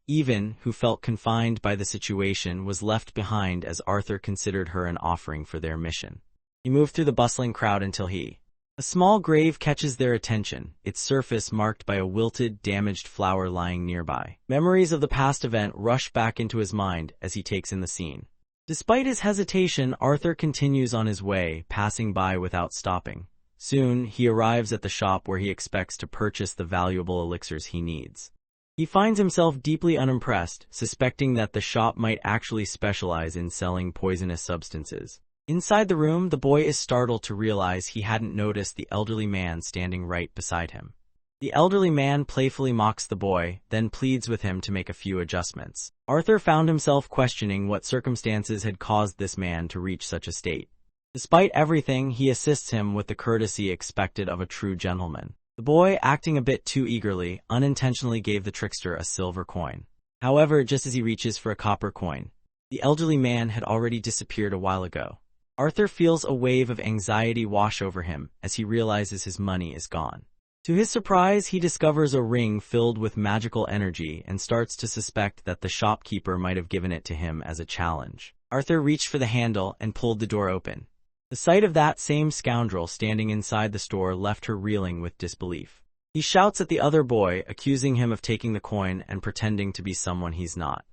Even, who felt confined by the situation, was left behind as Arthur considered her an offering for their mission. He moved through the bustling crowd until a small grave catches their attention, its surface marked by a wilted, damaged flower lying nearby. Memories of the past event rush back into his mind as he takes in the scene. Despite his hesitation, Arthur continues on his way, passing by without stopping. Soon, he arrives at the shop where he expects to purchase the valuable elixirs he needs. He finds himself deeply unimpressed, suspecting that the shop might actually specialize in selling poisonous substances. Inside the room, the boy is startled to realize he hadn't noticed the elderly man standing right beside him. The elderly man playfully mocks the boy, then pleads with him to make a few adjustments. Arthur found himself questioning what circumstances had caused this man to reach such a state. Despite everything, he assists him with the courtesy expected of a true gentleman. The boy, acting a bit too eagerly, unintentionally gave the trickster a silver coin. However, just as he reaches for a copper coin, the elderly man had already disappeared a while ago. Arthur feels a wave of anxiety wash over him as he realizes his money is gone. To his surprise, he discovers a ring filled with magical energy and starts to suspect that the shopkeeper might have given it to him as a challenge. Arthur reached for the handle and pulled the door open. The sight of that same scoundrel standing inside the store left her reeling with disbelief. He shouts at the other boy, accusing him of taking the coin and pretending to be someone he's not.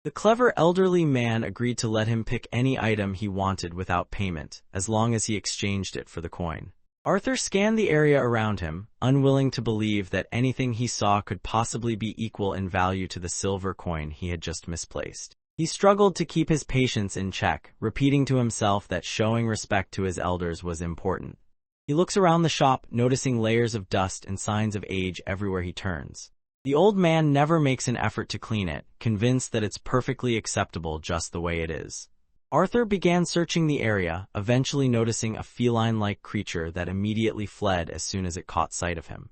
The clever elderly man agreed to let him pick any item he wanted without payment, as long as he exchanged it for the coin. Arthur scanned the area around him, unwilling to believe that anything he saw could possibly be equal in value to the silver coin he had just misplaced. He struggled to keep his patience in check, repeating to himself that showing respect to his elders was important. He looks around the shop, noticing layers of dust and signs of age everywhere he turns. The old man never makes an effort to clean it, convinced that it's perfectly acceptable just the way it is. Arthur began searching the area, eventually noticing a feline-like creature that immediately fled as soon as it caught sight of him.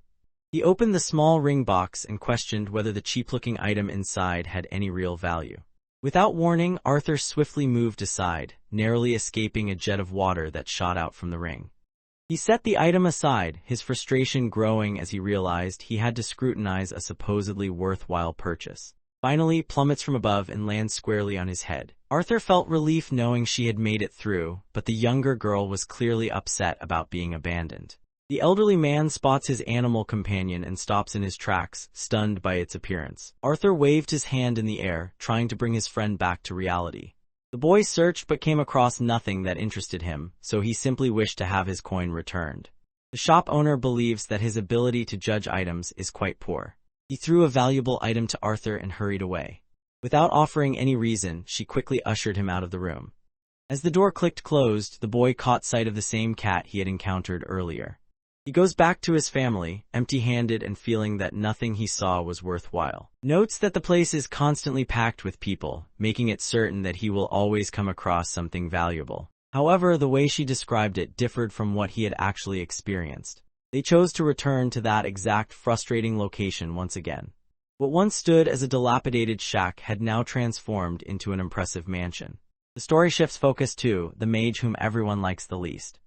He opened the small ring box and questioned whether the cheap-looking item inside had any real value. Without warning, Arthur swiftly moved aside, narrowly escaping a jet of water that shot out from the ring. He set the item aside, his frustration growing as he realized he had to scrutinize a supposedly worthwhile purchase. Finally, plummets from above and lands squarely on his head. Arthur felt relief knowing she had made it through, but the younger girl was clearly upset about being abandoned. The elderly man spots his animal companion and stops in his tracks, stunned by its appearance. Arthur waved his hand in the air, trying to bring his friend back to reality. The boy searched but came across nothing that interested him, so he simply wished to have his coin returned. The shop owner believes that his ability to judge items is quite poor. He threw a valuable item to Arthur and hurried away. Without offering any reason, she quickly ushered him out of the room. As the door clicked closed, the boy caught sight of the same cat he had encountered earlier. He goes back to his family, empty-handed and feeling that nothing he saw was worthwhile. Notes that the place is constantly packed with people, making it certain that he will always come across something valuable. However, the way she described it differed from what he had actually experienced. They chose to return to that exact frustrating location once again. What once stood as a dilapidated shack had now transformed into an impressive mansion. The story shifts focus to the mage whom everyone likes the least.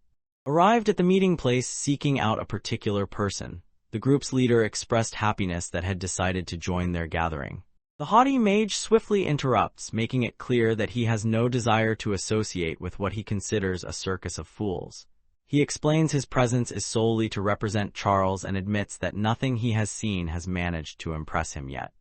Arrived at the meeting place seeking out a particular person, the group's leader expressed happiness that had decided to join their gathering. The haughty mage swiftly interrupts, making it clear that he has no desire to associate with what he considers a circus of fools. He explains his presence is solely to represent Charles and admits that nothing he has seen has managed to impress him yet.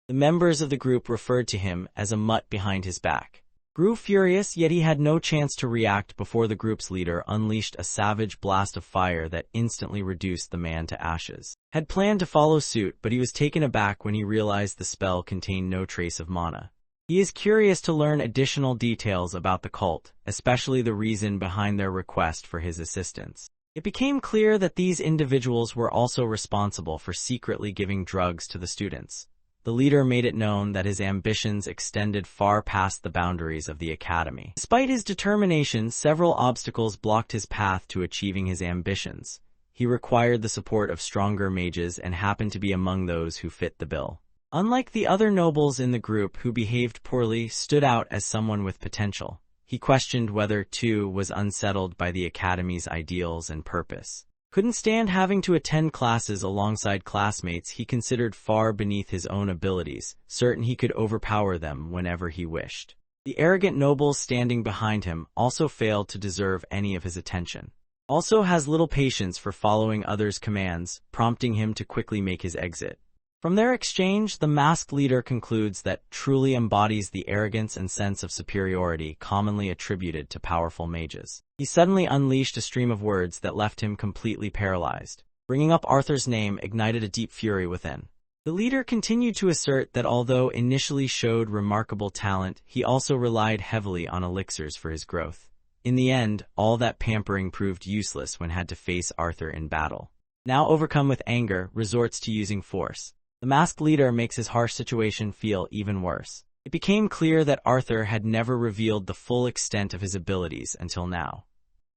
The members of the group referred to him as a mutt behind his back. Grew furious, yet he had no chance to react before the group's leader unleashed a savage blast of fire that instantly reduced the man to ashes. Had planned to follow suit, but he was taken aback when he realized the spell contained no trace of mana. He is curious to learn additional details about the cult, especially the reason behind their request for his assistance. It became clear that these individuals were also responsible for secretly giving drugs to the students. The leader made it known that his ambitions extended far past the boundaries of the academy. Despite his determination, several obstacles blocked his path to achieving his ambitions. He required the support of stronger mages and happened to be among those who fit the bill. Unlike the other nobles in the group who behaved poorly, stood out as someone with potential. He questioned whether, too, was unsettled by the academy's ideals and purpose. Couldn't stand having to attend classes alongside classmates he considered far beneath his own abilities, certain he could overpower them whenever he wished. The arrogant nobles standing behind him also failed to deserve any of his attention. Also has little patience for following others' commands, prompting him to quickly make his exit. From their exchange, the masked leader concludes that truly embodies the arrogance and sense of superiority commonly attributed to powerful mages. He suddenly unleashed a stream of words that left him completely paralyzed. Bringing up Arthur's name ignited a deep fury within. The leader continued to assert that although initially showed remarkable talent, he also relied heavily on elixirs for his growth. In the end, all that pampering proved useless when had to face Arthur in battle. Now overcome with anger, resorts to using force. The masked leader makes his harsh situation feel even worse. It became clear that Arthur had never revealed the full extent of his abilities until now.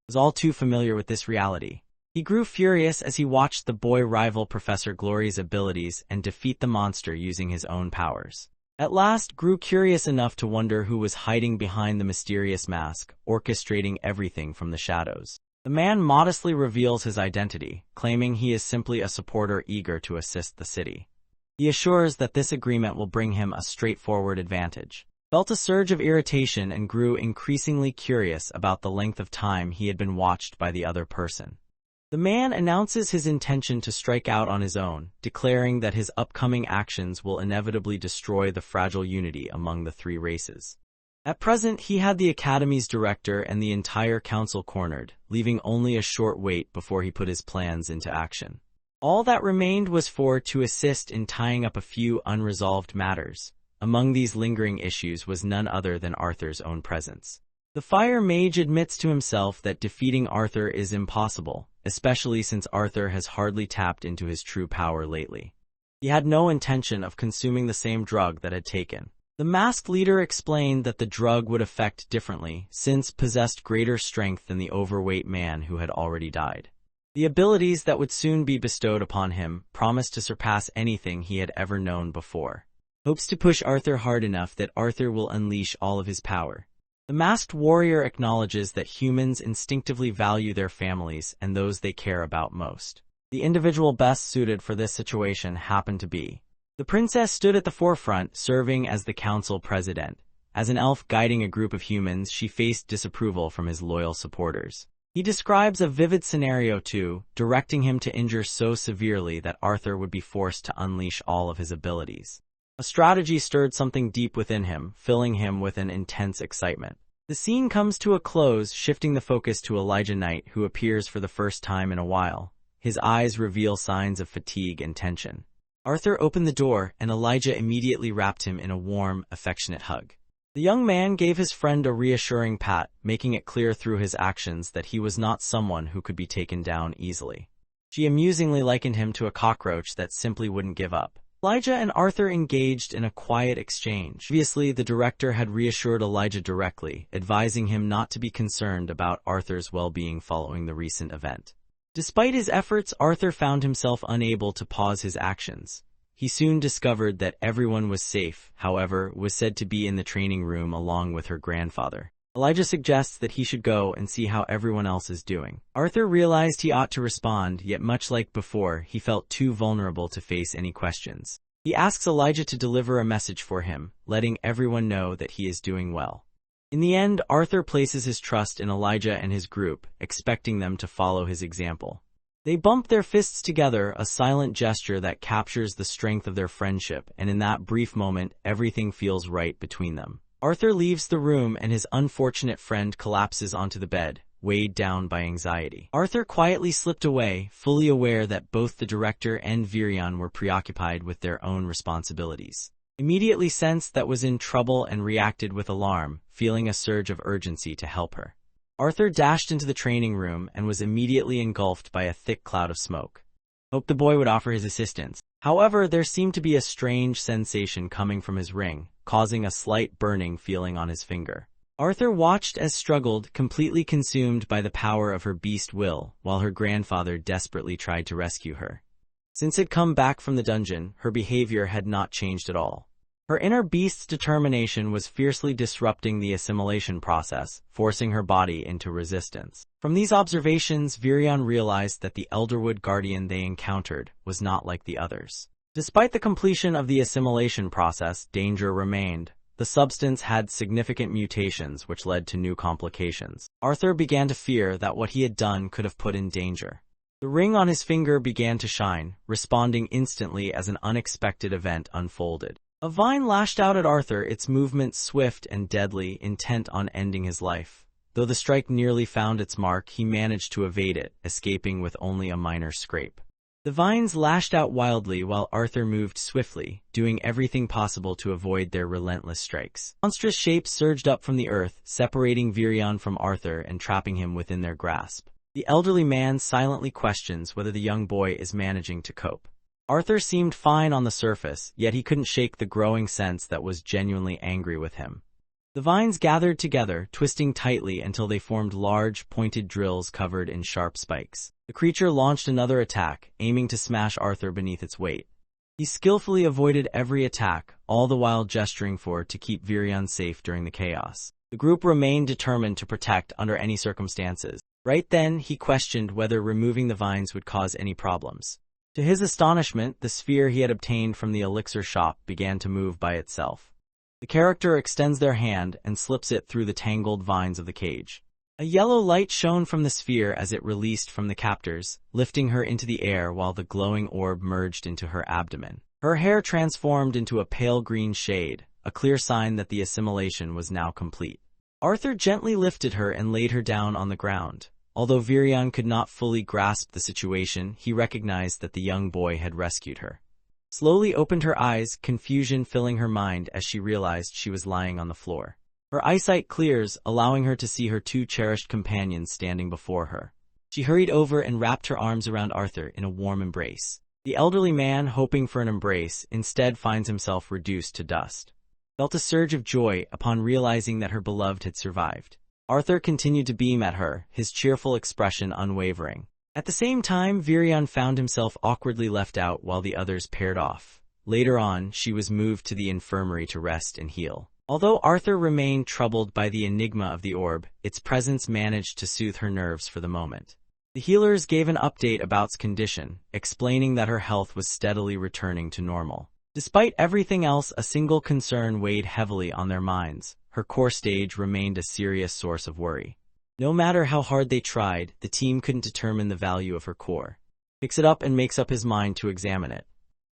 He was all too familiar with this reality. He grew furious as he watched the boy rival Professor Glory's abilities and defeat the monster using his own powers. At last, grew curious enough to wonder who was hiding behind the mysterious mask, orchestrating everything from the shadows. The man modestly reveals his identity, claiming he is simply a supporter eager to assist the city. He assures that this agreement will bring him a straightforward advantage. Felt a surge of irritation and grew increasingly curious about the length of time he had been watched by the other person. The man announces his intention to strike out on his own, declaring that his upcoming actions will inevitably destroy the fragile unity among the three races. At present, he had the Academy's director and the entire council cornered, leaving only a short wait before he put his plans into action. All that remained was to assist in tying up a few unresolved matters. Among these lingering issues was none other than Arthur's own presence. The Fire Mage admits to himself that defeating Arthur is impossible, especially since Arthur has hardly tapped into his true power lately. He had no intention of consuming the same drug that had taken. The masked leader explained that the drug would affect differently, since possessed greater strength than the overweight man who had already died. The abilities that would soon be bestowed upon him promised to surpass anything he had ever known before. Hopes to push Arthur hard enough that Arthur will unleash all of his power. The masked warrior acknowledges that humans instinctively value their families and those they care about most. The individual best suited for this situation happened to be. The princess stood at the forefront, serving as the council president. As an elf guiding a group of humans, she faced disapproval from his loyal supporters. He describes a vivid scenario too, directing him to injure so severely that Arthur would be forced to unleash all of his abilities. A strategy stirred something deep within him, filling him with an intense excitement. The scene comes to a close, shifting the focus to Elijah Knight, who appears for the first time in a while. His eyes reveal signs of fatigue and tension. Arthur opened the door, and Elijah immediately wrapped him in a warm, affectionate hug. The young man gave his friend a reassuring pat, making it clear through his actions that he was not someone who could be taken down easily. She amusingly likened him to a cockroach that simply wouldn't give up. Elijah and Arthur engaged in a quiet exchange. Obviously, the director had reassured Elijah directly, advising him not to be concerned about Arthur's well-being following the recent event. Despite his efforts, Arthur found himself unable to pause his actions. He soon discovered that everyone was safe, however, was said to be in the training room along with her grandfather. Elijah suggests that he should go and see how everyone else is doing. Arthur realized he ought to respond, yet much like before, he felt too vulnerable to face any questions. He asks Elijah to deliver a message for him, letting everyone know that he is doing well. In the end, Arthur places his trust in Elijah and his group, expecting them to follow his example. They bump their fists together, a silent gesture that captures the strength of their friendship, and in that brief moment, everything feels right between them. Arthur leaves the room and his unfortunate friend collapses onto the bed, weighed down by anxiety. Arthur quietly slipped away, fully aware that both the director and Virion were preoccupied with their own responsibilities. Immediately sensed that was in trouble and reacted with alarm, feeling a surge of urgency to help her. Arthur dashed into the training room and was immediately engulfed by a thick cloud of smoke. Hoped the boy would offer his assistance. However, there seemed to be a strange sensation coming from his ring, causing a slight burning feeling on his finger. Arthur watched as struggled, completely consumed by the power of her beast will, while her grandfather desperately tried to rescue her. Since had come back from the dungeon, her behavior had not changed at all. Her inner beast's determination was fiercely disrupting the assimilation process, forcing her body into resistance. From these observations, Virion realized that the Elderwood Guardian they encountered was not like the others. Despite the completion of the assimilation process, danger remained. The substance had significant mutations which led to new complications. Arthur began to fear that what he had done could have put in danger. The ring on his finger began to shine, responding instantly as an unexpected event unfolded. A vine lashed out at Arthur, its movement swift and deadly, intent on ending his life. Though the strike nearly found its mark, he managed to evade it, escaping with only a minor scrape. The vines lashed out wildly while Arthur moved swiftly, doing everything possible to avoid their relentless strikes. Monstrous shapes surged up from the earth, separating Virion from Arthur and trapping him within their grasp. The elderly man silently questions whether the young boy is managing to cope. Arthur seemed fine on the surface, yet he couldn't shake the growing sense that was genuinely angry with him. The vines gathered together, twisting tightly until they formed large, pointed drills covered in sharp spikes. The creature launched another attack, aiming to smash Arthur beneath its weight. He skillfully avoided every attack, all the while gesturing to keep Virion safe during the chaos. The group remained determined to protect under any circumstances. Right then, he questioned whether removing the vines would cause any problems. To his astonishment, the sphere he had obtained from the elixir shop began to move by itself. The character extends their hand and slips it through the tangled vines of the cage. A yellow light shone from the sphere as it released from the captors, lifting her into the air while the glowing orb merged into her abdomen. Her hair transformed into a pale green shade, a clear sign that the assimilation was now complete. Arthur gently lifted her and laid her down on the ground. Although Virion could not fully grasp the situation, he recognized that the young boy had rescued her. Slowly opened her eyes, confusion filling her mind as she realized she was lying on the floor. Her eyesight clears, allowing her to see her two cherished companions standing before her. She hurried over and wrapped her arms around Arthur in a warm embrace. The elderly man, hoping for an embrace, instead finds himself reduced to dust. Felt a surge of joy upon realizing that her beloved had survived. Arthur continued to beam at her, his cheerful expression unwavering. At the same time, Virion found himself awkwardly left out while the others paired off. Later on, she was moved to the infirmary to rest and heal. Although Arthur remained troubled by the enigma of the orb, its presence managed to soothe her nerves for the moment. The healers gave an update about its condition, explaining that her health was steadily returning to normal. Despite everything else, a single concern weighed heavily on their minds. Her core stage remained a serious source of worry. No matter how hard they tried, the team couldn't determine the value of her core. Picks it up and makes up his mind to examine it.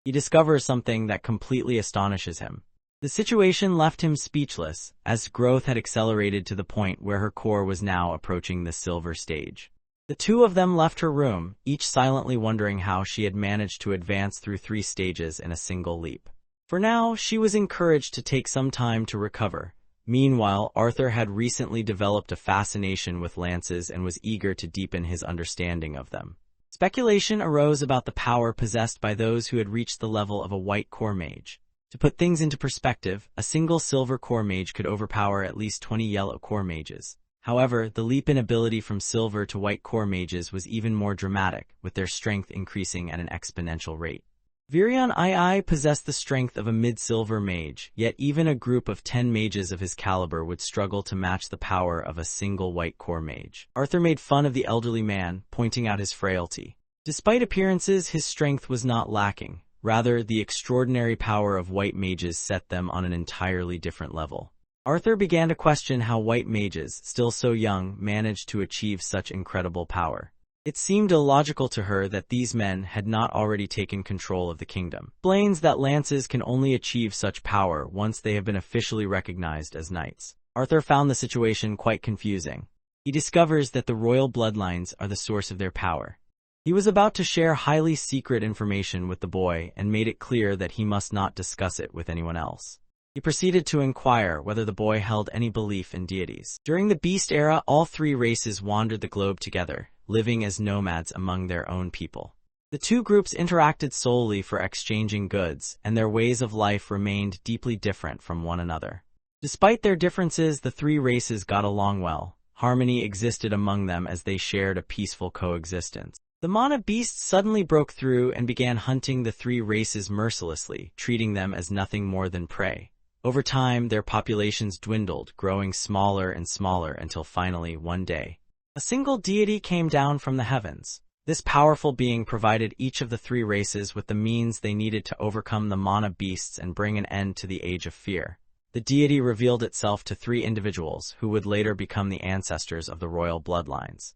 He discovers something that completely astonishes him. The situation left him speechless, as growth had accelerated to the point where her core was now approaching the silver stage. The two of them left her room, each silently wondering how she had managed to advance through 3 stages in a single leap. For now, she was encouraged to take some time to recover. Meanwhile, Arthur had recently developed a fascination with lances and was eager to deepen his understanding of them. Speculation arose about the power possessed by those who had reached the level of a white core mage. To put things into perspective, a single silver core mage could overpower at least 20 yellow core mages. However, the leap in ability from silver to white core mages was even more dramatic, with their strength increasing at an exponential rate. Virion II possessed the strength of a mid-silver mage, yet even a group of 10 mages of his caliber would struggle to match the power of a single white core mage. Arthur made fun of the elderly man, pointing out his frailty. Despite appearances, his strength was not lacking. Rather, the extraordinary power of white mages set them on an entirely different level. Arthur began to question how white mages, still so young, managed to achieve such incredible power. It seemed illogical to her that these men had not already taken control of the kingdom. Explains that lances can only achieve such power once they have been officially recognized as knights. Arthur found the situation quite confusing. He discovers that the royal bloodlines are the source of their power. He was about to share highly secret information with the boy and made it clear that he must not discuss it with anyone else. He proceeded to inquire whether the boy held any belief in deities. During the Beast Era, all 3 races wandered the globe together, living as nomads among their own people. The 2 groups interacted solely for exchanging goods, and their ways of life remained deeply different from one another. Despite their differences, the 3 races got along well. Harmony existed among them as they shared a peaceful coexistence. The Mana beasts suddenly broke through and began hunting the 3 races mercilessly, treating them as nothing more than prey. Over time, their populations dwindled, growing smaller and smaller until finally, one day, a single deity came down from the heavens. This powerful being provided each of the 3 races with the means they needed to overcome the Mana beasts and bring an end to the Age of Fear. The deity revealed itself to 3 individuals who would later become the ancestors of the royal bloodlines.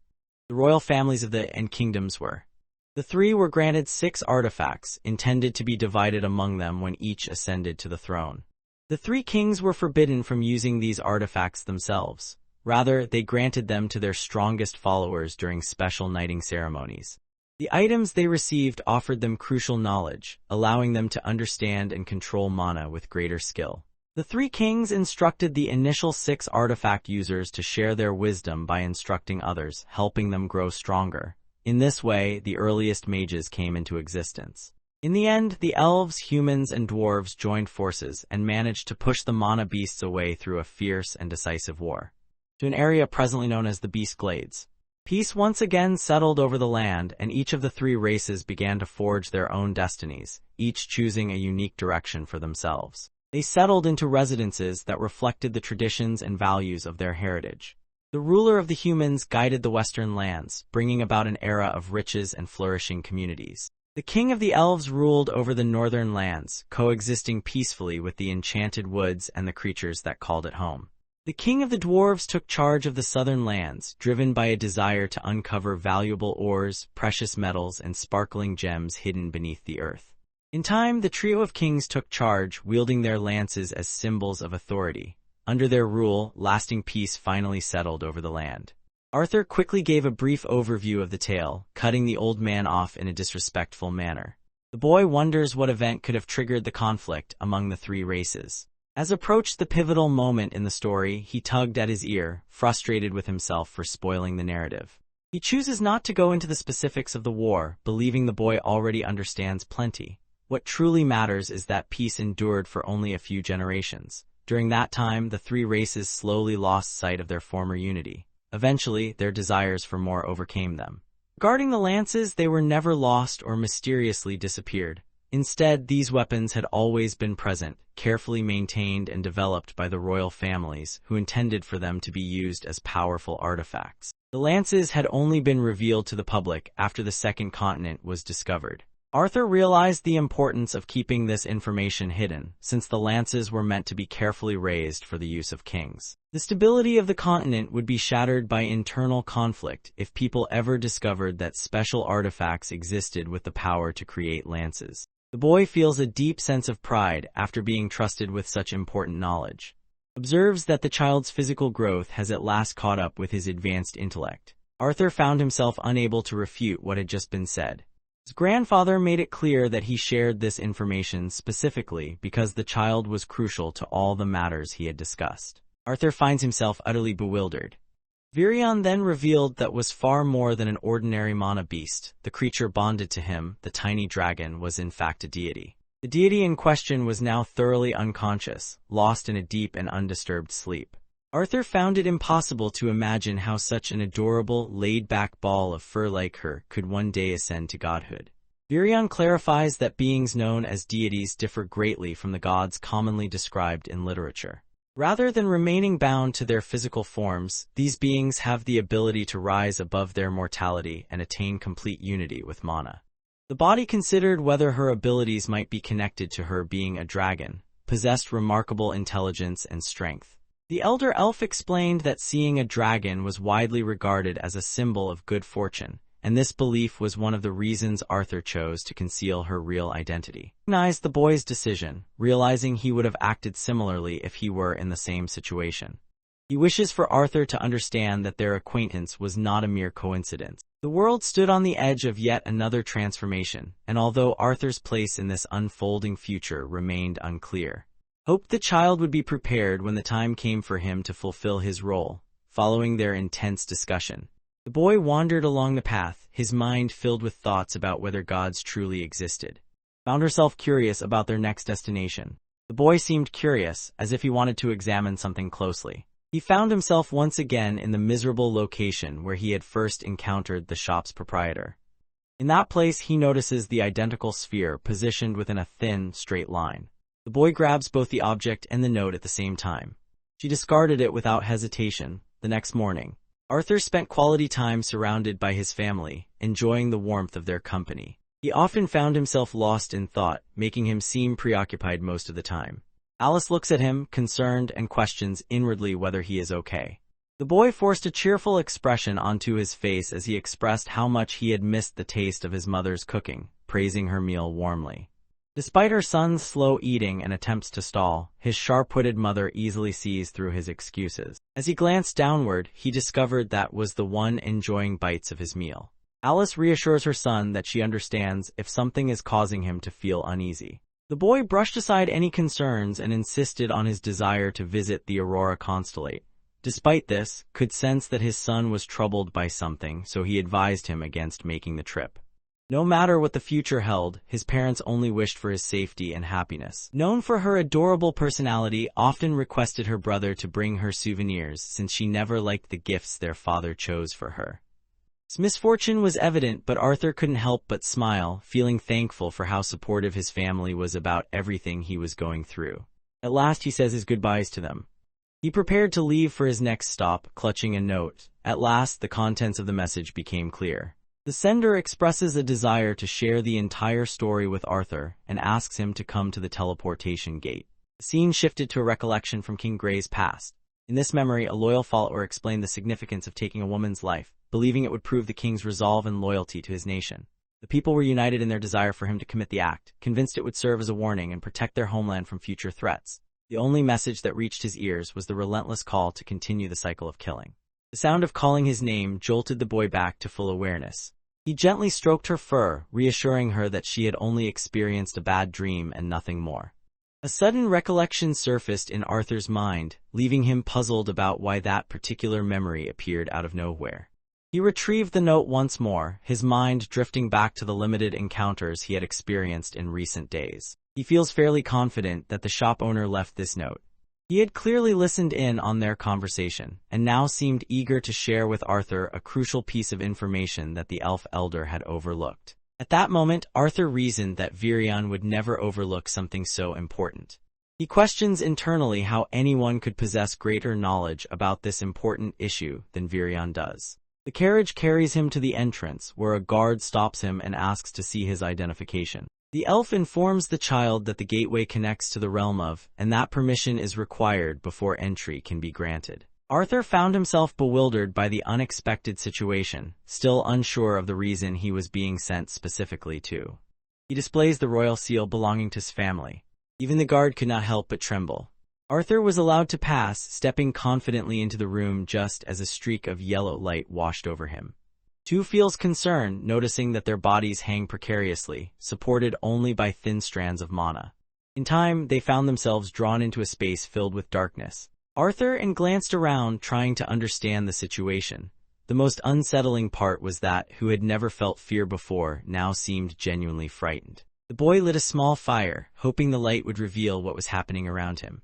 The royal families of the kingdoms were. The 3 were granted 6 artifacts, intended to be divided among them when each ascended to the throne. The 3 kings were forbidden from using these artifacts themselves. Rather, they granted them to their strongest followers during special knighting ceremonies. The items they received offered them crucial knowledge, allowing them to understand and control mana with greater skill. The 3 kings instructed the initial 6 artifact users to share their wisdom by instructing others, helping them grow stronger. In this way, the earliest mages came into existence. In the end, the elves, humans, and dwarves joined forces and managed to push the Mana beasts away through a fierce and decisive war, to an area presently known as the Beast Glades. Peace once again settled over the land, and each of the 3 races began to forge their own destinies, each choosing a unique direction for themselves. They settled into residences that reflected the traditions and values of their heritage. The ruler of the humans guided the western lands, bringing about an era of riches and flourishing communities. The king of the elves ruled over the northern lands, coexisting peacefully with the enchanted woods and the creatures that called it home. The king of the dwarves took charge of the southern lands, driven by a desire to uncover valuable ores, precious metals, and sparkling gems hidden beneath the earth. In time, the trio of kings took charge, wielding their lances as symbols of authority. Under their rule, lasting peace finally settled over the land. Arthur quickly gave a brief overview of the tale, cutting the old man off in a disrespectful manner. The boy wonders what event could have triggered the conflict among the three races. As approached the pivotal moment in the story, he tugged at his ear, frustrated with himself for spoiling the narrative. He chooses not to go into the specifics of the war, believing the boy already understands plenty. What truly matters is that peace endured for only a few generations. During that time, the three races slowly lost sight of their former unity. Eventually, their desires for more overcame them. Regarding the lances, they were never lost or mysteriously disappeared. Instead, these weapons had always been present, carefully maintained and developed by the royal families, who intended for them to be used as powerful artifacts. The lances had only been revealed to the public after the second continent was discovered. Arthur realized the importance of keeping this information hidden, since the lances were meant to be carefully raised for the use of kings. The stability of the continent would be shattered by internal conflict if people ever discovered that special artifacts existed with the power to create lances. The boy feels a deep sense of pride after being trusted with such important knowledge. Observes that the child's physical growth has at last caught up with his advanced intellect. Arthur found himself unable to refute what had just been said. His grandfather made it clear that he shared this information specifically because the child was crucial to all the matters he had discussed. Arthur finds himself utterly bewildered. Virion then revealed that was far more than an ordinary mana beast. The creature bonded to him, the tiny dragon, was in fact a deity. The deity in question was now thoroughly unconscious, lost in a deep and undisturbed sleep. Arthur found it impossible to imagine how such an adorable, laid-back ball of fur like her could one day ascend to godhood. Virion clarifies that beings known as deities differ greatly from the gods commonly described in literature. Rather than remaining bound to their physical forms, these beings have the ability to rise above their mortality and attain complete unity with mana. The body considered whether her abilities might be connected to her being a dragon, possessed remarkable intelligence and strength. The elder elf explained that seeing a dragon was widely regarded as a symbol of good fortune, and this belief was one of the reasons Arthur chose to conceal her real identity. He recognized the boy's decision, realizing he would have acted similarly if he were in the same situation. He wishes for Arthur to understand that their acquaintance was not a mere coincidence. The world stood on the edge of yet another transformation, and although Arthur's place in this unfolding future remained unclear, hoped the child would be prepared when the time came for him to fulfill his role. Following their intense discussion, the boy wandered along the path, his mind filled with thoughts about whether gods truly existed. Found herself curious about their next destination. The boy seemed curious, as if he wanted to examine something closely. He found himself once again in the miserable location where he had first encountered the shop's proprietor. In that place, he notices the identical sphere positioned within a thin, straight line. The boy grabs both the object and the note at the same time. She discarded it without hesitation. The next morning, Arthur spent quality time surrounded by his family, enjoying the warmth of their company. He often found himself lost in thought, making him seem preoccupied most of the time. Alice looks at him, concerned, and questions inwardly whether he is okay. The boy forced a cheerful expression onto his face as he expressed how much he had missed the taste of his mother's cooking, praising her meal warmly. Despite her son's slow eating and attempts to stall, his sharp-witted mother easily sees through his excuses. As he glanced downward, he discovered that was the one enjoying bites of his meal. Alice reassures her son that she understands if something is causing him to feel uneasy. The boy brushed aside any concerns and insisted on his desire to visit the Aurora constellate. Despite this, could sense that his son was troubled by something, so he advised him against making the trip. No matter what the future held, his parents only wished for his safety and happiness. Known for her adorable personality, often requested her brother to bring her souvenirs since she never liked the gifts their father chose for her. His misfortune was evident, but Arthur couldn't help but smile, feeling thankful for how supportive his family was about everything he was going through. At last he says his goodbyes to them. He prepared to leave for his next stop, clutching a note. At last, the contents of the message became clear. The sender expresses a desire to share the entire story with Arthur and asks him to come to the teleportation gate. The scene shifted to a recollection from King Gray's past. In this memory, a loyal follower explained the significance of taking a woman's life, believing it would prove the king's resolve and loyalty to his nation. The people were united in their desire for him to commit the act, convinced it would serve as a warning and protect their homeland from future threats. The only message that reached his ears was the relentless call to continue the cycle of killing. The sound of calling his name jolted the boy back to full awareness. He gently stroked her fur, reassuring her that she had only experienced a bad dream and nothing more. A sudden recollection surfaced in Arthur's mind, leaving him puzzled about why that particular memory appeared out of nowhere. He retrieved the note once more, his mind drifting back to the limited encounters he had experienced in recent days. He feels fairly confident that the shop owner left this note. He had clearly listened in on their conversation, and now seemed eager to share with Arthur a crucial piece of information that the elf elder had overlooked. At that moment, Arthur reasoned that Virion would never overlook something so important. He questions internally how anyone could possess greater knowledge about this important issue than Virion does. The carriage carries him to the entrance, where a guard stops him and asks to see his identification. The elf informs the child that the gateway connects to the realm of, and that permission is required before entry can be granted. Arthur found himself bewildered by the unexpected situation, still unsure of the reason he was being sent specifically to. He displays the royal seal belonging to his family. Even the guard could not help but tremble. Arthur was allowed to pass, stepping confidently into the room just as a streak of yellow light washed over him. Two feels concern, noticing that their bodies hang precariously, supported only by thin strands of mana. In time, they found themselves drawn into a space filled with darkness. Arthur glanced around, trying to understand the situation. The most unsettling part was that, who had never felt fear before, now seemed genuinely frightened. The boy lit a small fire, hoping the light would reveal what was happening around him.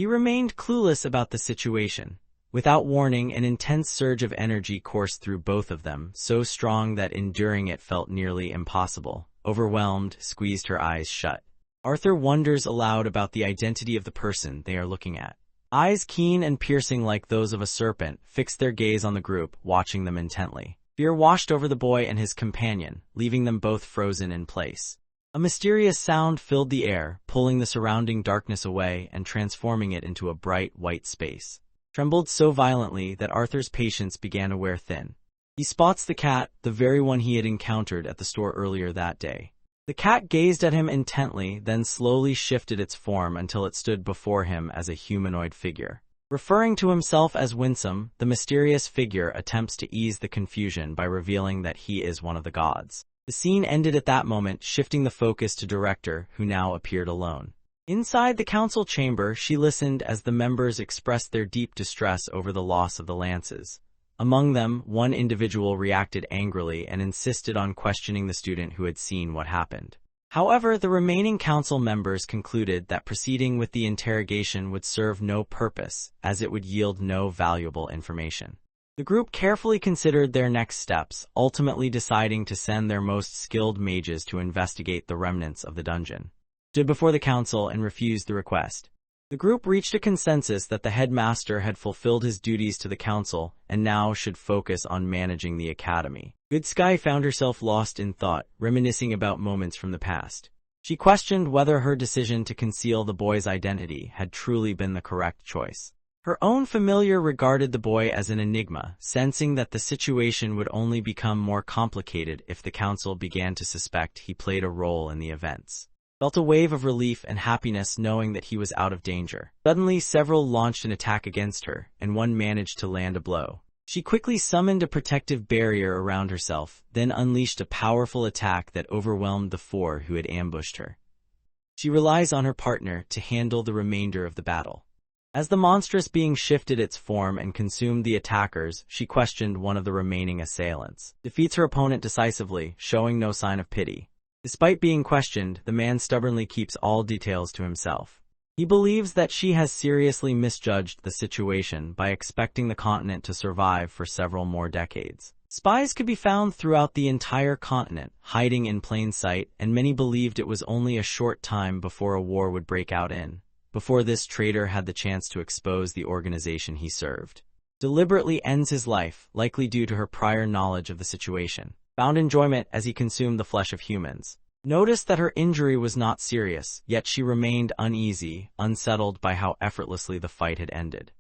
He remained clueless about the situation. Without warning, an intense surge of energy coursed through both of them, so strong that enduring it felt nearly impossible. Overwhelmed, squeezed her eyes shut. Arthur wonders aloud about the identity of the person they are looking at. Eyes keen and piercing like those of a serpent fixed their gaze on the group, watching them intently. Fear washed over the boy and his companion, leaving them both frozen in place. A mysterious sound filled the air, pulling the surrounding darkness away and transforming it into a bright, white space. Trembled so violently that Arthur's patience began to wear thin. He spots the cat, the very one he had encountered at the store earlier that day. The cat gazed at him intently, then slowly shifted its form until it stood before him as a humanoid figure. Referring to himself as Winsome, the mysterious figure attempts to ease the confusion by revealing that he is one of the gods. The scene ended at that moment, shifting the focus to Director, who now appeared alone. Inside the council chamber, she listened as the members expressed their deep distress over the loss of the lances. Among them, one individual reacted angrily and insisted on questioning the student who had seen what happened. However, the remaining council members concluded that proceeding with the interrogation would serve no purpose, as it would yield no valuable information. The group carefully considered their next steps, ultimately deciding to send their most skilled mages to investigate the remnants of the dungeon. Stood before the council and refused the request. The group reached a consensus that the headmaster had fulfilled his duties to the council and now should focus on managing the academy. Good Sky found herself lost in thought, reminiscing about moments from the past. She questioned whether her decision to conceal the boy's identity had truly been the correct choice. Her own familiar regarded the boy as an enigma, sensing that the situation would only become more complicated if the council began to suspect he played a role in the events. Felt a wave of relief and happiness knowing that he was out of danger. Suddenly, several launched an attack against her, and one managed to land a blow. She quickly summoned a protective barrier around herself, then unleashed a powerful attack that overwhelmed the four who had ambushed her. She relies on her partner to handle the remainder of the battle. As the monstrous being shifted its form and consumed the attackers, she questioned one of the remaining assailants. Defeats her opponent decisively, showing no sign of pity. Despite being questioned, the man stubbornly keeps all details to himself. He believes that she has seriously misjudged the situation by expecting the continent to survive for several more decades. Spies could be found throughout the entire continent, hiding in plain sight, and many believed it was only a short time before a war would break out before this traitor had the chance to expose the organization he served. Deliberately ends his life, likely due to her prior knowledge of the situation. Found enjoyment as he consumed the flesh of humans. Noticed that her injury was not serious, yet she remained uneasy, unsettled by how effortlessly the fight had ended.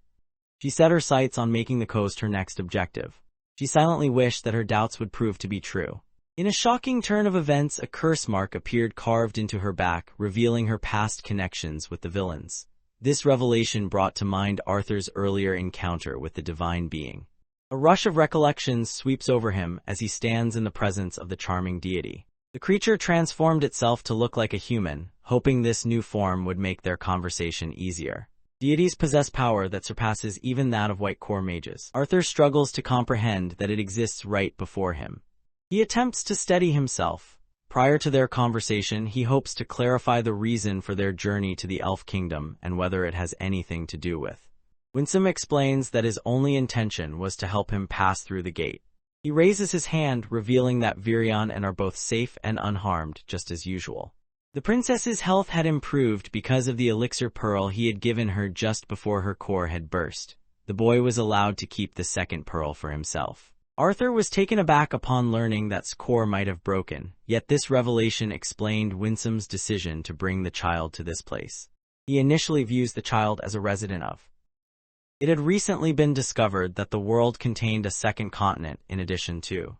She set her sights on making the coast her next objective. She silently wished that her doubts would prove to be true. In a shocking turn of events, a curse mark appeared carved into her back, revealing her past connections with the villains. This revelation brought to mind Arthur's earlier encounter with the divine being. A rush of recollections sweeps over him as he stands in the presence of the charming deity. The creature transformed itself to look like a human, hoping this new form would make their conversation easier. Deities possess power that surpasses even that of white core mages. Arthur struggles to comprehend that it exists right before him. He attempts to steady himself. Prior to their conversation, he hopes to clarify the reason for their journey to the Elf Kingdom and whether it has anything to do with. Winsome explains that his only intention was to help him pass through the gate. He raises his hand, revealing that Virion and are both safe and unharmed, just as usual. The princess's health had improved because of the elixir pearl he had given her just before her core had burst. The boy was allowed to keep the second pearl for himself. Arthur was taken aback upon learning that core might have broken, yet this revelation explained Winsome's decision to bring the child to this place. He initially views the child as a resident of. It had recently been discovered that the world contained a second continent in addition to.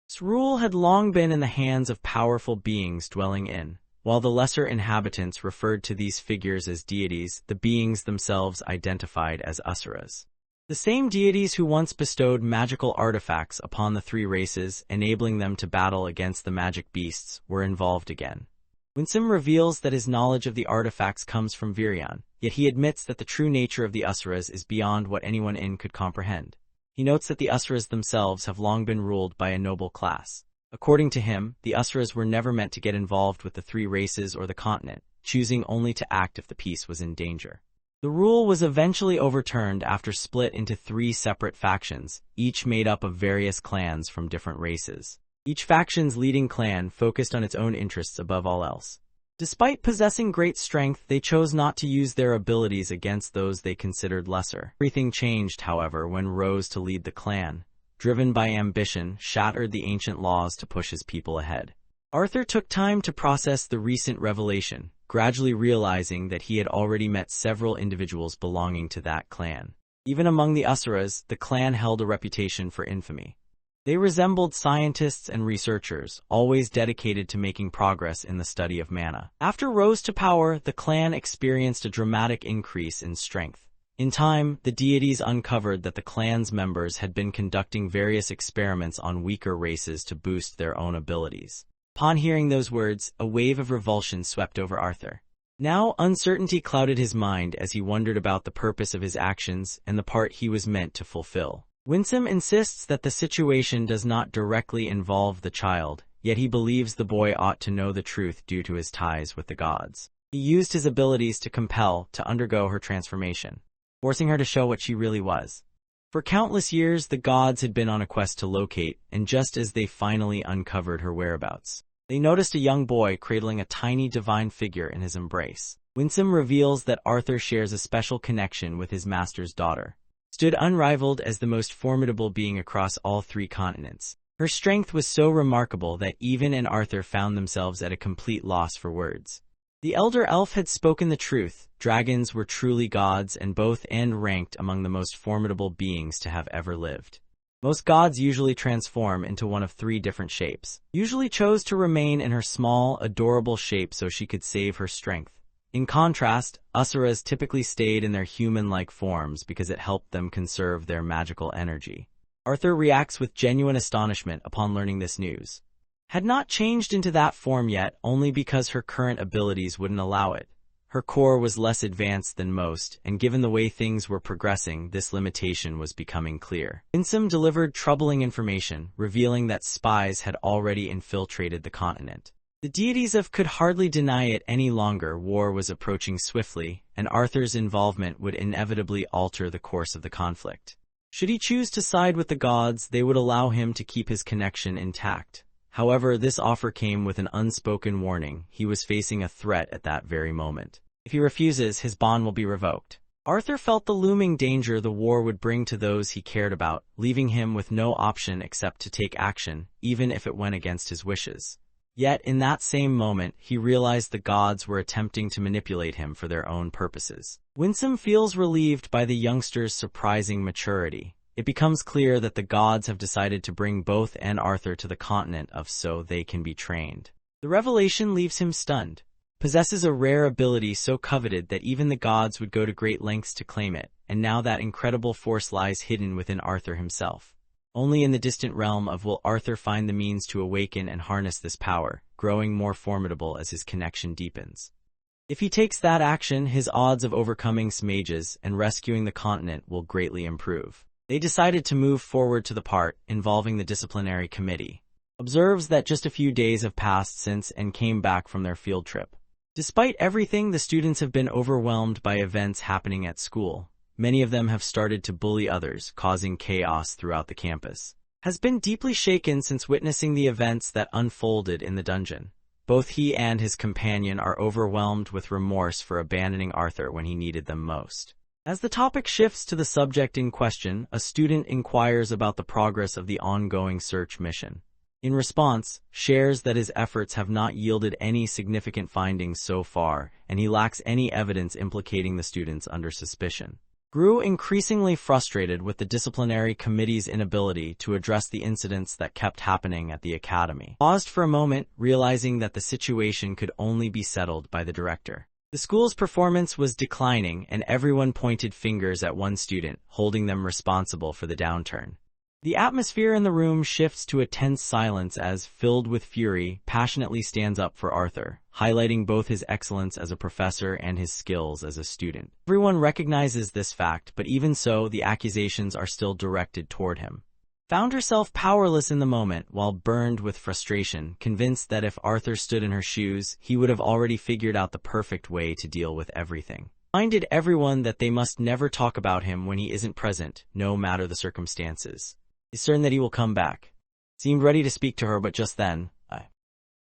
Its rule had long been in the hands of powerful beings dwelling in. While the lesser inhabitants referred to these figures as deities, the beings themselves identified as asuras. The same deities who once bestowed magical artifacts upon the three races, enabling them to battle against the magic beasts, were involved again. Winsome reveals that his knowledge of the artifacts comes from Virion, yet he admits that the true nature of the Asuras is beyond what anyone in could comprehend. He notes that the Asuras themselves have long been ruled by a noble class. According to him, the Asuras were never meant to get involved with the three races or the continent, choosing only to act if the peace was in danger. The rule was eventually overturned after split into three separate factions, each made up of various clans from different races. Each faction's leading clan focused on its own interests above all else. Despite possessing great strength, they chose not to use their abilities against those they considered lesser. Everything changed, however, when Rose to lead the clan, driven by ambition, shattered the ancient laws to push his people ahead. Arthur took time to process the recent revelation, gradually realizing that he had already met several individuals belonging to that clan. Even among the Asuras, the clan held a reputation for infamy. They resembled scientists and researchers, always dedicated to making progress in the study of mana. After Rose to power, the clan experienced a dramatic increase in strength. In time, the deities uncovered that the clan's members had been conducting various experiments on weaker races to boost their own abilities. Upon hearing those words, a wave of revulsion swept over Arthur. Now, uncertainty clouded his mind as he wondered about the purpose of his actions and the part he was meant to fulfill. Winsome insists that the situation does not directly involve the child, yet he believes the boy ought to know the truth due to his ties with the gods. He used his abilities to compel to undergo her transformation, forcing her to show what she really was. For countless years, the gods had been on a quest to locate, and just as they finally uncovered her whereabouts, they noticed a young boy cradling a tiny divine figure in his embrace. Winsome reveals that Arthur shares a special connection with his master's daughter. Stood unrivaled as the most formidable being across all three continents. Her strength was so remarkable that even and Arthur found themselves at a complete loss for words. The elder elf had spoken the truth. Dragons were truly gods and both ranked among the most formidable beings to have ever lived. Most gods usually transform into one of three different shapes. Usually chose to remain in her small, adorable shape so she could save her strength. In contrast, Asuras typically stayed in their human-like forms because it helped them conserve their magical energy. Arthur reacts with genuine astonishment upon learning this news. Had not changed into that form yet, only because her current abilities wouldn't allow it. Her core was less advanced than most, and given the way things were progressing, this limitation was becoming clear. Winsome delivered troubling information, revealing that spies had already infiltrated the continent. The deities could hardly deny it any longer. War was approaching swiftly, and Arthur's involvement would inevitably alter the course of the conflict. Should he choose to side with the gods, they would allow him to keep his connection intact. However, this offer came with an unspoken warning. He was facing a threat at that very moment. If he refuses, his bond will be revoked. Arthur felt the looming danger the war would bring to those he cared about, leaving him with no option except to take action, even if it went against his wishes. Yet, in that same moment, he realized the gods were attempting to manipulate him for their own purposes. Winsome feels relieved by the youngster's surprising maturity. it becomes clear that the gods have decided to bring both and Arthur to the continent so they can be trained. The revelation leaves him stunned. Possesses a rare ability so coveted that even the gods would go to great lengths to claim it, and now that incredible force lies hidden within Arthur himself. Only in the distant realm of will Arthur find the means to awaken and harness this power, growing more formidable as his connection deepens. If he takes that action, his odds of overcoming mages and rescuing the continent will greatly improve. They decided to move forward to the part involving the disciplinary committee. Observes that just a few days have passed since and came back from their field trip. Despite everything, the students have been overwhelmed by events happening at school. Many of them have started to bully others, causing chaos throughout the campus. Has been deeply shaken since witnessing the events that unfolded in the dungeon. Both he and his companion are overwhelmed with remorse for abandoning Arthur when he needed them most. As the topic shifts to the subject in question, a student inquires about the progress of the ongoing search mission. In response, shares that his efforts have not yielded any significant findings so far, and he lacks any evidence implicating the students under suspicion. Grew increasingly frustrated with the disciplinary committee's inability to address the incidents that kept happening at the academy. Paused for a moment, realizing that the situation could only be settled by the director. The school's performance was declining, and everyone pointed fingers at one student, holding them responsible for the downturn. The atmosphere in the room shifts to a tense silence as, filled with fury, passionately stands up for Arthur, highlighting both his excellence as a professor and his skills as a student. Everyone recognizes this fact, but even so, the accusations are still directed toward him. Found herself powerless in the moment, while burned with frustration, convinced that if Arthur stood in her shoes, he would have already figured out the perfect way to deal with everything. Reminded everyone that they must never talk about him when he isn't present, no matter the circumstances. Is certain that he will come back. Seemed ready to speak to her, but just then,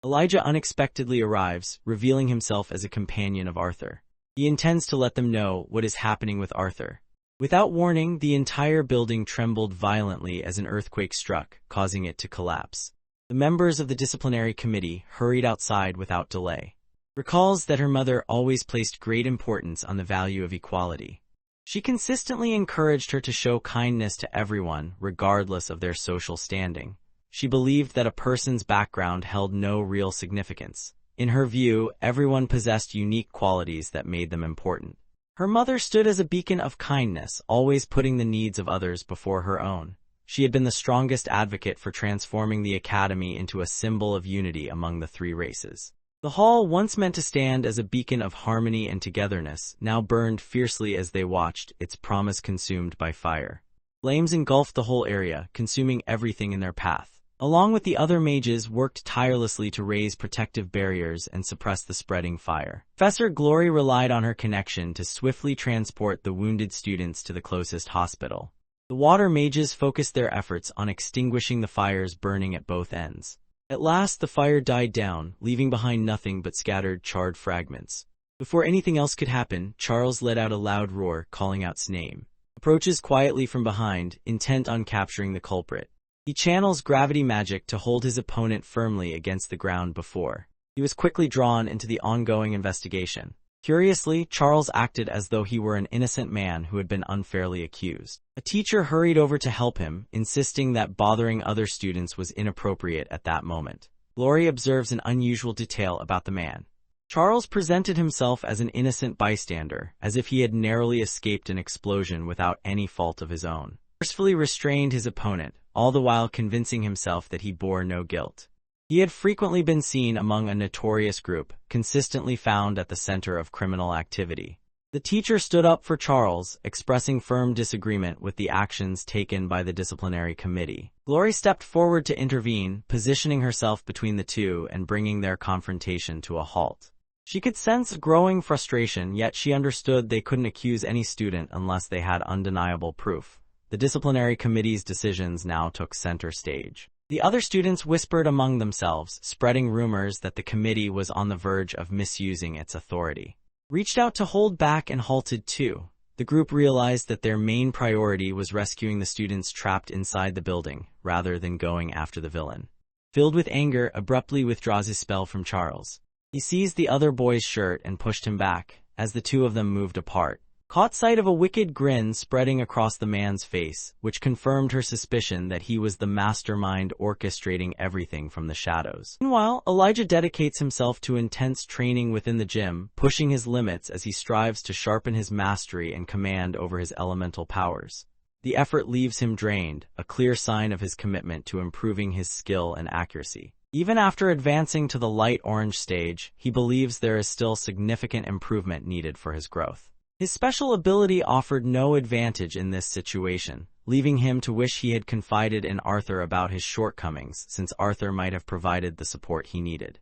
Elijah unexpectedly arrives, revealing himself as a companion of Arthur. He intends to let them know what is happening with Arthur. Without warning, the entire building trembled violently as an earthquake struck, causing it to collapse. The members of the disciplinary committee hurried outside without delay. Recalls that her mother always placed great importance on the value of equality. She consistently encouraged her to show kindness to everyone, regardless of their social standing. She believed that a person's background held no real significance. In her view, everyone possessed unique qualities that made them important. Her mother stood as a beacon of kindness, always putting the needs of others before her own. She had been the strongest advocate for transforming the academy into a symbol of unity among the three races. The hall, once meant to stand as a beacon of harmony and togetherness, now burned fiercely as they watched, its promise consumed by fire. Flames engulfed the whole area, consuming everything in their path. Along with the other mages, worked tirelessly to raise protective barriers and suppress the spreading fire. Professor Glory relied on her connection to swiftly transport the wounded students to the closest hospital. The water mages focused their efforts on extinguishing the fires burning at both ends. At last, the fire died down, leaving behind nothing but scattered, charred fragments. Before anything else could happen, Charles let out a loud roar, calling out Snape's name. Approaches quietly from behind, intent on capturing the culprit. He channels gravity magic to hold his opponent firmly against the ground before. He was quickly drawn into the ongoing investigation. Curiously, Charles acted as though he were an innocent man who had been unfairly accused. A teacher hurried over to help him, insisting that bothering other students was inappropriate at that moment. Glory observes an unusual detail about the man. Charles presented himself as an innocent bystander, as if he had narrowly escaped an explosion without any fault of his own. Forcefully restrained his opponent, all the while convincing himself that he bore no guilt. He had frequently been seen among a notorious group, consistently found at the center of criminal activity. The teacher stood up for Charles, expressing firm disagreement with the actions taken by the disciplinary committee. Glory stepped forward to intervene, positioning herself between the two and bringing their confrontation to a halt. She could sense growing frustration, yet she understood they couldn't accuse any student unless they had undeniable proof. The disciplinary committee's decisions now took center stage. The other students whispered among themselves, spreading rumors that the committee was on the verge of misusing its authority. Reached out to hold back and halted too. The group realized that their main priority was rescuing the students trapped inside the building, rather than going after the villain. Filled with anger, abruptly withdraws his spell from Charles. He seized the other boy's shirt and pushed him back. As the two of them moved apart, caught sight of a wicked grin spreading across the man's face, which confirmed her suspicion that he was the mastermind orchestrating everything from the shadows. Meanwhile, Elijah dedicates himself to intense training within the gym, pushing his limits as he strives to sharpen his mastery and command over his elemental powers. The effort leaves him drained, a clear sign of his commitment to improving his skill and accuracy. Even after advancing to the light orange stage, he believes there is still significant improvement needed for his growth. His special ability offered no advantage in this situation, leaving him to wish he had confided in Arthur about his shortcomings, since Arthur might have provided the support he needed.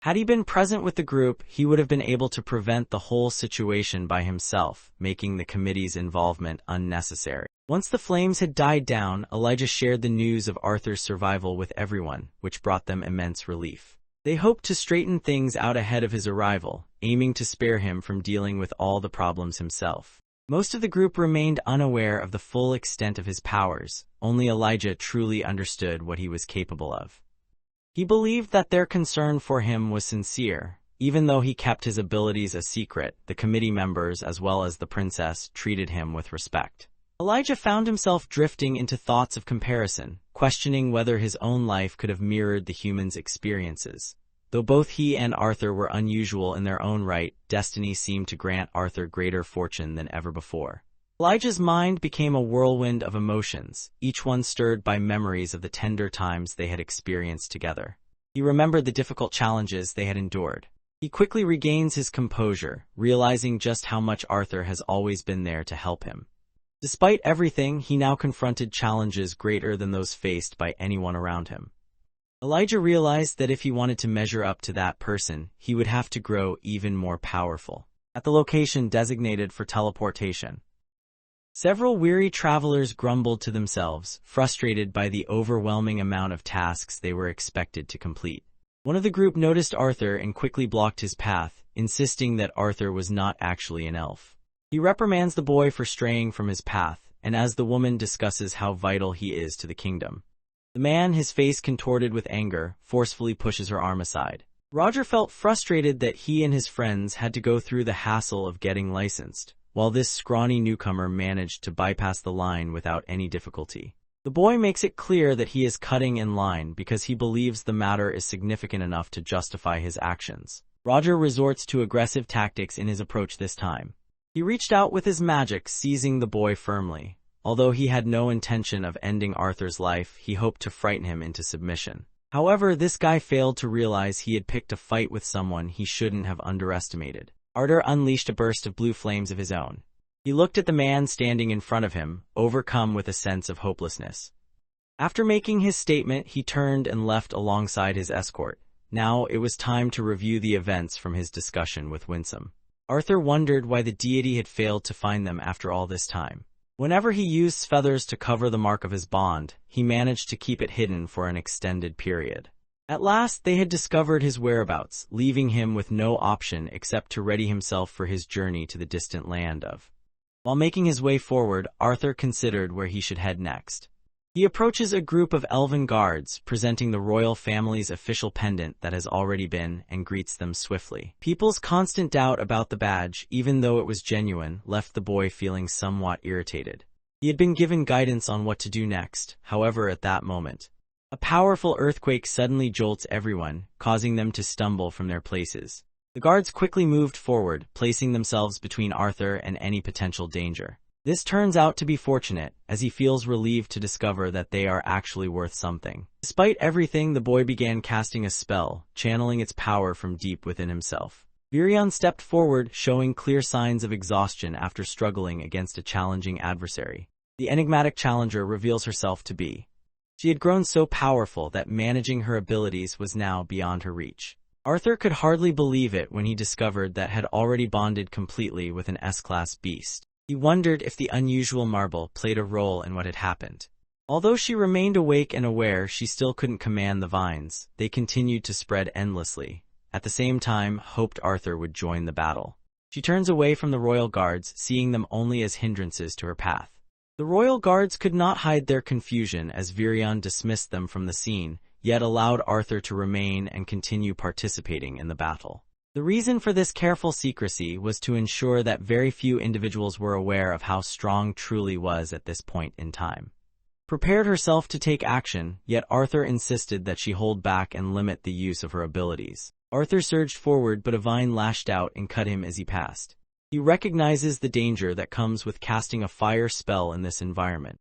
Had he been present with the group, he would have been able to prevent the whole situation by himself, making the committee's involvement unnecessary. Once the flames had died down, Elijah shared the news of Arthur's survival with everyone, which brought them immense relief. They hoped to straighten things out ahead of his arrival, aiming to spare him from dealing with all the problems himself. Most of the group remained unaware of the full extent of his powers. Only Elijah truly understood what he was capable of. He believed that their concern for him was sincere. Even though he kept his abilities a secret, the committee members as well as the princess treated him with respect. Elijah found himself drifting into thoughts of comparison, questioning whether his own life could have mirrored the humans' experiences. Though both he and Arthur were unusual in their own right, destiny seemed to grant Arthur greater fortune than ever before. Elijah's mind became a whirlwind of emotions, each one stirred by memories of the tender times they had experienced together. He remembered the difficult challenges they had endured. He quickly regains his composure, realizing just how much Arthur has always been there to help him. Despite everything, he now confronted challenges greater than those faced by anyone around him. Elijah realized that if he wanted to measure up to that person, he would have to grow even more powerful. At the location designated for teleportation, several weary travelers grumbled to themselves, frustrated by the overwhelming amount of tasks they were expected to complete. One of the group noticed Arthur and quickly blocked his path, insisting that Arthur was not actually an elf. He reprimands the boy for straying from his path, and as the woman discusses how vital he is to the kingdom, the man, his face contorted with anger, forcefully pushes her arm aside. Roger felt frustrated that he and his friends had to go through the hassle of getting licensed, while this scrawny newcomer managed to bypass the line without any difficulty. The boy makes it clear that he is cutting in line because he believes the matter is significant enough to justify his actions. Roger resorts to aggressive tactics in his approach this time. He reached out with his magic, seizing the boy firmly. Although he had no intention of ending Arthur's life, he hoped to frighten him into submission. However, this guy failed to realize he had picked a fight with someone he shouldn't have underestimated. Arthur unleashed a burst of blue flames of his own. He looked at the man standing in front of him, overcome with a sense of hopelessness. After making his statement, he turned and left alongside his escort. Now it was time to review the events from his discussion with Winsome. Arthur wondered why the deity had failed to find them after all this time. Whenever he used feathers to cover the mark of his bond, he managed to keep it hidden for an extended period. At last, they had discovered his whereabouts, leaving him with no option except to ready himself for his journey to the distant land of. While making his way forward, Arthur considered where he should head next. He approaches a group of elven guards, presenting the royal family's official pendant that has already been, and greets them swiftly. People's constant doubt about the badge, even though it was genuine, left the boy feeling somewhat irritated. He had been given guidance on what to do next. However, at that moment, a powerful earthquake suddenly jolts everyone, causing them to stumble from their places. The guards quickly moved forward, placing themselves between Arthur and any potential danger. This turns out to be fortunate, as he feels relieved to discover that they are actually worth something. Despite everything, the boy began casting a spell, channeling its power from deep within himself. Virion stepped forward, showing clear signs of exhaustion after struggling against a challenging adversary. The enigmatic challenger reveals herself to be. She had grown so powerful that managing her abilities was now beyond her reach. Arthur could hardly believe it when he discovered that had already bonded completely with an S-class beast. He wondered if the unusual marble played a role in what had happened. Although she remained awake and aware, she still couldn't command the vines. They continued to spread endlessly. At the same time, hoped Arthur would join the battle. She turns away from the royal guards, seeing them only as hindrances to her path. The royal guards could not hide their confusion as Virion dismissed them from the scene, yet allowed Arthur to remain and continue participating in the battle. The reason for this careful secrecy was to ensure that very few individuals were aware of how strong Truly was at this point in time. Prepared herself to take action, yet Arthur insisted that she hold back and limit the use of her abilities. Arthur surged forward, but a vine lashed out and cut him as he passed. He recognizes the danger that comes with casting a fire spell in this environment.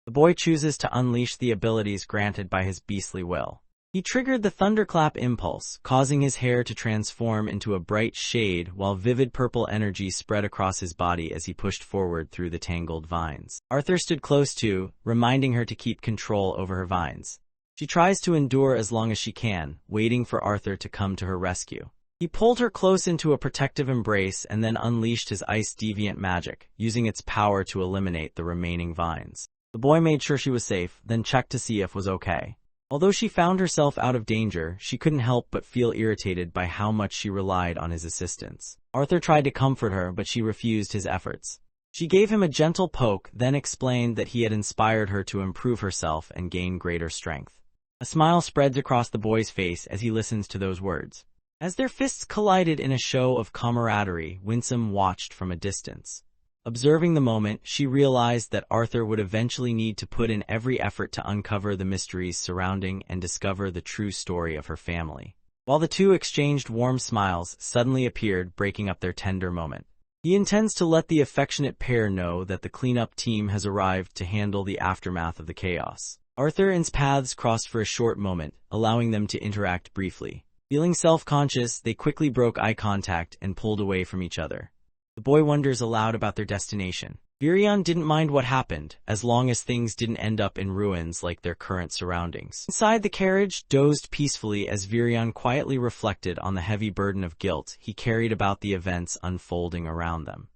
The boy chooses to unleash the abilities granted by his beastly will. He triggered the thunderclap impulse, causing his hair to transform into a bright shade while vivid purple energy spread across his body as he pushed forward through the tangled vines. Arthur stood close to, reminding her to keep control over her vines. She tries to endure as long as she can, waiting for Arthur to come to her rescue. He pulled her close into a protective embrace and then unleashed his ice deviant magic, using its power to eliminate the remaining vines. The boy made sure she was safe, then checked to see if was okay. Although she found herself out of danger, she couldn't help but feel irritated by how much she relied on his assistance. Arthur tried to comfort her, but she refused his efforts. She gave him a gentle poke, then explained that he had inspired her to improve herself and gain greater strength. A smile spreads across the boy's face as he listens to those words. As their fists collided in a show of camaraderie, Winsome watched from a distance. Observing the moment, she realized that Arthur would eventually need to put in every effort to uncover the mysteries surrounding and discover the true story of her family. While the two exchanged warm smiles, suddenly appeared, breaking up their tender moment. He intends to let the affectionate pair know that the cleanup team has arrived to handle the aftermath of the chaos. Arthur and his paths crossed for a short moment, allowing them to interact briefly. Feeling self-conscious, they quickly broke eye contact and pulled away from each other. The boy wonders aloud about their destination. Virion didn't mind what happened, as long as things didn't end up in ruins like their current surroundings. Inside the carriage, dozed peacefully as Virion quietly reflected on the heavy burden of guilt he carried about the events unfolding around them.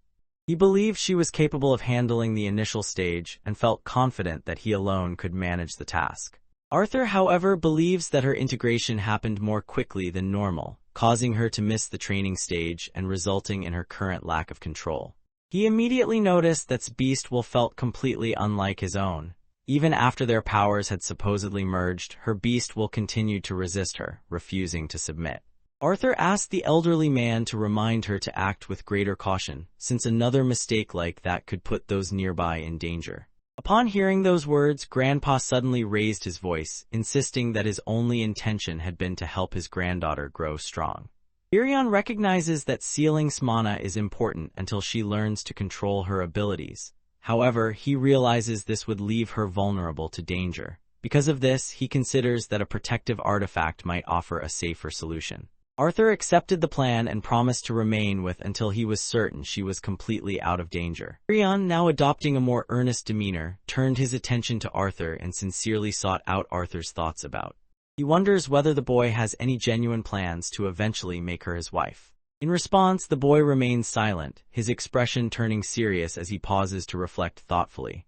He believed she was capable of handling the initial stage and felt confident that he alone could manage the task. Arthur, however, believes that her integration happened more quickly than normal, causing her to miss the training stage and resulting in her current lack of control. He immediately noticed that Beast Will felt completely unlike his own. Even after their powers had supposedly merged, her Beast Will continued to resist her, refusing to submit. Arthur asked the elderly man to remind her to act with greater caution, since another mistake like that could put those nearby in danger. Upon hearing those words, Grandpa suddenly raised his voice, insisting that his only intention had been to help his granddaughter grow strong. Virion recognizes that sealing Smana is important until she learns to control her abilities. However, he realizes this would leave her vulnerable to danger. Because of this, he considers that a protective artifact might offer a safer solution. Arthur accepted the plan and promised to remain with until he was certain she was completely out of danger. Virion, now adopting a more earnest demeanor, turned his attention to Arthur and sincerely sought out Arthur's thoughts about. He wonders whether the boy has any genuine plans to eventually make her his wife. In response, the boy remains silent, his expression turning serious as he pauses to reflect thoughtfully.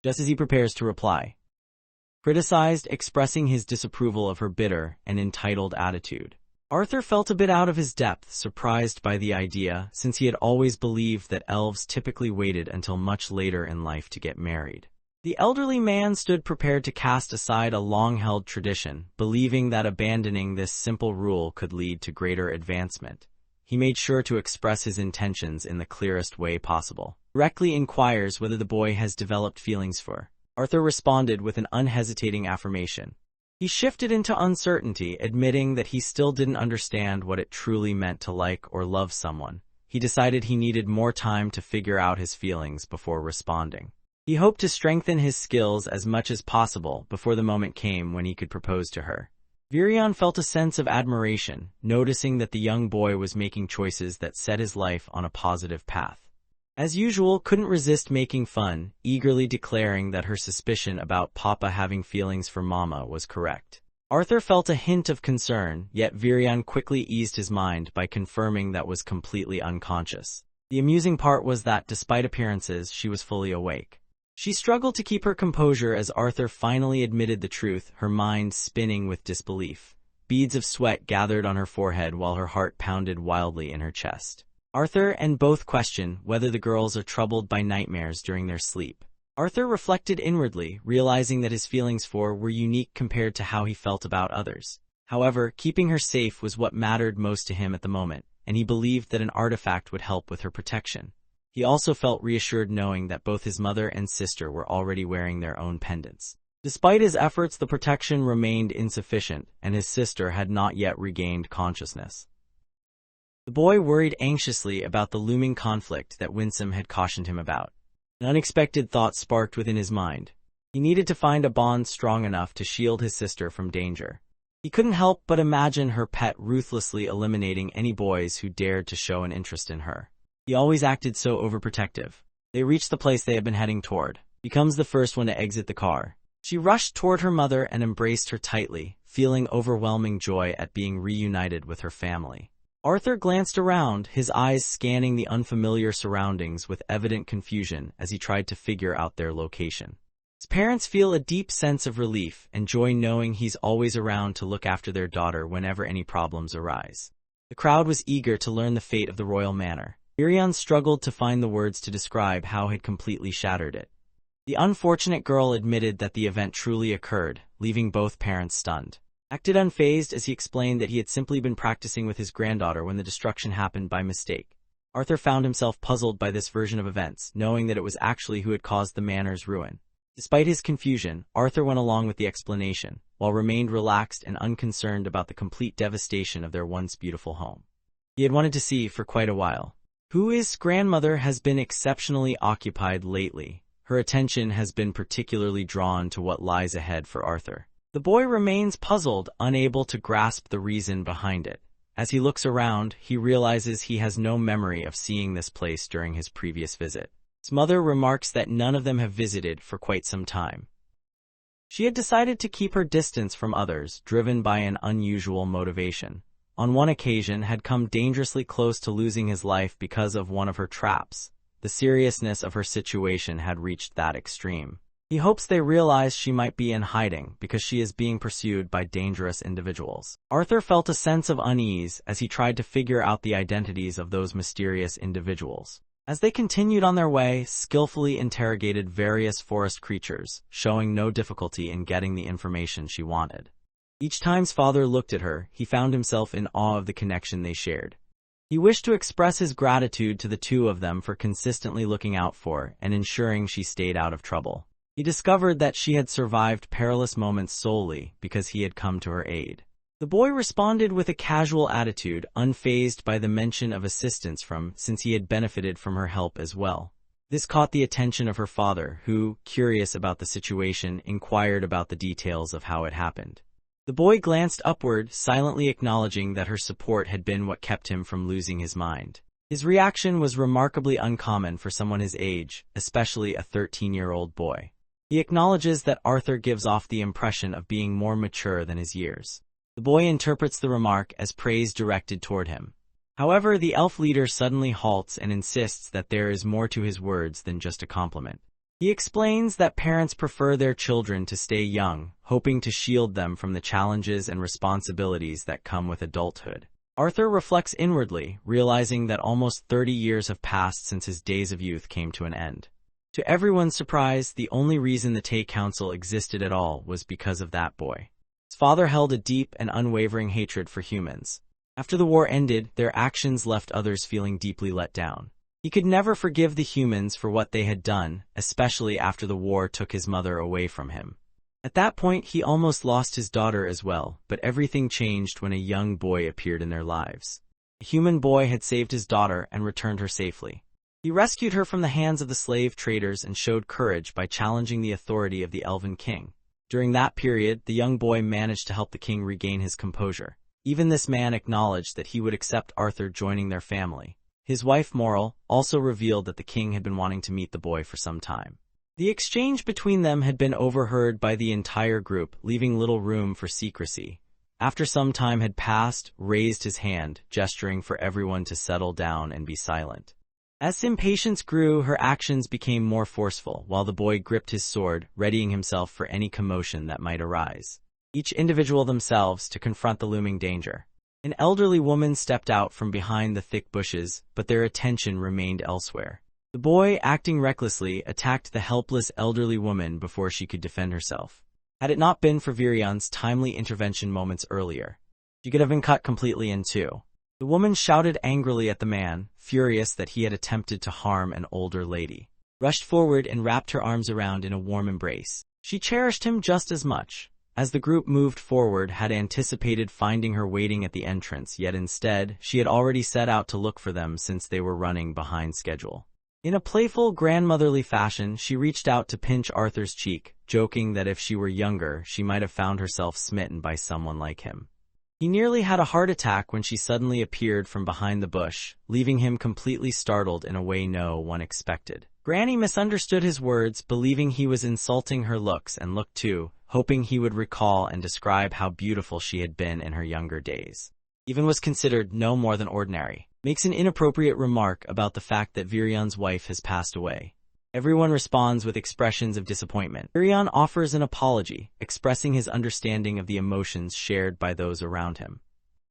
Just as he prepares to reply, criticized, expressing his disapproval of her bitter and entitled attitude. Arthur felt a bit out of his depth, surprised by the idea, since he had always believed that elves typically waited until much later in life to get married. The elderly man stood prepared to cast aside a long-held tradition, believing that abandoning this simple rule could lead to greater advancement. He made sure to express his intentions in the clearest way possible. Directly inquires whether the boy has developed feelings for her. Arthur responded with an unhesitating affirmation. He shifted into uncertainty, admitting that he still didn't understand what it truly meant to like or love someone. He decided he needed more time to figure out his feelings before responding. He hoped to strengthen his skills as much as possible before the moment came when he could propose to her. Virion felt a sense of admiration, noticing that the young boy was making choices that set his life on a positive path. As usual, couldn't resist making fun, eagerly declaring that her suspicion about Papa having feelings for Mama was correct. Arthur felt a hint of concern, yet Virion quickly eased his mind by confirming that was completely unconscious. The amusing part was that, despite appearances, she was fully awake. She struggled to keep her composure as Arthur finally admitted the truth, her mind spinning with disbelief. Beads of sweat gathered on her forehead while her heart pounded wildly in her chest. Arthur and both question whether the girls are troubled by nightmares during their sleep. Arthur reflected inwardly, realizing that his feelings for were unique compared to how he felt about others. However, keeping her safe was what mattered most to him at the moment, and he believed that an artifact would help with her protection. He also felt reassured knowing that both his mother and sister were already wearing their own pendants. Despite his efforts, the protection remained insufficient, and his sister had not yet regained consciousness. The boy worried anxiously about the looming conflict that Winsome had cautioned him about. An unexpected thought sparked within his mind. He needed to find a bond strong enough to shield his sister from danger. He couldn't help but imagine her pet ruthlessly eliminating any boys who dared to show an interest in her. He always acted so overprotective. They reached the place they had been heading toward. He becomes the first one to exit the car. She rushed toward her mother and embraced her tightly, feeling overwhelming joy at being reunited with her family. Arthur glanced around, his eyes scanning the unfamiliar surroundings with evident confusion as he tried to figure out their location. His parents feel a deep sense of relief and joy knowing he's always around to look after their daughter whenever any problems arise. The crowd was eager to learn the fate of the royal manor. Irion struggled to find the words to describe how had completely shattered it. The unfortunate girl admitted that the event truly occurred, leaving both parents stunned. Acted unfazed as he explained that he had simply been practicing with his granddaughter when the destruction happened by mistake. Arthur found himself puzzled by this version of events, knowing that it was actually who had caused the manor's ruin. Despite his confusion, Arthur went along with the explanation, while remained relaxed and unconcerned about the complete devastation of their once beautiful home. He had wanted to see for quite a while. His grandmother has been exceptionally occupied lately. Her attention has been particularly drawn to what lies ahead for Arthur. The boy remains puzzled, unable to grasp the reason behind it. As he looks around, he realizes he has no memory of seeing this place during his previous visit. His mother remarks that none of them have visited for quite some time. She had decided to keep her distance from others, driven by an unusual motivation. On one occasion, had come dangerously close to losing his life because of one of her traps. The seriousness of her situation had reached that extreme. He hopes they realize she might be in hiding because she is being pursued by dangerous individuals. Arthur felt a sense of unease as he tried to figure out the identities of those mysterious individuals. As they continued on their way, skillfully interrogated various forest creatures, showing no difficulty in getting the information she wanted. Each time his father looked at her, he found himself in awe of the connection they shared. He wished to express his gratitude to the two of them for consistently looking out for and ensuring she stayed out of trouble. He discovered that she had survived perilous moments solely because he had come to her aid. The boy responded with a casual attitude, unfazed by the mention of assistance since he had benefited from her help as well. This caught the attention of her father, who, curious about the situation, inquired about the details of how it happened. The boy glanced upward, silently acknowledging that her support had been what kept him from losing his mind. His reaction was remarkably uncommon for someone his age, especially a 13-year-old boy. He acknowledges that Arthur gives off the impression of being more mature than his years. The boy interprets the remark as praise directed toward him. However, the elf leader suddenly halts and insists that there is more to his words than just a compliment. He explains that parents prefer their children to stay young, hoping to shield them from the challenges and responsibilities that come with adulthood. Arthur reflects inwardly, realizing that almost 30 years have passed since his days of youth came to an end. To everyone's surprise, the only reason the TBATE Council existed at all was because of that boy. His father held a deep and unwavering hatred for humans. After the war ended, their actions left others feeling deeply let down. He could never forgive the humans for what they had done, especially after the war took his mother away from him. At that point, he almost lost his daughter as well, but everything changed when a young boy appeared in their lives. A human boy had saved his daughter and returned her safely. He rescued her from the hands of the slave traders and showed courage by challenging the authority of the Elven King. During that period, the young boy managed to help the king regain his composure. Even this man acknowledged that he would accept Arthur joining their family. His wife, Moral, also revealed that the king had been wanting to meet the boy for some time. The exchange between them had been overheard by the entire group, leaving little room for secrecy. After some time had passed, raised his hand, gesturing for everyone to settle down and be silent. As impatience grew, her actions became more forceful, while the boy gripped his sword, readying himself for any commotion that might arise. Each individual themselves to confront the looming danger. An elderly woman stepped out from behind the thick bushes, but their attention remained elsewhere. The boy, acting recklessly, attacked the helpless elderly woman before she could defend herself. Had it not been for Virion's timely intervention moments earlier, she could have been cut completely in two. The woman shouted angrily at the man, furious that he had attempted to harm an older lady, rushed forward and wrapped her arms around in a warm embrace. She cherished him just as much. As the group moved forward, had anticipated finding her waiting at the entrance, yet instead, she had already set out to look for them since they were running behind schedule. In a playful, grandmotherly fashion, she reached out to pinch Arthur's cheek, joking that if she were younger, she might have found herself smitten by someone like him. He nearly had a heart attack when she suddenly appeared from behind the bush, leaving him completely startled in a way no one expected. Granny misunderstood his words, believing he was insulting her looks, and looked too, hoping he would recall and describe how beautiful she had been in her younger days. Even was considered no more than ordinary. Makes an inappropriate remark about the fact that Virion's wife has passed away. Everyone responds with expressions of disappointment. Virion offers an apology, expressing his understanding of the emotions shared by those around him.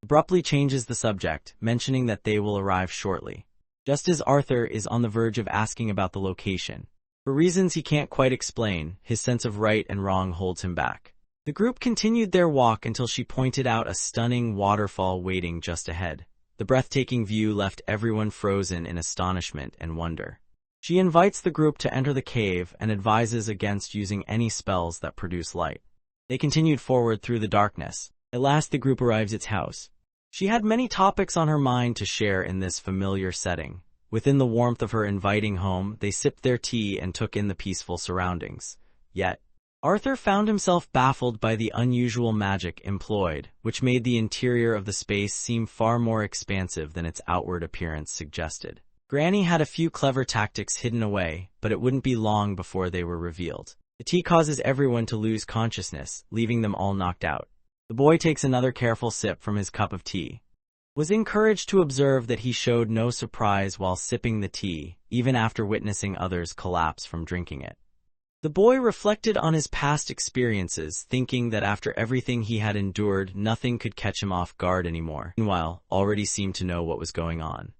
Abruptly changes the subject, mentioning that they will arrive shortly. Just as Arthur is on the verge of asking about the location. For reasons he can't quite explain, his sense of right and wrong holds him back. The group continued their walk until she pointed out a stunning waterfall waiting just ahead. The breathtaking view left everyone frozen in astonishment and wonder. She invites the group to enter the cave and advises against using any spells that produce light. They continued forward through the darkness. At last the group arrives at its house. She had many topics on her mind to share in this familiar setting. Within the warmth of her inviting home, they sipped their tea and took in the peaceful surroundings. Yet, Arthur found himself baffled by the unusual magic employed, which made the interior of the space seem far more expansive than its outward appearance suggested. Granny had a few clever tactics hidden away, but it wouldn't be long before they were revealed. The tea causes everyone to lose consciousness, leaving them all knocked out. The boy takes another careful sip from his cup of tea. Was encouraged to observe that he showed no surprise while sipping the tea, even after witnessing others collapse from drinking it. The boy reflected on his past experiences, thinking that after everything he had endured, nothing could catch him off guard anymore. Meanwhile, already seemed to know what was going on.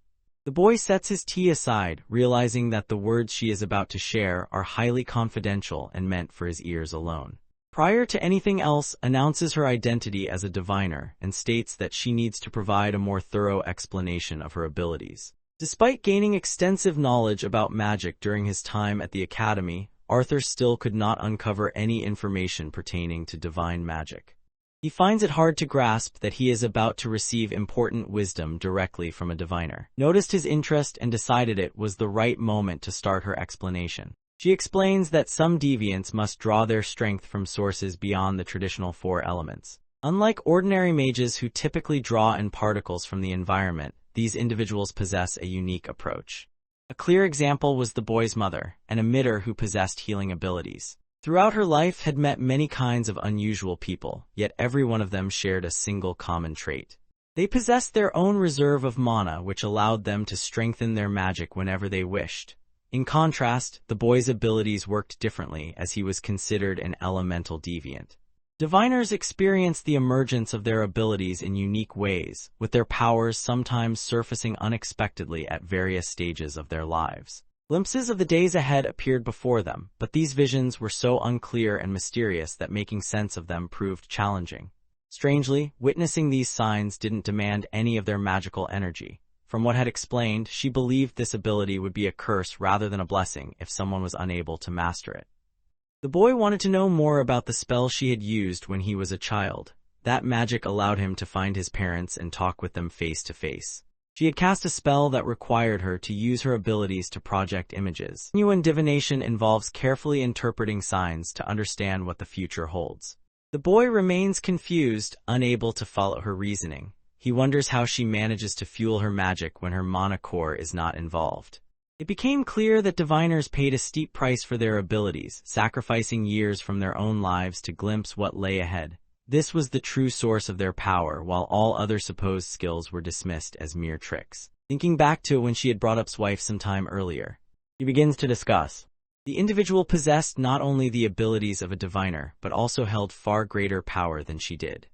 The boy sets his tea aside, realizing that the words she is about to share are highly confidential and meant for his ears alone. Prior to anything else, announces her identity as a diviner and states that she needs to provide a more thorough explanation of her abilities. Despite gaining extensive knowledge about magic during his time at the academy, Arthur still could not uncover any information pertaining to divine magic. He finds it hard to grasp that he is about to receive important wisdom directly from a diviner. Noticed his interest and decided it was the right moment to start her explanation. She explains that some deviants must draw their strength from sources beyond the traditional four elements. Unlike ordinary mages who typically draw in particles from the environment, these individuals possess a unique approach. A clear example was the boy's mother, an emitter who possessed healing abilities. Throughout her life had met many kinds of unusual people, yet every one of them shared a single common trait. They possessed their own reserve of mana, which allowed them to strengthen their magic whenever they wished. In contrast, the boy's abilities worked differently, as he was considered an elemental deviant. Diviners experience the emergence of their abilities in unique ways, with their powers sometimes surfacing unexpectedly at various stages of their lives. Glimpses of the days ahead appeared before them, but these visions were so unclear and mysterious that making sense of them proved challenging. Strangely, witnessing these signs didn't demand any of their magical energy. From what had explained, she believed this ability would be a curse rather than a blessing if someone was unable to master it. The boy wanted to know more about the spell she had used when he was a child. That magic allowed him to find his parents and talk with them face to face. She had cast a spell that required her to use her abilities to project images. Genuine divination involves carefully interpreting signs to understand what the future holds. The boy remains confused, unable to follow her reasoning. He wonders how she manages to fuel her magic when her mana core is not involved. It became clear that diviners paid a steep price for their abilities, sacrificing years from their own lives to glimpse what lay ahead. This was the true source of their power, while all other supposed skills were dismissed as mere tricks. Thinking back to when she had brought up his wife some time earlier, he begins to discuss. The individual possessed not only the abilities of a diviner, but also held far greater power than she did.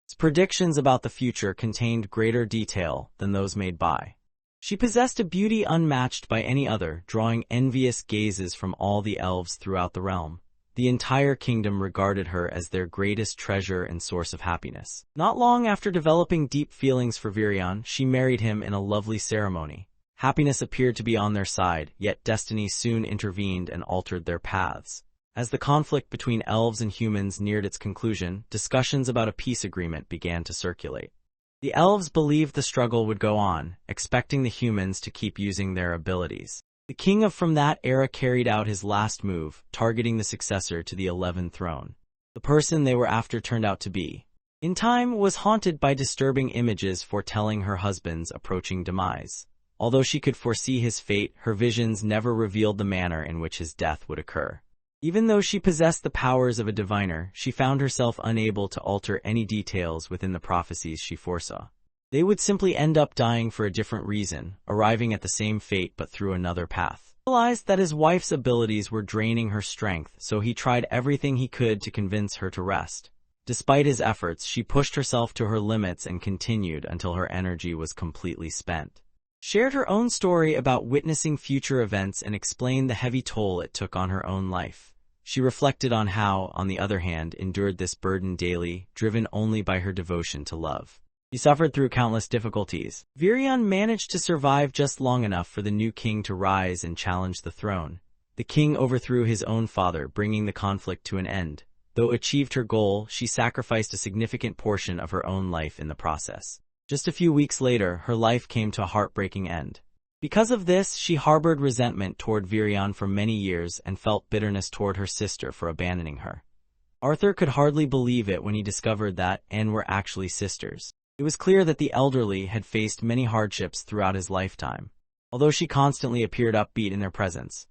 His predictions about the future contained greater detail than those made by. She possessed a beauty unmatched by any other, drawing envious gazes from all the elves throughout the realm. the entire kingdom regarded her as their greatest treasure and source of happiness. Not long after developing deep feelings for Virion, she married him in a lovely ceremony. Happiness appeared to be on their side, yet destiny soon intervened and altered their paths. As the conflict between elves and humans neared its conclusion, discussions about a peace agreement began to circulate. The elves believed the struggle would go on, expecting the humans to keep using their abilities. The king from that era carried out his last move, targeting the successor to the 11th throne. The person they were after turned out to be, in time, was haunted by disturbing images foretelling her husband's approaching demise. Although she could foresee his fate, her visions never revealed the manner in which his death would occur. Even though she possessed the powers of a diviner, she found herself unable to alter any details within the prophecies she foresaw. They would simply end up dying for a different reason, arriving at the same fate but through another path. He realized that his wife's abilities were draining her strength, so he tried everything he could to convince her to rest. Despite his efforts, she pushed herself to her limits and continued until her energy was completely spent. Shared her own story about witnessing future events and explained the heavy toll it took on her own life. She reflected on how, on the other hand, endured this burden daily, driven only by her devotion to love. He suffered through countless difficulties. Virion managed to survive just long enough for the new king to rise and challenge the throne. The king overthrew his own father, bringing the conflict to an end. Though achieved her goal, she sacrificed a significant portion of her own life in the process. Just a few weeks later, her life came to a heartbreaking end. Because of this, she harbored resentment toward Virion for many years and felt bitterness toward her sister for abandoning her. Arthur could hardly believe it when he discovered that Anne were actually sisters. It was clear that the elderly had faced many hardships throughout his lifetime, although she constantly appeared upbeat in their presence.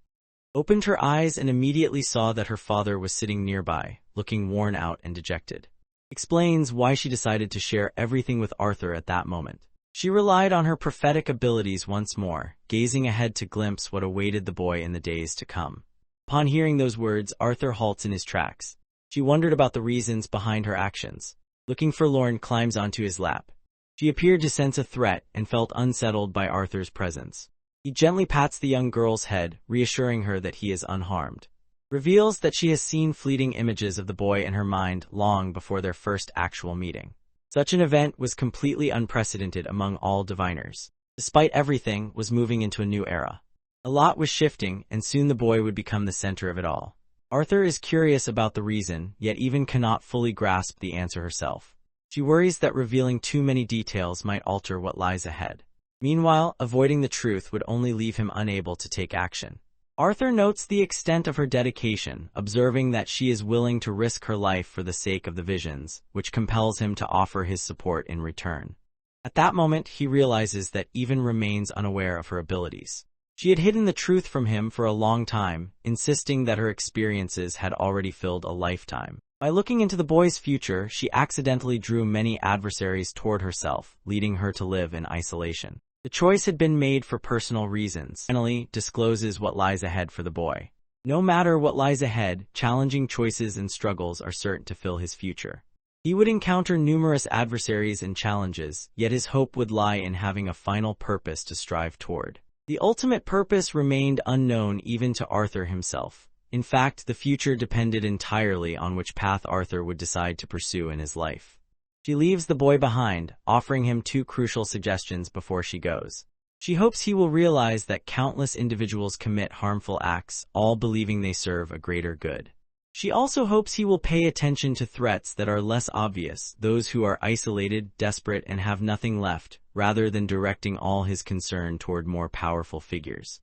Opened her eyes and immediately saw that her father was sitting nearby, looking worn out and dejected. Explains why she decided to share everything with Arthur at that moment. She relied on her prophetic abilities once more, gazing ahead to glimpse what awaited the boy in the days to come. Upon hearing those words, Arthur halts in his tracks. She wondered about the reasons behind her actions. Looking forlorn, climbs onto his lap. She appeared to sense a threat and felt unsettled by Arthur's presence. He gently pats the young girl's head, reassuring her that he is unharmed. Reveals that she has seen fleeting images of the boy in her mind long before their first actual meeting. Such an event was completely unprecedented among all diviners. Despite everything, was moving into a new era. A lot was shifting, and soon the boy would become the center of it all. Arthur is curious about the reason, yet even cannot fully grasp the answer herself. She worries that revealing too many details might alter what lies ahead. Meanwhile, avoiding the truth would only leave him unable to take action. Arthur notes the extent of her dedication, observing that she is willing to risk her life for the sake of the visions, which compels him to offer his support in return. At that moment, he realizes that Even remains unaware of her abilities. She had hidden the truth from him for a long time, insisting that her experiences had already filled a lifetime. By looking into the boy's future, she accidentally drew many adversaries toward herself, leading her to live in isolation. The choice had been made for personal reasons. Finally, discloses what lies ahead for the boy. No matter what lies ahead, challenging choices and struggles are certain to fill his future. He would encounter numerous adversaries and challenges, yet his hope would lie in having a final purpose to strive toward. The ultimate purpose remained unknown even to Arthur himself. In fact, the future depended entirely on which path Arthur would decide to pursue in his life. She leaves the boy behind, offering him two crucial suggestions before she goes. She hopes he will realize that countless individuals commit harmful acts, all believing they serve a greater good. She also hopes he will pay attention to threats that are less obvious, those who are isolated, desperate, and have nothing left, rather than directing all his concern toward more powerful figures.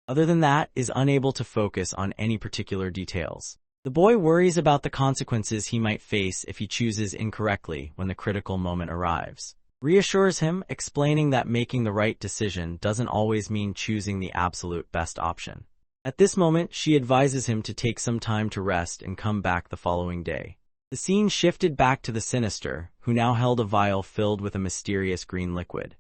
Other than that, is unable to focus on any particular details. The boy worries about the consequences he might face if he chooses incorrectly when the critical moment arrives. Reassures him, explaining that making the right decision doesn't always mean choosing the absolute best option. At this moment, she advises him to take some time to rest and come back the following day. The scene shifted back to the Sinister, who now held a vial filled with a mysterious green liquid.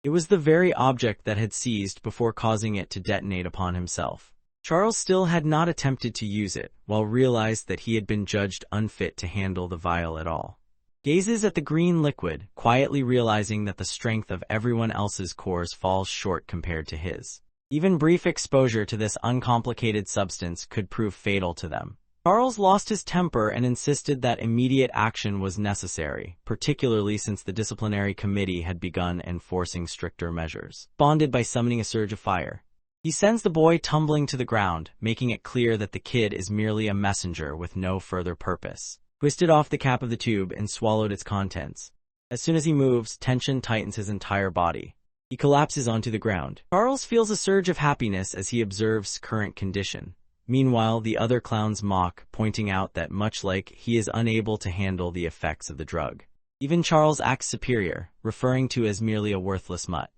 It was the very object that had seized before causing it to detonate upon himself. Charles still had not attempted to use it, while realized that he had been judged unfit to handle the vial at all. Gazes at the green liquid, quietly realizing that the strength of everyone else's cores falls short compared to his. Even brief exposure to this uncomplicated substance could prove fatal to them. Charles lost his temper and insisted that immediate action was necessary, particularly since the disciplinary committee had begun enforcing stricter measures. Bonded by summoning a surge of fire, he sends the boy tumbling to the ground, making it clear that the kid is merely a messenger with no further purpose. Twisted off the cap of the tube and swallowed its contents. As soon as he moves, tension tightens his entire body. He collapses onto the ground. Charles feels a surge of happiness as he observes current condition. Meanwhile, the other clowns mock, pointing out that much like he is unable to handle the effects of the drug. Even Charles acts superior, referring to as merely a worthless mutt.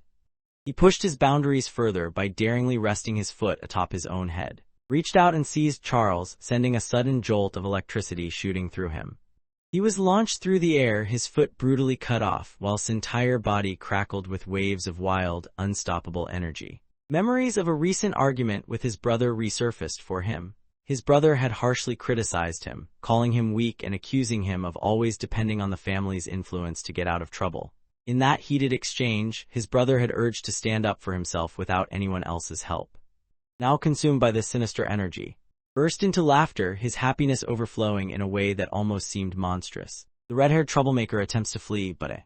He pushed his boundaries further by daringly resting his foot atop his own head. Reached out and seized Charles, sending a sudden jolt of electricity shooting through him. He was launched through the air, his foot brutally cut off, while his entire body crackled with waves of wild, unstoppable energy. Memories of a recent argument with his brother resurfaced for him. His brother had harshly criticized him, calling him weak and accusing him of always depending on the family's influence to get out of trouble. In that heated exchange, his brother had urged to stand up for himself without anyone else's help. Now consumed by this sinister energy, burst into laughter, his happiness overflowing in a way that almost seemed monstrous. The red-haired troublemaker attempts to flee, but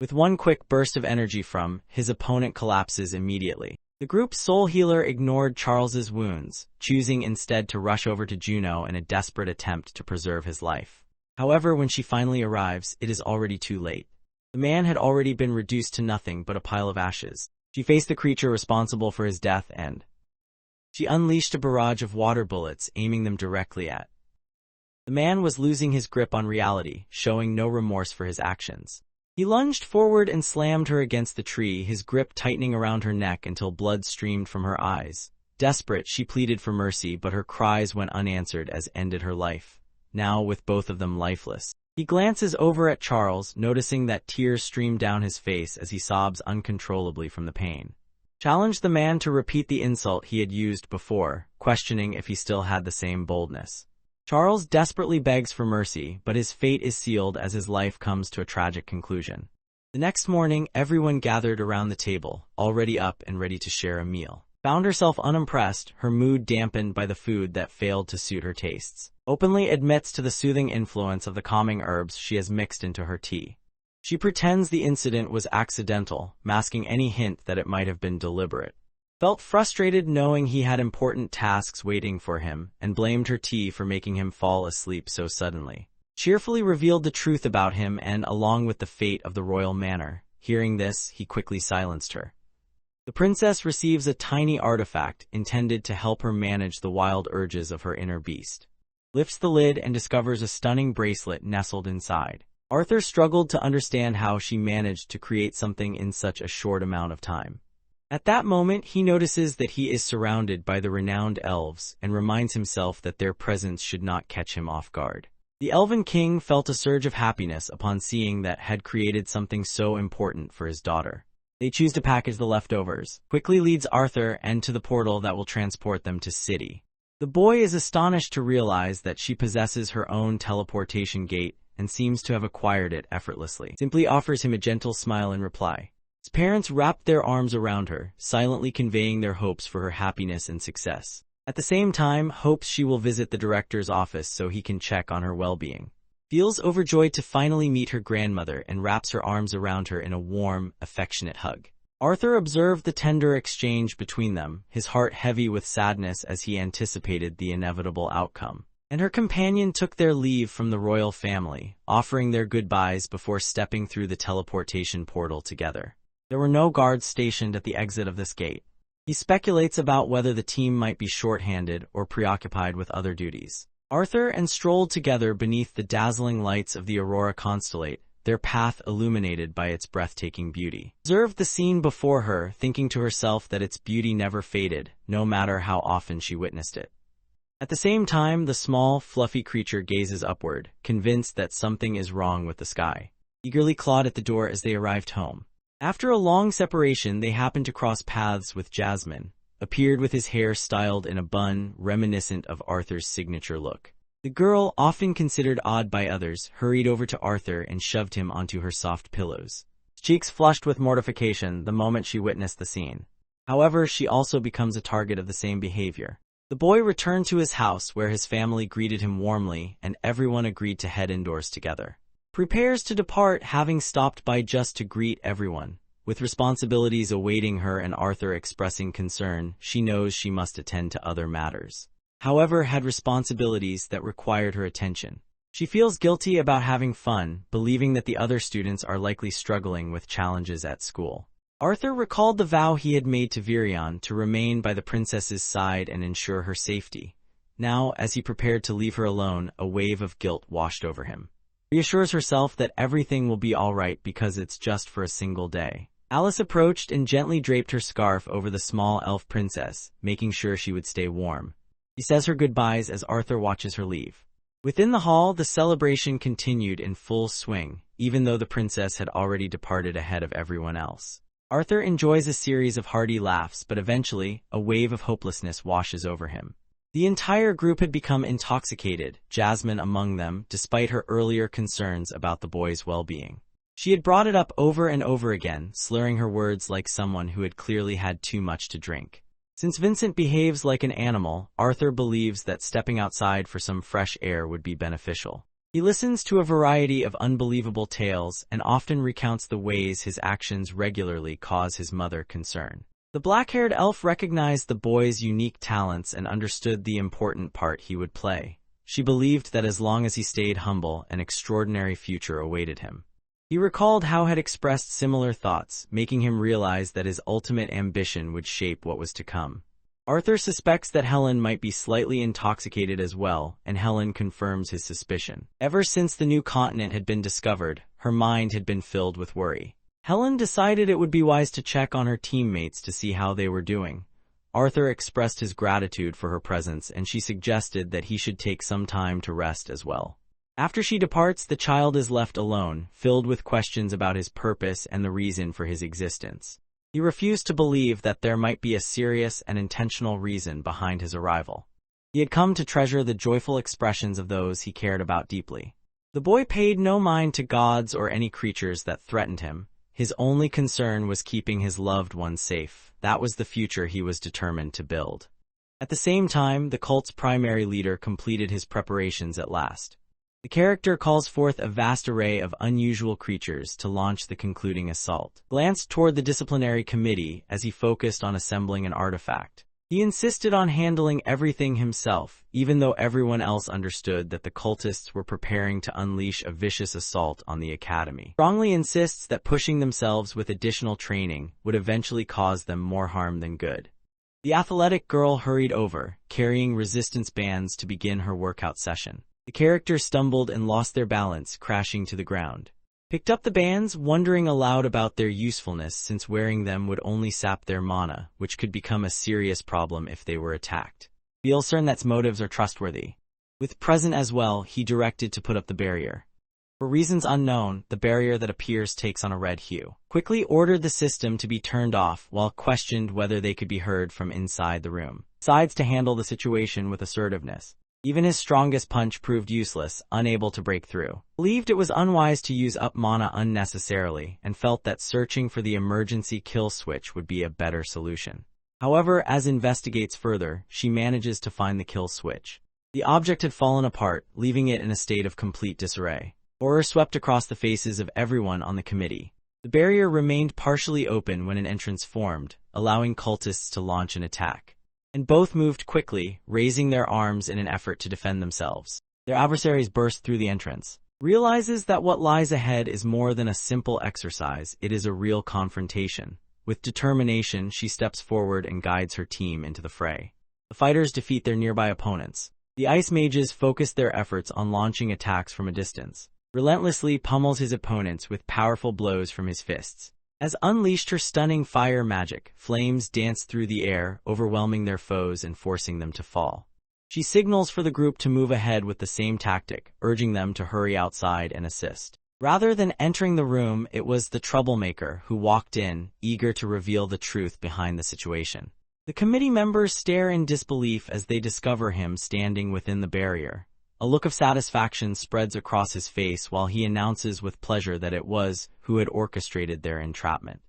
with one quick burst of energy from his opponent collapses immediately. The group's soul healer ignored Charles's wounds, choosing instead to rush over to Juno in a desperate attempt to preserve his life. However, when she finally arrives, it is already too late. The man had already been reduced to nothing but a pile of ashes. She faced the creature responsible for his death and she unleashed a barrage of water bullets, aiming them directly at. The man was losing his grip on reality, showing no remorse for his actions. He lunged forward and slammed her against the tree, his grip tightening around her neck until blood streamed from her eyes. Desperate, she pleaded for mercy, but her cries went unanswered as ended her life, now with both of them lifeless. He glances over at Charles, noticing that tears stream down his face as he sobs uncontrollably from the pain. Challenged the man to repeat the insult he had used before, questioning if he still had the same boldness. Charles desperately begs for mercy, but his fate is sealed as his life comes to a tragic conclusion. The next morning, everyone gathered around the table, already up and ready to share a meal. Found herself unimpressed, her mood dampened by the food that failed to suit her tastes. Openly admits to the soothing influence of the calming herbs she has mixed into her tea. She pretends the incident was accidental, masking any hint that it might have been deliberate. Felt frustrated knowing he had important tasks waiting for him, and blamed her tea for making him fall asleep so suddenly. Cheerfully revealed the truth about him and along with the fate of the royal manor. Hearing this, he quickly silenced her. The princess receives a tiny artifact intended to help her manage the wild urges of her inner beast. Lifts the lid and discovers a stunning bracelet nestled inside. Arthur struggled to understand how she managed to create something in such a short amount of time. At that moment, he notices that he is surrounded by the renowned elves and reminds himself that their presence should not catch him off guard. The Elven King felt a surge of happiness upon seeing that had created something so important for his daughter. They choose to package the leftovers, quickly leads Arthur and to the portal that will transport them to City. The boy is astonished to realize that she possesses her own teleportation gate and seems to have acquired it effortlessly. Simply offers him a gentle smile in reply. His parents wrapped their arms around her, silently conveying their hopes for her happiness and success. At the same time, hopes she will visit the director's office so he can check on her well-being. Feels overjoyed to finally meet her grandmother and wraps her arms around her in a warm, affectionate hug. Arthur observed the tender exchange between them, his heart heavy with sadness as he anticipated the inevitable outcome. And her companion took their leave from the royal family, offering their goodbyes before stepping through the teleportation portal together. There were no guards stationed at the exit of this gate. He speculates about whether the team might be short-handed or preoccupied with other duties. Arthur and strolled together beneath the dazzling lights of the Aurora Constellate, their path illuminated by its breathtaking beauty. Observed the scene before her, thinking to herself that its beauty never faded, no matter how often she witnessed it. At the same time, the small, fluffy creature gazes upward, convinced that something is wrong with the sky. Eagerly clawed at the door as they arrived home. After a long separation, they happened to cross paths with Jasmine. Appeared with his hair styled in a bun, reminiscent of Arthur's signature look. The girl, often considered odd by others, hurried over to Arthur and shoved him onto her soft pillows. His cheeks flushed with mortification the moment she witnessed the scene. However, she also becomes a target of the same behavior. The boy returned to his house where his family greeted him warmly and everyone agreed to head indoors together. Prepares to depart, having stopped by just to greet everyone. With responsibilities awaiting her and Arthur expressing concern, she knows she must attend to other matters. However, had responsibilities that required her attention. She feels guilty about having fun, believing that the other students are likely struggling with challenges at school. Arthur recalled the vow he had made to Virion to remain by the princess's side and ensure her safety. Now, as he prepared to leave her alone, a wave of guilt washed over him. Reassures herself that everything will be all right because it's just for a single day. Alice approached and gently draped her scarf over the small elf princess, making sure she would stay warm. He says her goodbyes as Arthur watches her leave. Within the hall, the celebration continued in full swing, even though the princess had already departed ahead of everyone else. Arthur enjoys a series of hearty laughs, but eventually, a wave of hopelessness washes over him. The entire group had become intoxicated, Jasmine among them, despite her earlier concerns about the boy's well-being. She had brought it up over and over again, slurring her words like someone who had clearly had too much to drink. Since Vincent behaves like an animal, Arthur believes that stepping outside for some fresh air would be beneficial. He listens to a variety of unbelievable tales and often recounts the ways his actions regularly cause his mother concern. The black-haired elf recognized the boy's unique talents and understood the important part he would play. She believed that as long as he stayed humble, an extraordinary future awaited him. He recalled how had expressed similar thoughts, making him realize that his ultimate ambition would shape what was to come. Arthur suspects that Helen might be slightly intoxicated as well, and Helen confirms his suspicion. Ever since the new continent had been discovered, her mind had been filled with worry. Helen decided it would be wise to check on her teammates to see how they were doing. Arthur expressed his gratitude for her presence, and she suggested that he should take some time to rest as well. After she departs, the child is left alone, filled with questions about his purpose and the reason for his existence. He refused to believe that there might be a serious and intentional reason behind his arrival. He had come to treasure the joyful expressions of those he cared about deeply. The boy paid no mind to gods or any creatures that threatened him. His only concern was keeping his loved ones safe. That was the future he was determined to build. At the same time, the cult's primary leader completed his preparations at last. The character calls forth a vast array of unusual creatures to launch the concluding assault. Glanced toward the disciplinary committee as he focused on assembling an artifact. He insisted on handling everything himself, even though everyone else understood that the cultists were preparing to unleash a vicious assault on the academy. Strongly insists that pushing themselves with additional training would eventually cause them more harm than good. The athletic girl hurried over, carrying resistance bands to begin her workout session. The characters stumbled and lost their balance, crashing to the ground. Picked up the bands, wondering aloud about their usefulness since wearing them would only sap their mana, which could become a serious problem if they were attacked. Feels certain that motives are trustworthy. With present as well, he directed to put up the barrier. For reasons unknown, the barrier that appears takes on a red hue. Quickly ordered the system to be turned off while questioned whether they could be heard from inside the room. Decides to handle the situation with assertiveness. Even his strongest punch proved useless, unable to break through. Believed it was unwise to use up mana unnecessarily, and felt that searching for the emergency kill switch would be a better solution. However, as investigates further, she manages to find the kill switch. The object had fallen apart, leaving it in a state of complete disarray. Horror swept across the faces of everyone on the committee. The barrier remained partially open when an entrance formed, allowing cultists to launch an attack. And both moved quickly, raising their arms in an effort to defend themselves. Their adversaries burst through the entrance. Realizes that what lies ahead is more than a simple exercise, it is a real confrontation. With determination, she steps forward and guides her team into the fray. The fighters defeat their nearby opponents. The ice mages focus their efforts on launching attacks from a distance. Relentlessly pummels his opponents with powerful blows from his fists. As unleashed her stunning fire magic, flames dance through the air, overwhelming their foes and forcing them to fall. She signals for the group to move ahead with the same tactic, urging them to hurry outside and assist. Rather than entering the room, it was the troublemaker who walked in, eager to reveal the truth behind the situation. The committee members stare in disbelief as they discover him standing within the barrier. A look of satisfaction spreads across his face while he announces with pleasure that it was who had orchestrated their entrapment.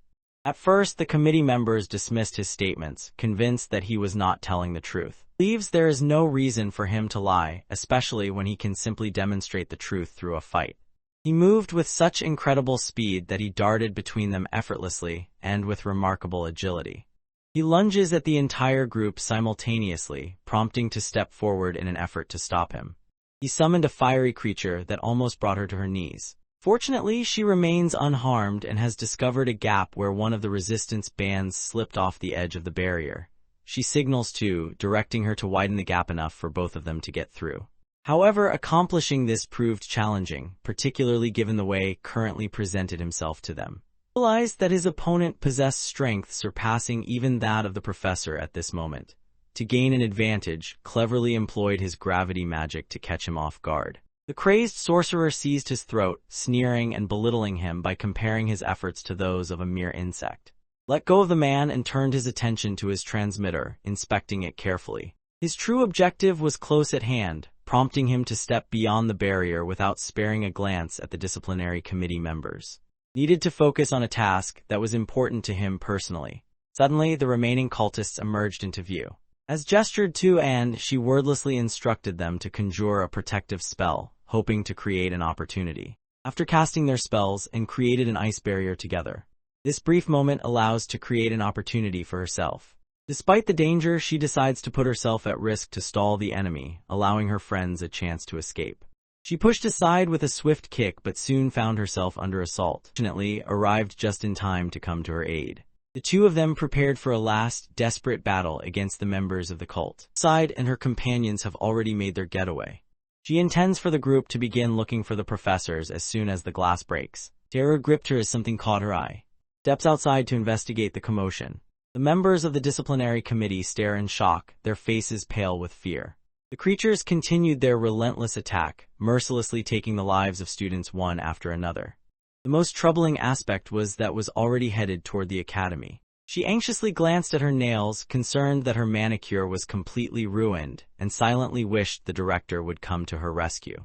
At first, the committee members dismissed his statements, convinced that he was not telling the truth. Believes there is no reason for him to lie, especially when he can simply demonstrate the truth through a fight. He moved with such incredible speed that he darted between them effortlessly and with remarkable agility. He lunges at the entire group simultaneously, prompting to step forward in an effort to stop him. He summoned a fiery creature that almost brought her to her knees. Fortunately, she remains unharmed and has discovered a gap where one of the resistance bands slipped off the edge of the barrier. She signals to, directing her to widen the gap enough for both of them to get through. However, accomplishing this proved challenging, particularly given the way currently presented himself to them. He realized that his opponent possessed strength surpassing even that of the professor at this moment. To gain an advantage, cleverly employed his gravity magic to catch him off guard. The crazed sorcerer seized his throat, sneering and belittling him by comparing his efforts to those of a mere insect. Let go of the man and turned his attention to his transmitter, inspecting it carefully. His true objective was close at hand, prompting him to step beyond the barrier without sparing a glance at the disciplinary committee members. Needed to focus on a task that was important to him personally. Suddenly, the remaining cultists emerged into view. As gestured to and she wordlessly instructed them to conjure a protective spell, hoping to create an opportunity. After casting their spells and created an ice barrier together. This brief moment allows to create an opportunity for herself. Despite the danger, she decides to put herself at risk to stall the enemy, allowing her friends a chance to escape. She pushed aside with a swift kick but soon found herself under assault. Fortunately, arrived just in time to come to her aid. The two of them prepared for a last, desperate battle against the members of the cult. Side and her companions have already made their getaway. She intends for the group to begin looking for the professors as soon as the glass breaks. Terror gripped her as something caught her eye. Steps outside to investigate the commotion. The members of the disciplinary committee stare in shock, their faces pale with fear. The creatures continued their relentless attack, mercilessly taking the lives of students one after another. The most troubling aspect was that was already headed toward the academy. She anxiously glanced at her nails, concerned that her manicure was completely ruined, and silently wished the director would come to her rescue.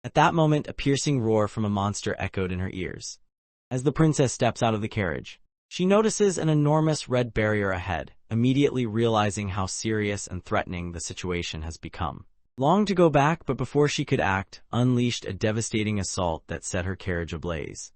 At that moment, a piercing roar from a monster echoed in her ears. As the princess steps out of the carriage, she notices an enormous red barrier ahead, immediately realizing how serious and threatening the situation has become. Longed to go back, but before she could act, unleashed a devastating assault that set her carriage ablaze.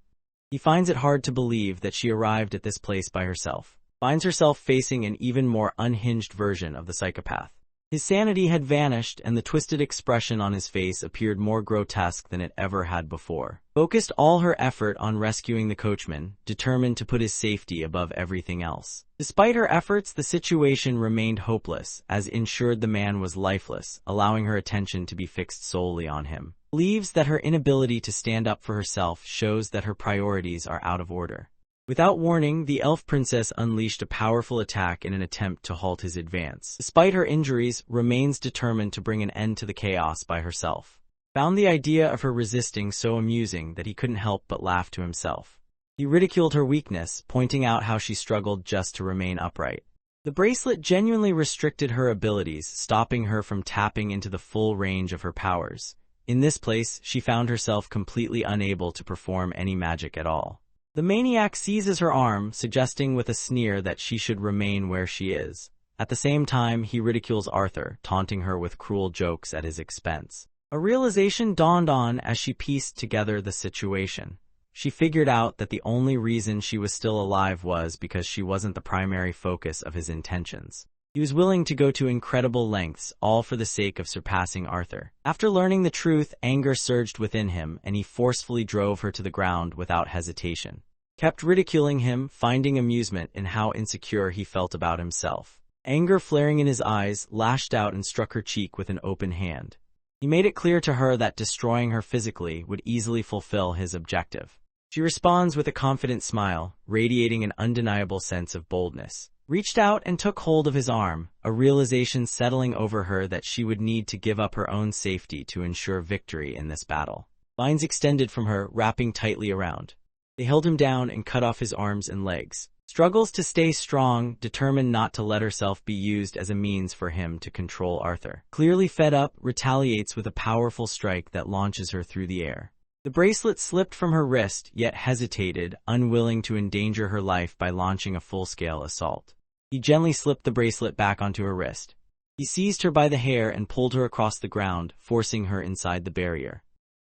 He finds it hard to believe that she arrived at this place by herself. Finds herself facing an even more unhinged version of the psychopath. His sanity had vanished, and the twisted expression on his face appeared more grotesque than it ever had before. Focused all her effort on rescuing the coachman, determined to put his safety above everything else. Despite her efforts, the situation remained hopeless, as ensured the man was lifeless, allowing her attention to be fixed solely on him. Believes that her inability to stand up for herself shows that her priorities are out of order. Without warning, the elf princess unleashed a powerful attack in an attempt to halt his advance. Despite her injuries, remains determined to bring an end to the chaos by herself. Found the idea of her resisting so amusing that he couldn't help but laugh to himself. He ridiculed her weakness, pointing out how she struggled just to remain upright. The bracelet genuinely restricted her abilities, stopping her from tapping into the full range of her powers. In this place, she found herself completely unable to perform any magic at all. The maniac seizes her arm, suggesting with a sneer that she should remain where she is. At the same time, he ridicules Arthur, taunting her with cruel jokes at his expense. A realization dawned on as she pieced together the situation. She figured out that the only reason she was still alive was because she wasn't the primary focus of his intentions. He was willing to go to incredible lengths, all for the sake of surpassing Arthur. After learning the truth, anger surged within him, and he forcefully drove her to the ground without hesitation. Kept ridiculing him, finding amusement in how insecure he felt about himself. Anger flaring in his eyes, lashed out and struck her cheek with an open hand. He made it clear to her that destroying her physically would easily fulfill his objective. She responds with a confident smile, radiating an undeniable sense of boldness. Reached out and took hold of his arm, a realization settling over her that she would need to give up her own safety to ensure victory in this battle. Vines extended from her, wrapping tightly around. They held him down and cut off his arms and legs. Struggles to stay strong, determined not to let herself be used as a means for him to control Arthur. Clearly fed up, retaliates with a powerful strike that launches her through the air. The bracelet slipped from her wrist, yet hesitated, unwilling to endanger her life by launching a full-scale assault. He gently slipped the bracelet back onto her wrist. He seized her by the hair and pulled her across the ground, forcing her inside the barrier.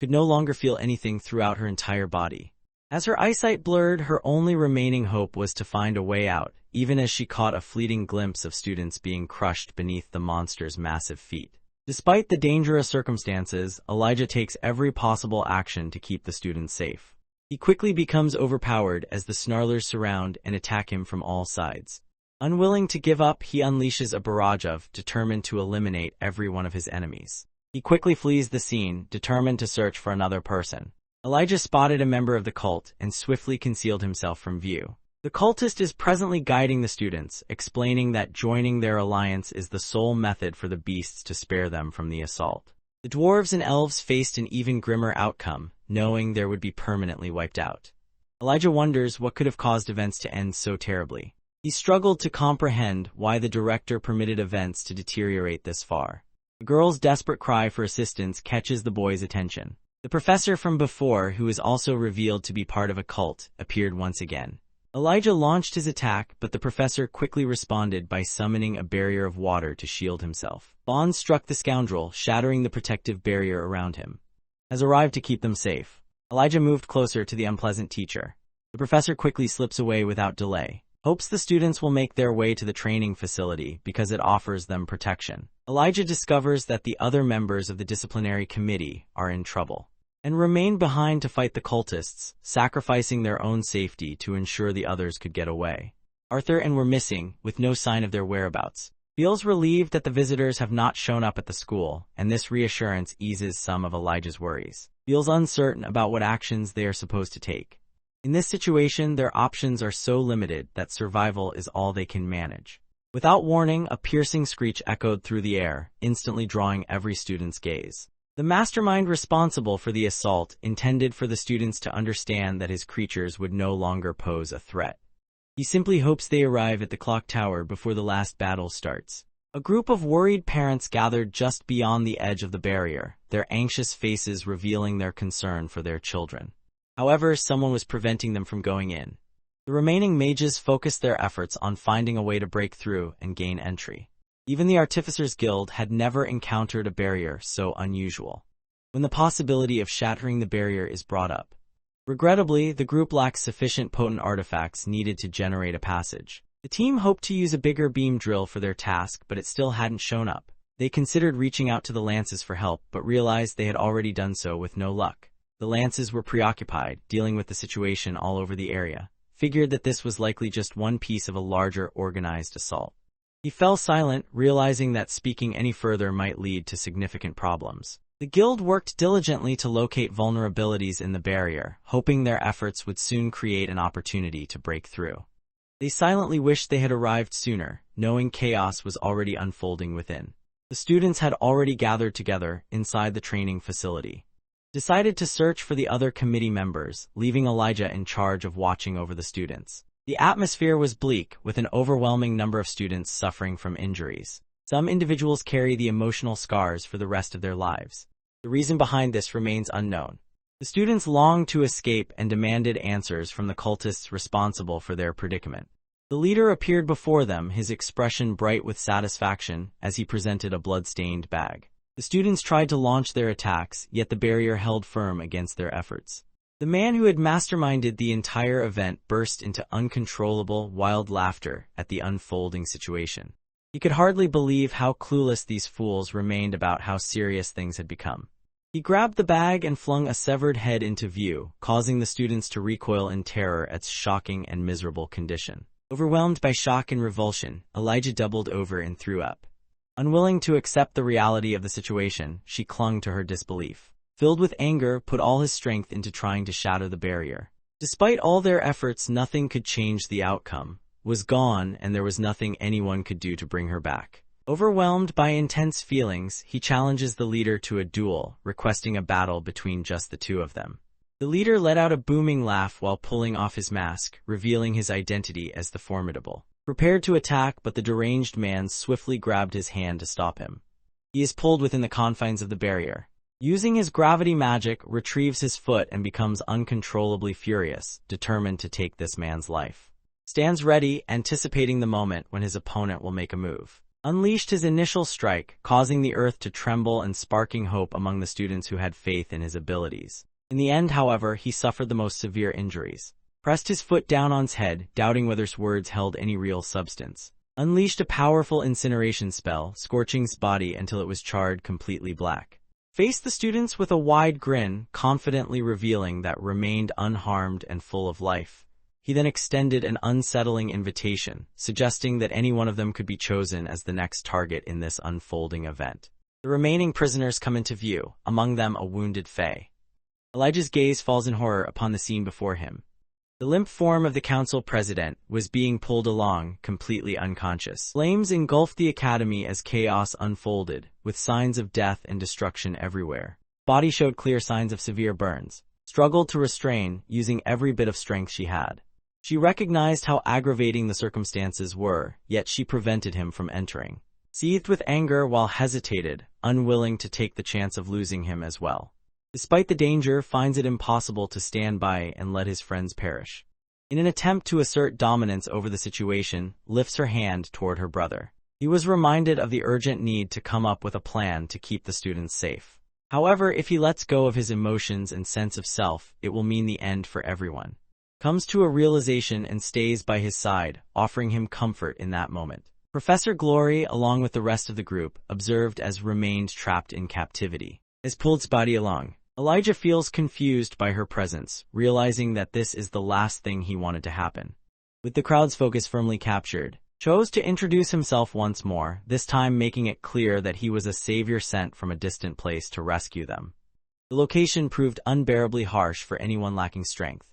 She could no longer feel anything throughout her entire body. As her eyesight blurred, her only remaining hope was to find a way out, even as she caught a fleeting glimpse of students being crushed beneath the monster's massive feet. Despite the dangerous circumstances, Elijah takes every possible action to keep the students safe. He quickly becomes overpowered as the snarlers surround and attack him from all sides. Unwilling to give up, he unleashes a barrage of, determined to eliminate every one of his enemies. He quickly flees the scene, determined to search for another person. Elijah spotted a member of the cult and swiftly concealed himself from view. The cultist is presently guiding the students, explaining that joining their alliance is the sole method for the beasts to spare them from the assault. The dwarves and elves faced an even grimmer outcome, knowing they would be permanently wiped out. Elijah wonders what could have caused events to end so terribly. He struggled to comprehend why the director permitted events to deteriorate this far. The girl's desperate cry for assistance catches the boy's attention. The professor from before, who is also revealed to be part of a cult, appeared once again. Elijah launched his attack, but the professor quickly responded by summoning a barrier of water to shield himself. Bond struck the scoundrel, shattering the protective barrier around him. Has arrived to keep them safe. Elijah moved closer to the unpleasant teacher. The professor quickly slips away without delay. Hopes the students will make their way to the training facility because it offers them protection. Elijah discovers that the other members of the disciplinary committee are in trouble and remained behind to fight the cultists, sacrificing their own safety to ensure the others could get away. Arthur and were missing, with no sign of their whereabouts. Feels relieved that the visitors have not shown up at the school, and this reassurance eases some of Elijah's worries. Feels uncertain about what actions they are supposed to take. In this situation, their options are so limited that survival is all they can manage. Without warning, a piercing screech echoed through the air, instantly drawing every student's gaze. The mastermind responsible for the assault intended for the students to understand that his creatures would no longer pose a threat. He simply hopes they arrive at the clock tower before the last battle starts. A group of worried parents gathered just beyond the edge of the barrier, their anxious faces revealing their concern for their children. However, someone was preventing them from going in. The remaining mages focused their efforts on finding a way to break through and gain entry. Even the Artificers Guild had never encountered a barrier so unusual. When the possibility of shattering the barrier is brought up. Regrettably, the group lacks sufficient potent artifacts needed to generate a passage. The team hoped to use a bigger beam drill for their task, but it still hadn't shown up. They considered reaching out to the Lances for help, but realized they had already done so with no luck. The Lances were preoccupied, dealing with the situation all over the area. Figured that this was likely just one piece of a larger, organized assault. He fell silent, realizing that speaking any further might lead to significant problems. The guild worked diligently to locate vulnerabilities in the barrier, hoping their efforts would soon create an opportunity to break through. They silently wished they had arrived sooner, knowing chaos was already unfolding within. The students had already gathered together inside the training facility. Decided to search for the other committee members, leaving Elijah in charge of watching over the students. The atmosphere was bleak, with an overwhelming number of students suffering from injuries. Some individuals carry the emotional scars for the rest of their lives. The reason behind this remains unknown. The students longed to escape and demanded answers from the cultists responsible for their predicament. The leader appeared before them, his expression bright with satisfaction as he presented a blood-stained bag. The students tried to launch their attacks, yet the barrier held firm against their efforts. The man who had masterminded the entire event burst into uncontrollable, wild laughter at the unfolding situation. He could hardly believe how clueless these fools remained about how serious things had become. He grabbed the bag and flung a severed head into view, causing the students to recoil in terror at its shocking and miserable condition. Overwhelmed by shock and revulsion, Elijah doubled over and threw up. Unwilling to accept the reality of the situation, she clung to her disbelief. Filled with anger, put all his strength into trying to shatter the barrier. Despite all their efforts, nothing could change the outcome. Was gone, and there was nothing anyone could do to bring her back. Overwhelmed by intense feelings, he challenges the leader to a duel, requesting a battle between just the two of them. The leader let out a booming laugh while pulling off his mask, revealing his identity as the Formidable. Prepared to attack, but the deranged man swiftly grabbed his hand to stop him. He is pulled within the confines of the barrier. Using his gravity magic, retrieves his foot and becomes uncontrollably furious, determined to take this man's life. Stands ready, anticipating the moment when his opponent will make a move. Unleashed his initial strike, causing the earth to tremble and sparking hope among the students who had faith in his abilities. In the end, however, he suffered the most severe injuries. Pressed his foot down on his head, doubting whether his words held any real substance. Unleashed a powerful incineration spell, scorching his body until it was charred completely black. Faced the students with a wide grin, confidently revealing that remained unharmed and full of life. He then extended an unsettling invitation, suggesting that any one of them could be chosen as the next target in this unfolding event. The remaining prisoners come into view, among them a wounded Fae. Elijah's gaze falls in horror upon the scene before him. The limp form of the council president was being pulled along, completely unconscious. Flames engulfed the academy as chaos unfolded, with signs of death and destruction everywhere. Body showed clear signs of severe burns. Struggled to restrain, using every bit of strength she had. She recognized how aggravating the circumstances were, yet she prevented him from entering. Seethed with anger while hesitated, unwilling to take the chance of losing him as well. Despite the danger, finds it impossible to stand by and let his friends perish. In an attempt to assert dominance over the situation, lifts her hand toward her brother. He was reminded of the urgent need to come up with a plan to keep the students safe. However, if he lets go of his emotions and sense of self, it will mean the end for everyone. Comes to a realization and stays by his side, offering him comfort in that moment. Professor Glory, along with the rest of the group, observed as remained trapped in captivity. As pulled his body along. Elijah feels confused by her presence, realizing that this is the last thing he wanted to happen. With the crowd's focus firmly captured, chose to introduce himself once more, this time making it clear that he was a savior sent from a distant place to rescue them. The location proved unbearably harsh for anyone lacking strength.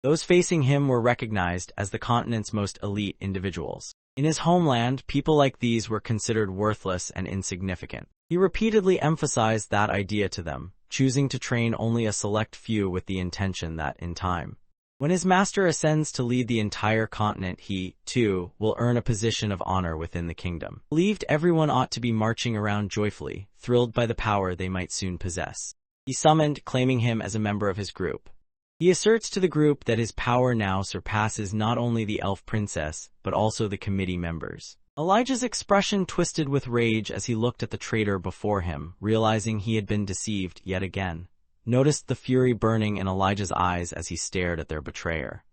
Those facing him were recognized as the continent's most elite individuals. In his homeland, people like these were considered worthless and insignificant. He repeatedly emphasized that idea to them, choosing to train only a select few with the intention that, in time, when his master ascends to lead the entire continent, he, too, will earn a position of honor within the kingdom. Believed everyone ought to be marching around joyfully, thrilled by the power they might soon possess. He summoned, claiming him as a member of his group. He asserts to the group that his power now surpasses not only the elf princess, but also the committee members. Elijah's expression twisted with rage as he looked at the traitor before him, realizing he had been deceived yet again. Noticed the fury burning in Elijah's eyes as he stared at their betrayer.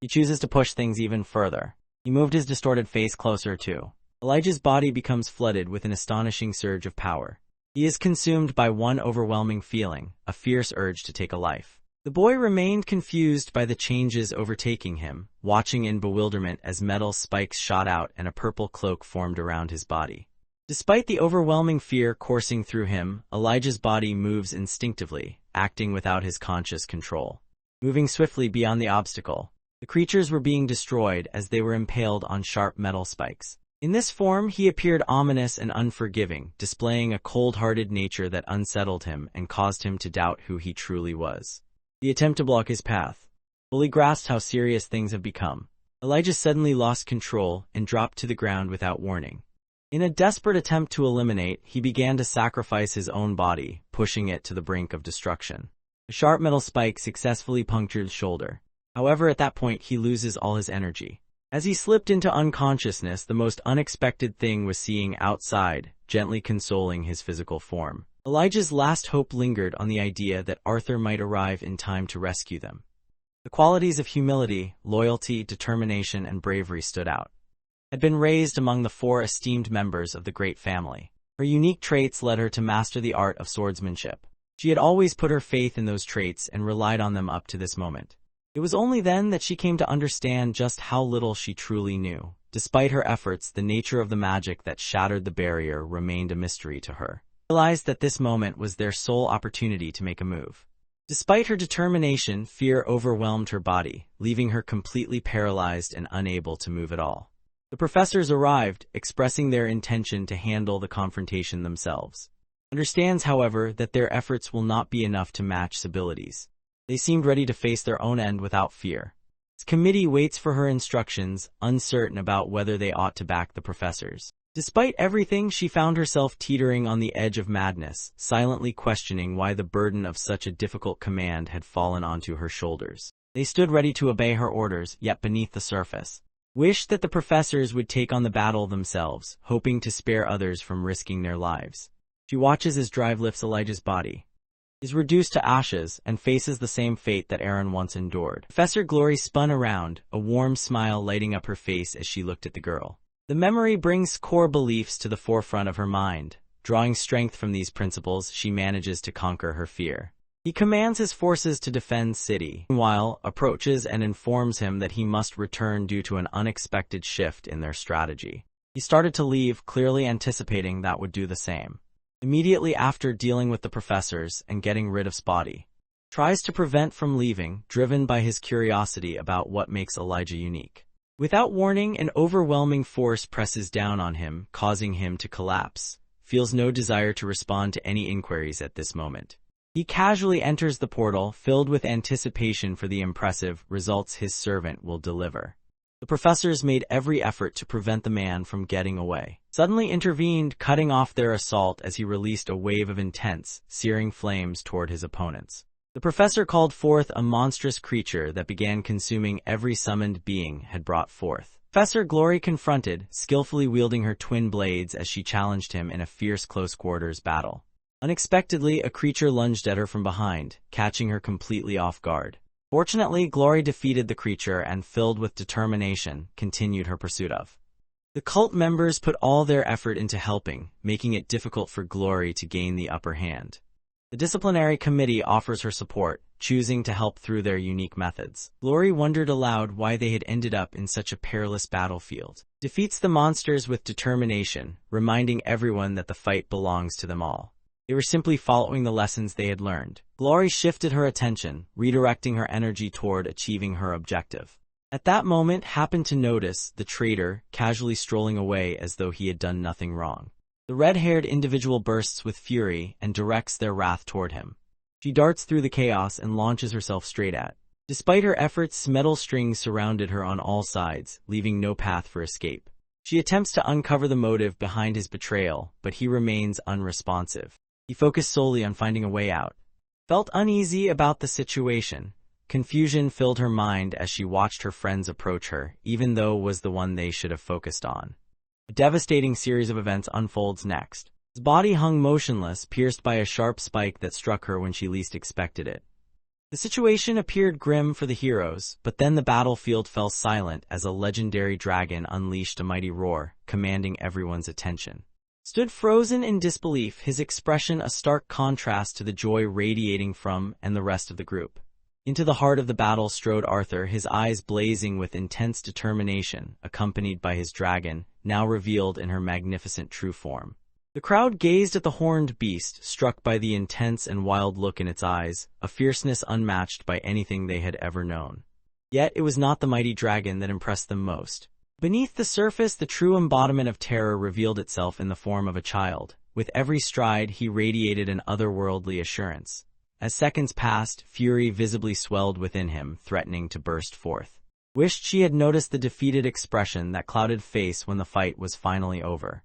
He chooses to push things even further. He moved his distorted face closer too. Elijah's body becomes flooded with an astonishing surge of power. He is consumed by one overwhelming feeling, a fierce urge to take a life. The boy remained confused by the changes overtaking him, watching in bewilderment as metal spikes shot out and a purple cloak formed around his body. Despite the overwhelming fear coursing through him, Elijah's body moves instinctively, acting without his conscious control. Moving swiftly beyond the obstacle, the creatures were being destroyed as they were impaled on sharp metal spikes. In this form, he appeared ominous and unforgiving, displaying a cold-hearted nature that unsettled him and caused him to doubt who he truly was. The attempt to block his path fully grasped how serious things have become. Elijah suddenly lost control and dropped to the ground without warning. In a desperate attempt to eliminate, he began to sacrifice his own body, pushing it to the brink of destruction. A sharp metal spike successfully punctured his shoulder. However, at that point, he loses all his energy. As he slipped into unconsciousness, the most unexpected thing was seeing outside, gently consoling his physical form. Elijah's last hope lingered on the idea that Arthur might arrive in time to rescue them. The qualities of humility, loyalty, determination, and bravery stood out. Had been raised among the 4 esteemed members of the great family. Her unique traits led her to master the art of swordsmanship. She had always put her faith in those traits and relied on them up to this moment. It was only then that she came to understand just how little she truly knew. Despite her efforts, the nature of the magic that shattered the barrier remained a mystery to her. Realized that this moment was their sole opportunity to make a move. Despite her determination, fear overwhelmed her body, leaving her completely paralyzed and unable to move at all. The professors arrived, expressing their intention to handle the confrontation themselves. Understands, however, that their efforts will not be enough to match his abilities. They seemed ready to face their own end without fear. His committee waits for her instructions, uncertain about whether they ought to back the professors. Despite everything, she found herself teetering on the edge of madness, silently questioning why the burden of such a difficult command had fallen onto her shoulders. They stood ready to obey her orders, yet beneath the surface, wished that the professors would take on the battle themselves, hoping to spare others from risking their lives. She watches as Drive lifts Elijah's body, is reduced to ashes, and faces the same fate that Aaron once endured. Professor Glory spun around, a warm smile lighting up her face as she looked at the girl. The memory brings core beliefs to the forefront of her mind. Drawing strength from these principles, she manages to conquer her fear. He commands his forces to defend city. Meanwhile, approaches and informs him that he must return due to an unexpected shift in their strategy. He started to leave, clearly anticipating that would do the same. Immediately after dealing with the professors and getting rid of Spotty, tries to prevent from leaving, driven by his curiosity about what makes Elijah unique. Without warning, an overwhelming force presses down on him, causing him to collapse. Feels no desire to respond to any inquiries at this moment. He casually enters the portal, filled with anticipation for the impressive results his servant will deliver. The professors made every effort to prevent the man from getting away. Suddenly intervened, cutting off their assault as he released a wave of intense, searing flames toward his opponents. The professor called forth a monstrous creature that began consuming every summoned being had brought forth. Professor Glory confronted, skillfully wielding her twin blades as she challenged him in a fierce close-quarters battle. Unexpectedly, a creature lunged at her from behind, catching her completely off guard. Fortunately, Glory defeated the creature and, filled with determination, continued her pursuit of. The cult members put all their effort into helping, making it difficult for Glory to gain the upper hand. The disciplinary committee offers her support, choosing to help through their unique methods. Glory wondered aloud why they had ended up in such a perilous battlefield. Defeats the monsters with determination, reminding everyone that the fight belongs to them all. They were simply following the lessons they had learned. Glory shifted her attention, redirecting her energy toward achieving her objective. At that moment, happened to notice the traitor casually strolling away as though he had done nothing wrong. The red-haired individual bursts with fury and directs their wrath toward him. She darts through the chaos and launches herself straight at. Despite her efforts, metal strings surrounded her on all sides, leaving no path for escape. She attempts to uncover the motive behind his betrayal, but he remains unresponsive. He focused solely on finding a way out. Felt uneasy about the situation. Confusion filled her mind as she watched her friends approach her, even though it was the one they should have focused on. A devastating series of events unfolds next. His body hung motionless, pierced by a sharp spike that struck her when she least expected it. The situation appeared grim for the heroes, but then the battlefield fell silent as a legendary dragon unleashed a mighty roar, commanding everyone's attention. Stood frozen in disbelief, his expression a stark contrast to the joy radiating from and the rest of the group. Into the heart of the battle strode Arthur, his eyes blazing with intense determination, accompanied by his dragon, now revealed in her magnificent true form. The crowd gazed at the horned beast, struck by the intense and wild look in its eyes, a fierceness unmatched by anything they had ever known. Yet it was not the mighty dragon that impressed them most. Beneath the surface, the true embodiment of terror revealed itself in the form of a child. With every stride, he radiated an otherworldly assurance. As seconds passed, fury visibly swelled within him, threatening to burst forth. Wished she had noticed the defeated expression that clouded face when the fight was finally over.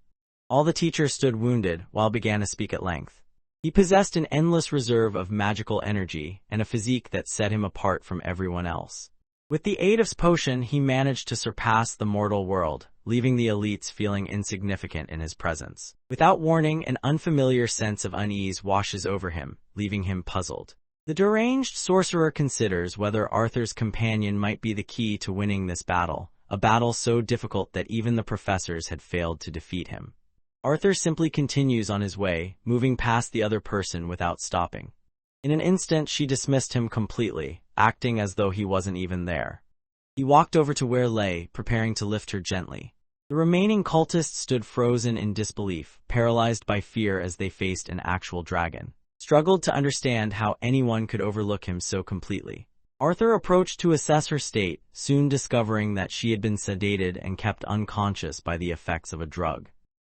All the teachers stood wounded, while began to speak at length. He possessed an endless reserve of magical energy, and a physique that set him apart from everyone else. With the aid of his potion, he managed to surpass the mortal world, leaving the elites feeling insignificant in his presence. Without warning, an unfamiliar sense of unease washes over him, leaving him puzzled. The deranged sorcerer considers whether Arthur's companion might be the key to winning this battle, a battle so difficult that even the professors had failed to defeat him. Arthur simply continues on his way, moving past the other person without stopping. In an instant, she dismissed him completely, acting as though he wasn't even there. He walked over to where Lay, preparing to lift her gently. The remaining cultists stood frozen in disbelief, paralyzed by fear as they faced an actual dragon. Struggled to understand how anyone could overlook him so completely. Arthur approached to assess her state, soon discovering that she had been sedated and kept unconscious by the effects of a drug.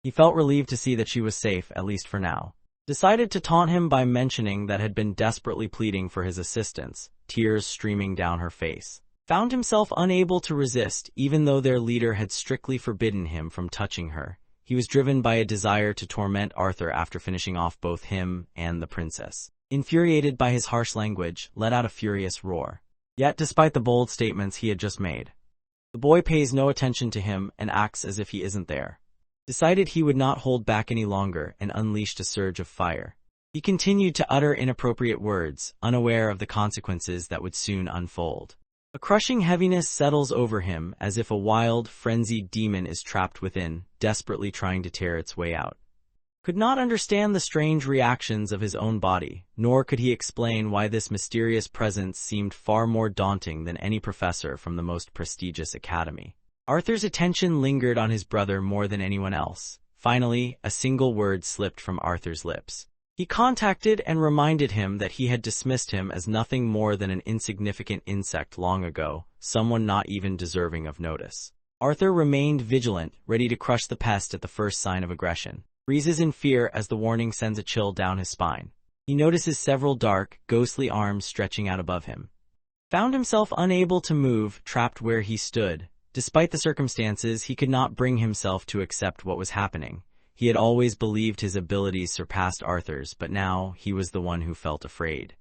He felt relieved to see that she was safe, at least for now. Decided to taunt him by mentioning that had been desperately pleading for his assistance, tears streaming down her face. Found himself unable to resist, even though their leader had strictly forbidden him from touching her. He was driven by a desire to torment Arthur after finishing off both him and the princess. Infuriated by his harsh language, let out a furious roar. Yet, despite the bold statements he had just made, the boy pays no attention to him and acts as if he isn't there. Decided he would not hold back any longer and unleashed a surge of fire. He continued to utter inappropriate words, unaware of the consequences that would soon unfold. A crushing heaviness settles over him as if a wild, frenzied demon is trapped within, desperately trying to tear its way out. Could not understand the strange reactions of his own body, nor could he explain why this mysterious presence seemed far more daunting than any professor from the most prestigious academy. Arthur's attention lingered on his brother more than anyone else. Finally, a single word slipped from Arthur's lips. He contacted and reminded him that he had dismissed him as nothing more than an insignificant insect long ago, someone not even deserving of notice. Arthur remained vigilant, ready to crush the pest at the first sign of aggression. Freezes in fear as the warning sends a chill down his spine. He notices several dark, ghostly arms stretching out above him. Found himself unable to move, trapped where he stood. Despite the circumstances, he could not bring himself to accept what was happening. He had always believed his abilities surpassed Arthur's, but now he was the one who felt afraid.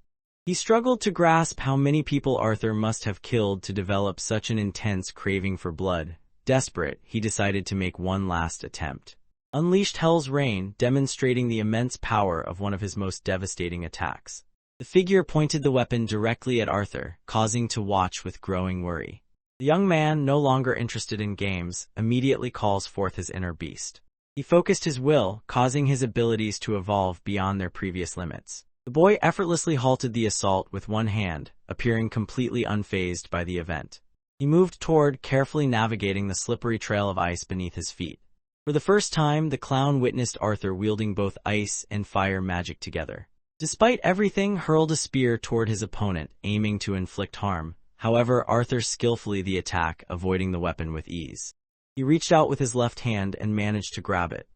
He struggled to grasp how many people Arthur must have killed to develop such an intense craving for blood. Desperate, he decided to make one last attempt. Unleashed Hell's Rain, demonstrating the immense power of one of his most devastating attacks. The figure pointed the weapon directly at Arthur, causing to watch with growing worry. The young man, no longer interested in games, immediately calls forth his inner beast. He focused his will, causing his abilities to evolve beyond their previous limits. The boy effortlessly halted the assault with one hand, appearing completely unfazed by the event. He moved toward, carefully navigating the slippery trail of ice beneath his feet. For the first time, the clown witnessed Arthur wielding both ice and fire magic together. Despite everything, hurled a spear toward his opponent, aiming to inflict harm. However, Arthur skillfully the attack, avoiding the weapon with ease. He reached out with his left hand and managed to grab it.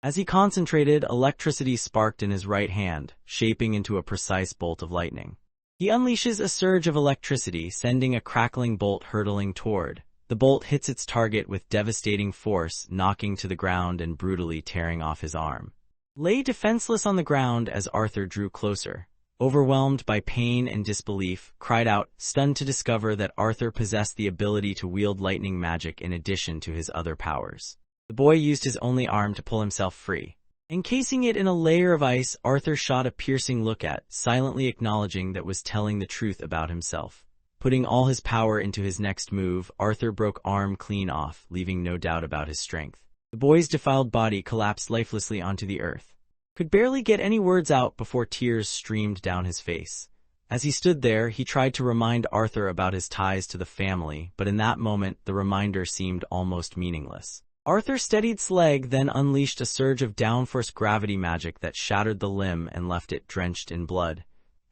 As he concentrated, electricity sparked in his right hand, shaping into a precise bolt of lightning. He unleashes a surge of electricity, sending a crackling bolt hurtling toward. The bolt hits its target with devastating force, knocking to the ground and brutally tearing off his arm. Lay defenseless on the ground as Arthur drew closer. Overwhelmed by pain and disbelief, cried out, stunned to discover that Arthur possessed the ability to wield lightning magic in addition to his other powers. The boy used his only arm to pull himself free. Encasing it in a layer of ice, Arthur shot a piercing look at, silently acknowledging that was telling the truth about himself. Putting all his power into his next move, Arthur broke arm clean off, leaving no doubt about his strength. The boy's defiled body collapsed lifelessly onto the earth. Could barely get any words out before tears streamed down his face. As he stood there, he tried to remind Arthur about his ties to the family, but in that moment, the reminder seemed almost meaningless. Arthur steadied his leg, then unleashed a surge of downforce gravity magic that shattered the limb and left it drenched in blood.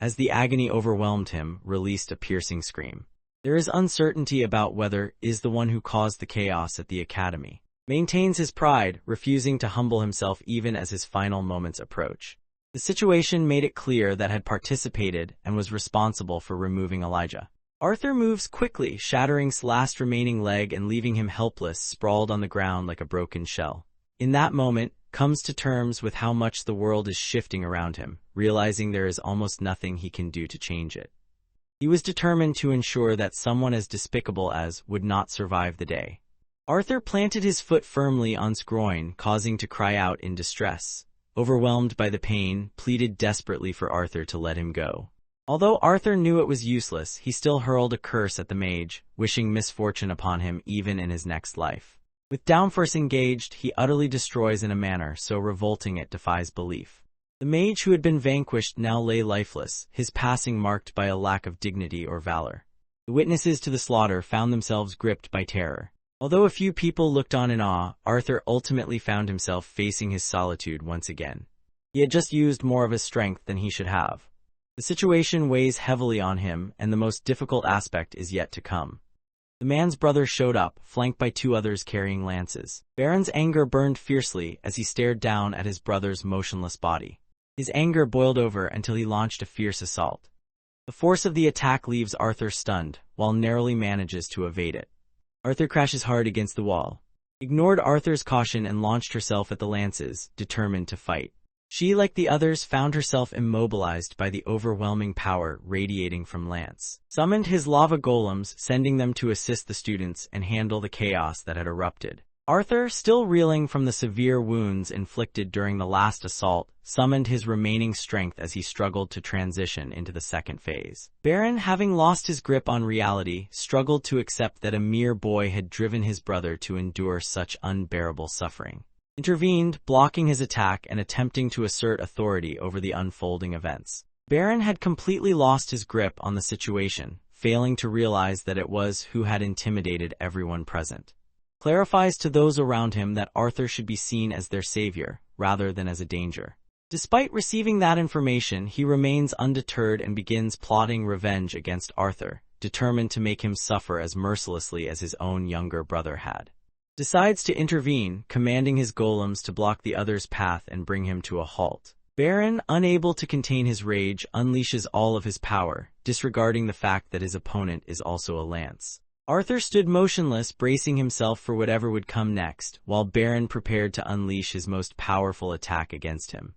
As the agony overwhelmed him, released a piercing scream. There is uncertainty about whether is the one who caused the chaos at the academy. Maintains his pride, refusing to humble himself even as his final moments approach. The situation made it clear that had participated and was responsible for removing Elijah. Arthur moves quickly, shattering his last remaining leg and leaving him helpless, sprawled on the ground like a broken shell. In that moment, comes to terms with how much the world is shifting around him, realizing there is almost nothing he can do to change it. He was determined to ensure that someone as despicable as would not survive the day. Arthur planted his foot firmly on his groin, causing to cry out in distress. Overwhelmed by the pain, pleaded desperately for Arthur to let him go. Although Arthur knew it was useless, he still hurled a curse at the mage, wishing misfortune upon him even in his next life. With downforce engaged, he utterly destroys in a manner so revolting it defies belief. The mage who had been vanquished now lay lifeless, his passing marked by a lack of dignity or valor. The witnesses to the slaughter found themselves gripped by terror. Although a few people looked on in awe, Arthur ultimately found himself facing his solitude once again. He had just used more of his strength than he should have. The situation weighs heavily on him, and the most difficult aspect is yet to come. The man's brother showed up, flanked by two others carrying lances. Baron's anger burned fiercely as he stared down at his brother's motionless body. His anger boiled over until he launched a fierce assault. The force of the attack leaves Arthur stunned, while narrowly manages to evade it. Arthur crashes hard against the wall. ignored Arthur's caution and launched herself at the lances, determined to fight. She, like the others, found herself immobilized by the overwhelming power radiating from Lance. Summoned his lava golems, sending them to assist the students and handle the chaos that had erupted. Arthur, still reeling from the severe wounds inflicted during the last assault, summoned his remaining strength as he struggled to transition into the second phase. Baron, having lost his grip on reality, struggled to accept that a mere boy had driven his brother to endure such unbearable suffering. Intervened, blocking his attack and attempting to assert authority over the unfolding events. Baron had completely lost his grip on the situation, failing to realize that it was who had intimidated everyone present. Clarifies to those around him that Arthur should be seen as their savior, rather than as a danger. Despite receiving that information, he remains undeterred and begins plotting revenge against Arthur, determined to make him suffer as mercilessly as his own younger brother had. Decides to intervene, commanding his golems to block the other's path and bring him to a halt. Baron, unable to contain his rage, unleashes all of his power, disregarding the fact that his opponent is also a lance. Arthur stood motionless, bracing himself for whatever would come next, while Baron prepared to unleash his most powerful attack against him,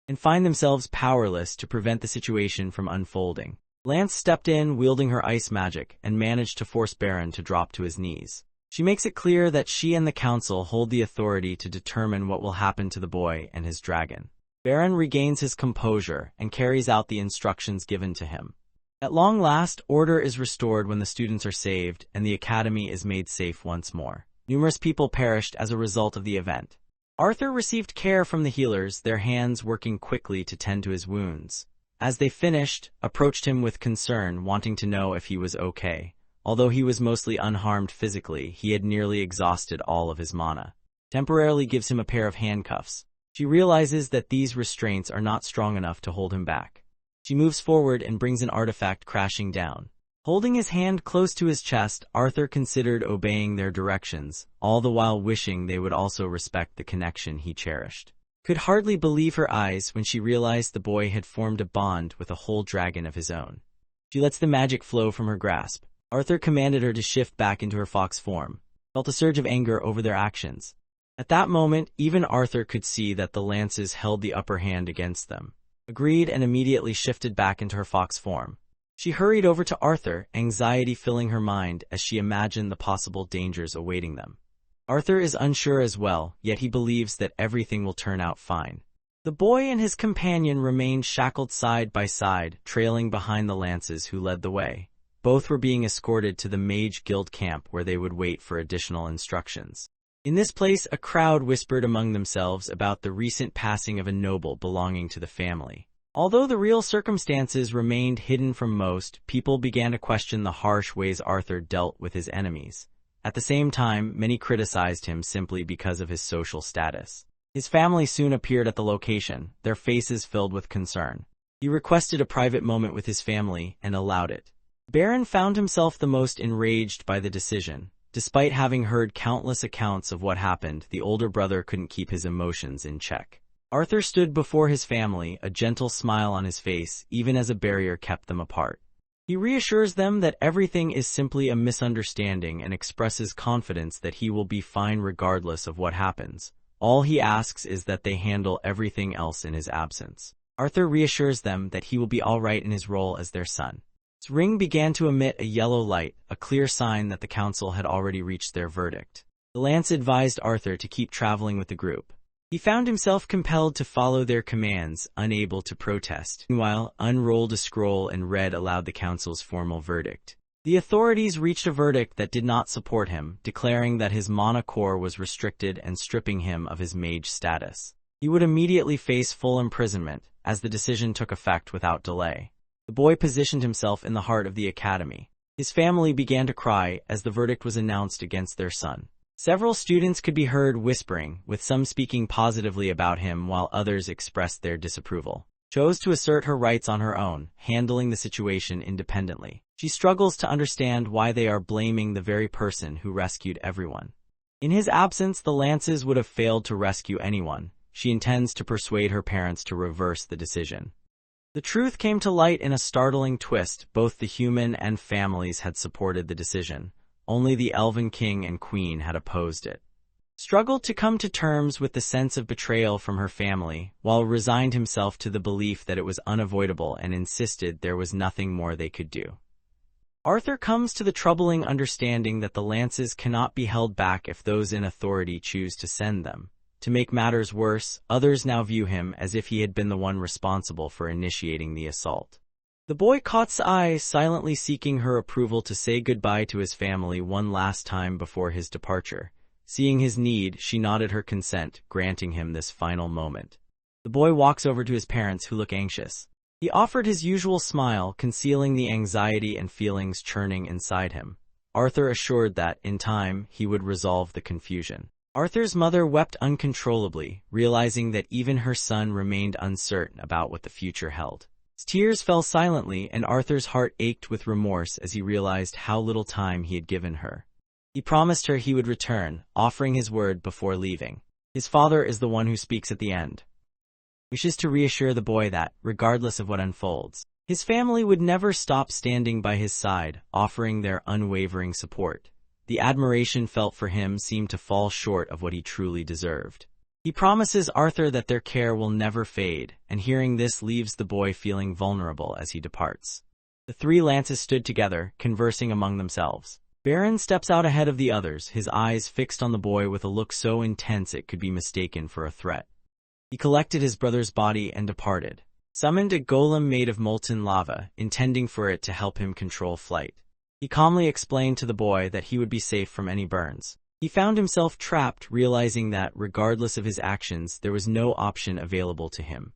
and find themselves powerless to prevent the situation from unfolding. Lance stepped in, wielding her ice magic, and managed to force Baron to drop to his knees. She makes it clear that she and the council hold the authority to determine what will happen to the boy and his dragon. Baron regains his composure and carries out the instructions given to him. At long last, order is restored when the students are saved and the academy is made safe once more. Numerous people perished as a result of the event. Arthur received care from the healers, their hands working quickly to tend to his wounds. As they finished, approached him with concern, wanting to know if he was okay. Although he was mostly unharmed physically, he had nearly exhausted all of his mana. Temporarily gives him a pair of handcuffs. She realizes that these restraints are not strong enough to hold him back. She moves forward and brings an artifact crashing down. Holding his hand close to his chest, Arthur considered obeying their directions, all the while wishing they would also respect the connection he cherished. Could hardly believe her eyes when she realized the boy had formed a bond with a whole dragon of his own. She lets the magic flow from her grasp. Arthur commanded her to shift back into her fox form, felt a surge of anger over their actions. At that moment, even Arthur could see that the lances held the upper hand against them. Agreed and immediately shifted back into her fox form. She hurried over to Arthur, anxiety filling her mind as she imagined the possible dangers awaiting them. Arthur is unsure as well, yet he believes that everything will turn out fine. The boy and his companion remained shackled side by side, trailing behind the lances who led the way. Both were being escorted to the Mage Guild camp where they would wait for additional instructions. In this place, a crowd whispered among themselves about the recent passing of a noble belonging to the family. Although the real circumstances remained hidden from most, people began to question the harsh ways Arthur dealt with his enemies. At the same time, many criticized him simply because of his social status. His family soon appeared at the location, their faces filled with concern. He requested a private moment with his family and allowed it. Baron found himself the most enraged by the decision. Despite having heard countless accounts of what happened, the older brother couldn't keep his emotions in check. Arthur stood before his family, a gentle smile on his face, even as a barrier kept them apart. He reassures them that everything is simply a misunderstanding and expresses confidence that he will be fine regardless of what happens. All he asks is that they handle everything else in his absence. Arthur reassures them that he will be all right in his role as their son. His ring began to emit a yellow light, a clear sign that the council had already reached their verdict. The lance advised Arthur to keep traveling with the group. He found himself compelled to follow their commands, unable to protest. Meanwhile, unrolled a scroll and read aloud the council's formal verdict. The authorities reached a verdict that did not support him, declaring that his mana core was restricted and stripping him of his mage status. He would immediately face full imprisonment, as the decision took effect without delay. The boy positioned himself in the heart of the academy. His family began to cry as the verdict was announced against their son. Several students could be heard whispering, with some speaking positively about him while others expressed their disapproval. Chose to assert her rights on her own, handling the situation independently. She struggles to understand why they are blaming the very person who rescued everyone. In his absence, the lances would have failed to rescue anyone. She intends to persuade her parents to reverse the decision. The truth came to light in a startling twist. Both the human and families had supported the decision. Only the Elven King and Queen had opposed it. struggled to come to terms with the sense of betrayal from her family, while resigned himself to the belief that it was unavoidable and insisted there was nothing more they could do. Arthur comes to the troubling understanding that the lances cannot be held back if those in authority choose to send them. To make matters worse, others now view him as if he had been the one responsible for initiating the assault. The boy caught eyes, silently seeking her approval to say goodbye to his family one last time before his departure. Seeing his need, she nodded her consent, granting him this final moment. The boy walks over to his parents, who look anxious. He offered his usual smile, concealing the anxiety and feelings churning inside him. Arthur assured that, in time, he would resolve the confusion. Arthur's mother wept uncontrollably, realizing that even her son remained uncertain about what the future held. His tears fell silently, and Arthur's heart ached with remorse as he realized how little time he had given her. He promised her he would return, offering his word before leaving. His father is the one who speaks at the end. Wishes to reassure the boy that, regardless of what unfolds, his family would never stop standing by his side, offering their unwavering support. The admiration felt for him seemed to fall short of what he truly deserved. He promises Arthur that their care will never fade, and hearing this leaves the boy feeling vulnerable as he departs. The three lances stood together, conversing among themselves. Baron steps out ahead of the others, his eyes fixed on the boy with a look so intense it could be mistaken for a threat. He collected his brother's body and departed. Summoned a golem made of molten lava, intending for it to help him control flight. He calmly explained to the boy that he would be safe from any burns. He found himself trapped, realizing that, regardless of his actions, there was no option available to him.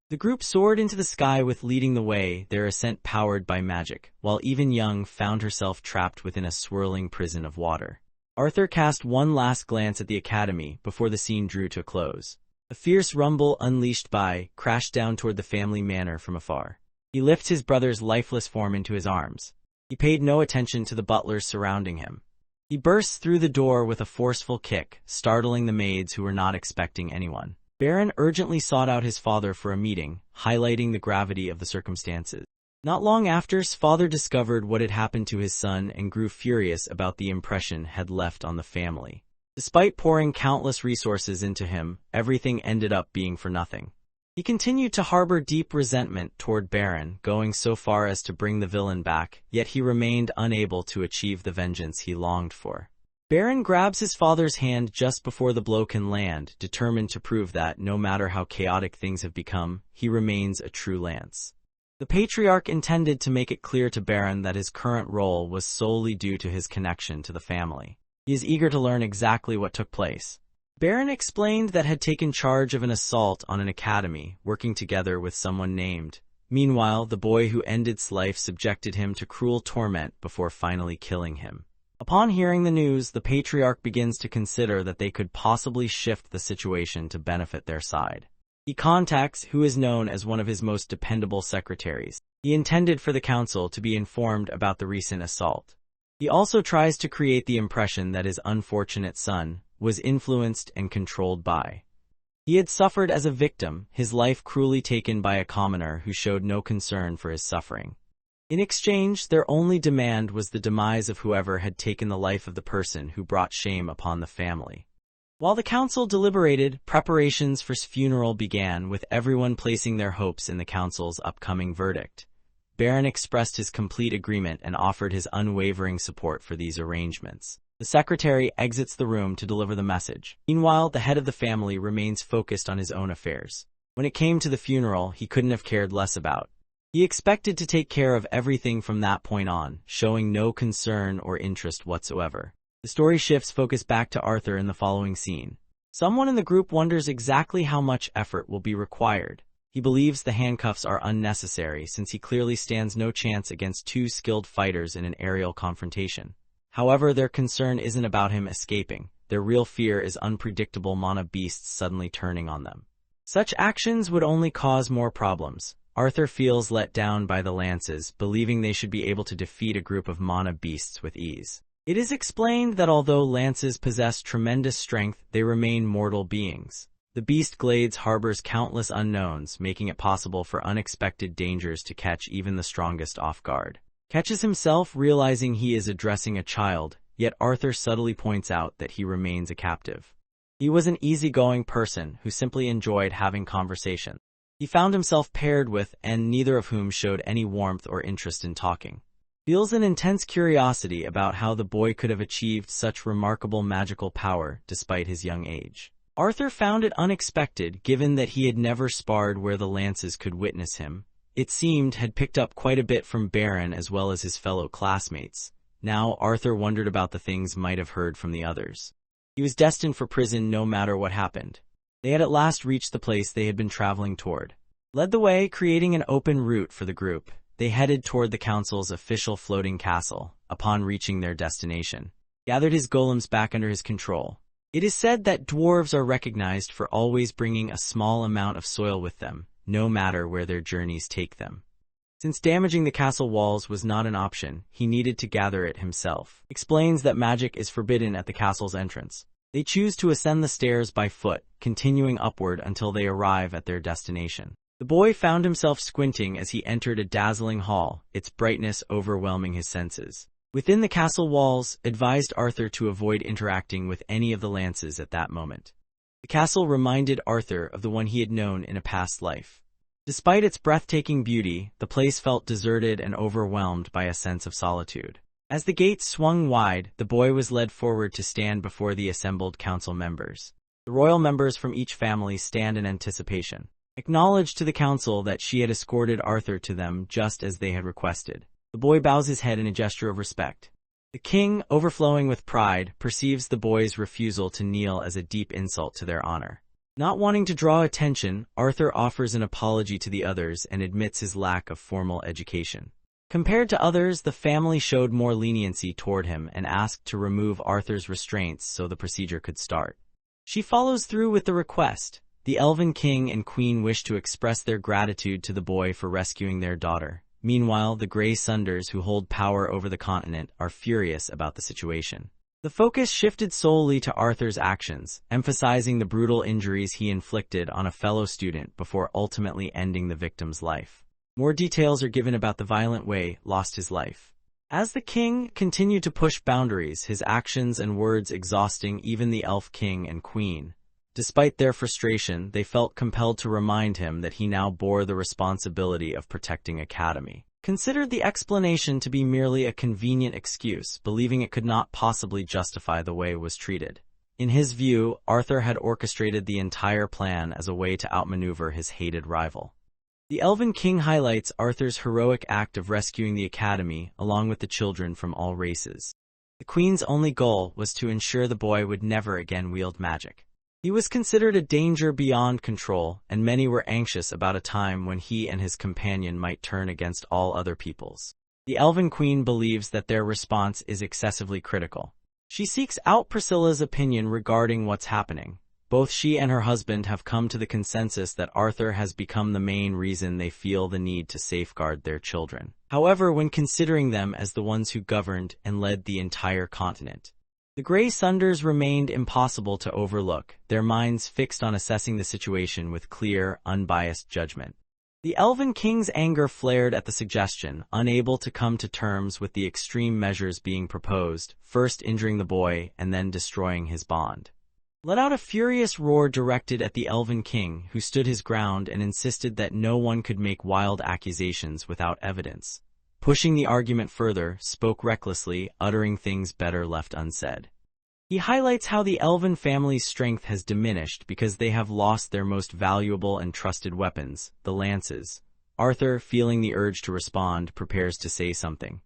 The group soared into the sky with leading the way, their ascent powered by magic, while even Young found herself trapped within a swirling prison of water. Arthur cast one last glance at the academy before the scene drew to a close. A fierce rumble unleashed by crashed down toward the family manor from afar. He lifts his brother's lifeless form into his arms. He paid no attention to the butlers surrounding him. He bursts through the door with a forceful kick, startling the maids who were not expecting anyone. Baron urgently sought out his father for a meeting, highlighting the gravity of the circumstances. Not long after, his father discovered what had happened to his son and grew furious about the impression had left on the family. Despite pouring countless resources into him, everything ended up being for nothing. He continued to harbor deep resentment toward Baron, going so far as to bring the villain back, yet he remained unable to achieve the vengeance he longed for. Baron grabs his father's hand just before the blow can land, determined to prove that, no matter how chaotic things have become, he remains a true lance. The patriarch intended to make it clear to Baron that his current role was solely due to his connection to the family. He is eager to learn exactly what took place. Baron explained that had taken charge of an assault on an academy, working together with someone named. Meanwhile, the boy who ended his life subjected him to cruel torment before finally killing him. Upon hearing the news, the patriarch begins to consider that they could possibly shift the situation to benefit their side. He contacts who is known as one of his most dependable secretaries. He intended for the council to be informed about the recent assault. He also tries to create the impression that his unfortunate son was influenced and controlled by. He had suffered as a victim, his life cruelly taken by a commoner who showed no concern for his suffering. In exchange, their only demand was the demise of whoever had taken the life of the person who brought shame upon the family. While the council deliberated, preparations for his funeral began, with everyone placing their hopes in the council's upcoming verdict. Baron expressed his complete agreement and offered his unwavering support for these arrangements. The secretary exits the room to deliver the message. Meanwhile, the head of the family remains focused on his own affairs. When it came to the funeral, he couldn't have cared less about. He expected to take care of everything from that point on, showing no concern or interest whatsoever. The story shifts focus back to Arthur in the following scene. Someone in the group wonders exactly how much effort will be required. He believes the handcuffs are unnecessary since he clearly stands no chance against two skilled fighters in an aerial confrontation. However, their concern isn't about him escaping. Their real fear is unpredictable mana beasts suddenly turning on them. Such actions would only cause more problems. Arthur feels let down by the lances, believing they should be able to defeat a group of mana beasts with ease. It is explained that although lances possess tremendous strength, they remain mortal beings. The beast glades harbors countless unknowns, making it possible for unexpected dangers to catch even the strongest off guard. Catches himself realizing he is addressing a child, yet Arthur subtly points out that he remains a captive. He was an easygoing person who simply enjoyed having conversation. He found himself paired with, and neither of whom showed any warmth or interest in talking. Feels an intense curiosity about how the boy could have achieved such remarkable magical power despite his young age. Arthur found it unexpected given that he had never sparred where the lances could witness him. It seemed had picked up quite a bit from Baron as well as his fellow classmates. Now Arthur wondered about the things might have heard from the others. He was destined for prison no matter what happened. They had at last reached the place they had been traveling toward. Led the way, creating an open route for the group. They headed toward the council's official floating castle. Upon reaching their destination, gathered his golems back under his control. It is said that dwarves are recognized for always bringing a small amount of soil with them, no matter where their journeys take them. Since damaging the castle walls was not an option, he needed to gather it himself. Explains that magic is forbidden at the castle's entrance. They choose to ascend the stairs by foot, continuing upward until they arrive at their destination. The boy found himself squinting as he entered a dazzling hall, its brightness overwhelming his senses. Within the castle walls, advised Arthur to avoid interacting with any of the lances at that moment. The castle reminded Arthur of the one he had known in a past life. Despite its breathtaking beauty, the place felt deserted and overwhelmed by a sense of solitude. As the gates swung wide, the boy was led forward to stand before the assembled council members. The royal members from each family stand in anticipation. Acknowledged to the council that she had escorted Arthur to them just as they had requested. The boy bows his head in a gesture of respect. The king, overflowing with pride, perceives the boy's refusal to kneel as a deep insult to their honor. Not wanting to draw attention, Arthur offers an apology to the others and admits his lack of formal education. Compared to others, the family showed more leniency toward him and asked to remove Arthur's restraints so the procedure could start. She follows through with the request. The Elven King and Queen wish to express their gratitude to the boy for rescuing their daughter. Meanwhile, the Grey Sunders, who hold power over the continent, are furious about the situation. The focus shifted solely to Arthur's actions, emphasizing the brutal injuries he inflicted on a fellow student before ultimately ending the victim's life. More details are given about the violent way lost his life. As the king continued to push boundaries, his actions and words exhausting even the Elf King and Queen. Despite their frustration, they felt compelled to remind him that he now bore the responsibility of protecting Academy. Considered the explanation to be merely a convenient excuse, believing it could not possibly justify the way it was treated. In his view, Arthur had orchestrated the entire plan as a way to outmaneuver his hated rival. The Elven King highlights Arthur's heroic act of rescuing the Academy, along with the children from all races. The Queen's only goal was to ensure the boy would never again wield magic. He was considered a danger beyond control, and many were anxious about a time when he and his companion might turn against all other peoples. The Elven Queen believes that their response is excessively critical. She seeks out Priscilla's opinion regarding what's happening. Both she and her husband have come to the consensus that Arthur has become the main reason they feel the need to safeguard their children. However, when considering them as the ones who governed and led the entire continent, the Grey Sunders remained impossible to overlook, their minds fixed on assessing the situation with clear, unbiased judgment. The Elven King's anger flared at the suggestion, unable to come to terms with the extreme measures being proposed, first injuring the boy and then destroying his bond. Let out a furious roar directed at the Elven King, who stood his ground and insisted that no one could make wild accusations without evidence. Pushing the argument further, spoke recklessly, uttering things better left unsaid. He highlights how the Elven family's strength has diminished because they have lost their most valuable and trusted weapons, the lances. Arthur, feeling the urge to respond, prepares to say something.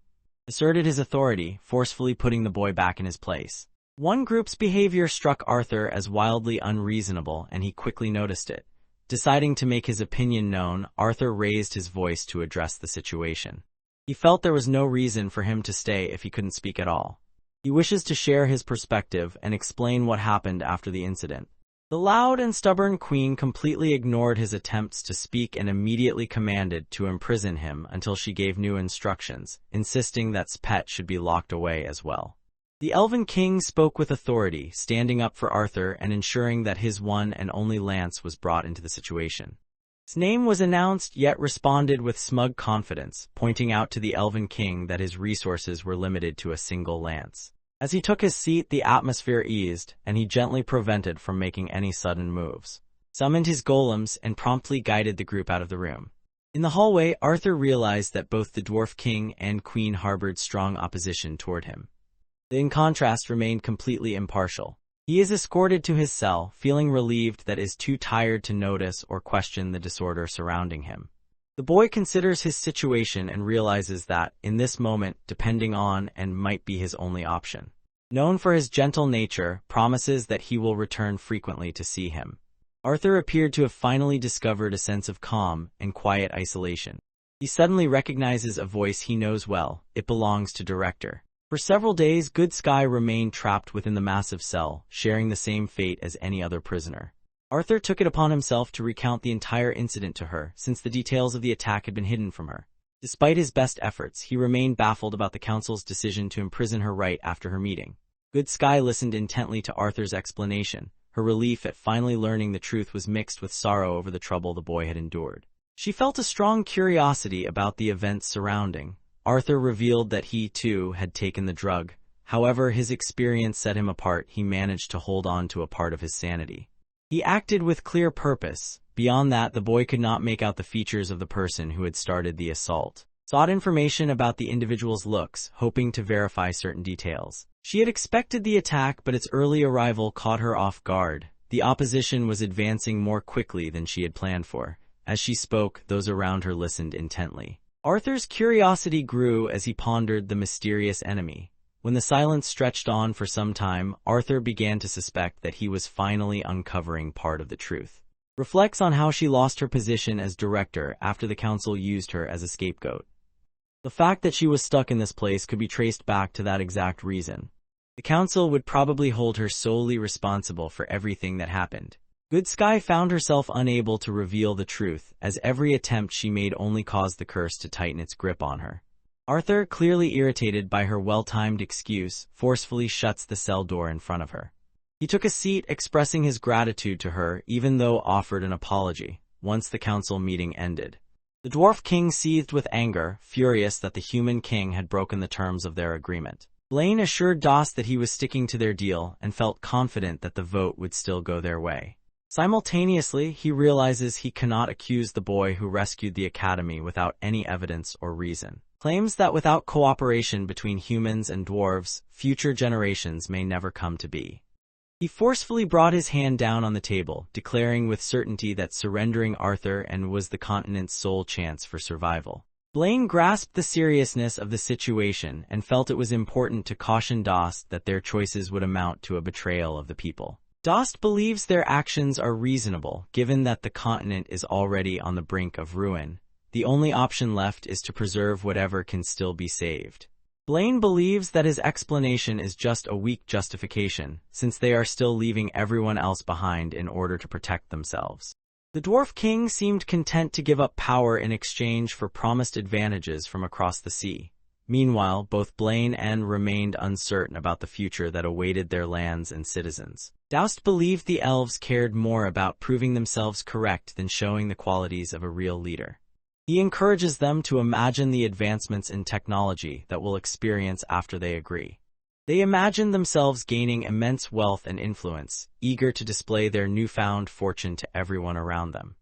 Asserted his authority, forcefully putting the boy back in his place. One group's behavior struck Arthur as wildly unreasonable, and he quickly noticed it. Deciding to make his opinion known, Arthur raised his voice to address the situation. He felt there was no reason for him to stay if he couldn't speak at all. He wishes to share his perspective and explain what happened after the incident. The loud and stubborn Queen completely ignored his attempts to speak and immediately commanded to imprison him until she gave new instructions, insisting that Spet should be locked away as well. The Elven King spoke with authority, standing up for Arthur and ensuring that his one and only lance was brought into the situation. His name was announced, yet responded with smug confidence, pointing out to the Elven King that his resources were limited to a single lance. As he took his seat, the atmosphere eased, and he gently prevented from making any sudden moves. Summoned his golems and promptly guided the group out of the room. In the hallway, Arthur realized that both the Dwarf King and Queen harbored strong opposition toward him. They, in contrast, remained completely impartial. He is escorted to his cell, feeling relieved that he is too tired to notice or question the disorder surrounding him. The boy considers his situation and realizes that, in this moment, depending on and might be his only option. Known for his gentle nature, promises that he will return frequently to see him. Arthur appeared to have finally discovered a sense of calm and quiet isolation. He suddenly recognizes a voice he knows well. It belongs to Director. For several days, Good Sky remained trapped within the massive cell, sharing the same fate as any other prisoner. Arthur took it upon himself to recount the entire incident to her, since the details of the attack had been hidden from her. Despite his best efforts, he remained baffled about the council's decision to imprison her right after her meeting. Good Sky listened intently to Arthur's explanation. Her relief at finally learning the truth was mixed with sorrow over the trouble the boy had endured. She felt a strong curiosity about the events surrounding. Arthur revealed that he, too, had taken the drug. However, his experience set him apart. He managed to hold on to a part of his sanity. He acted with clear purpose. Beyond that, the boy could not make out the features of the person who had started the assault. Sought information about the individual's looks, hoping to verify certain details. She had expected the attack, but its early arrival caught her off guard. The opposition was advancing more quickly than she had planned for. As she spoke, those around her listened intently. Arthur's curiosity grew as he pondered the mysterious enemy. When the silence stretched on for some time, Arthur began to suspect that he was finally uncovering part of the truth. Reflects on how she lost her position as director after the council used her as a scapegoat. The fact that she was stuck in this place could be traced back to that exact reason. The council would probably hold her solely responsible for everything that happened. Good Sky found herself unable to reveal the truth, as every attempt she made only caused the curse to tighten its grip on her. Arthur, clearly irritated by her well-timed excuse, forcefully shuts the cell door in front of her. He took a seat, expressing his gratitude to her, even though offered an apology, once the council meeting ended. The Dwarf King seethed with anger, furious that the Human King had broken the terms of their agreement. Blaine assured Dost that he was sticking to their deal and felt confident that the vote would still go their way. Simultaneously, he realizes he cannot accuse the boy who rescued the academy without any evidence or reason. Claims that without cooperation between humans and dwarves, future generations may never come to be. He forcefully brought his hand down on the table, declaring with certainty that surrendering Arthur was the continent's sole chance for survival. Blaine grasped the seriousness of the situation and felt it was important to caution Dost that their choices would amount to a betrayal of the people. Dost believes their actions are reasonable, given that the continent is already on the brink of ruin. The only option left is to preserve whatever can still be saved. Blaine believes that his explanation is just a weak justification, since they are still leaving everyone else behind in order to protect themselves. The Dwarf King seemed content to give up power in exchange for promised advantages from across the sea. Meanwhile, both Blaine and remained uncertain about the future that awaited their lands and citizens. Doust believed the elves cared more about proving themselves correct than showing the qualities of a real leader. He encourages them to imagine the advancements in technology that will experience after they agree. They imagine themselves gaining immense wealth and influence, eager to display their newfound fortune to everyone around them.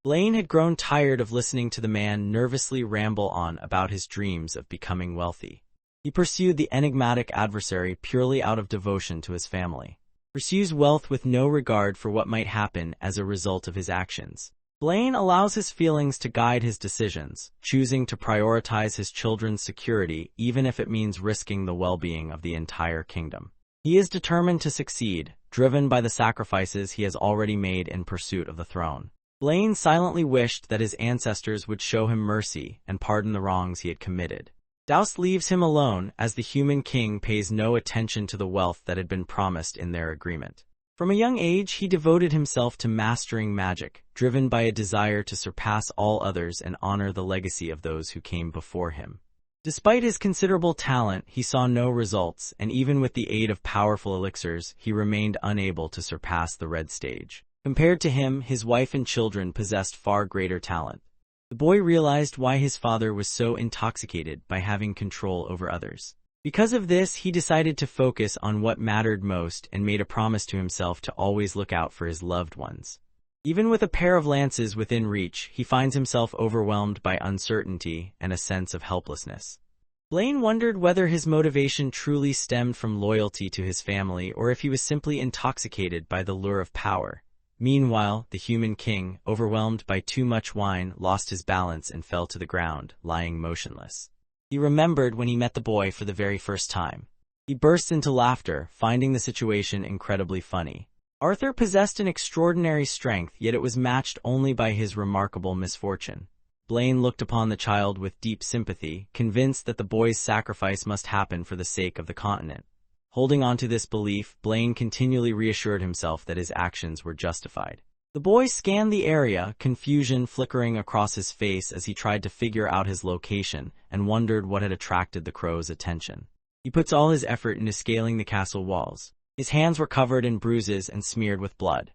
Blaine had grown tired of listening to the man nervously ramble on about his dreams of becoming wealthy. He pursued the enigmatic adversary purely out of devotion to his family. Pursues wealth with no regard for what might happen as a result of his actions. Blaine allows his feelings to guide his decisions, choosing to prioritize his children's security even if it means risking the well-being of the entire kingdom. He is determined to succeed, driven by the sacrifices he has already made in pursuit of the throne. Blaine silently wished that his ancestors would show him mercy and pardon the wrongs he had committed. Doust leaves him alone as the Human King pays no attention to the wealth that had been promised in their agreement. From a young age, he devoted himself to mastering magic, driven by a desire to surpass all others and honor the legacy of those who came before him. Despite his considerable talent, he saw no results, and even with the aid of powerful elixirs, he remained unable to surpass the red stage. Compared to him, his wife and children possessed far greater talent. The boy realized why his father was so intoxicated by having control over others. Because of this, he decided to focus on what mattered most and made a promise to himself to always look out for his loved ones. Even with a pair of lances within reach, he finds himself overwhelmed by uncertainty and a sense of helplessness. Blaine wondered whether his motivation truly stemmed from loyalty to his family or if he was simply intoxicated by the lure of power. Meanwhile, the human king, overwhelmed by too much wine, lost his balance and fell to the ground, lying motionless. He remembered when he met the boy for the very first time. He burst into laughter, finding the situation incredibly funny. Arthur possessed an extraordinary strength, yet it was matched only by his remarkable misfortune. Blaine looked upon the child with deep sympathy, convinced that the boy's sacrifice must happen for the sake of the continent. Holding on to this belief, Blaine continually reassured himself that his actions were justified. The boy scanned the area, confusion flickering across his face as he tried to figure out his location and wondered what had attracted the crow's attention. He puts all his effort into scaling the castle walls. His hands were covered in bruises and smeared with blood.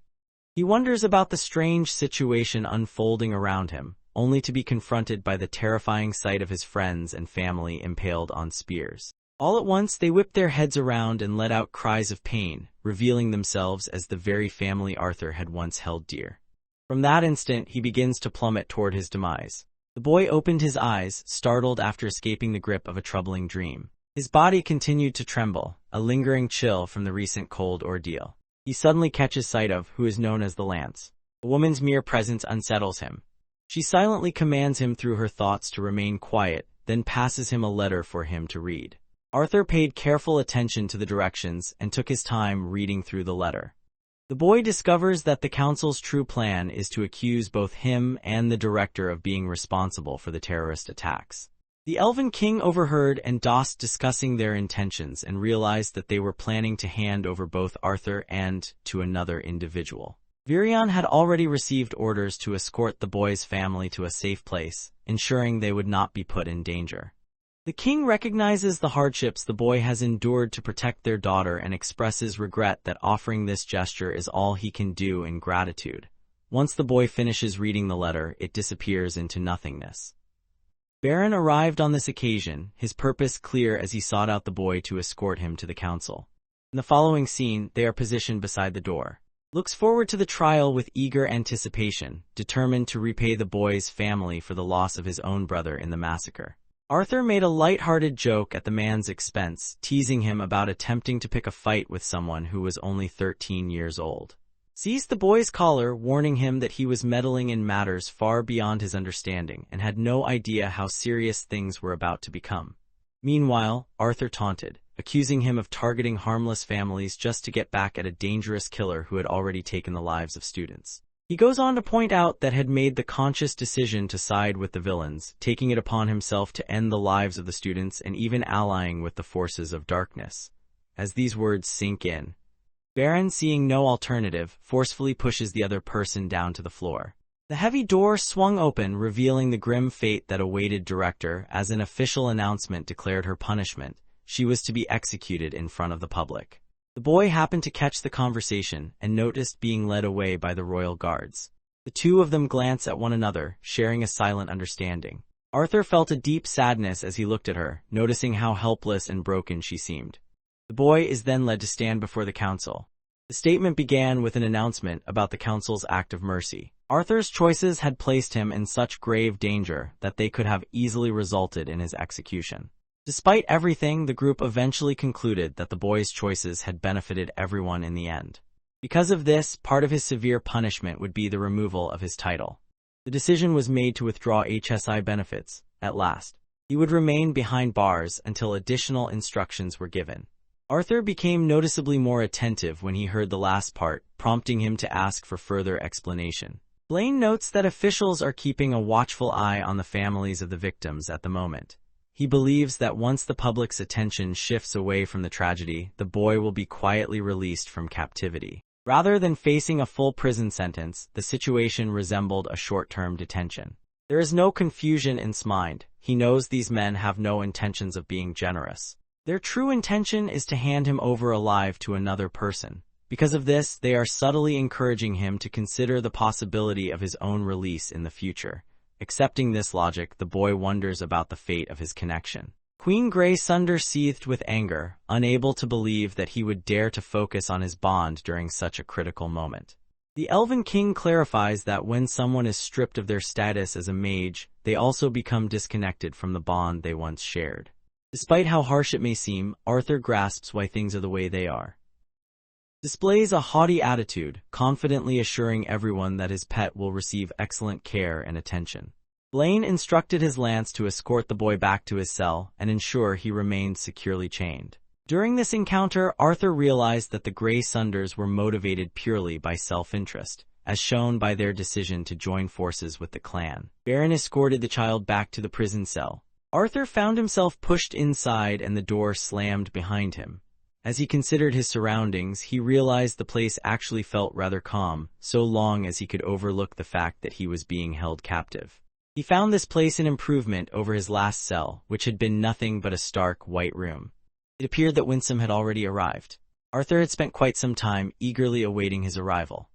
He wonders about the strange situation unfolding around him, only to be confronted by the terrifying sight of his friends and family impaled on spears. All at once, they whipped their heads around and let out cries of pain, revealing themselves as the very family Arthur had once held dear. From that instant, he begins to plummet toward his demise. The boy opened his eyes, startled after escaping the grip of a troubling dream. His body continued to tremble, a lingering chill from the recent cold ordeal. He suddenly catches sight of who is known as the Lance. A woman's mere presence unsettles him. She silently commands him through her thoughts to remain quiet, then passes him a letter for him to read. Arthur paid careful attention to the directions and took his time reading through the letter. The boy discovers that the council's true plan is to accuse both him and the director of being responsible for the terrorist attacks. The Elven King overheard and Dost discussing their intentions and realized that they were planning to hand over both Arthur and to another individual. Virion had already received orders to escort the boy's family to a safe place, ensuring they would not be put in danger. The king recognizes the hardships the boy has endured to protect their daughter and expresses regret that offering this gesture is all he can do in gratitude. Once the boy finishes reading the letter, it disappears into nothingness. Baron arrived on this occasion, his purpose clear as he sought out the boy to escort him to the council. In the following scene, they are positioned beside the door. Looks forward to the trial with eager anticipation, determined to repay the boy's family for the loss of his own brother in the massacre. Arthur made a light-hearted joke at the man's expense, teasing him about attempting to pick a fight with someone who was only 13 years old. Seized the boy's collar, warning him that he was meddling in matters far beyond his understanding and had no idea how serious things were about to become. Meanwhile, Arthur taunted, accusing him of targeting harmless families just to get back at a dangerous killer who had already taken the lives of students. He goes on to point out that had made the conscious decision to side with the villains, taking it upon himself to end the lives of the students and even allying with the forces of darkness. As these words sink in, Baron, seeing no alternative, forcefully pushes the other person down to the floor. The heavy door swung open, revealing the grim fate that awaited Director. As an official announcement declared her punishment, she was to be executed in front of the public. The boy happened to catch the conversation and noticed being led away by the royal guards. The two of them glance at one another, sharing a silent understanding. Arthur felt a deep sadness as he looked at her, noticing how helpless and broken she seemed. The boy is then led to stand before the council. The statement began with an announcement about the council's act of mercy. Arthur's choices had placed him in such grave danger that they could have easily resulted in his execution. Despite everything, the group eventually concluded that the boy's choices had benefited everyone in the end. Because of this, part of his severe punishment would be the removal of his title. The decision was made to withdraw HSI benefits, at last. He would remain behind bars until additional instructions were given. Arthur became noticeably more attentive when he heard the last part, prompting him to ask for further explanation. Blaine notes that officials are keeping a watchful eye on the families of the victims at the moment. He believes that once the public's attention shifts away from the tragedy, the boy will be quietly released from captivity. Rather than facing a full prison sentence, the situation resembled a short-term detention. There is no confusion in his mind. He knows these men have no intentions of being generous. Their true intention is to hand him over alive to another person. Because of this, they are subtly encouraging him to consider the possibility of his own release in the future. Accepting this logic, the boy wonders about the fate of his connection. Queen Grey Sunder seethed with anger, unable to believe that he would dare to focus on his bond during such a critical moment. The Elven King clarifies that when someone is stripped of their status as a mage, they also become disconnected from the bond they once shared. Despite how harsh it may seem, Arthur grasps why things are the way they are. Displays a haughty attitude, confidently assuring everyone that his pet will receive excellent care and attention. Blaine instructed his lance to escort the boy back to his cell and ensure he remained securely chained. During this encounter, Arthur realized that the Grey Sunders were motivated purely by self-interest, as shown by their decision to join forces with the clan. Baron escorted the child back to the prison cell. Arthur found himself pushed inside and the door slammed behind him. As he considered his surroundings, he realized the place actually felt rather calm, so long as he could overlook the fact that he was being held captive. He found this place an improvement over his last cell, which had been nothing but a stark white room. It appeared that Winsome had already arrived. Arthur had spent quite some time eagerly awaiting his arrival.